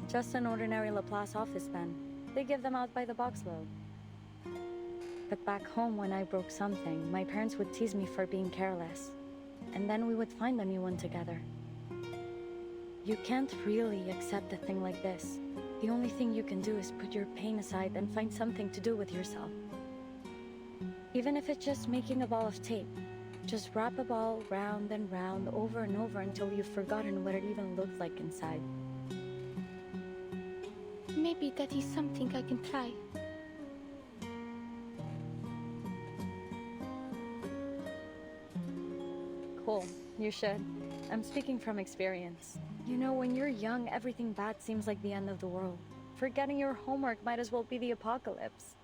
just an ordinary Laplace office pen. They give them out by the boxload. But back home, when I broke something, my parents would tease me for being careless. And then we would find a new one together. You can't really accept a thing like this. The only thing you can do is put your pain aside and find something to do with yourself. Even if it's just making a ball of tape. Just wrap a ball round and round over and over until you've forgotten what it even looked like inside. Maybe that is something I can try. Cool, you should. I'm speaking from experience. You know, when you're young, everything bad seems like the end of the world. Forgetting your homework might as well be the apocalypse.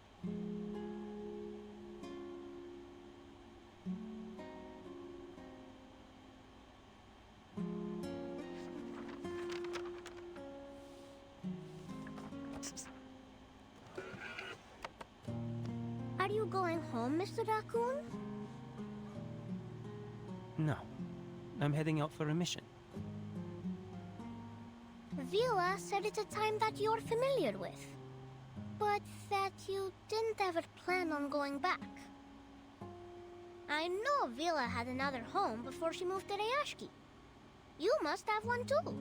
Are you going home, Mr. Raccoon? No. I'm heading out for a mission. Vila said it's a time that you're familiar with. But that you didn't ever plan on going back. I know Vila had another home before she moved to Rayashki. You must have one too.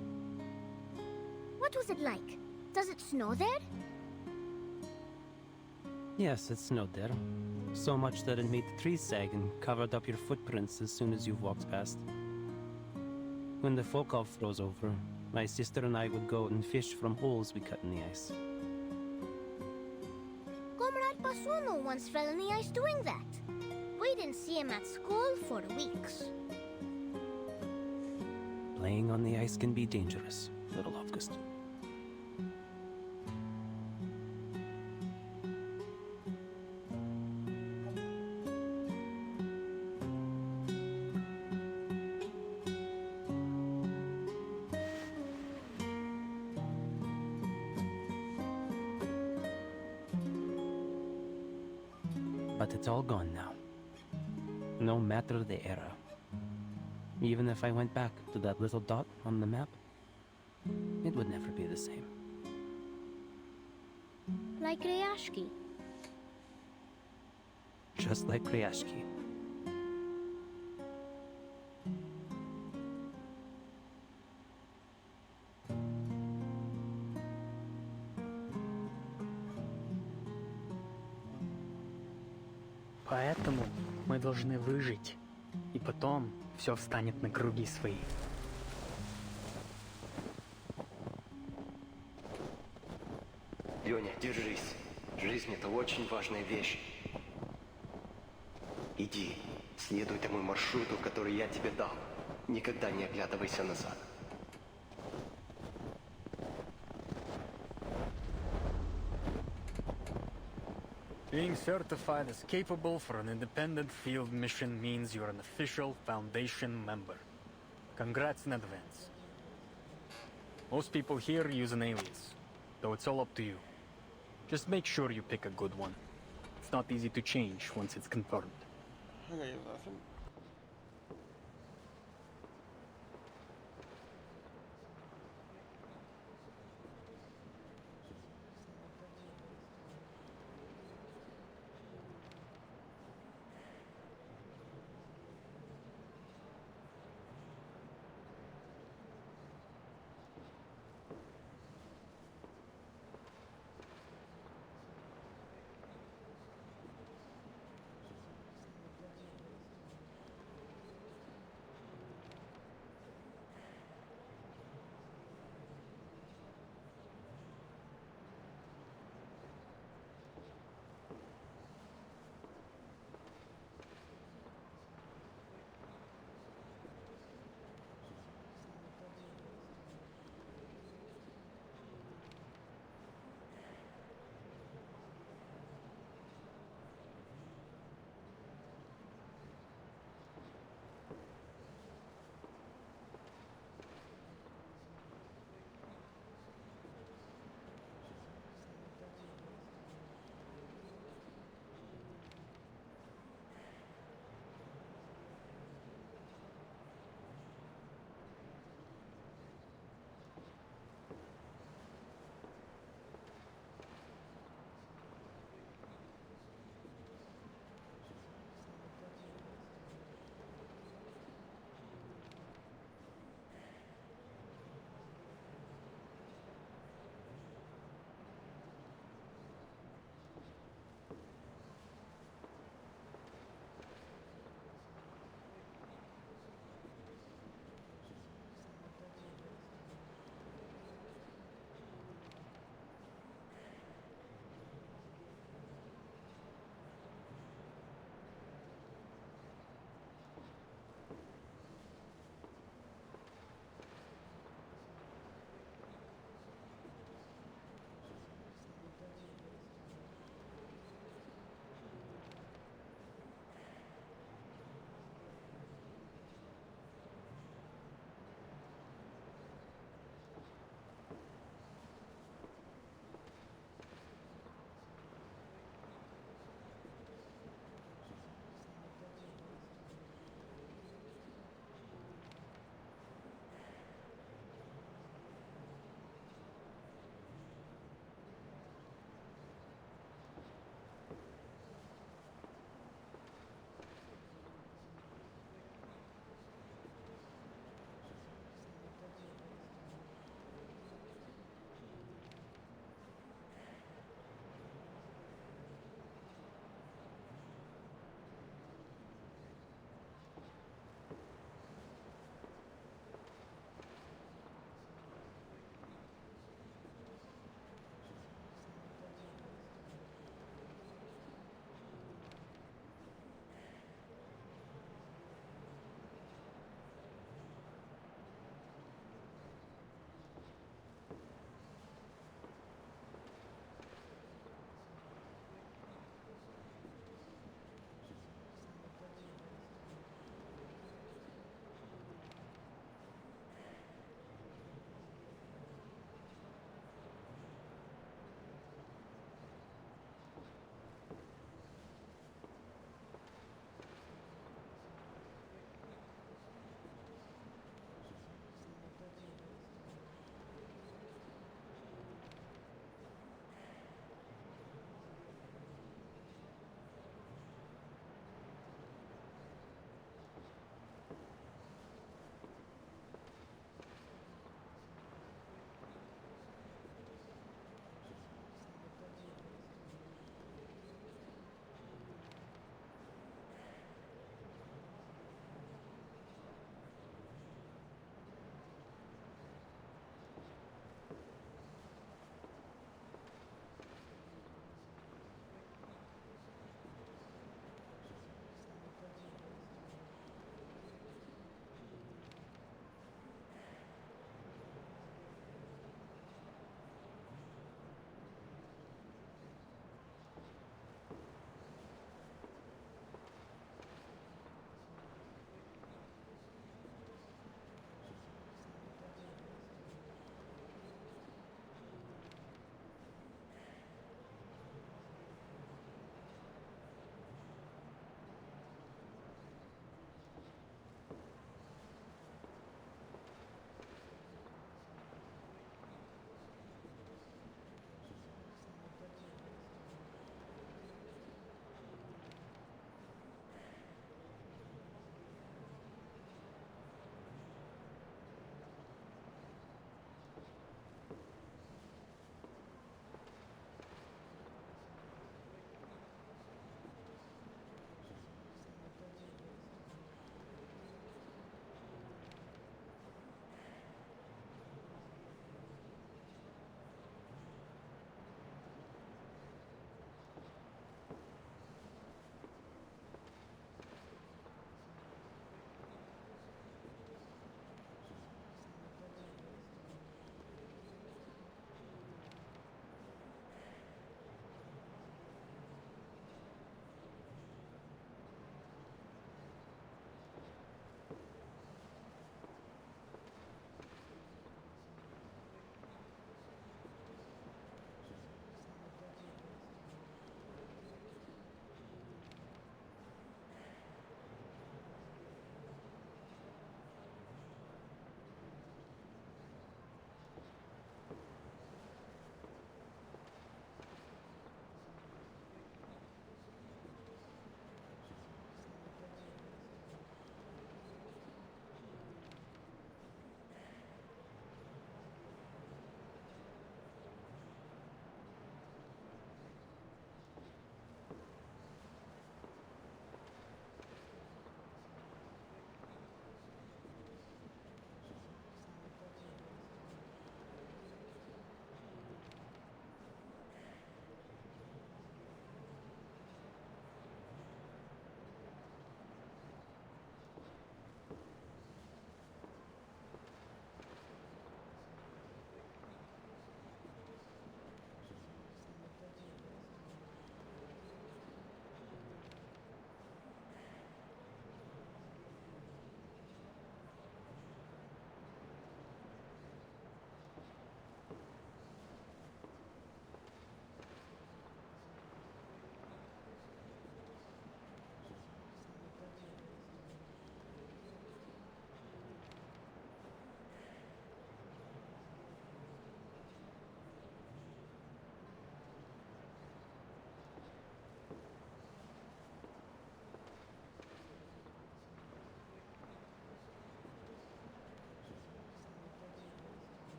What was it like? Does it snow there? Yes, it snowed there. So much that it made the trees sag and covered up your footprints as soon as you walked past. When the Volkov froze over, my sister and I would go out and fish from holes we cut in the ice. Comrade Basuno once fell in the ice doing that. We didn't see him at school for weeks. Playing on the ice can be dangerous, little August. But it's all gone now. No matter the era. Even if I went back to that little dot on the map, it would never be the same. Like Rayashki. Just like Ryashki. Поэтому мы должны выжить, и потом все встанет на круги свои. Леня, держись. Жизнь — это очень важная вещь. Иди, следуй тому маршруту, который я тебе дал. Никогда не оглядывайся назад. Being certified as capable for an independent field mission means you're an official Foundation member. Congrats in advance. Most people here use an alias, though it's all up to you. Just make sure you pick a good one. It's not easy to change once it's confirmed. Okay, nothing.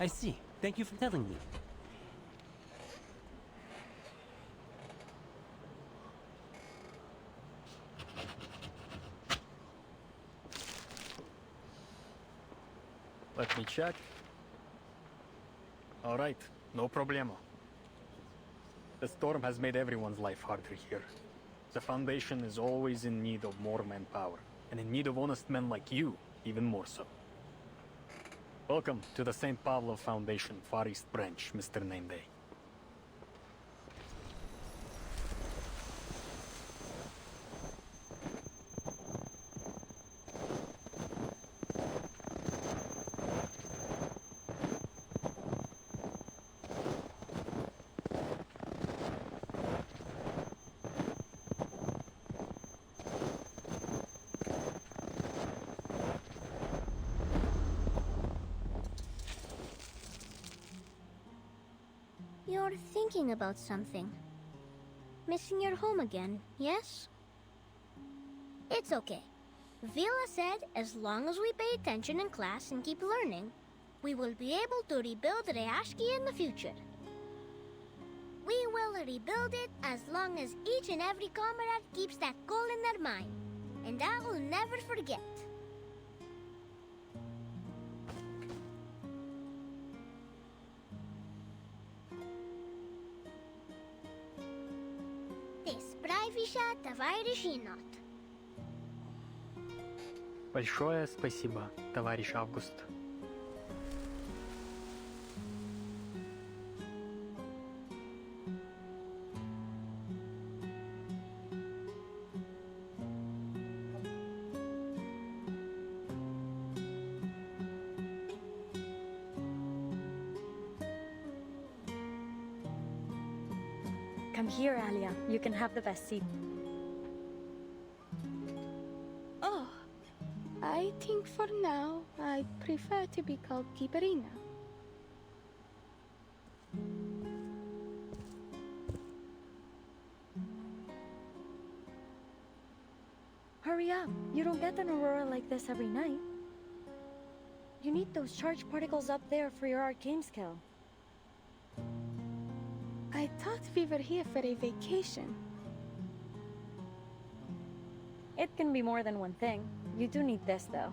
I see. Thank you for telling me. Let me check. All right, no problemo. The storm has made everyone's life harder here. The Foundation is always in need of more manpower, and in need of honest men like you, even more so. Welcome to the St. Pavlov Foundation Far East Branch, Mr. Nameday. You're thinking about something. Missing your home again, yes? It's okay. Vila said as long as we pay attention in class and keep learning, we will be able to rebuild Reashki in the future. We will rebuild it as long as each and every comrade keeps that goal in their mind. And I will never forget. Ты справишься, товарищ енот. Большое спасибо, товарищ Август. Come here, Alia. You can have the best seat. Oh, I think for now I'd prefer to be called Kibarina. Hurry up. You don't get an aurora like this every night. You need those charged particles up there for your arcane skill. I thought we were here for a vacation. It can be more than one thing. You do need this, though.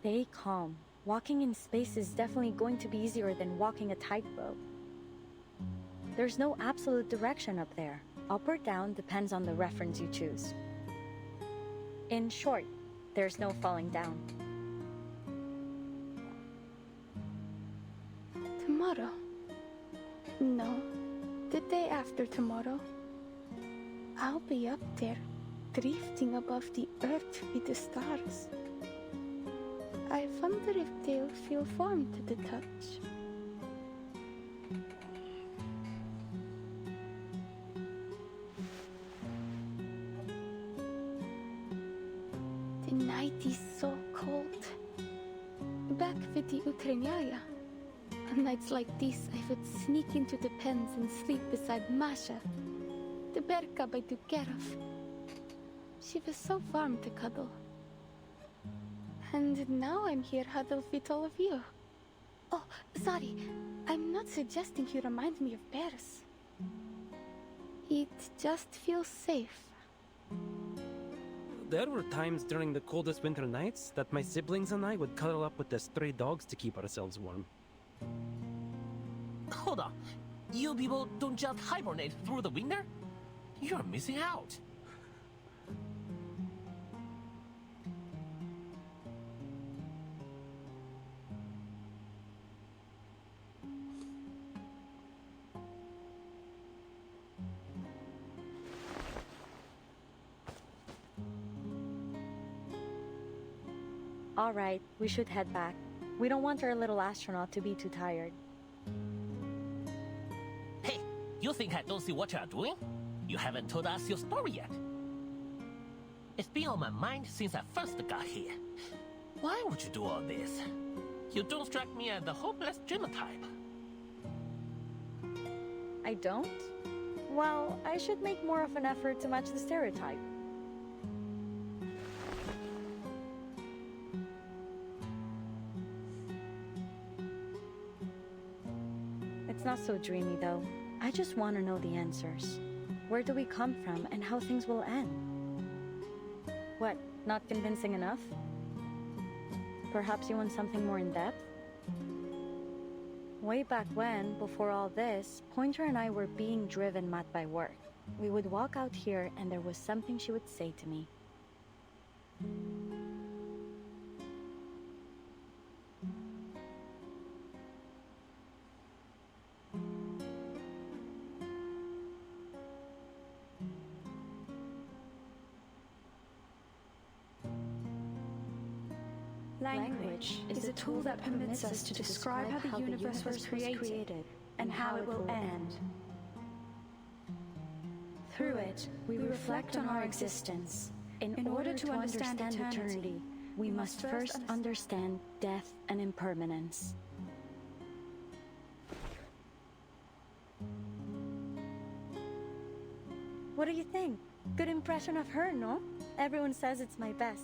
Stay calm. Walking in space is definitely going to be easier than walking a tightrope. There's no absolute direction up there. Up or down depends on the reference you choose. In short, there's no falling down. Tomorrow? No, the day after tomorrow. I'll be up there, drifting above the earth with the stars. I wonder if they'll feel warm to the touch. The night is so cold. Back with the Ukrainia, on nights like this, I would sneak into the pens and sleep beside Masha, the bear cub I took care of. She was so warm to cuddle. And now I'm here huddled with all of you. Oh, sorry. I'm not suggesting you remind me of bears. It just feels safe. There were times during the coldest winter nights that my siblings and I would cuddle up with the stray dogs to keep ourselves warm. Hold on. You people don't just hibernate through the winter? You're missing out. All right, we should head back. We don't want our little astronaut to be too tired. Hey, you think I don't see what you're doing? You haven't told us your story yet. It's been on my mind since I first got here. Why would you do all this? You don't strike me as the hopeless dreamer type. I don't? Well, I should make more of an effort to match the stereotype. It's not so dreamy, though. I just want to know the answers. Where do we come from and how things will end? What, not convincing enough? Perhaps you want something more in-depth? Way back when, before all this, Pointer and I were being driven mad by work. We would walk out here and there was something she would say to me. Language is a tool that permits us to describe how the universe was created and how it will end. Through it, we reflect on our existence. In order to understand eternity, we must first understand death and impermanence. What do you think? Good impression of her, no? Everyone says it's my best.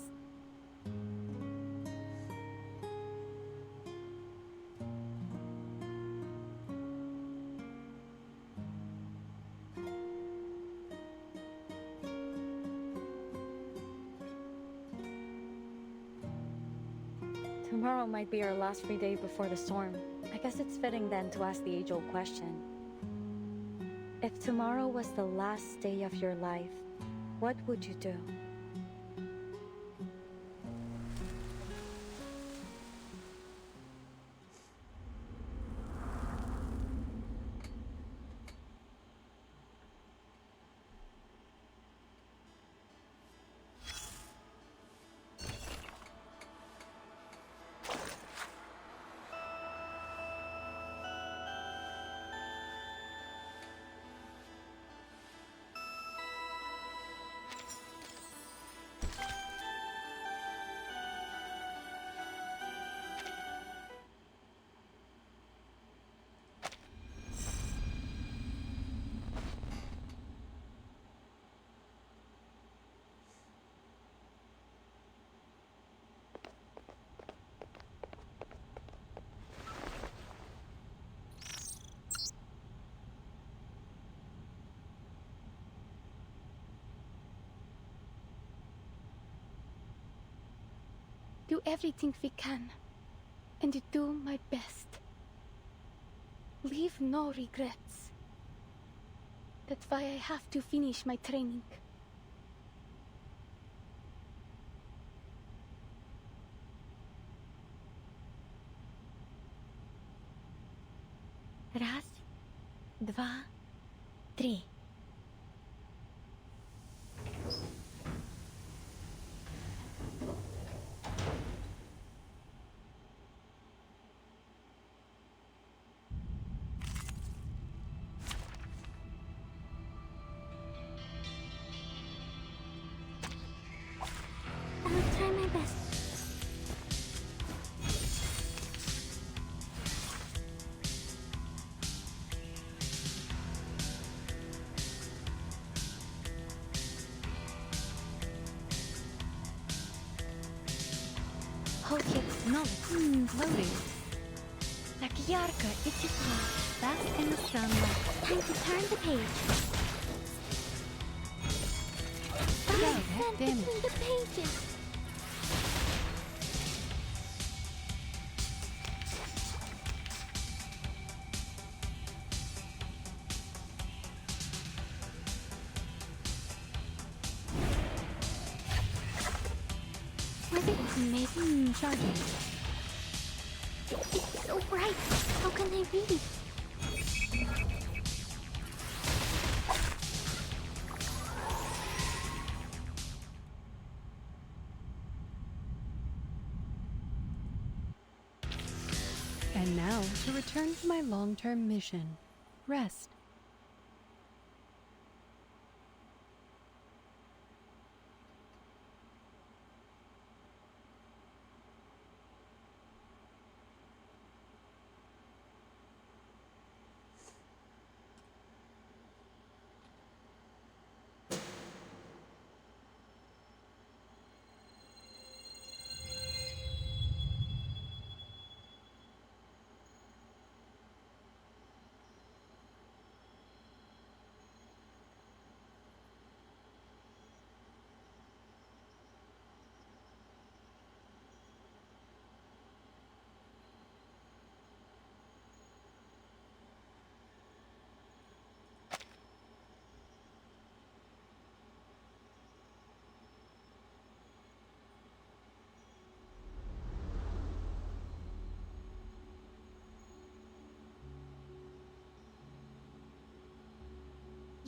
Tomorrow might be our last free day before the storm. I guess it's fitting then to ask the age-old question. If tomorrow was the last day of your life, what would you do? Do everything we can, and do my best. Leave no regrets. That's why I have to finish my training. Раз, два, три. I'll try my best. Hold your knowledge. Loading. Так ярко и тепло. Bask in the sunlight. Time to turn the page. God damn it. Between the pages. Was it amazing charging? It's so bright. How can I read? And now to return to my long-term mission. Rest.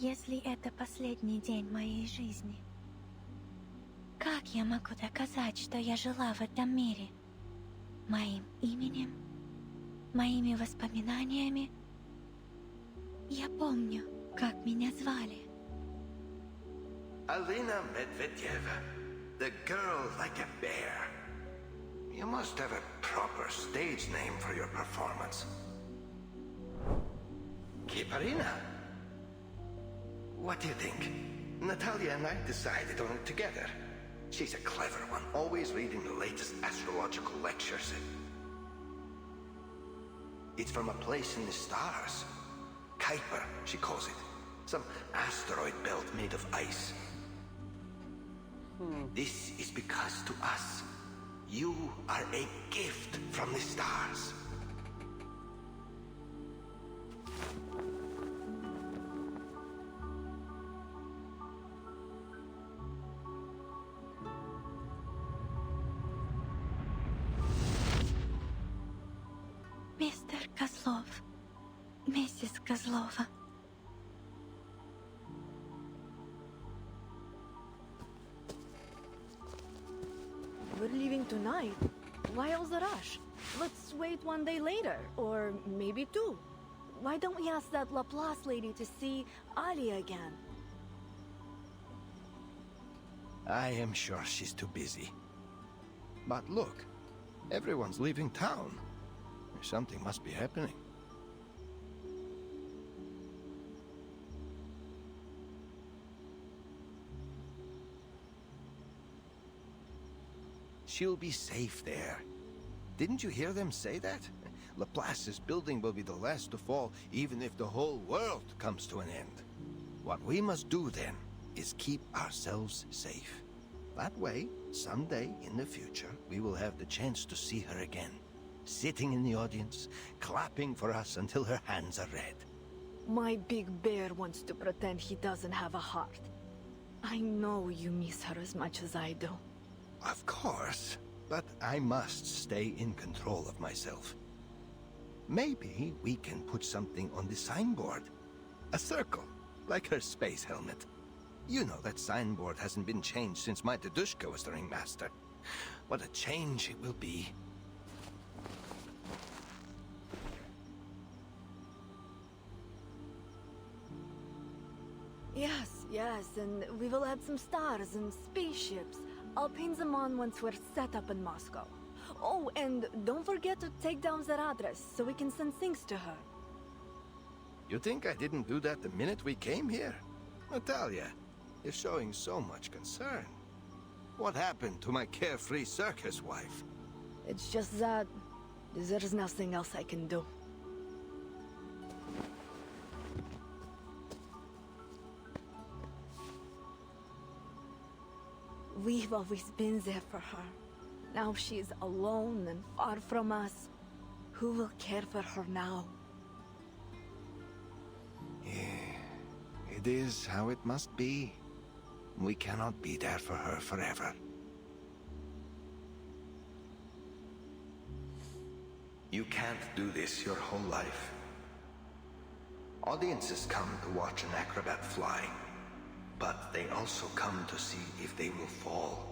Если это последний день моей жизни, как я могу доказать, что я жила в этом мире? Моим именем? Моими воспоминаниями? Я помню, как меня звали. Alina Medvedeva, the girl like a bear. You must have a proper stage name for your performance. Kiparina. What do you think? Natalia and I decided on it together. She's a clever one, always reading the latest astrological lectures. It's from a place in the stars. Kuiper, she calls it. Some asteroid belt made of ice. This is because to us, you are a gift from the stars. Мистер Козлов, миссис Козлова. We're leaving tonight. Why all the rush? Let's wait one day later, or maybe two. Why don't we ask that Laplace lady to see Ali again? I am sure she's too busy. But look, everyone's leaving town. Something must be happening. She'll be safe there. Didn't you hear them say that? Laplace's building will be the last to fall, even if the whole world comes to an end. What we must do then is keep ourselves safe. That way, someday in the future, we will have the chance to see her again. Sitting in the audience, clapping for us until her hands are red. My big bear wants to pretend he doesn't have a heart. I know you miss her as much as I do. Of course, but I must stay in control of myself. Maybe we can put something on the signboard. A circle, like her space helmet. You know that signboard hasn't been changed since my Dedushka was the ringmaster. What a change it will be. Yes, and we will add some stars and spaceships. I'll paint them on once we're set up in Moscow. Oh, and don't forget to take down their address so we can send things to her. You think I didn't do that the minute we came here? Natalia, you're showing so much concern. What happened to my carefree circus wife? It's just that there's nothing else I can do. We've always been there for her. Now she's alone and far from us. Who will care for her now? It is how it must be. We cannot be there for her forever. You can't do this your whole life. Audiences come to watch an acrobat fly, but they also come to see if they will fall.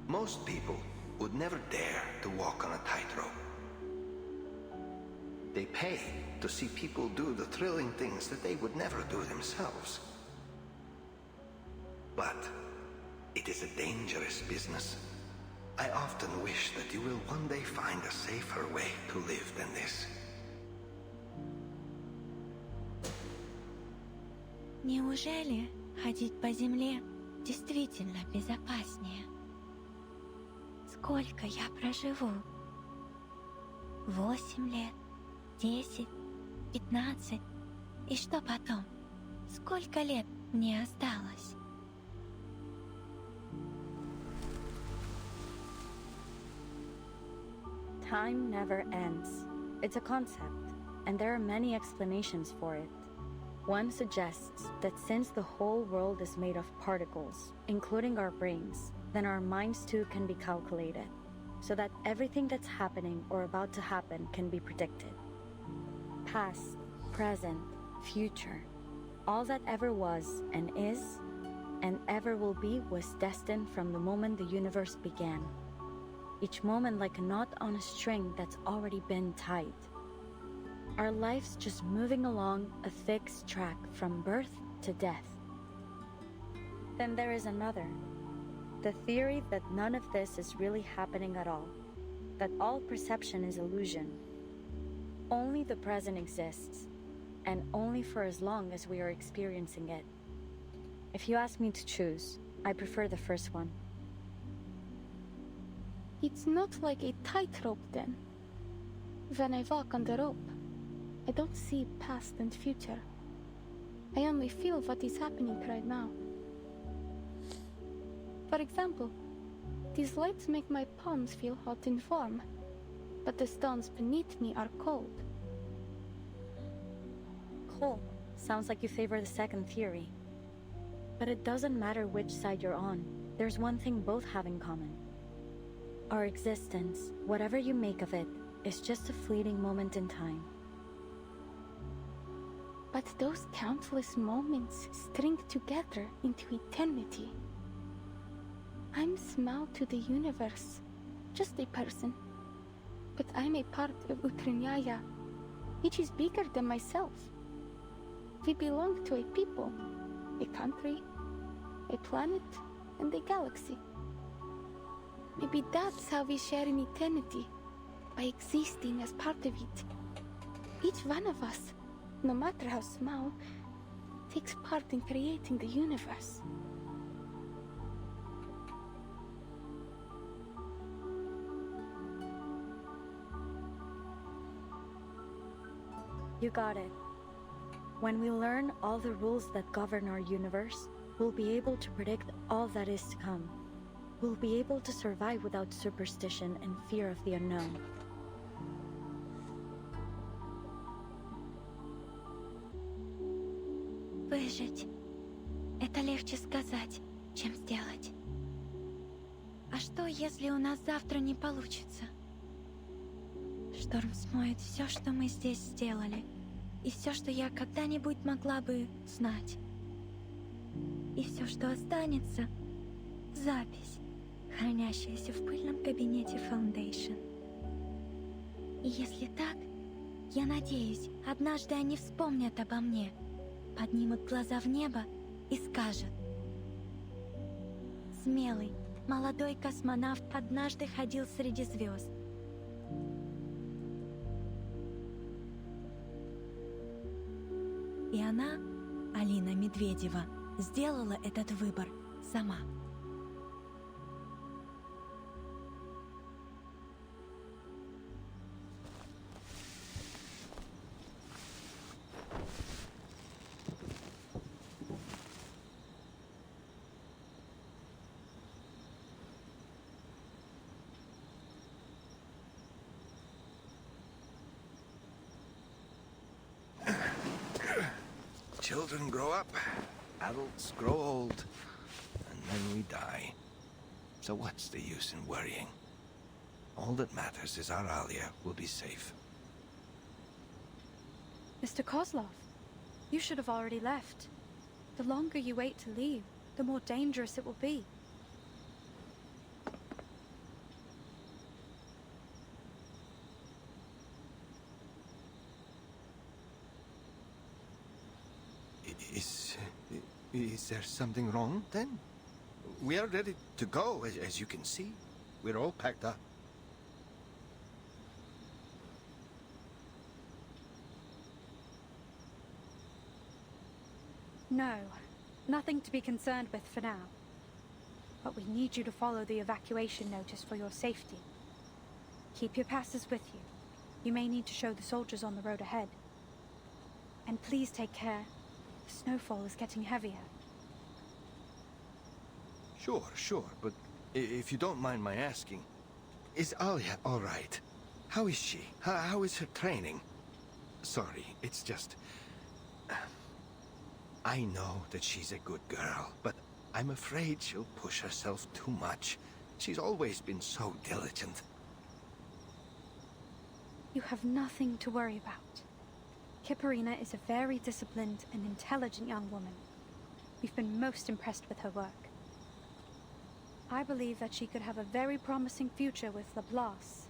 Most people would never dare to walk on a tightrope. They pay to see people do the thrilling things that they would never do themselves. But it is a dangerous business. I often wish that you will one day find a safer way to live than this. Неужели ходить по земле действительно безопаснее? Сколько я проживу? 8 лет, 10, 15. И что потом? Сколько лет мне осталось? Time never ends. It's a concept, and there are many explanations for it. One suggests that since the whole world is made of particles, including our brains, then our minds too can be calculated, so that everything that's happening or about to happen can be predicted. Past, present, future, all that ever was and is and ever will be was destined from the moment the universe began. Each moment like a knot on a string that's already been tied. Our lives just moving along a fixed track from birth to death. Then there is another. The theory that none of this is really happening at all. That all perception is illusion. Only the present exists, and only for as long as we are experiencing it. If you ask me to choose, I prefer the first one. It's not like a tightrope then. When I walk on the rope, I don't see past and future. I only feel what is happening right now. For example, these lights make my palms feel hot and warm, but the stones beneath me are cold. Cool. Sounds like you favor the second theory. But it doesn't matter which side you're on. There's one thing both have in common. Our existence, whatever you make of it, is just a fleeting moment in time. But those countless moments string together into eternity. I'm small to the universe, just a person. But I'm a part of Utriniaya, which is bigger than myself. We belong to a people, a country, a planet, and a galaxy. Maybe that's how we share in eternity, by existing as part of it. Each one of us, no matter how small, takes part in creating the universe. You got it. When we learn all the rules that govern our universe, we'll be able to predict all that is to come. We'll be able to survive without superstition and fear of the unknown. Выжить. Это легче сказать, чем сделать. А что, если у нас завтра не получится? Шторм смоет все, что мы здесь сделали, и все, что я когда-нибудь могла бы знать. И все, что останется — запись, хранящаяся в пыльном кабинете Foundation. И если так, я надеюсь, однажды они вспомнят обо мне, поднимут глаза в небо и скажут: смелый, молодой космонавт однажды ходил среди звезд. И она, Алина Медведева, сделала этот выбор сама. Children grow up, adults grow old, and then we die. So what's the use in worrying? All that matters is our Alia will be safe. Mr. Kozlov, you should have already left. The longer you wait to leave, the more dangerous it will be. Is there something wrong, then? We are ready to go, as you can see. We're all packed up. No, nothing to be concerned with for now. But we need you to follow the evacuation notice for your safety. Keep your passes with you. You may need to show the soldiers on the road ahead. And please take care. The snowfall is getting heavier. Sure, but if you don't mind my asking, is Alia all right? How is she? How is her training? Sorry, it's just... I know that she's a good girl, but I'm afraid she'll push herself too much. She's always been so diligent. You have nothing to worry about. Kipperina is a very disciplined and intelligent young woman. We've been most impressed with her work. I believe that she could have a very promising future with Laplace.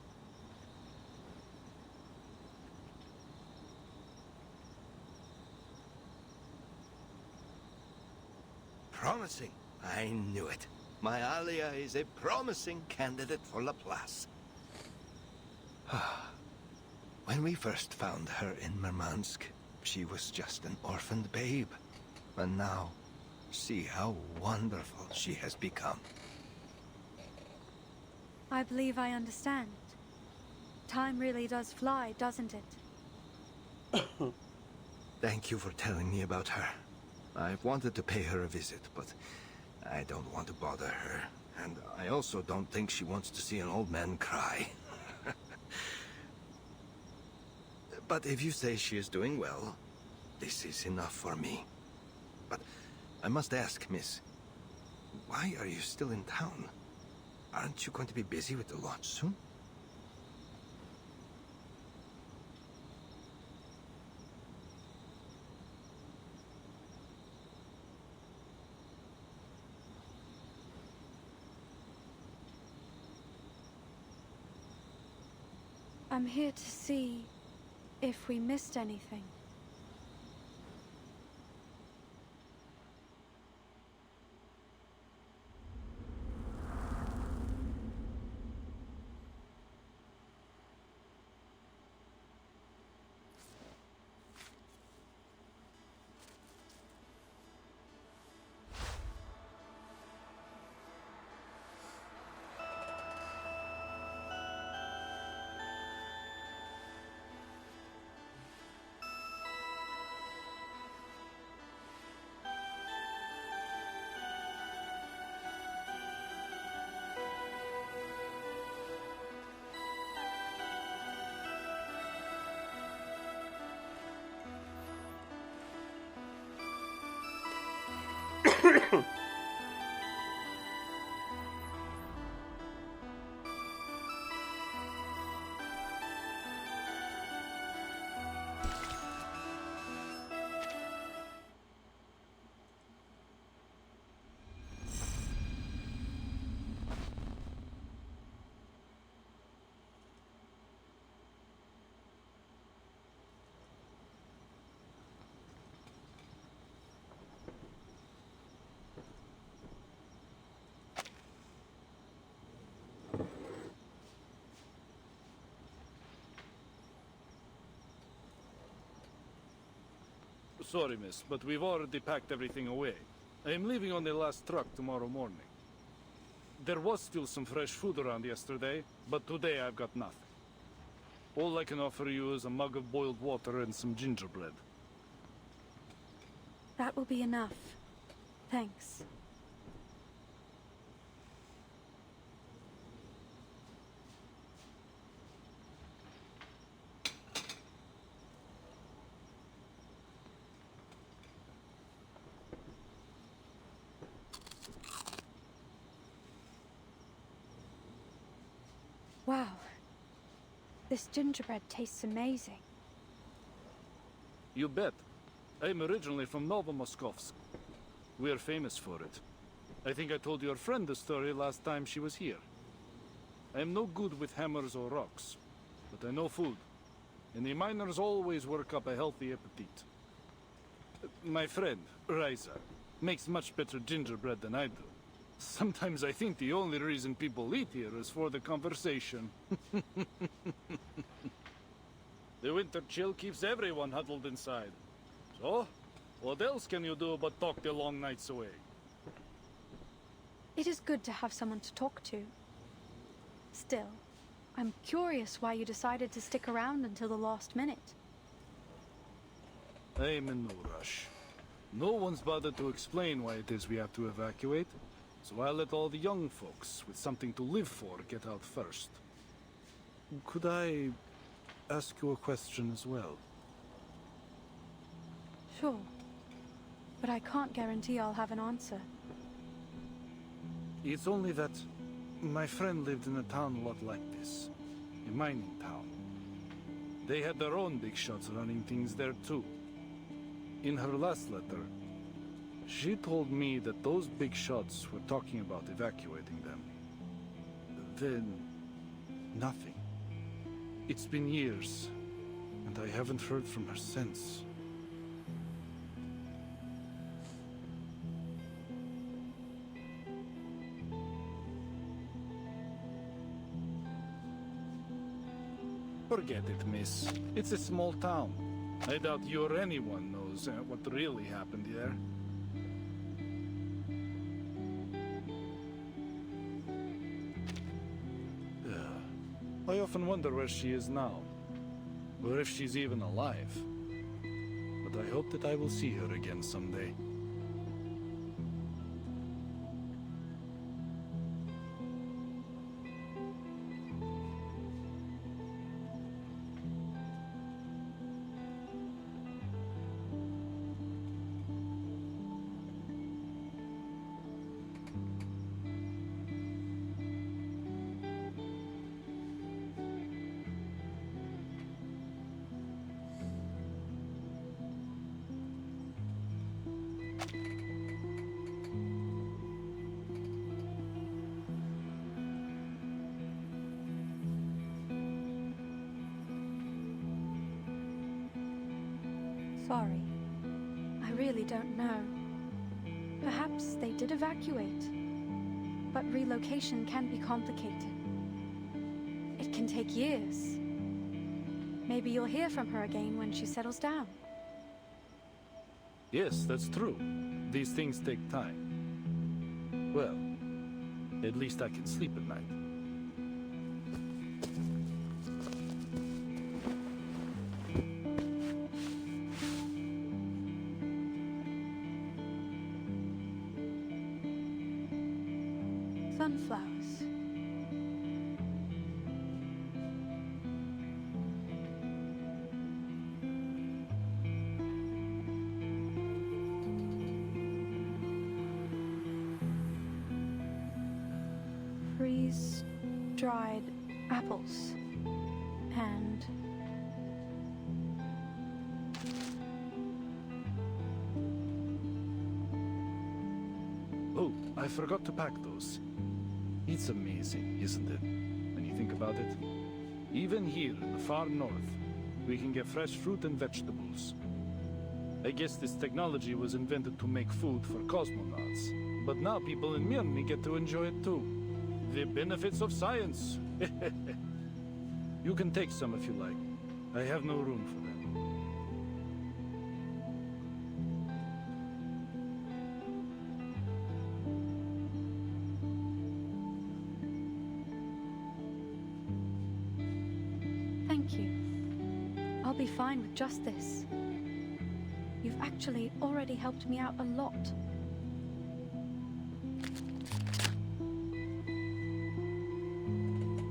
Promising? I knew it. My Alia is a promising candidate for Laplace. When we first found her in Murmansk, she was just an orphaned babe. And now, see how wonderful she has become. I believe I understand. Time really does fly, doesn't it? Thank you for telling me about her. I've wanted to pay her a visit, but I don't want to bother her. And I also don't think she wants to see an old man cry. But if you say she is doing well, this is enough for me. But I must ask, miss, why are you still in town? Aren't you going to be busy with the launch soon? I'm here to see if we missed anything. Sorry, miss, but we've already packed everything away. I am leaving on the last truck tomorrow morning. There was still some fresh food around yesterday, but today I've got nothing. All I can offer you is a mug of boiled water and some gingerbread. That will be enough. Thanks. Wow. This gingerbread tastes amazing. You bet. I'm originally from Novomoskovsk. We're famous for it. I think I told your friend the story last time she was here. I'm no good with hammers or rocks, but I know food. And the miners always work up a healthy appetite. My friend, Riza, makes much better gingerbread than I do. Sometimes I think the only reason people eat here is for the conversation. The winter chill keeps everyone huddled inside. So, what else can you do but talk the long nights away? It is good to have someone to talk to. Still, I'm curious why you decided to stick around until the last minute. I'm in no rush. No one's bothered to explain why it is we have to evacuate, so I'll let all the young folks with something to live for get out first. Could I ask you a question as well? Sure. But I can't guarantee I'll have an answer. It's only that my friend lived in a town a lot like this. A mining town. They had their own big shots running things there too. In her last letter, she told me that those big shots were talking about evacuating them. Then, nothing. It's been years, and I haven't heard from her since. Forget it, miss. It's a small town. I doubt you or anyone knows what really happened there. I often wonder where she is now, or if she's even alive. But I hope that I will see her again someday. Sorry. I really don't know. Perhaps they did evacuate. But relocation can be complicated. It can take years. Maybe you'll hear from her again when she settles down. Yes, that's true. These things take time. Well, at least I can sleep at night. Sunflowers. Freeze-dried apples. And oh, I forgot to pack those. It's amazing, isn't it, when you think about it? Even here in the far north, we can get fresh fruit and vegetables. I guess this technology was invented to make food for cosmonauts, but now people in Mirny get to enjoy it too. The benefits of science! You can take some if you like. I have no room for them. thank you. I'll be fine with just this. You've actually already helped me out a lot.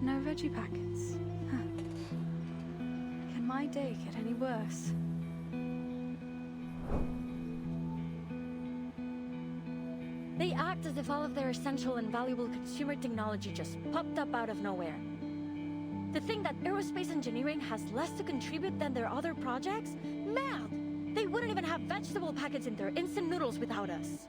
No veggie packets. Huh. Can my day get any worse? They act as if all of their essential and valuable consumer technology just popped up out of nowhere. To think that aerospace engineering has less to contribute than their other projects? Mad! They wouldn't even have vegetable packets in their instant noodles without us.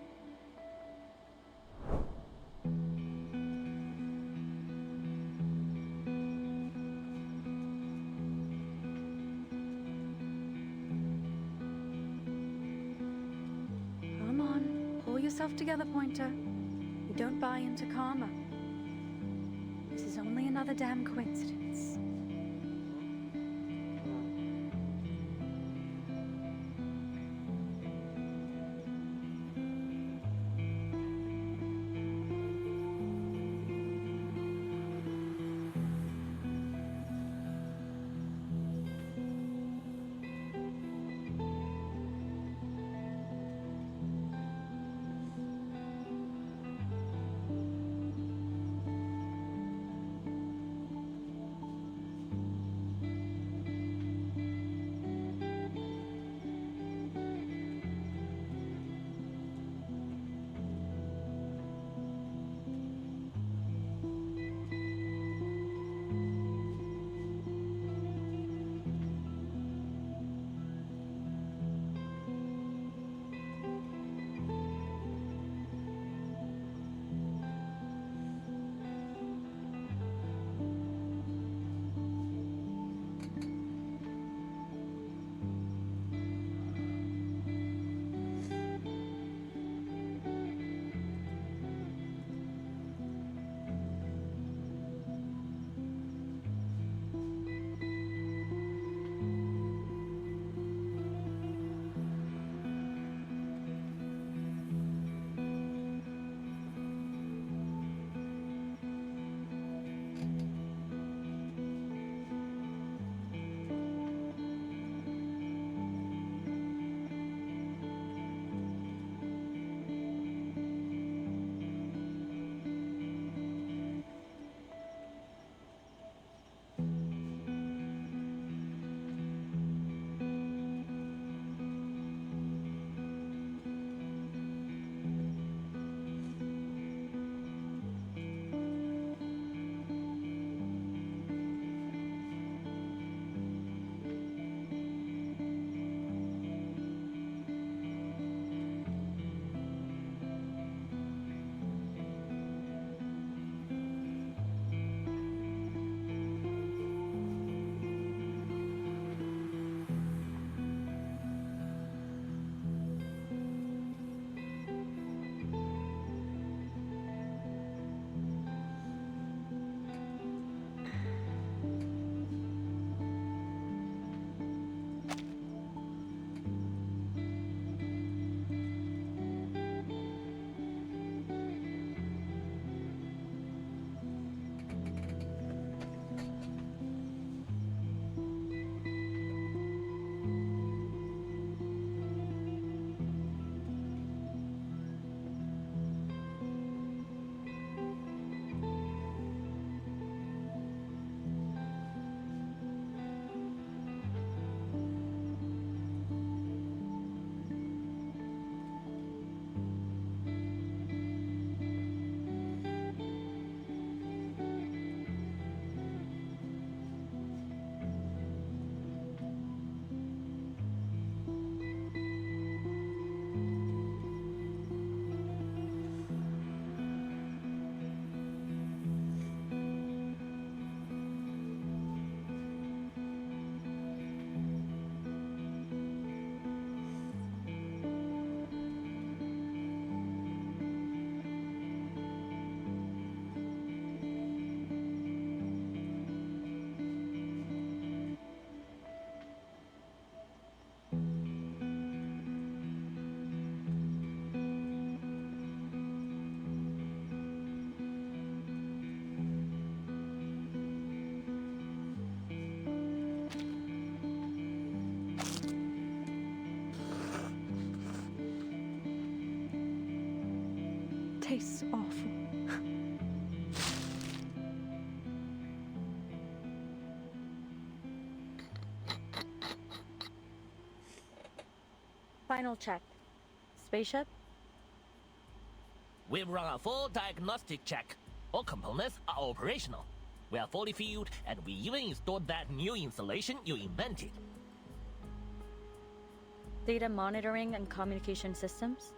Come on, pull yourself together, Pointer. You don't buy into karma. This is only another damn coincidence. tastes awful. Final check. Spaceship? We've run a full diagnostic check. All components are operational. We are fully fueled, and we even installed that new installation you invented. Data monitoring and communication systems?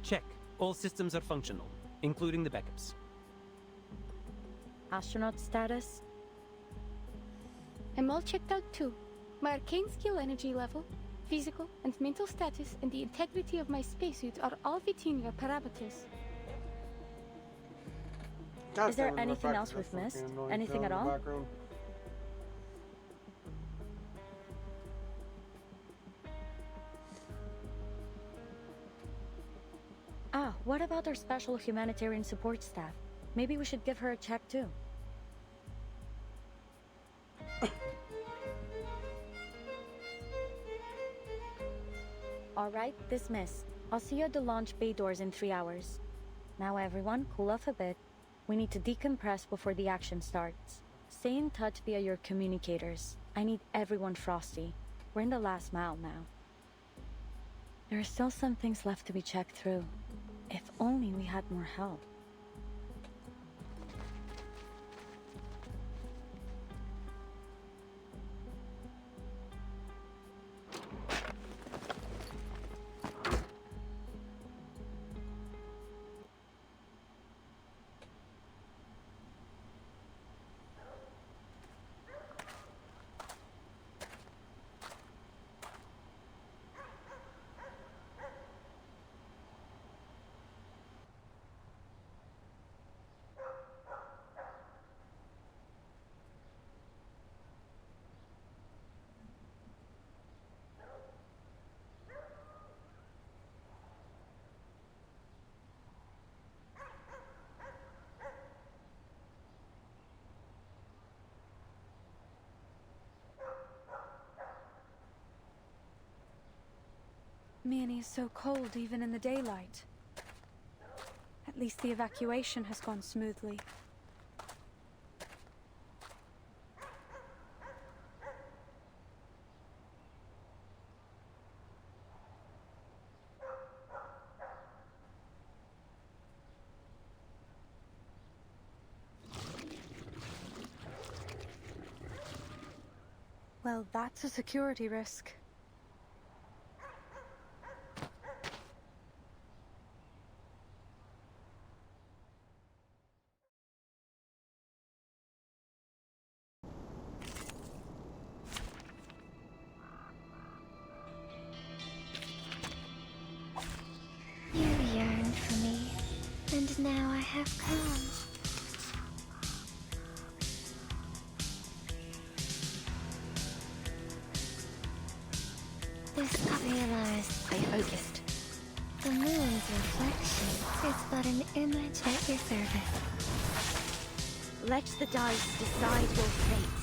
Check. All systems are functional, including the backups. Astronaut status? I'm all checked out too. My arcane skill energy level, physical and mental status, and the integrity of my spacesuit are all within your parameters. Is there anything else we've missed? Anything at all? Ah, what about our special humanitarian support staff? Maybe we should give her a check too. Alright, dismissed. I'll see you at the launch bay doors in 3 hours. Now everyone, cool off a bit. We need to decompress before the action starts. Stay in touch via your communicators. I need everyone frosty. We're in the last mile now. There are still some things left to be checked through. If only we had more help. Miani is so cold even in the daylight. At least the evacuation has gone smoothly. Well, that's a security risk. You yearned for me, and now I have come. Realized. Stay focused. The moon's reflection is but an image at your service. Let the dice decide your fate.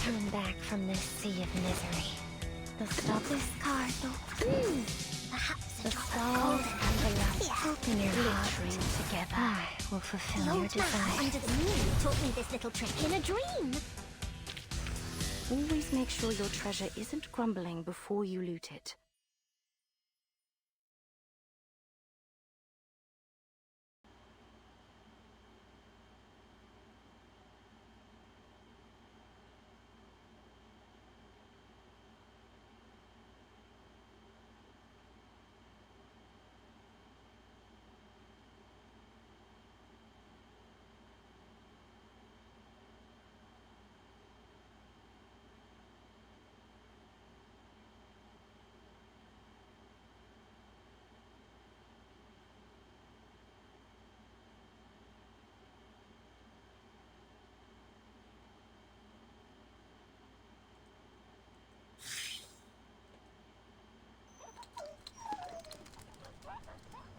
Turn back from this sea of misery. This card, perhaps the soul and the love open your heart together. I will fulfill your desire. Under the moon taught me this little trick in a dream. Always make sure your treasure isn't crumbling before you loot it.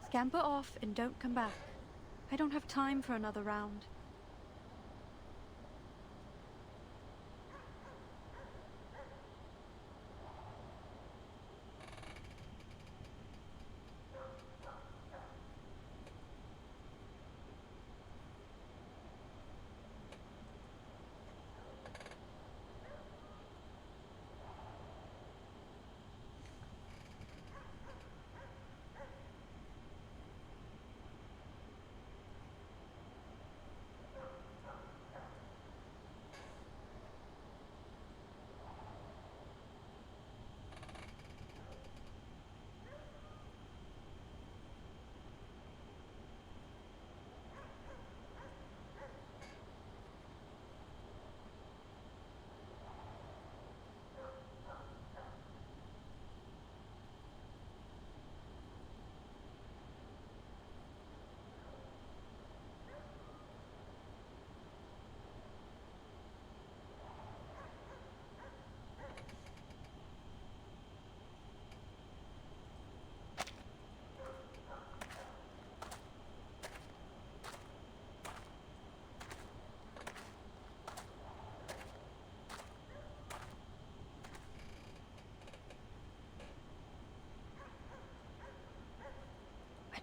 Scamper off and don't come back. I don't have time for another round.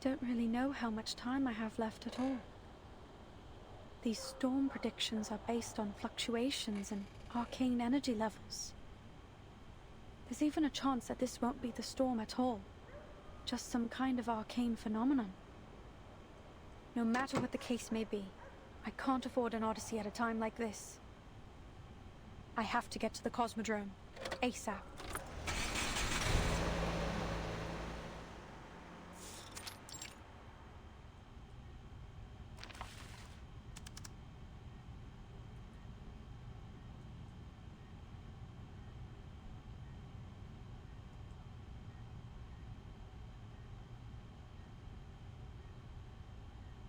don't really know how much time I have left at all. These storm predictions are based on fluctuations in arcane energy levels. There's even a chance that this won't be the storm at all, just some kind of arcane phenomenon. No matter what the case may be, I can't afford an odyssey at a time like this. I have to get to the Cosmodrome, ASAP.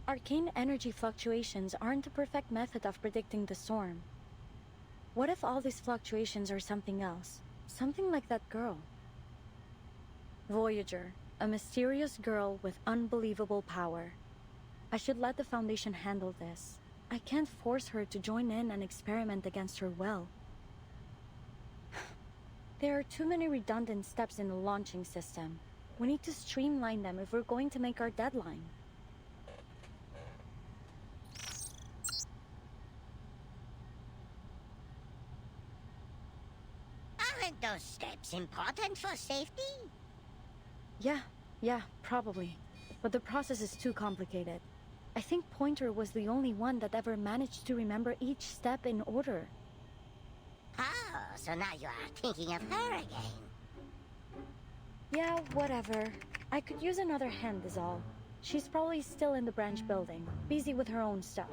Arcane energy fluctuations aren't a perfect method of predicting the storm. What if all these fluctuations are something else? Something like that girl. Voyager, a mysterious girl with unbelievable power. I should let the Foundation handle this. I can't force her to join in and experiment against her will. There are too many redundant steps in the launching system. We need to streamline them if we're going to make our deadline. Aren't those steps important for safety? Yeah, probably. But the process is too complicated. I think Pointer was the only one that ever managed to remember each step in order. Oh, so now you are thinking of her again. Yeah, whatever. I could use another hand is all. She's probably still in the branch building, busy with her own stuff.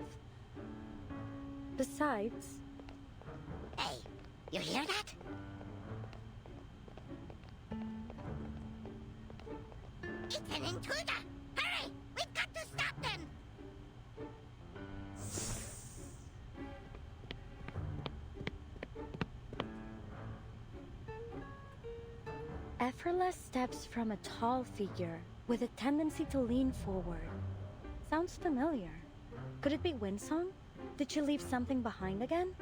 Besides... Hey, you hear that? It's an intruder! Hurry! We've got to stop them! Effortless steps from a tall figure, with a tendency to lean forward. Sounds familiar. Could it be Winsong? Did she leave something behind again?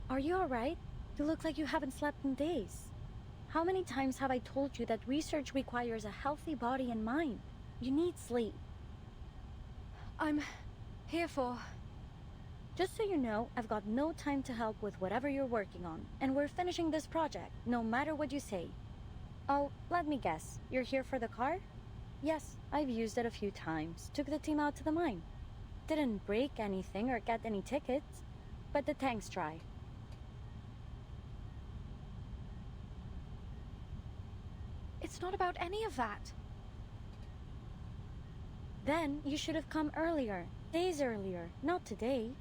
Are you alright? You look like you haven't slept in days. How many times have I told you that research requires a healthy body and mind? You need sleep. I'm here for... Just so you know, I've got no time to help with whatever you're working on, and we're finishing this project, no matter what you say. Oh, let me guess, you're here for the car? Yes, I've used it a few times, took the team out to the mine. Didn't break anything or get any tickets, but the tank's dry. It's not about any of that. Then you should have come earlier, days earlier, not today.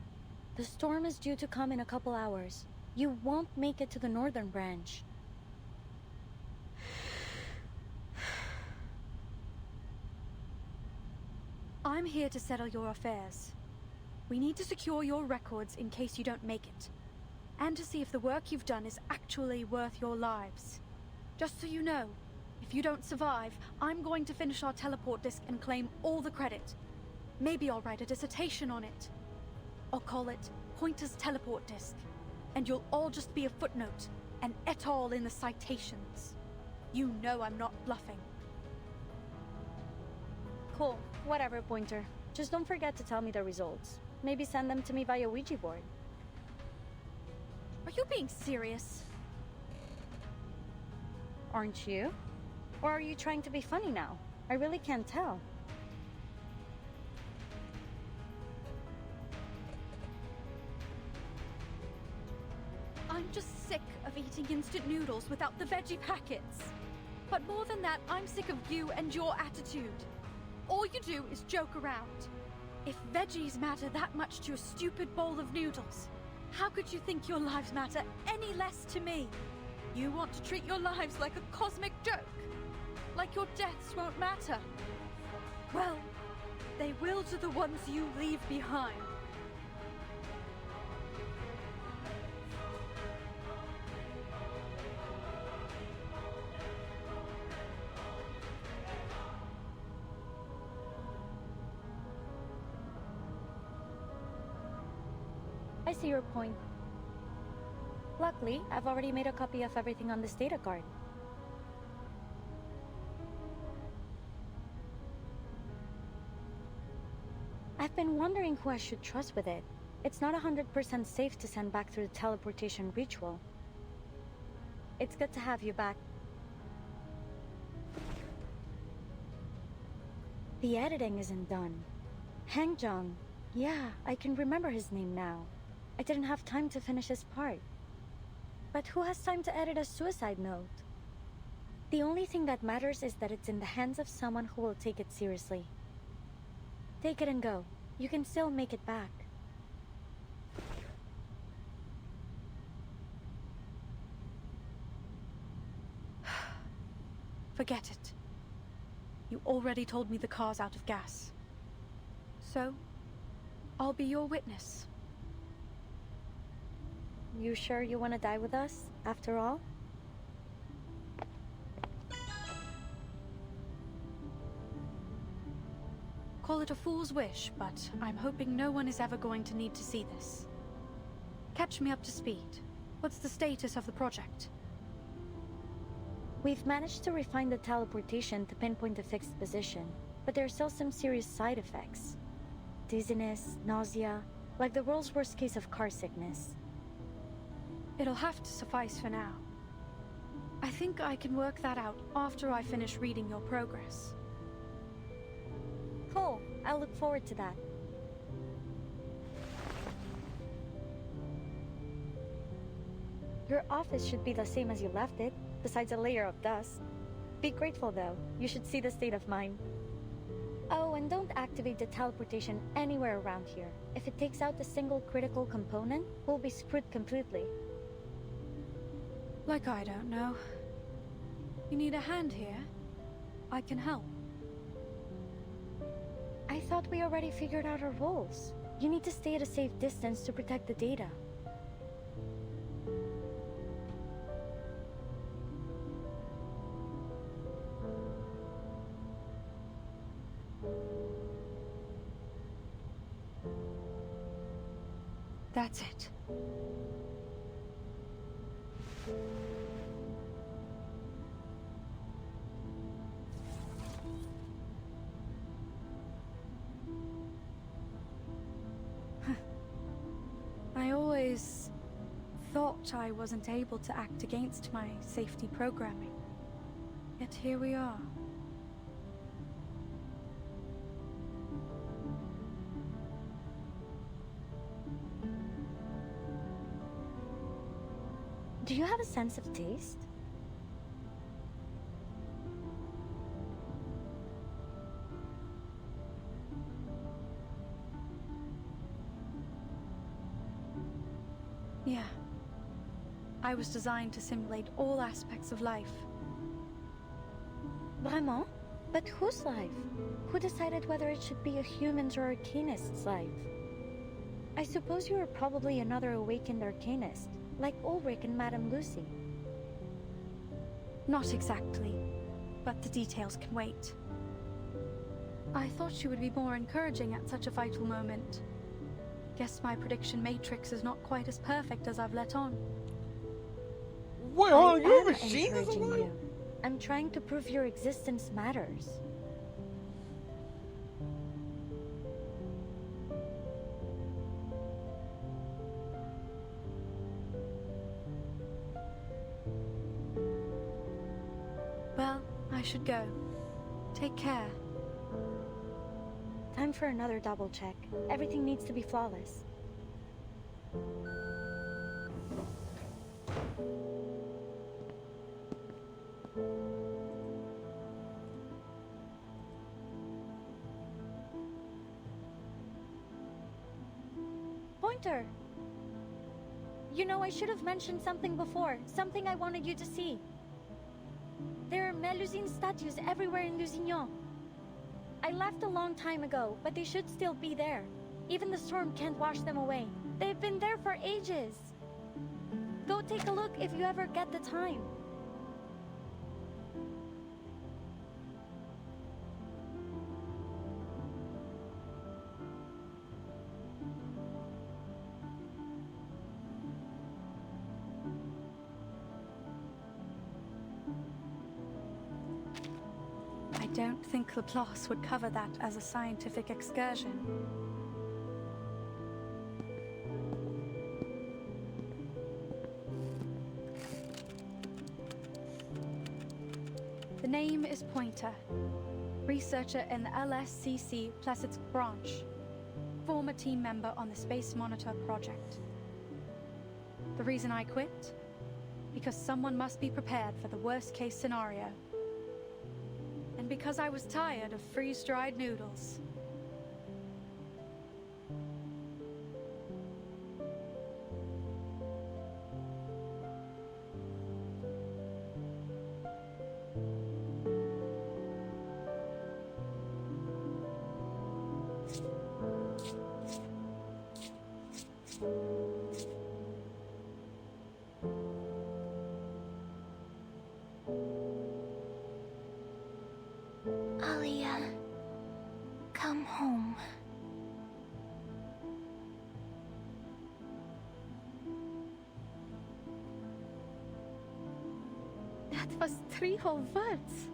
The storm is due to come in a couple hours. You won't make it to the northern branch. I'm here to settle your affairs. We need to secure your records in case you don't make it. And to see if the work you've done is actually worth your lives. Just so you know, If you don't survive, I'm going to finish our teleport disk and claim all the credit. Maybe I'll write a dissertation on it. I'll call it Pointer's Teleport Disk. And you'll all just be a footnote, an et al. In the citations. You know I'm not bluffing. Cool. Whatever, Pointer. Just don't forget to tell me the results. Maybe send them to me via Ouija board. Are you being serious? Aren't you? Or are you trying to be funny now? I really can't tell. I'm just sick of eating instant noodles without the veggie packets. But more than that, I'm sick of you and your attitude. All you do is joke around. If veggies matter that much to a stupid bowl of noodles, how could you think your lives matter any less to me? You want to treat your lives like a cosmic joke? Like your deaths won't matter? Well, they will to the ones you leave behind. I see your point. Luckily, I've already made a copy of everything on this data card. I've been wondering who I should trust with it. It's not 100% safe to send back through the teleportation ritual. It's good to have you back. The editing isn't done. Hangjong. Yeah, I can remember his name now. I didn't have time to finish his part. But who has time to edit a suicide note? The only thing that matters is that it's in the hands of someone who will take it seriously. Take it and go. You can still make it back. Forget it. You already told me the car's out of gas. So, I'll be your witness. You sure you want to die with us, after all? Call it a fool's wish, but I'm hoping no one is ever going to need to see this. Catch me up to speed. What's the status of the project? We've managed to refine the teleportation to pinpoint a fixed position, but there are still some serious side effects. Dizziness, nausea, like the world's worst case of car sickness. It'll have to suffice for now. I think I can work that out after I finish reading your progress. Cool. I'll look forward to that. Your office should be the same as you left it, besides a layer of dust. Be grateful though. You should see the state of mine. Oh, and don't activate the teleportation anywhere around here. If it takes out a single critical component, we'll be screwed completely. Like I don't know. You need a hand here? I can help. I thought we already figured out our roles. You need to stay at a safe distance to protect the data. That's it. I always thought I wasn't able to act against my safety programming. Yet here we are. Do you have a sense of taste? Yeah. I was designed to simulate all aspects of life. Vraiment? But whose life? Who decided whether it should be a human's or arcanist's life? I suppose you were probably another awakened arcanist, like Ulrich and Madame Lucy. Not exactly. but the details can wait. I thought she would be more encouraging at such a vital moment. Guess my prediction matrix is not quite as perfect as I've let on. Wait, hold on, I your am machine is encouraging alive? you. I'm trying to prove your existence matters. Well, I should go. Take care. Time for another double check. Everything needs to be flawless. Pointer! You know, I should have mentioned something before. Something I wanted you to see. There are Melusine statues everywhere in Lusignan. I left a long time ago, but they should still be there. Even the storm can't wash them away. They've been there for ages. Go take a look if you ever get the time. I don't think Laplace would cover that as a scientific excursion. The name is Pointer, researcher in the LSCC Plesetsk branch, former team member on the Space Monitor project. The reason I quit? Because someone must be prepared for the worst case scenario. And because I was tired of freeze-dried noodles. Alia, come home. That was 3 whole words.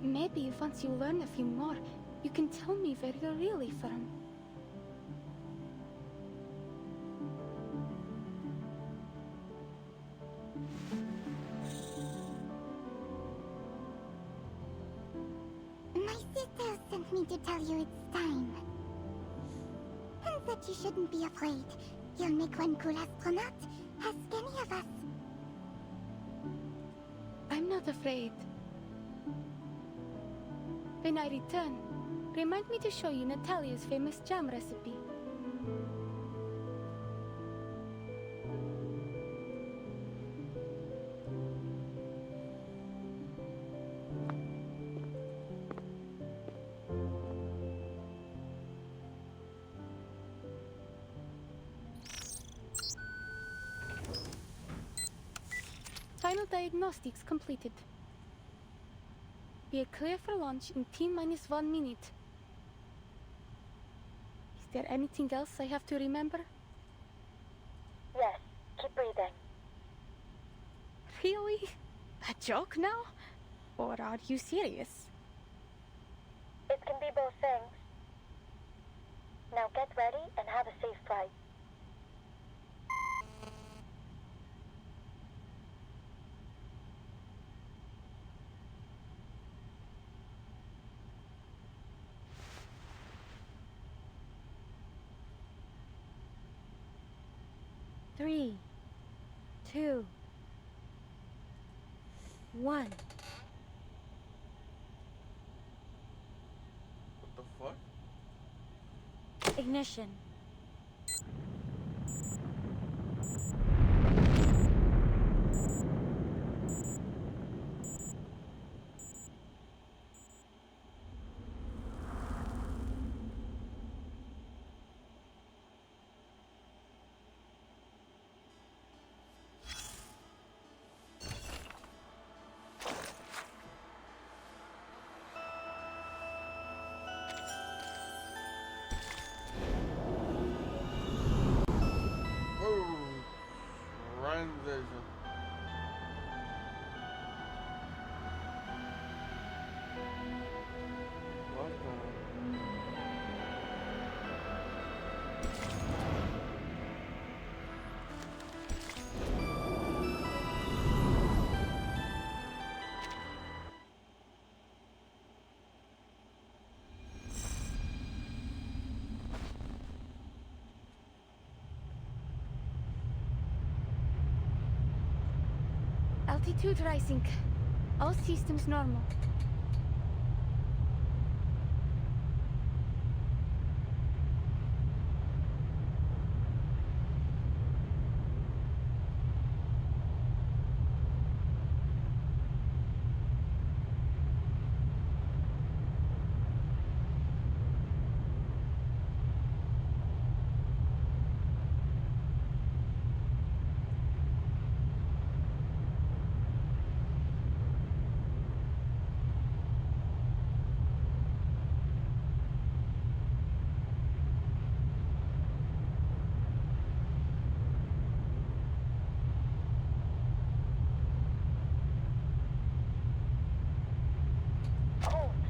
Maybe once you learn a few more, you can tell me where you're really from. My sister sent me to tell you it's time. And that you shouldn't be afraid. You'll make one cool astronaut. Ask any of us. I'm not afraid. When I return, remind me to show you Natalia's famous jam recipe. Final diagnostics completed. We are clear for launch in T-1 minute. Is there anything else I have to remember? Yes, keep breathing. Really? A joke now? Or are you serious? It can be both things. Now get ready and have a safe flight. Three, 2, 1. What the fuck? Ignition. Altitude rising. All systems normal.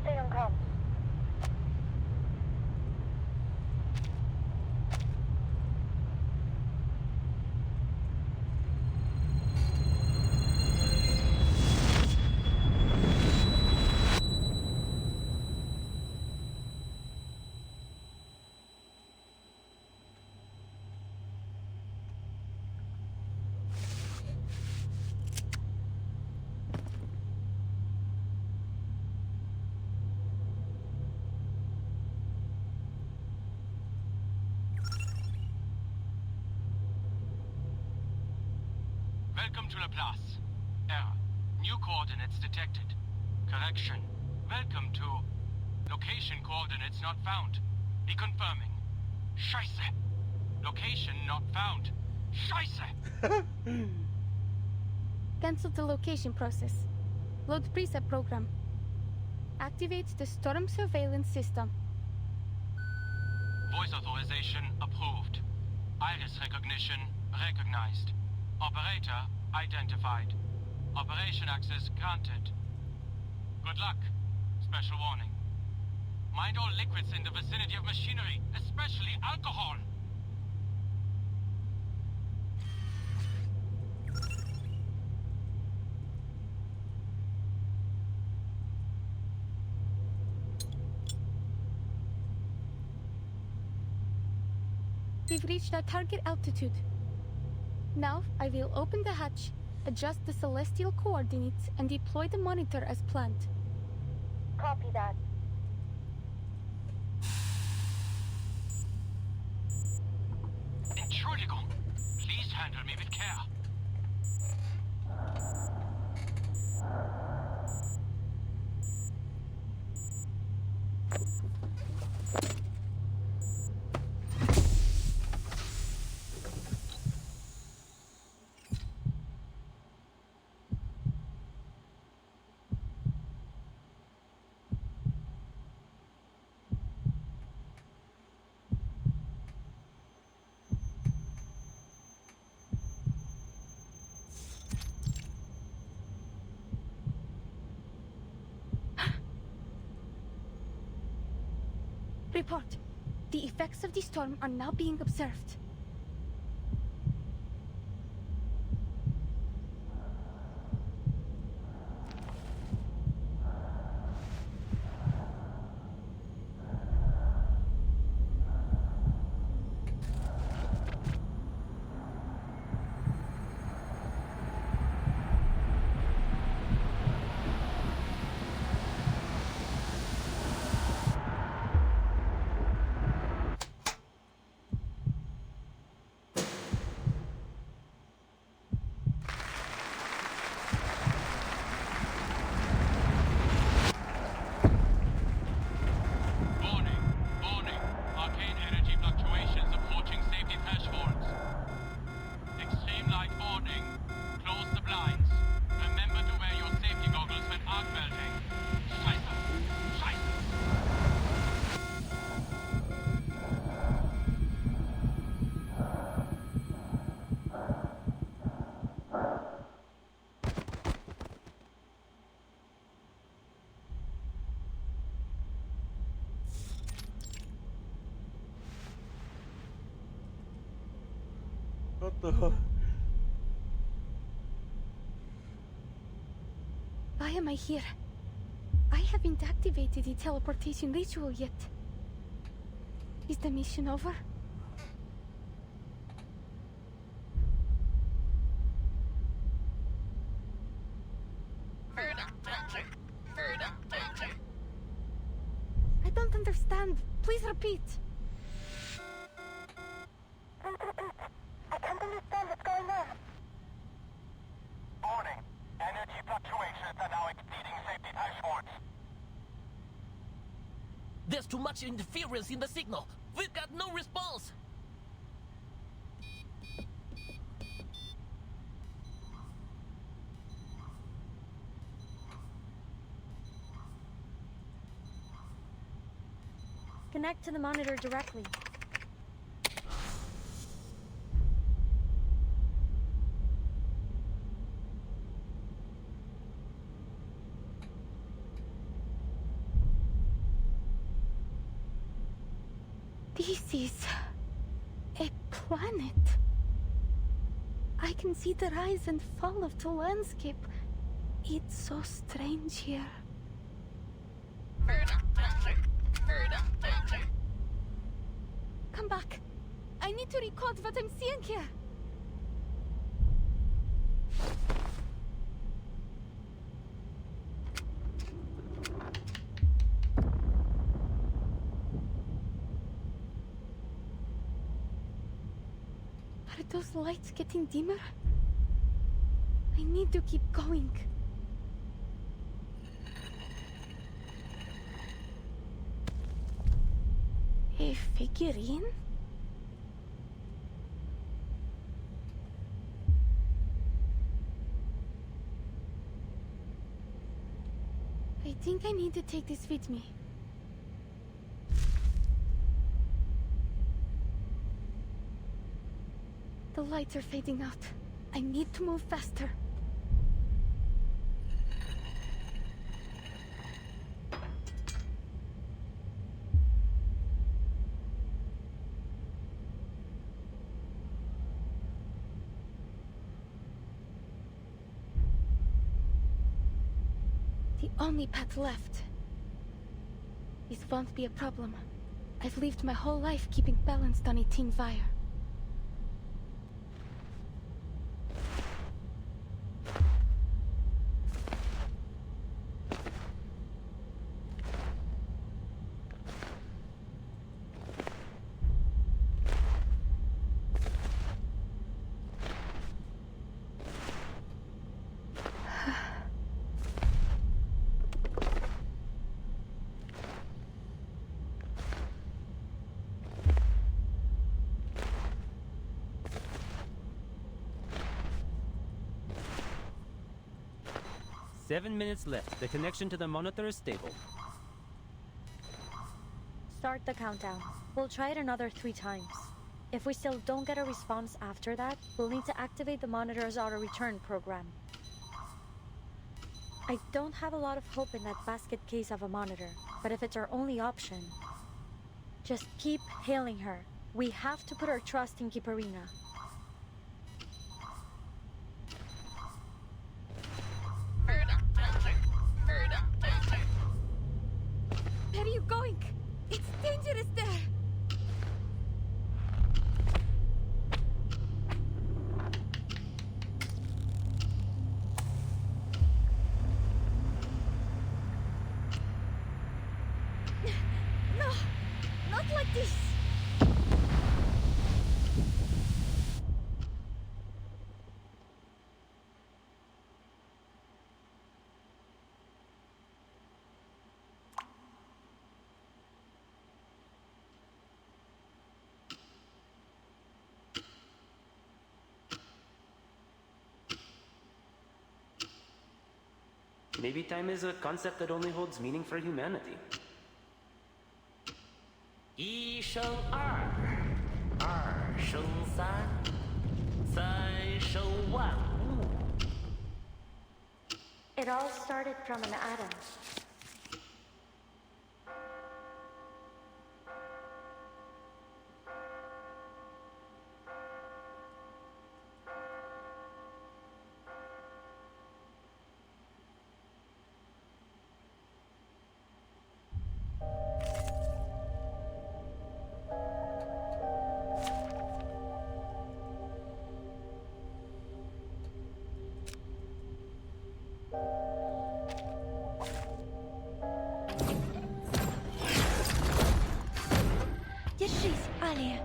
Stay on comms. Welcome to Laplace. Error. New coordinates detected. Correction. Welcome to... Location coordinates not found. Reconfirming. Scheiße. Location not found. Scheiße. Cancel the location process. Load preset program. Activate the storm surveillance system. Voice authorization approved. Iris recognition recognized. Operator identified. Operation access granted. Good luck. Special warning. Mind all liquids in the vicinity of machinery, especially alcohol. We've reached our target altitude. Now, I will open the hatch, adjust the celestial coordinates, and deploy the monitor as planned. Copy that. Entschuldigung. Please handle me with care. Report. The effects of the storm are now being observed. What the hell? Why am I here? I haven't activated the teleportation ritual yet. Is the mission over? Please repeat. I can't understand what's going on. Warning. Energy fluctuations are now exceeding safety thresholds. There's too much interference in the signal. We've got no response. Connect to the monitor directly. This is a planet. I can see the rise and fall of the landscape. It's so strange here. Come back. I need to record what I'm seeing here. Are those lights getting dimmer? I need to keep going. A figurine? I think I need to take this with me. The lights are fading out. I need to move faster. The only path left. This won't be a problem. I've lived my whole life keeping balanced on a tin fire. Seven minutes left. The connection to the monitor is stable. Start the countdown. We'll try it another 3 times. If we still don't get a response after that, we'll need to activate the monitor's auto-return program. I don't have a lot of hope in that basket case of a monitor, but if it's our only option, just keep hailing her. We have to put our trust in Kiparina. Where are you going? It's dangerous there. No, not like this. Maybe time is a concept that only holds meaning for humanity. Yi sheng er sheng san, san sheng wan wu. It all started from an atom. Держись, Алия.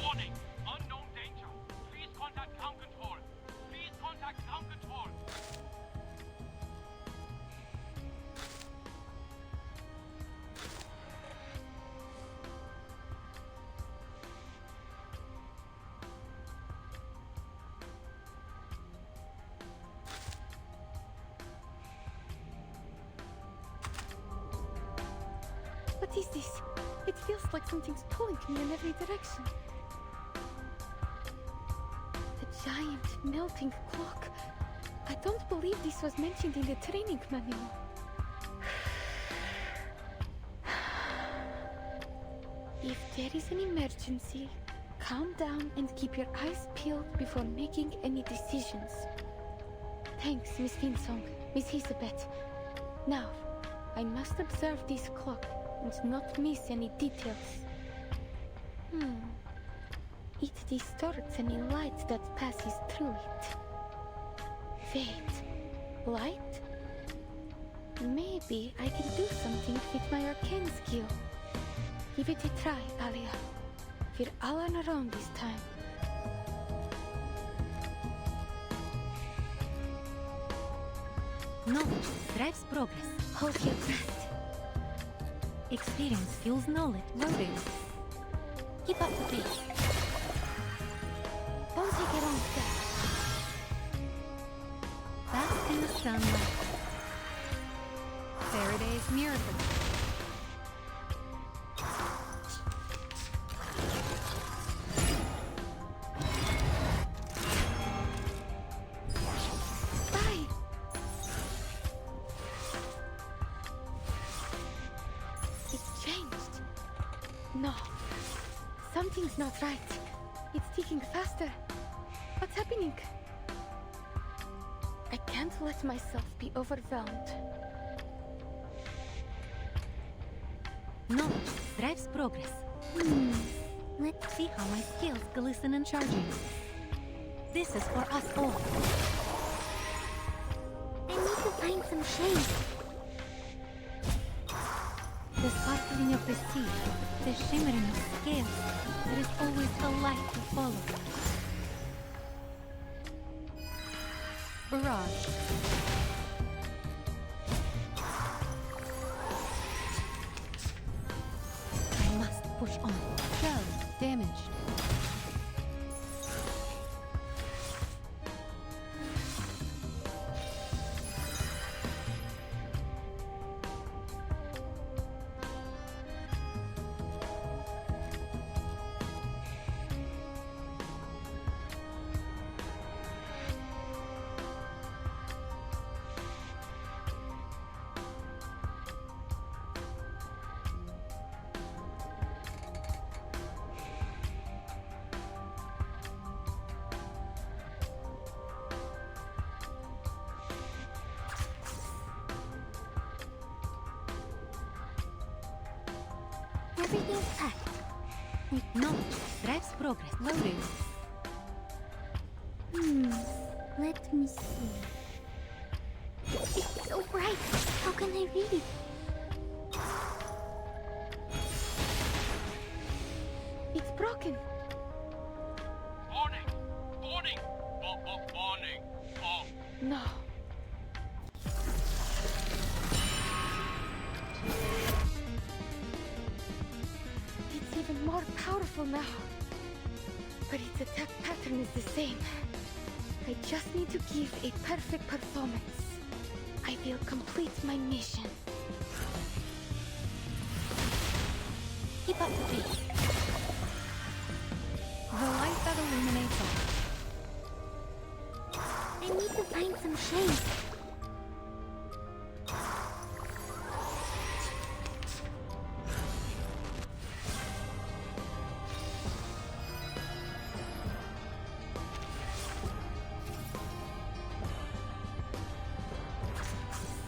Warning! Unknown danger. Please contact ground control. Please contact ground control. What is this? It feels like something's pulling me in every direction. The giant melting clock. I don't believe this was mentioned in the training manual. If there is an emergency, calm down and keep your eyes peeled before making any decisions. Thanks, Miss Winsong, Miss Elizabeth. Now, I must observe this clock and not miss any details. It distorts any light that passes through it. Wait, light? Maybe I can do something with my arcane skill. Give it a try, Alia. We're all on our own this time. No, drives progress. Hold your breath. Experience fuels knowledge. Loading. Keep up the pace. Don't take a wrong step. Bask in the sunlight. Faraday's miracle. Bye. It changed. No. Something's not right. It's ticking faster. What's happening? I can't let myself be overwhelmed. No, drives progress. Let's see how my skills glisten and charging. This is for us all. I need to find some shade. The sparkling of the sea, the shimmering of scales. There is always a light to follow. Barrage. I must push on. Shell damaged. Everything's packed. No, drives progress. Loading. Let me see. It's so bright. How can I read? It's broken. Warning! Warning! Warning! Oh. No. It's even more powerful now. But its attack pattern is the same. I just need to give a perfect performance. I will complete my mission. Keep up the pace. some shade.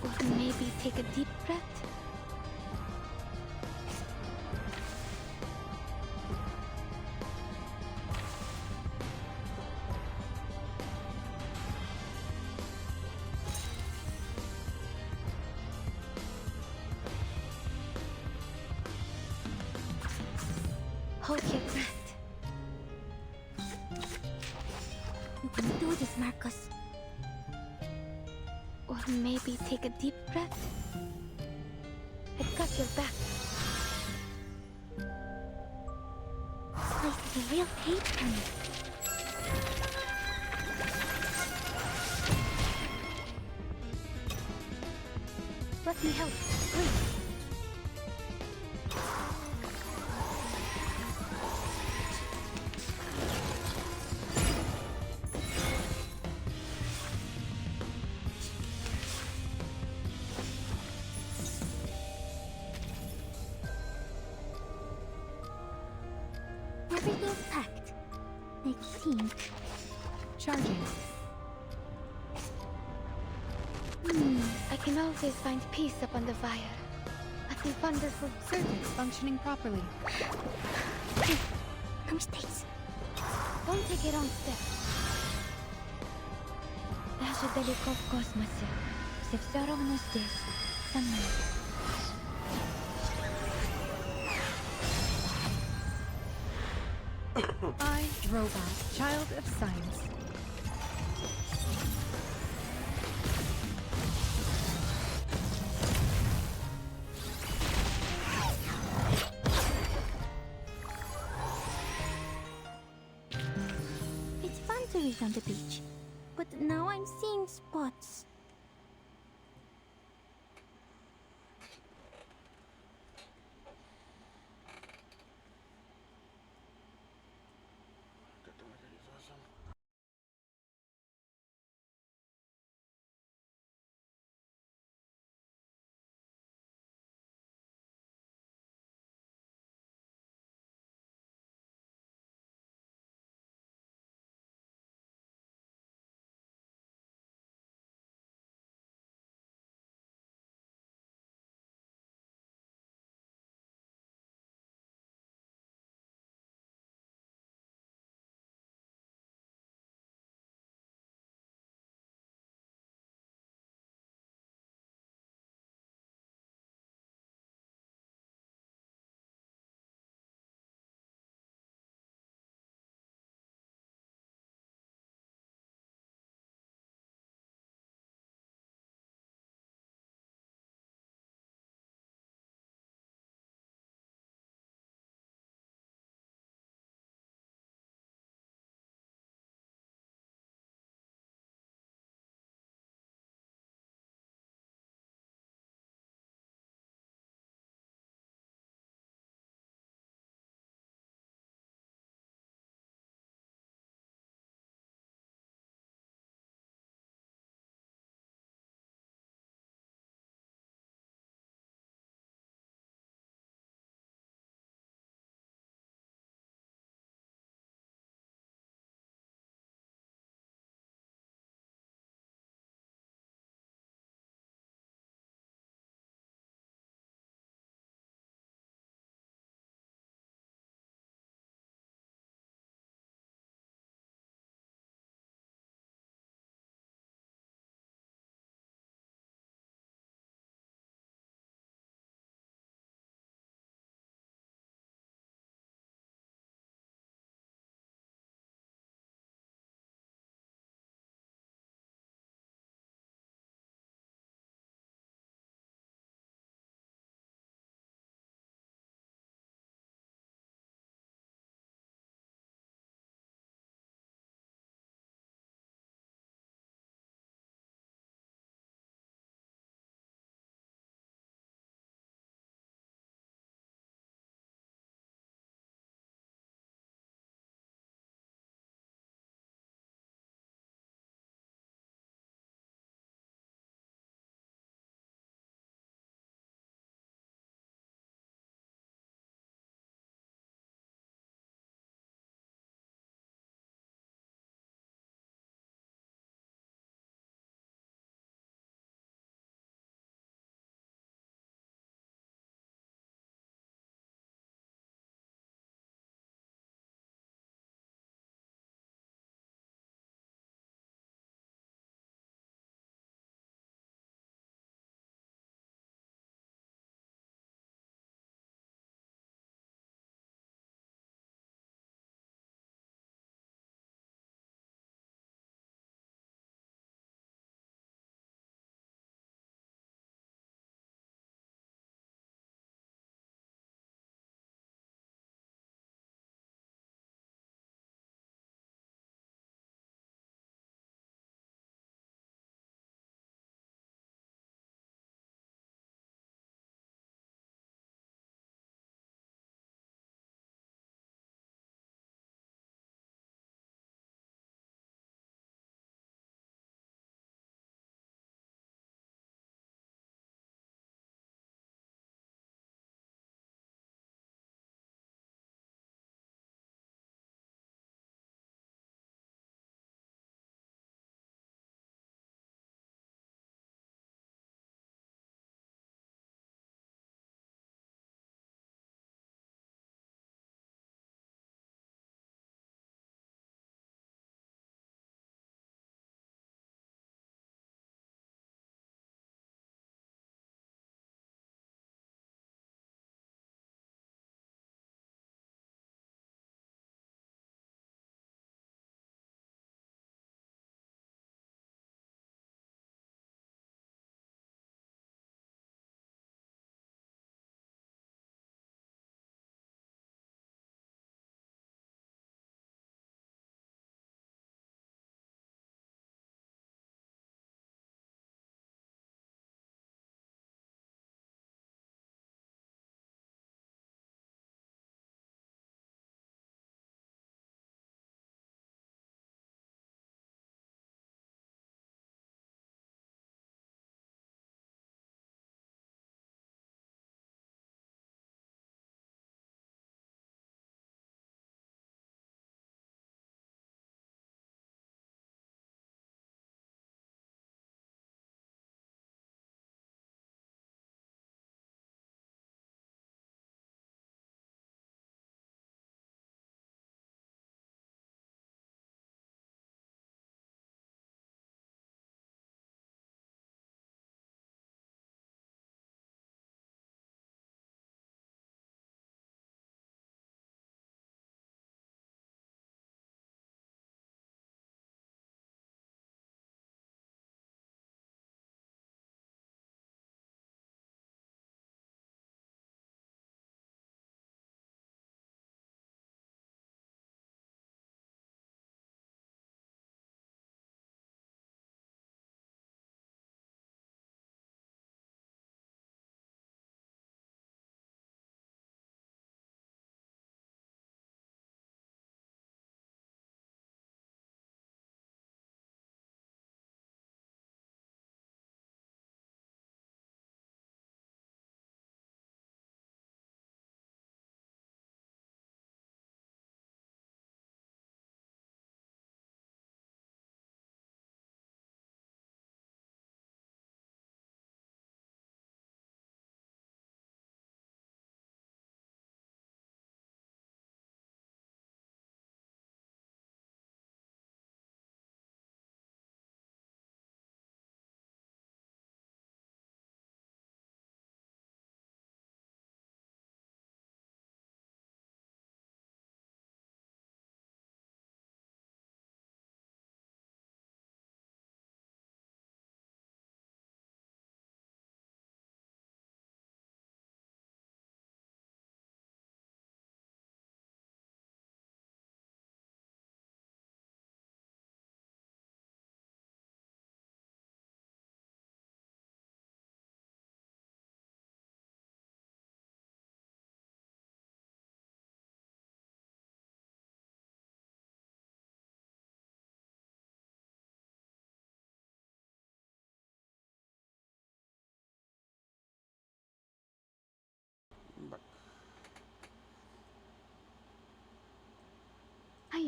Or maybe take a deep breath. Hold your breath. You can do this, Marcus. Or maybe take a deep breath. I've got your back. This place is a real hate camp. Let me help, please. Everything's packed. I think. Charging. I can always find peace upon the fire. What a wonderful circuit functioning properly. No mistakes. Don't take a wrong step. Даже далеко в космосе. Все равно здесь, со мной. I, robot, child of science. It's fun to read on the beach, but now I'm seeing spots.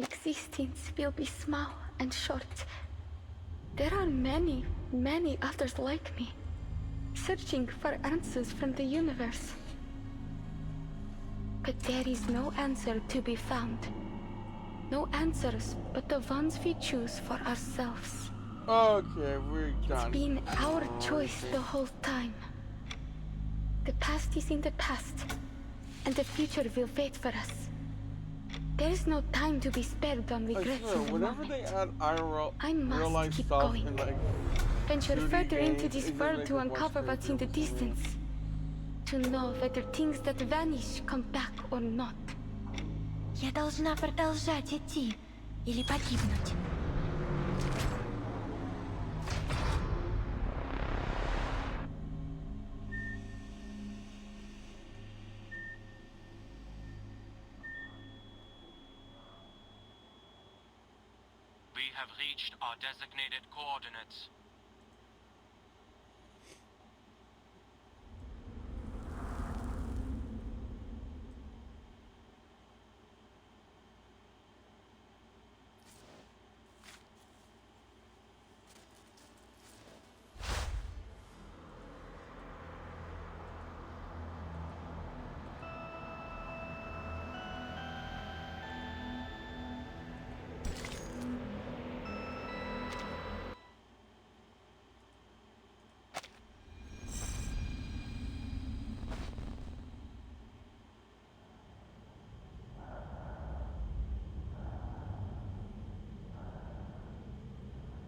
existence will be small and short. There are many, many others like me, searching for answers from the universe. But there is no answer to be found. No answers but the ones we choose for ourselves. Okay, we're done. It's been our choice the whole time. The past is in the past, and the future will wait for us. There is no time to be spared on regrets I swear, in the whenever moment. they add IRL, I real life must keep stuff going. in like Venture 2D further into games, this it just world makes to it more uncover what's in the crazier for me. distance. To know whether things that vanish come back or not. Я должна продолжать идти или погибнуть. We have reached our designated coordinates.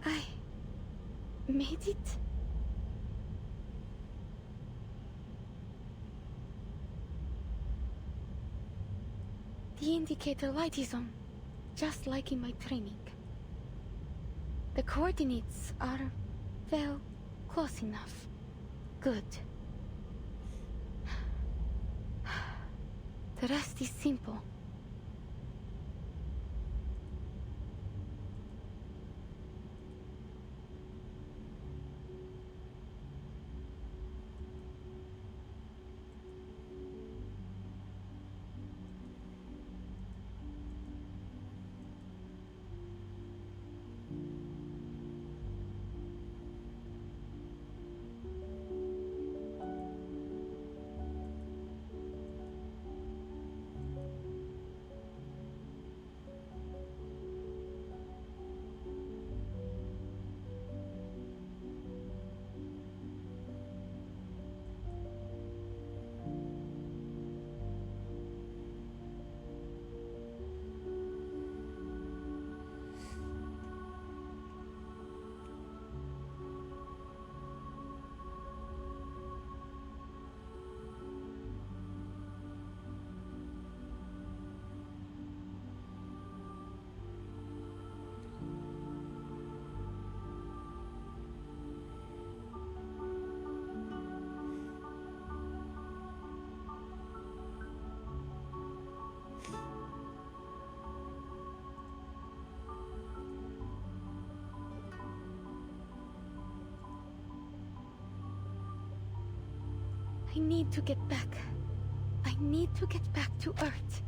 I made it? The indicator light is on, just like in my training. The coordinates are, well, close enough. Good. The rest is simple. I need to get back. I need to get back to Earth.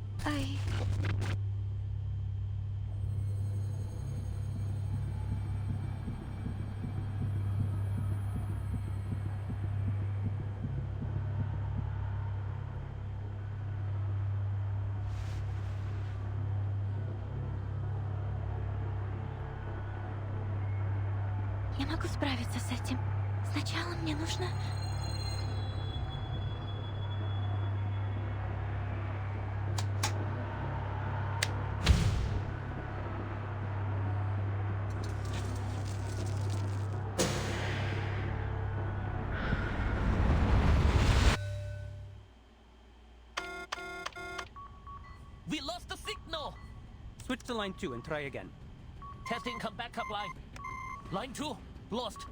Я могу справиться с этим. Сначала мне нужно... We lost the signal! Switch to line 2 and try again. Testing, come backup line. Line 2, lost.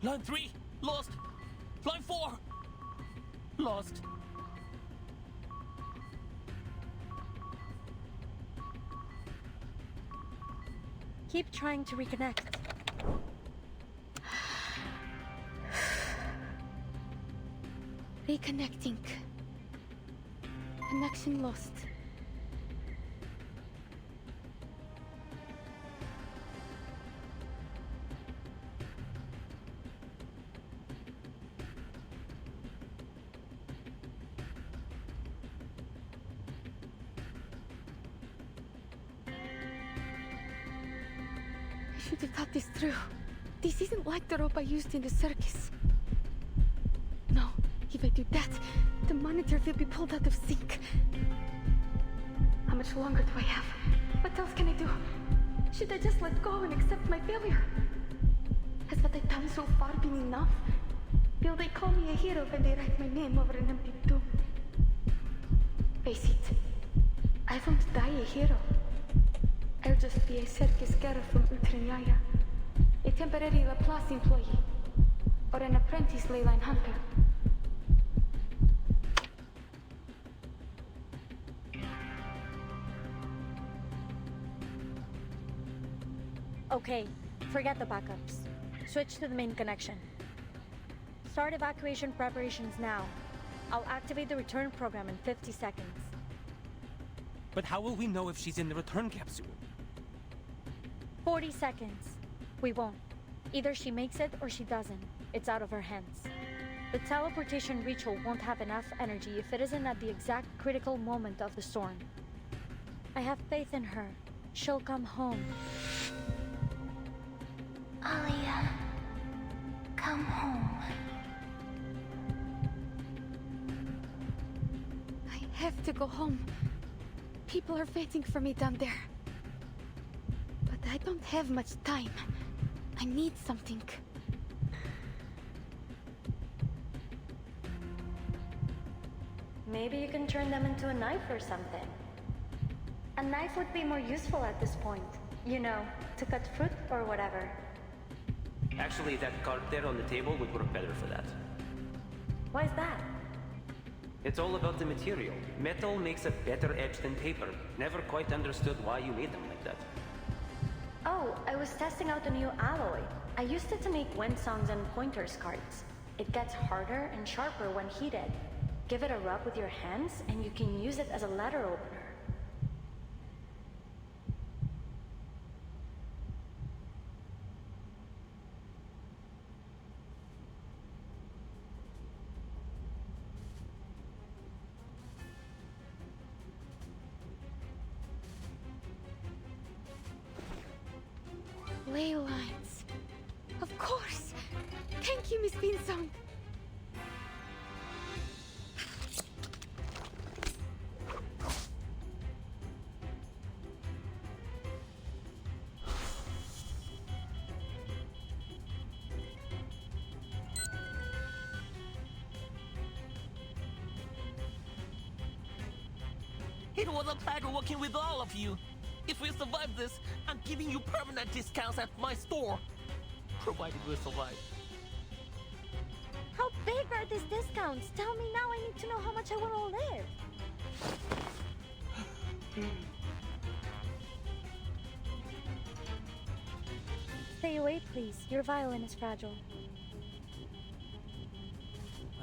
Line 3, lost. Line 4, lost. Keep trying to reconnect. Reconnecting. Connection lost. should have thought this through. This isn't like the rope I used in the circus. No, if I do that, the monitor will be pulled out of sync. How much longer do I have? What else can I do? Should I just let go and accept my failure? Has what I've done so far been enough? Will they call me a hero when they write my name over an empty tomb? Face it, I won't die a hero. I'll just be a circus girl from Utranyaya, a temporary Laplace employee, or an apprentice leyline hunter. Okay, forget the backups. Switch to the main connection. Start evacuation preparations now. I'll activate the return program in 50 seconds. But how will we know if she's in the return capsule? 40 seconds. We won't. Either she makes it or she doesn't. It's out of her hands. The teleportation ritual won't have enough energy if it isn't at the exact critical moment of the storm. I have faith in her. She'll come home. Alia, come home. I have to go home. People are waiting for me down there. But I don't have much time. I need something. Maybe you can turn them into a knife or something. A knife would be more useful at this point. You know, to cut fruit or whatever. Actually, that card there on the table would work better for that. Why's that? It's all about the material. Metal makes a better edge than paper. Never quite understood why you made them like that. Oh, I was testing out a new alloy. I used it to make Winsongs and Pointers cards. It gets harder and sharper when heated. Give it a rub with your hands and you can use it as a letter opener. Ley lines. Of course! Thank you, Miss Winsong. It was a pleasure working with all of you. If we survive this, I'm giving you permanent discounts at my store. Provided we survive. How big are these discounts? Tell me now, I need to know how much I will live. Stay away, please. Your violin is fragile.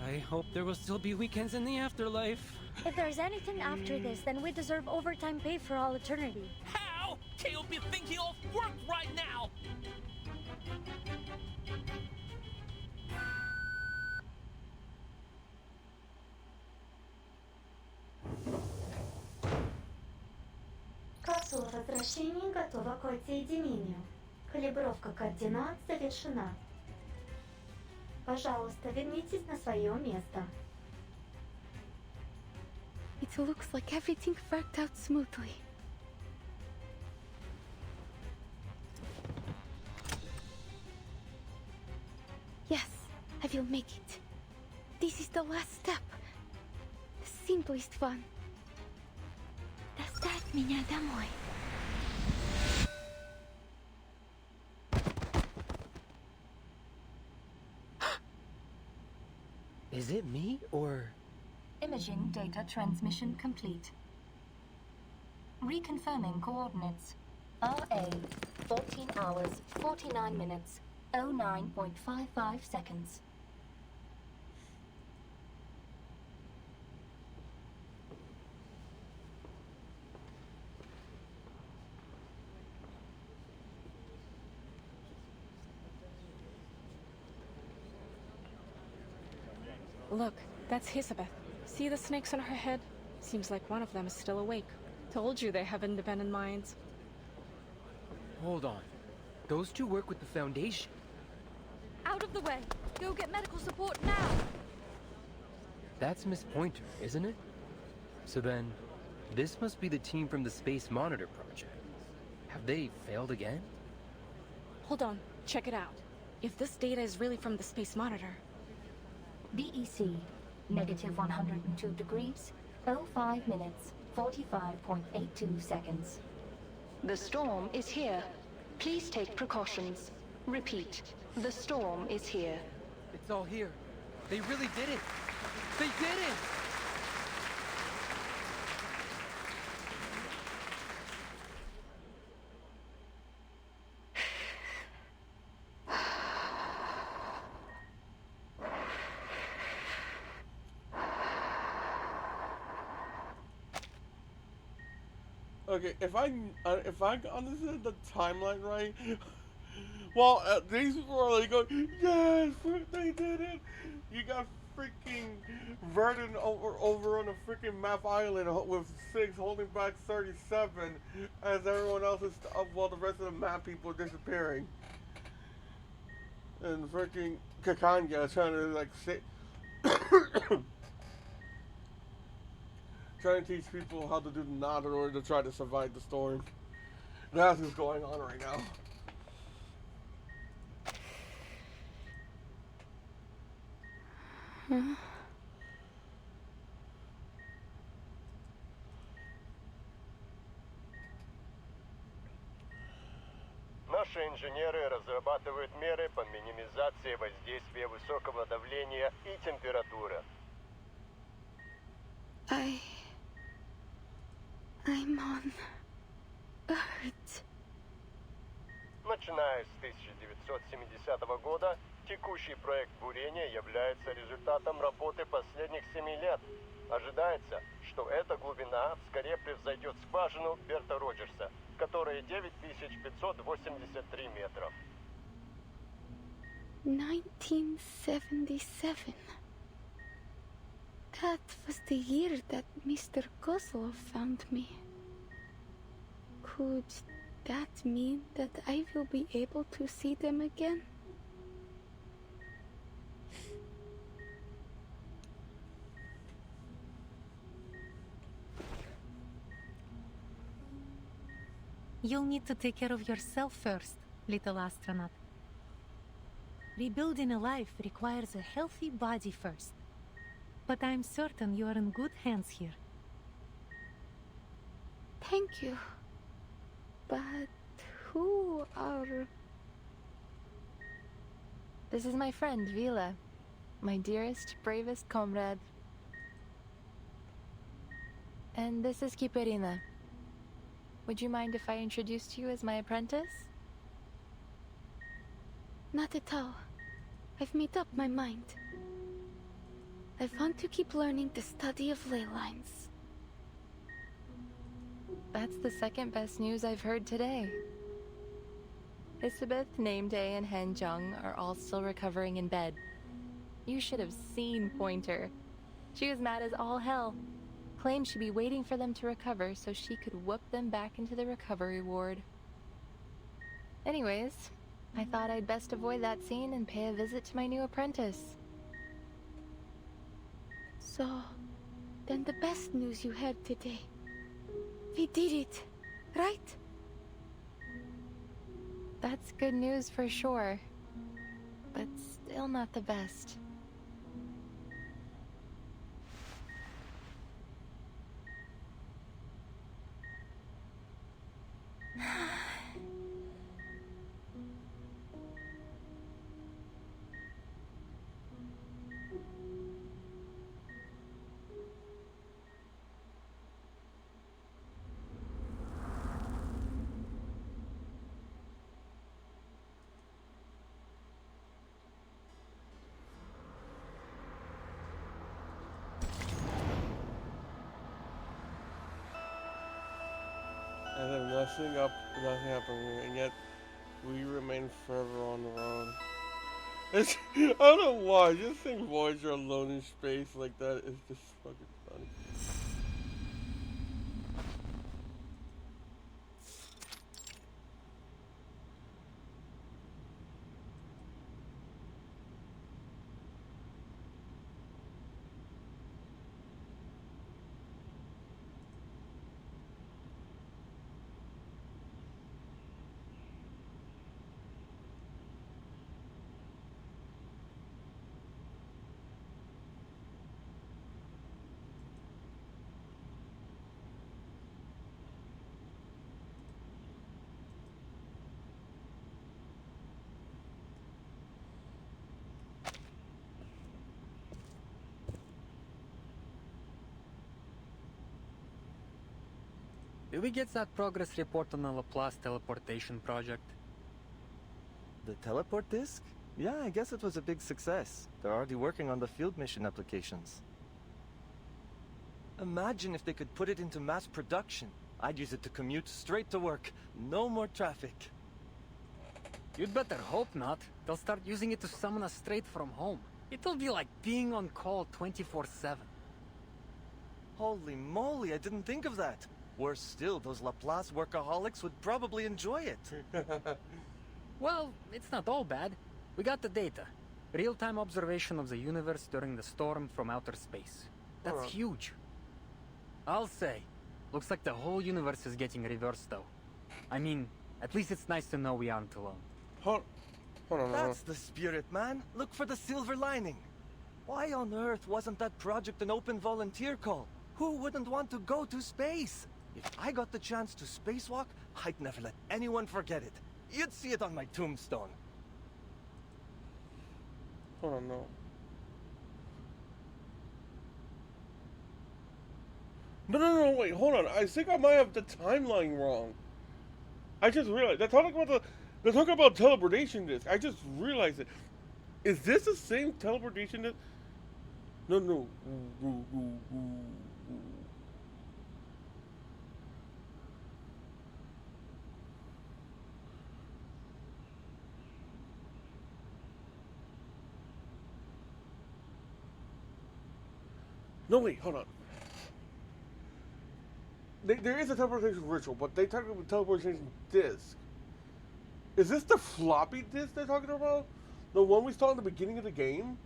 I hope there will still be weekends in the afterlife. If there's anything after this, then we deserve overtime pay for all eternity. How can you be thinking of work right now? Капсула возвращения готова к отсоединению. Калибровка координат завершена. Пожалуйста, вернитесь на свое место. It looks like everything worked out smoothly. Yes, I will make it. This is the last step. The simplest one. Доставь меня домой. Is it me, or... Imaging data transmission complete. Reconfirming coordinates. RA, 14 hours, 49 minutes, 09.55 seconds. Look, that's Elizabeth. See the snakes on her head? Seems like one of them is still awake. Told you they have independent minds. Hold on. Those two work with the Foundation. Out of the way! Go get medical support now! That's Miss Pointer, isn't it? So then, this must be the team from the Space Monitor project. Have they failed again? Hold on, check it out. If this data is really from the Space Monitor... BEC, negative 102 degrees, 05 minutes, 45.82 seconds. The storm is here. Please take precautions. Repeat, the storm is here. It's all here. They really did it! They did it! Okay, if I understood the timeline right, well, these people are like going, yes, they did it. You got freaking Verdun over on a freaking map island with 6 holding back 37, as everyone else is, well, the rest of the map people are disappearing. And freaking Kakanya trying to like say. Trying to teach people how to do the knot in order to try to survive the storm. That's what's going on right now. Наши инженеры разрабатывают меры по минимизации воздействия высокого давления и температуры. I'm on Earth. Начиная с 1970 года, текущий проект бурения является результатом работы последних 7 лет. Ожидается, что эта глубина вскоре превзойдет скважину Берта Роджерса, которая 9583 метров. 1977. That was the year that Mr. Kozlov found me. Could that mean that I will be able to see them again? You'll need to take care of yourself first, little astronaut. Rebuilding a life requires a healthy body first. But I'm certain you are in good hands here. Thank you. But who are... This is my friend, Vila. My dearest, bravest comrade. And this is Kiperina. Would you mind if I introduced you as my apprentice? Not at all. I've made up my mind. I want to keep learning the study of ley lines. That's the second best news I've heard today. Isabeth, Nameday, and Hen Jung are all still recovering in bed. You should have seen Pointer. She was mad as all hell. Claimed she'd be waiting for them to recover so she could whoop them back into the recovery ward. Anyways, I thought I'd best avoid that scene and pay a visit to my new apprentice. So, then the best news you had today. We did it, right? That's good news for sure, but still not the best. And then nothing happened, and yet we remain forever on the road. It's, I don't know why, just seeing Voyager alone in space like that is just fucking funny. Did we get that progress report on the Laplace teleportation project? The teleport disk? Yeah, I guess it was a big success. They're already working on the field mission applications. Imagine if they could put it into mass production. I'd use it to commute straight to work. No more traffic. You'd better hope not. They'll start using it to summon us straight from home. It'll be like being on call 24/7. Holy moly, I didn't think of that. Worse still, those Laplace workaholics would probably enjoy it. Well, it's not all bad. We got the data. Real-time observation of the universe during the storm from outer space. That's huge. I'll say. Looks like the whole universe is getting reversed, though. I mean, at least it's nice to know we aren't alone. Hold on. That's the spirit, man. Look for the silver lining. Why on earth wasn't that project an open volunteer call? Who wouldn't want to go to space? If I got the chance to spacewalk, I'd never let anyone forget it. You'd see it on my tombstone. Hold on, no. No, wait, hold on. I think I might have the timeline wrong. I just realized they're talking about teleportation disk. I just realized it. Is this the same teleportation disk? No. No, wait, hold on. There is a teleportation ritual, but they talk about teleportation disk. Is this the floppy disk they're talking about? The one we saw in the beginning of the game?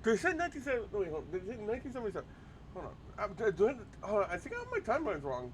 They said 1977. No, wait, hold on. They said 1977. Hold on. I think I have my timelines wrong.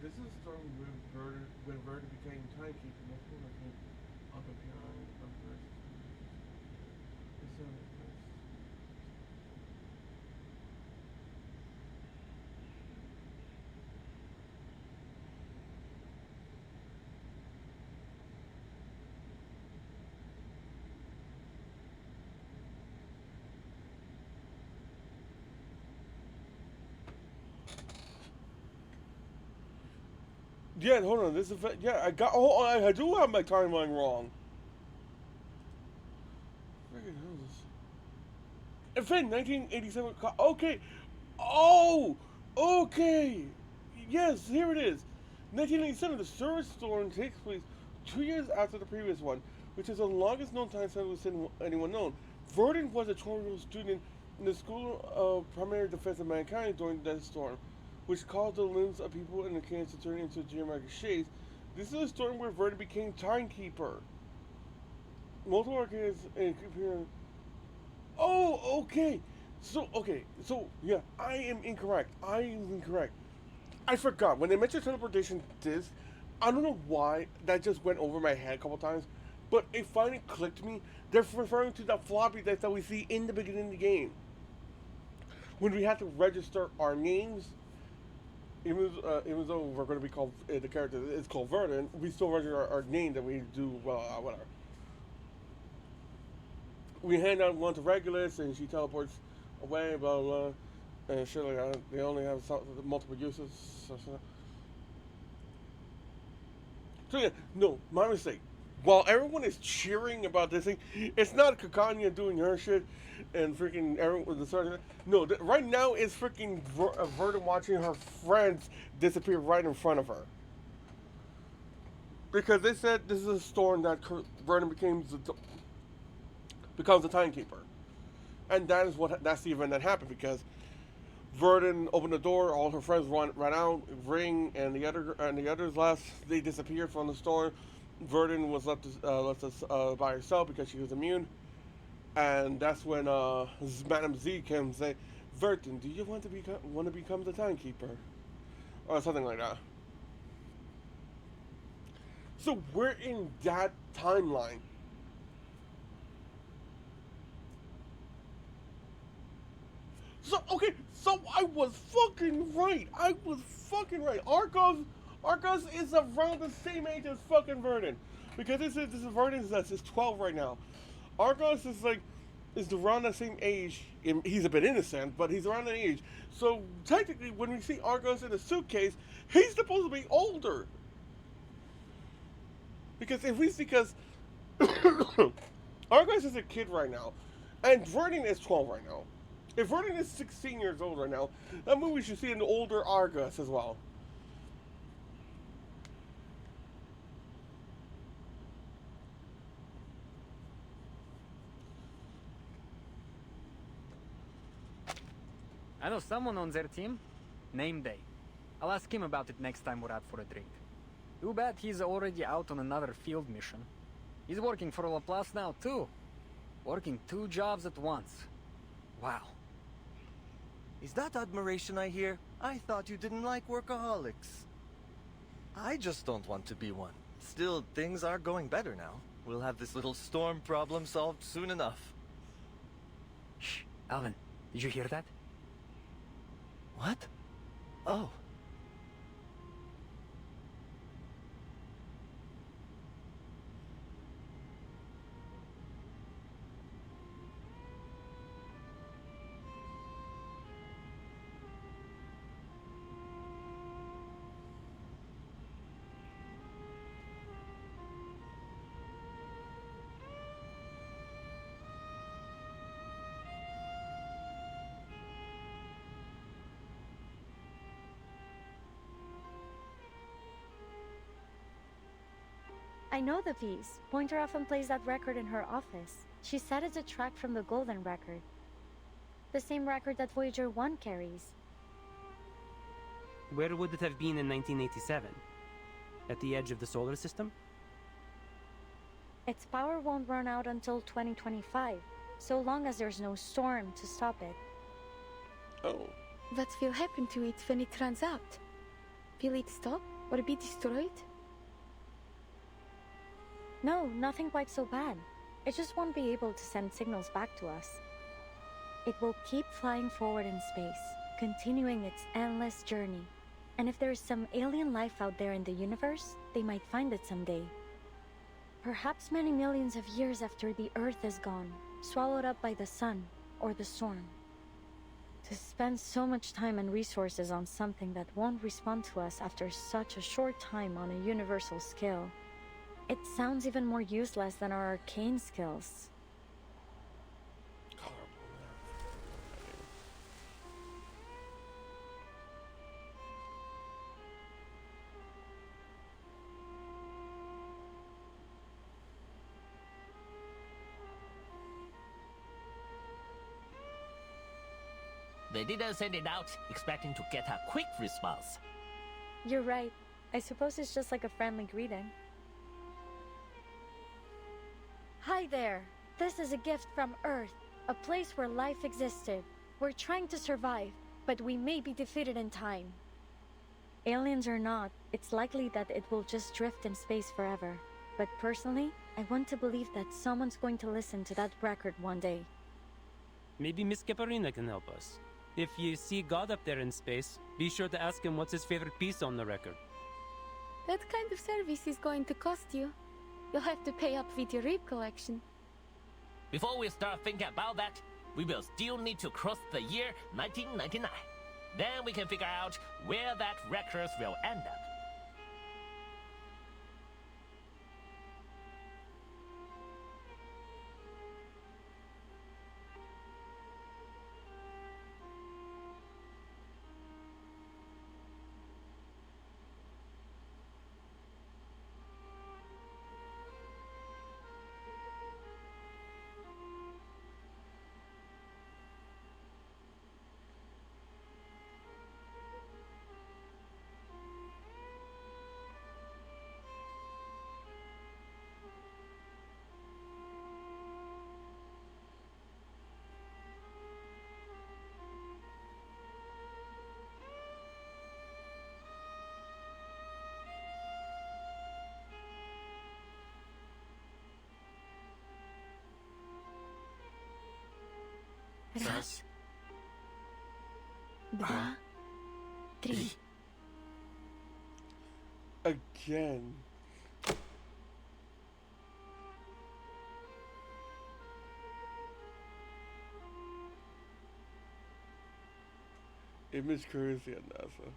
This is the story when Verdi became timekeeper. That's when I came up behind of verse. It's on it. Yeah, hold on. This is I got. Oh, I do have my timeline wrong. Freaking hell is this? Event 1987. Okay. Oh, okay. Yes, here it is. 1987. The Surge Storm takes place 2 years after the previous one, which is the longest known time span within anyone known. Verdun was a 12-year-old student in the School of Primary Defense of Mankind during the storm, which caused the limbs of people in the cans to turn into geometric shapes. This is a storm where Verdi became timekeeper. Multiple arcades and computer. Oh, okay. So, yeah, I am incorrect. I forgot. When they mentioned teleportation disc, I don't know why that just went over my head a couple times, but it finally clicked me. They're referring to the floppy disk that we see in the beginning of the game. When we have to register our names, even though we're going to be called, the character is called Vernon, we still register our name that we do, well, whatever. we hand out one to Regulus, and she teleports away, blah, blah, blah. And shit like that. They only have multiple uses. So yeah, no, my mistake. While everyone is cheering about this thing, it's not Kakanya doing her shit and freaking everyone with the start. No, right now it's freaking Verdun watching her friends disappear right in front of her. Because they said this is a storm that Verdun becomes the timekeeper. And that's the event that happened because Verdun opened the door, all her friends ran out, Ring and the others left. They disappeared from the storm. Verdun was left by herself because she was immune. And that's when Madame Z came and say, Verdun, do you want to become the timekeeper? Or something like that. So we're in that timeline. So I was fucking right. Arcos is around the same age as fucking Verdun, because this is Verdun is 12 right now. Arcos is around the same age. He's a bit innocent, but he's around that age. So technically, when we see Arcos in a suitcase, he's supposed to be older. Because Arcos is a kid right now, and Verdun is 12 right now. If Verdun is 16 years old right now, that means we should see an older Argus as well. I know someone on their team. Name Day. I'll ask him about it next time we're out for a drink. Too bad he's already out on another field mission. He's working for Laplace now, too. Working 2 jobs at once. Wow. Is that admiration I hear? I thought you didn't like workaholics. I just don't want to be one. Still, things are going better now. We'll have this little storm problem solved soon enough. Shh, Alvin, did you hear that? What? Oh. I know the piece. Pointer often plays that record in her office. She said it's a track from the Golden Record. The same record that Voyager 1 carries. Where would it have been in 1987? At the edge of the solar system? Its power won't run out until 2025, so long as there's no storm to stop it. Oh. What will happen to it when it runs out? Will it stop or be destroyed? No, nothing quite so bad. It just won't be able to send signals back to us. It will keep flying forward in space, continuing its endless journey. And if there is some alien life out there in the universe, they might find it someday. Perhaps many millions of years after the Earth is gone, swallowed up by the sun or the storm. To spend so much time and resources on something that won't respond to us after such a short time on a universal scale, it sounds even more useless than our arcane skills. They didn't send it out expecting to get a quick response. You're right. I suppose it's just like a friendly greeting. Hi there. This is a gift from Earth, a place where life existed. We're trying to survive, but we may be defeated in time. Aliens or not, it's likely that it will just drift in space forever. But personally, I want to believe that someone's going to listen to that record one day. Maybe Miss Caparina can help us. If you see God up there in space, be sure to ask him what's his favorite piece on the record. That kind of service is going to cost you. You'll have to pay up with your rib collection. Before we start thinking about that, we will still need to cross the year 1999. Then we can figure out where that records will end up. Раз, два, три. Again. Image currency at NASA.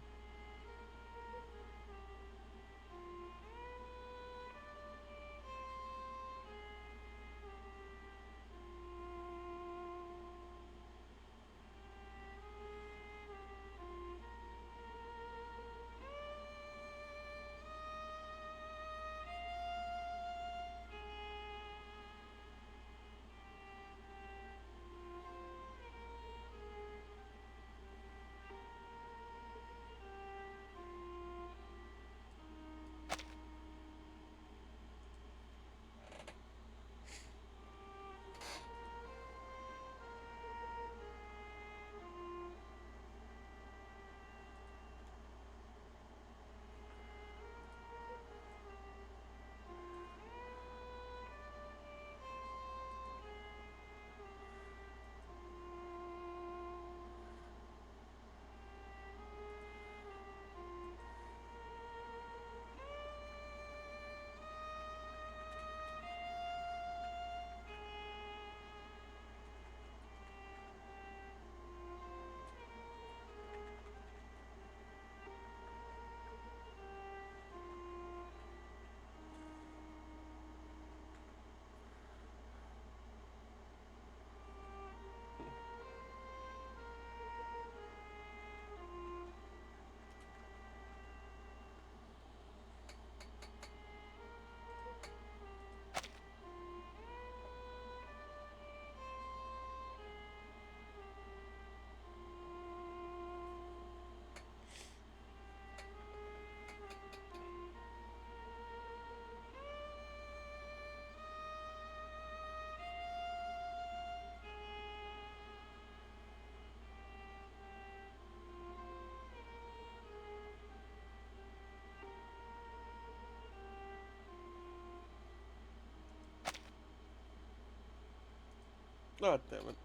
God damn it.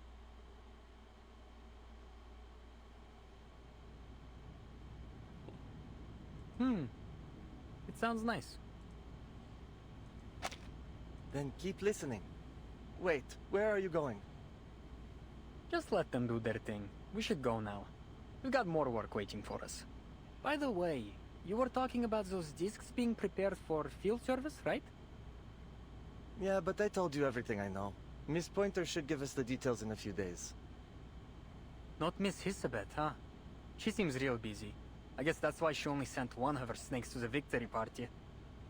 It sounds nice. Then keep listening. Wait, where are you going? Just let them do their thing. We should go now. We've got more work waiting for us. By the way, you were talking about those discs being prepared for field service, right? Yeah, but I told you everything I know. Miss Pointer should give us the details in a few days. Not Miss Hisabet, huh? She seems real busy. I guess that's why she only sent one of her snakes to the victory party.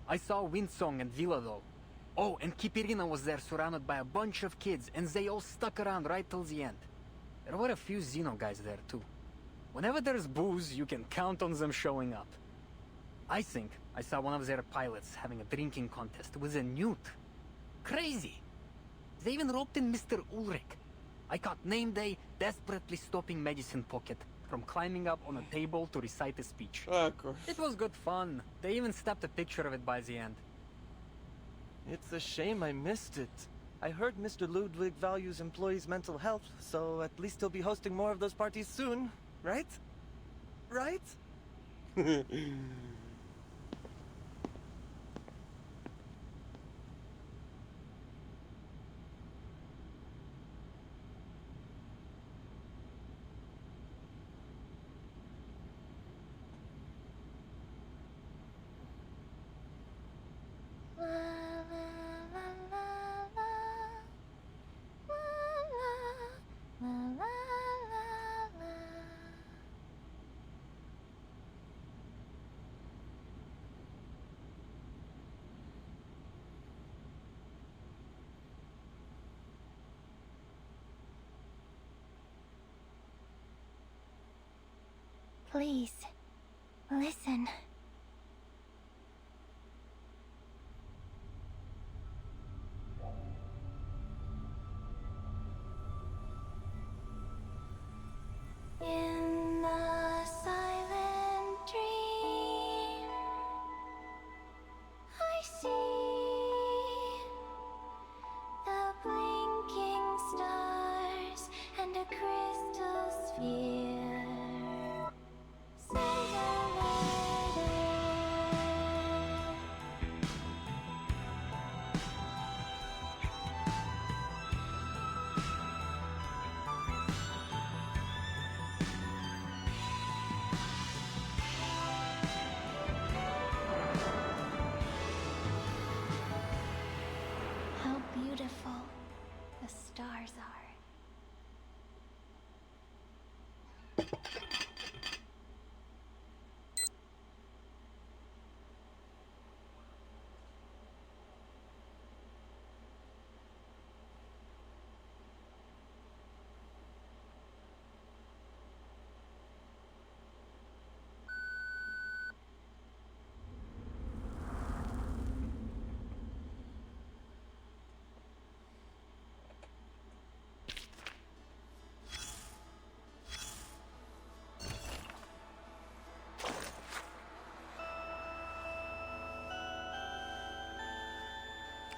I saw Windsong and Villa though. Oh, and Kipirina was there surrounded by a bunch of kids, and they all stuck around right till the end. There were a few Xeno guys there too. Whenever there's booze, you can count on them showing up. I think I saw one of their pilots having a drinking contest with a newt. Crazy! They even roped in Mr. Ulrich. I caught name day desperately stopping Medicine Pocket from climbing up on a table to recite a speech. Of course. It was good fun. They even snapped a picture of it by the end. It's a shame I missed it. I heard Mr. Ludwig values employees' mental health, so at least he'll be hosting more of those parties soon, right? Right? Please, listen. In a silent dream, I see the blinking stars and a crystal sphere. Send a letter. How beautiful the stars are.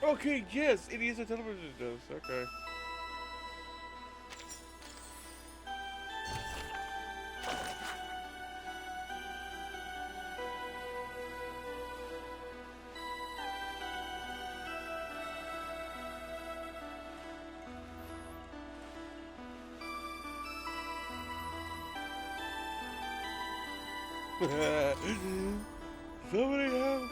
Okay, yes, it is a television does. Okay. Somebody help.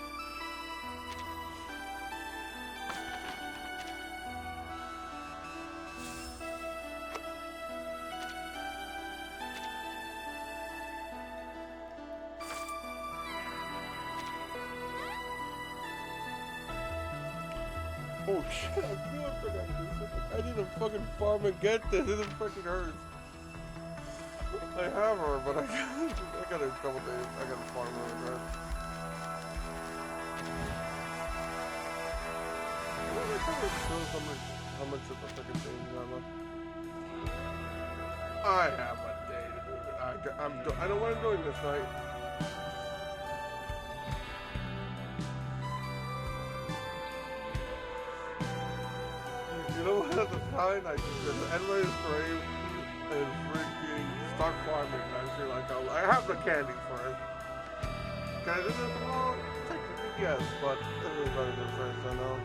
Oh shit, I need to fucking farm and get this. It fucking hurts. I have her, but I got a couple days. I got to farm her again. How much of the fucking thing I have a day to do it. I know what I'm doing this night. You know what? At the time, I just end my stream and freaking start farming. Actually, like I have the candy for it. Can I do this tomorrow? Technically, yes, but this is very different. I know.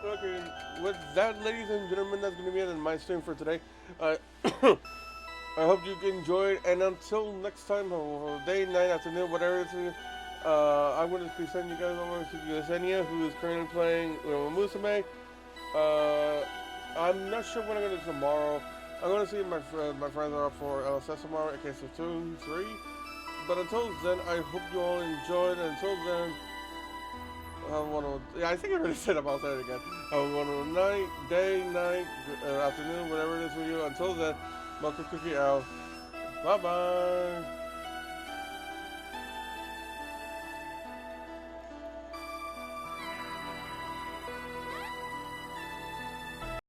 Okay, with that, ladies and gentlemen, that's going to be it in my stream for today. I hope you enjoyed, and until next time, or day, night, afternoon, whatever it is, I'm going to be sending you guys over to Yesenia, who is currently playing Musume. I'm not sure what I'm going to do tomorrow. I'm going to see if my friends are up for LSS tomorrow, in case of 2, 3. But until then, I hope you all enjoyed, and until then, I think I already said it, but I'll say it again. Have a wonderful night, day, night, afternoon, whatever it is for you. Until then, Cookie out. Bye-bye.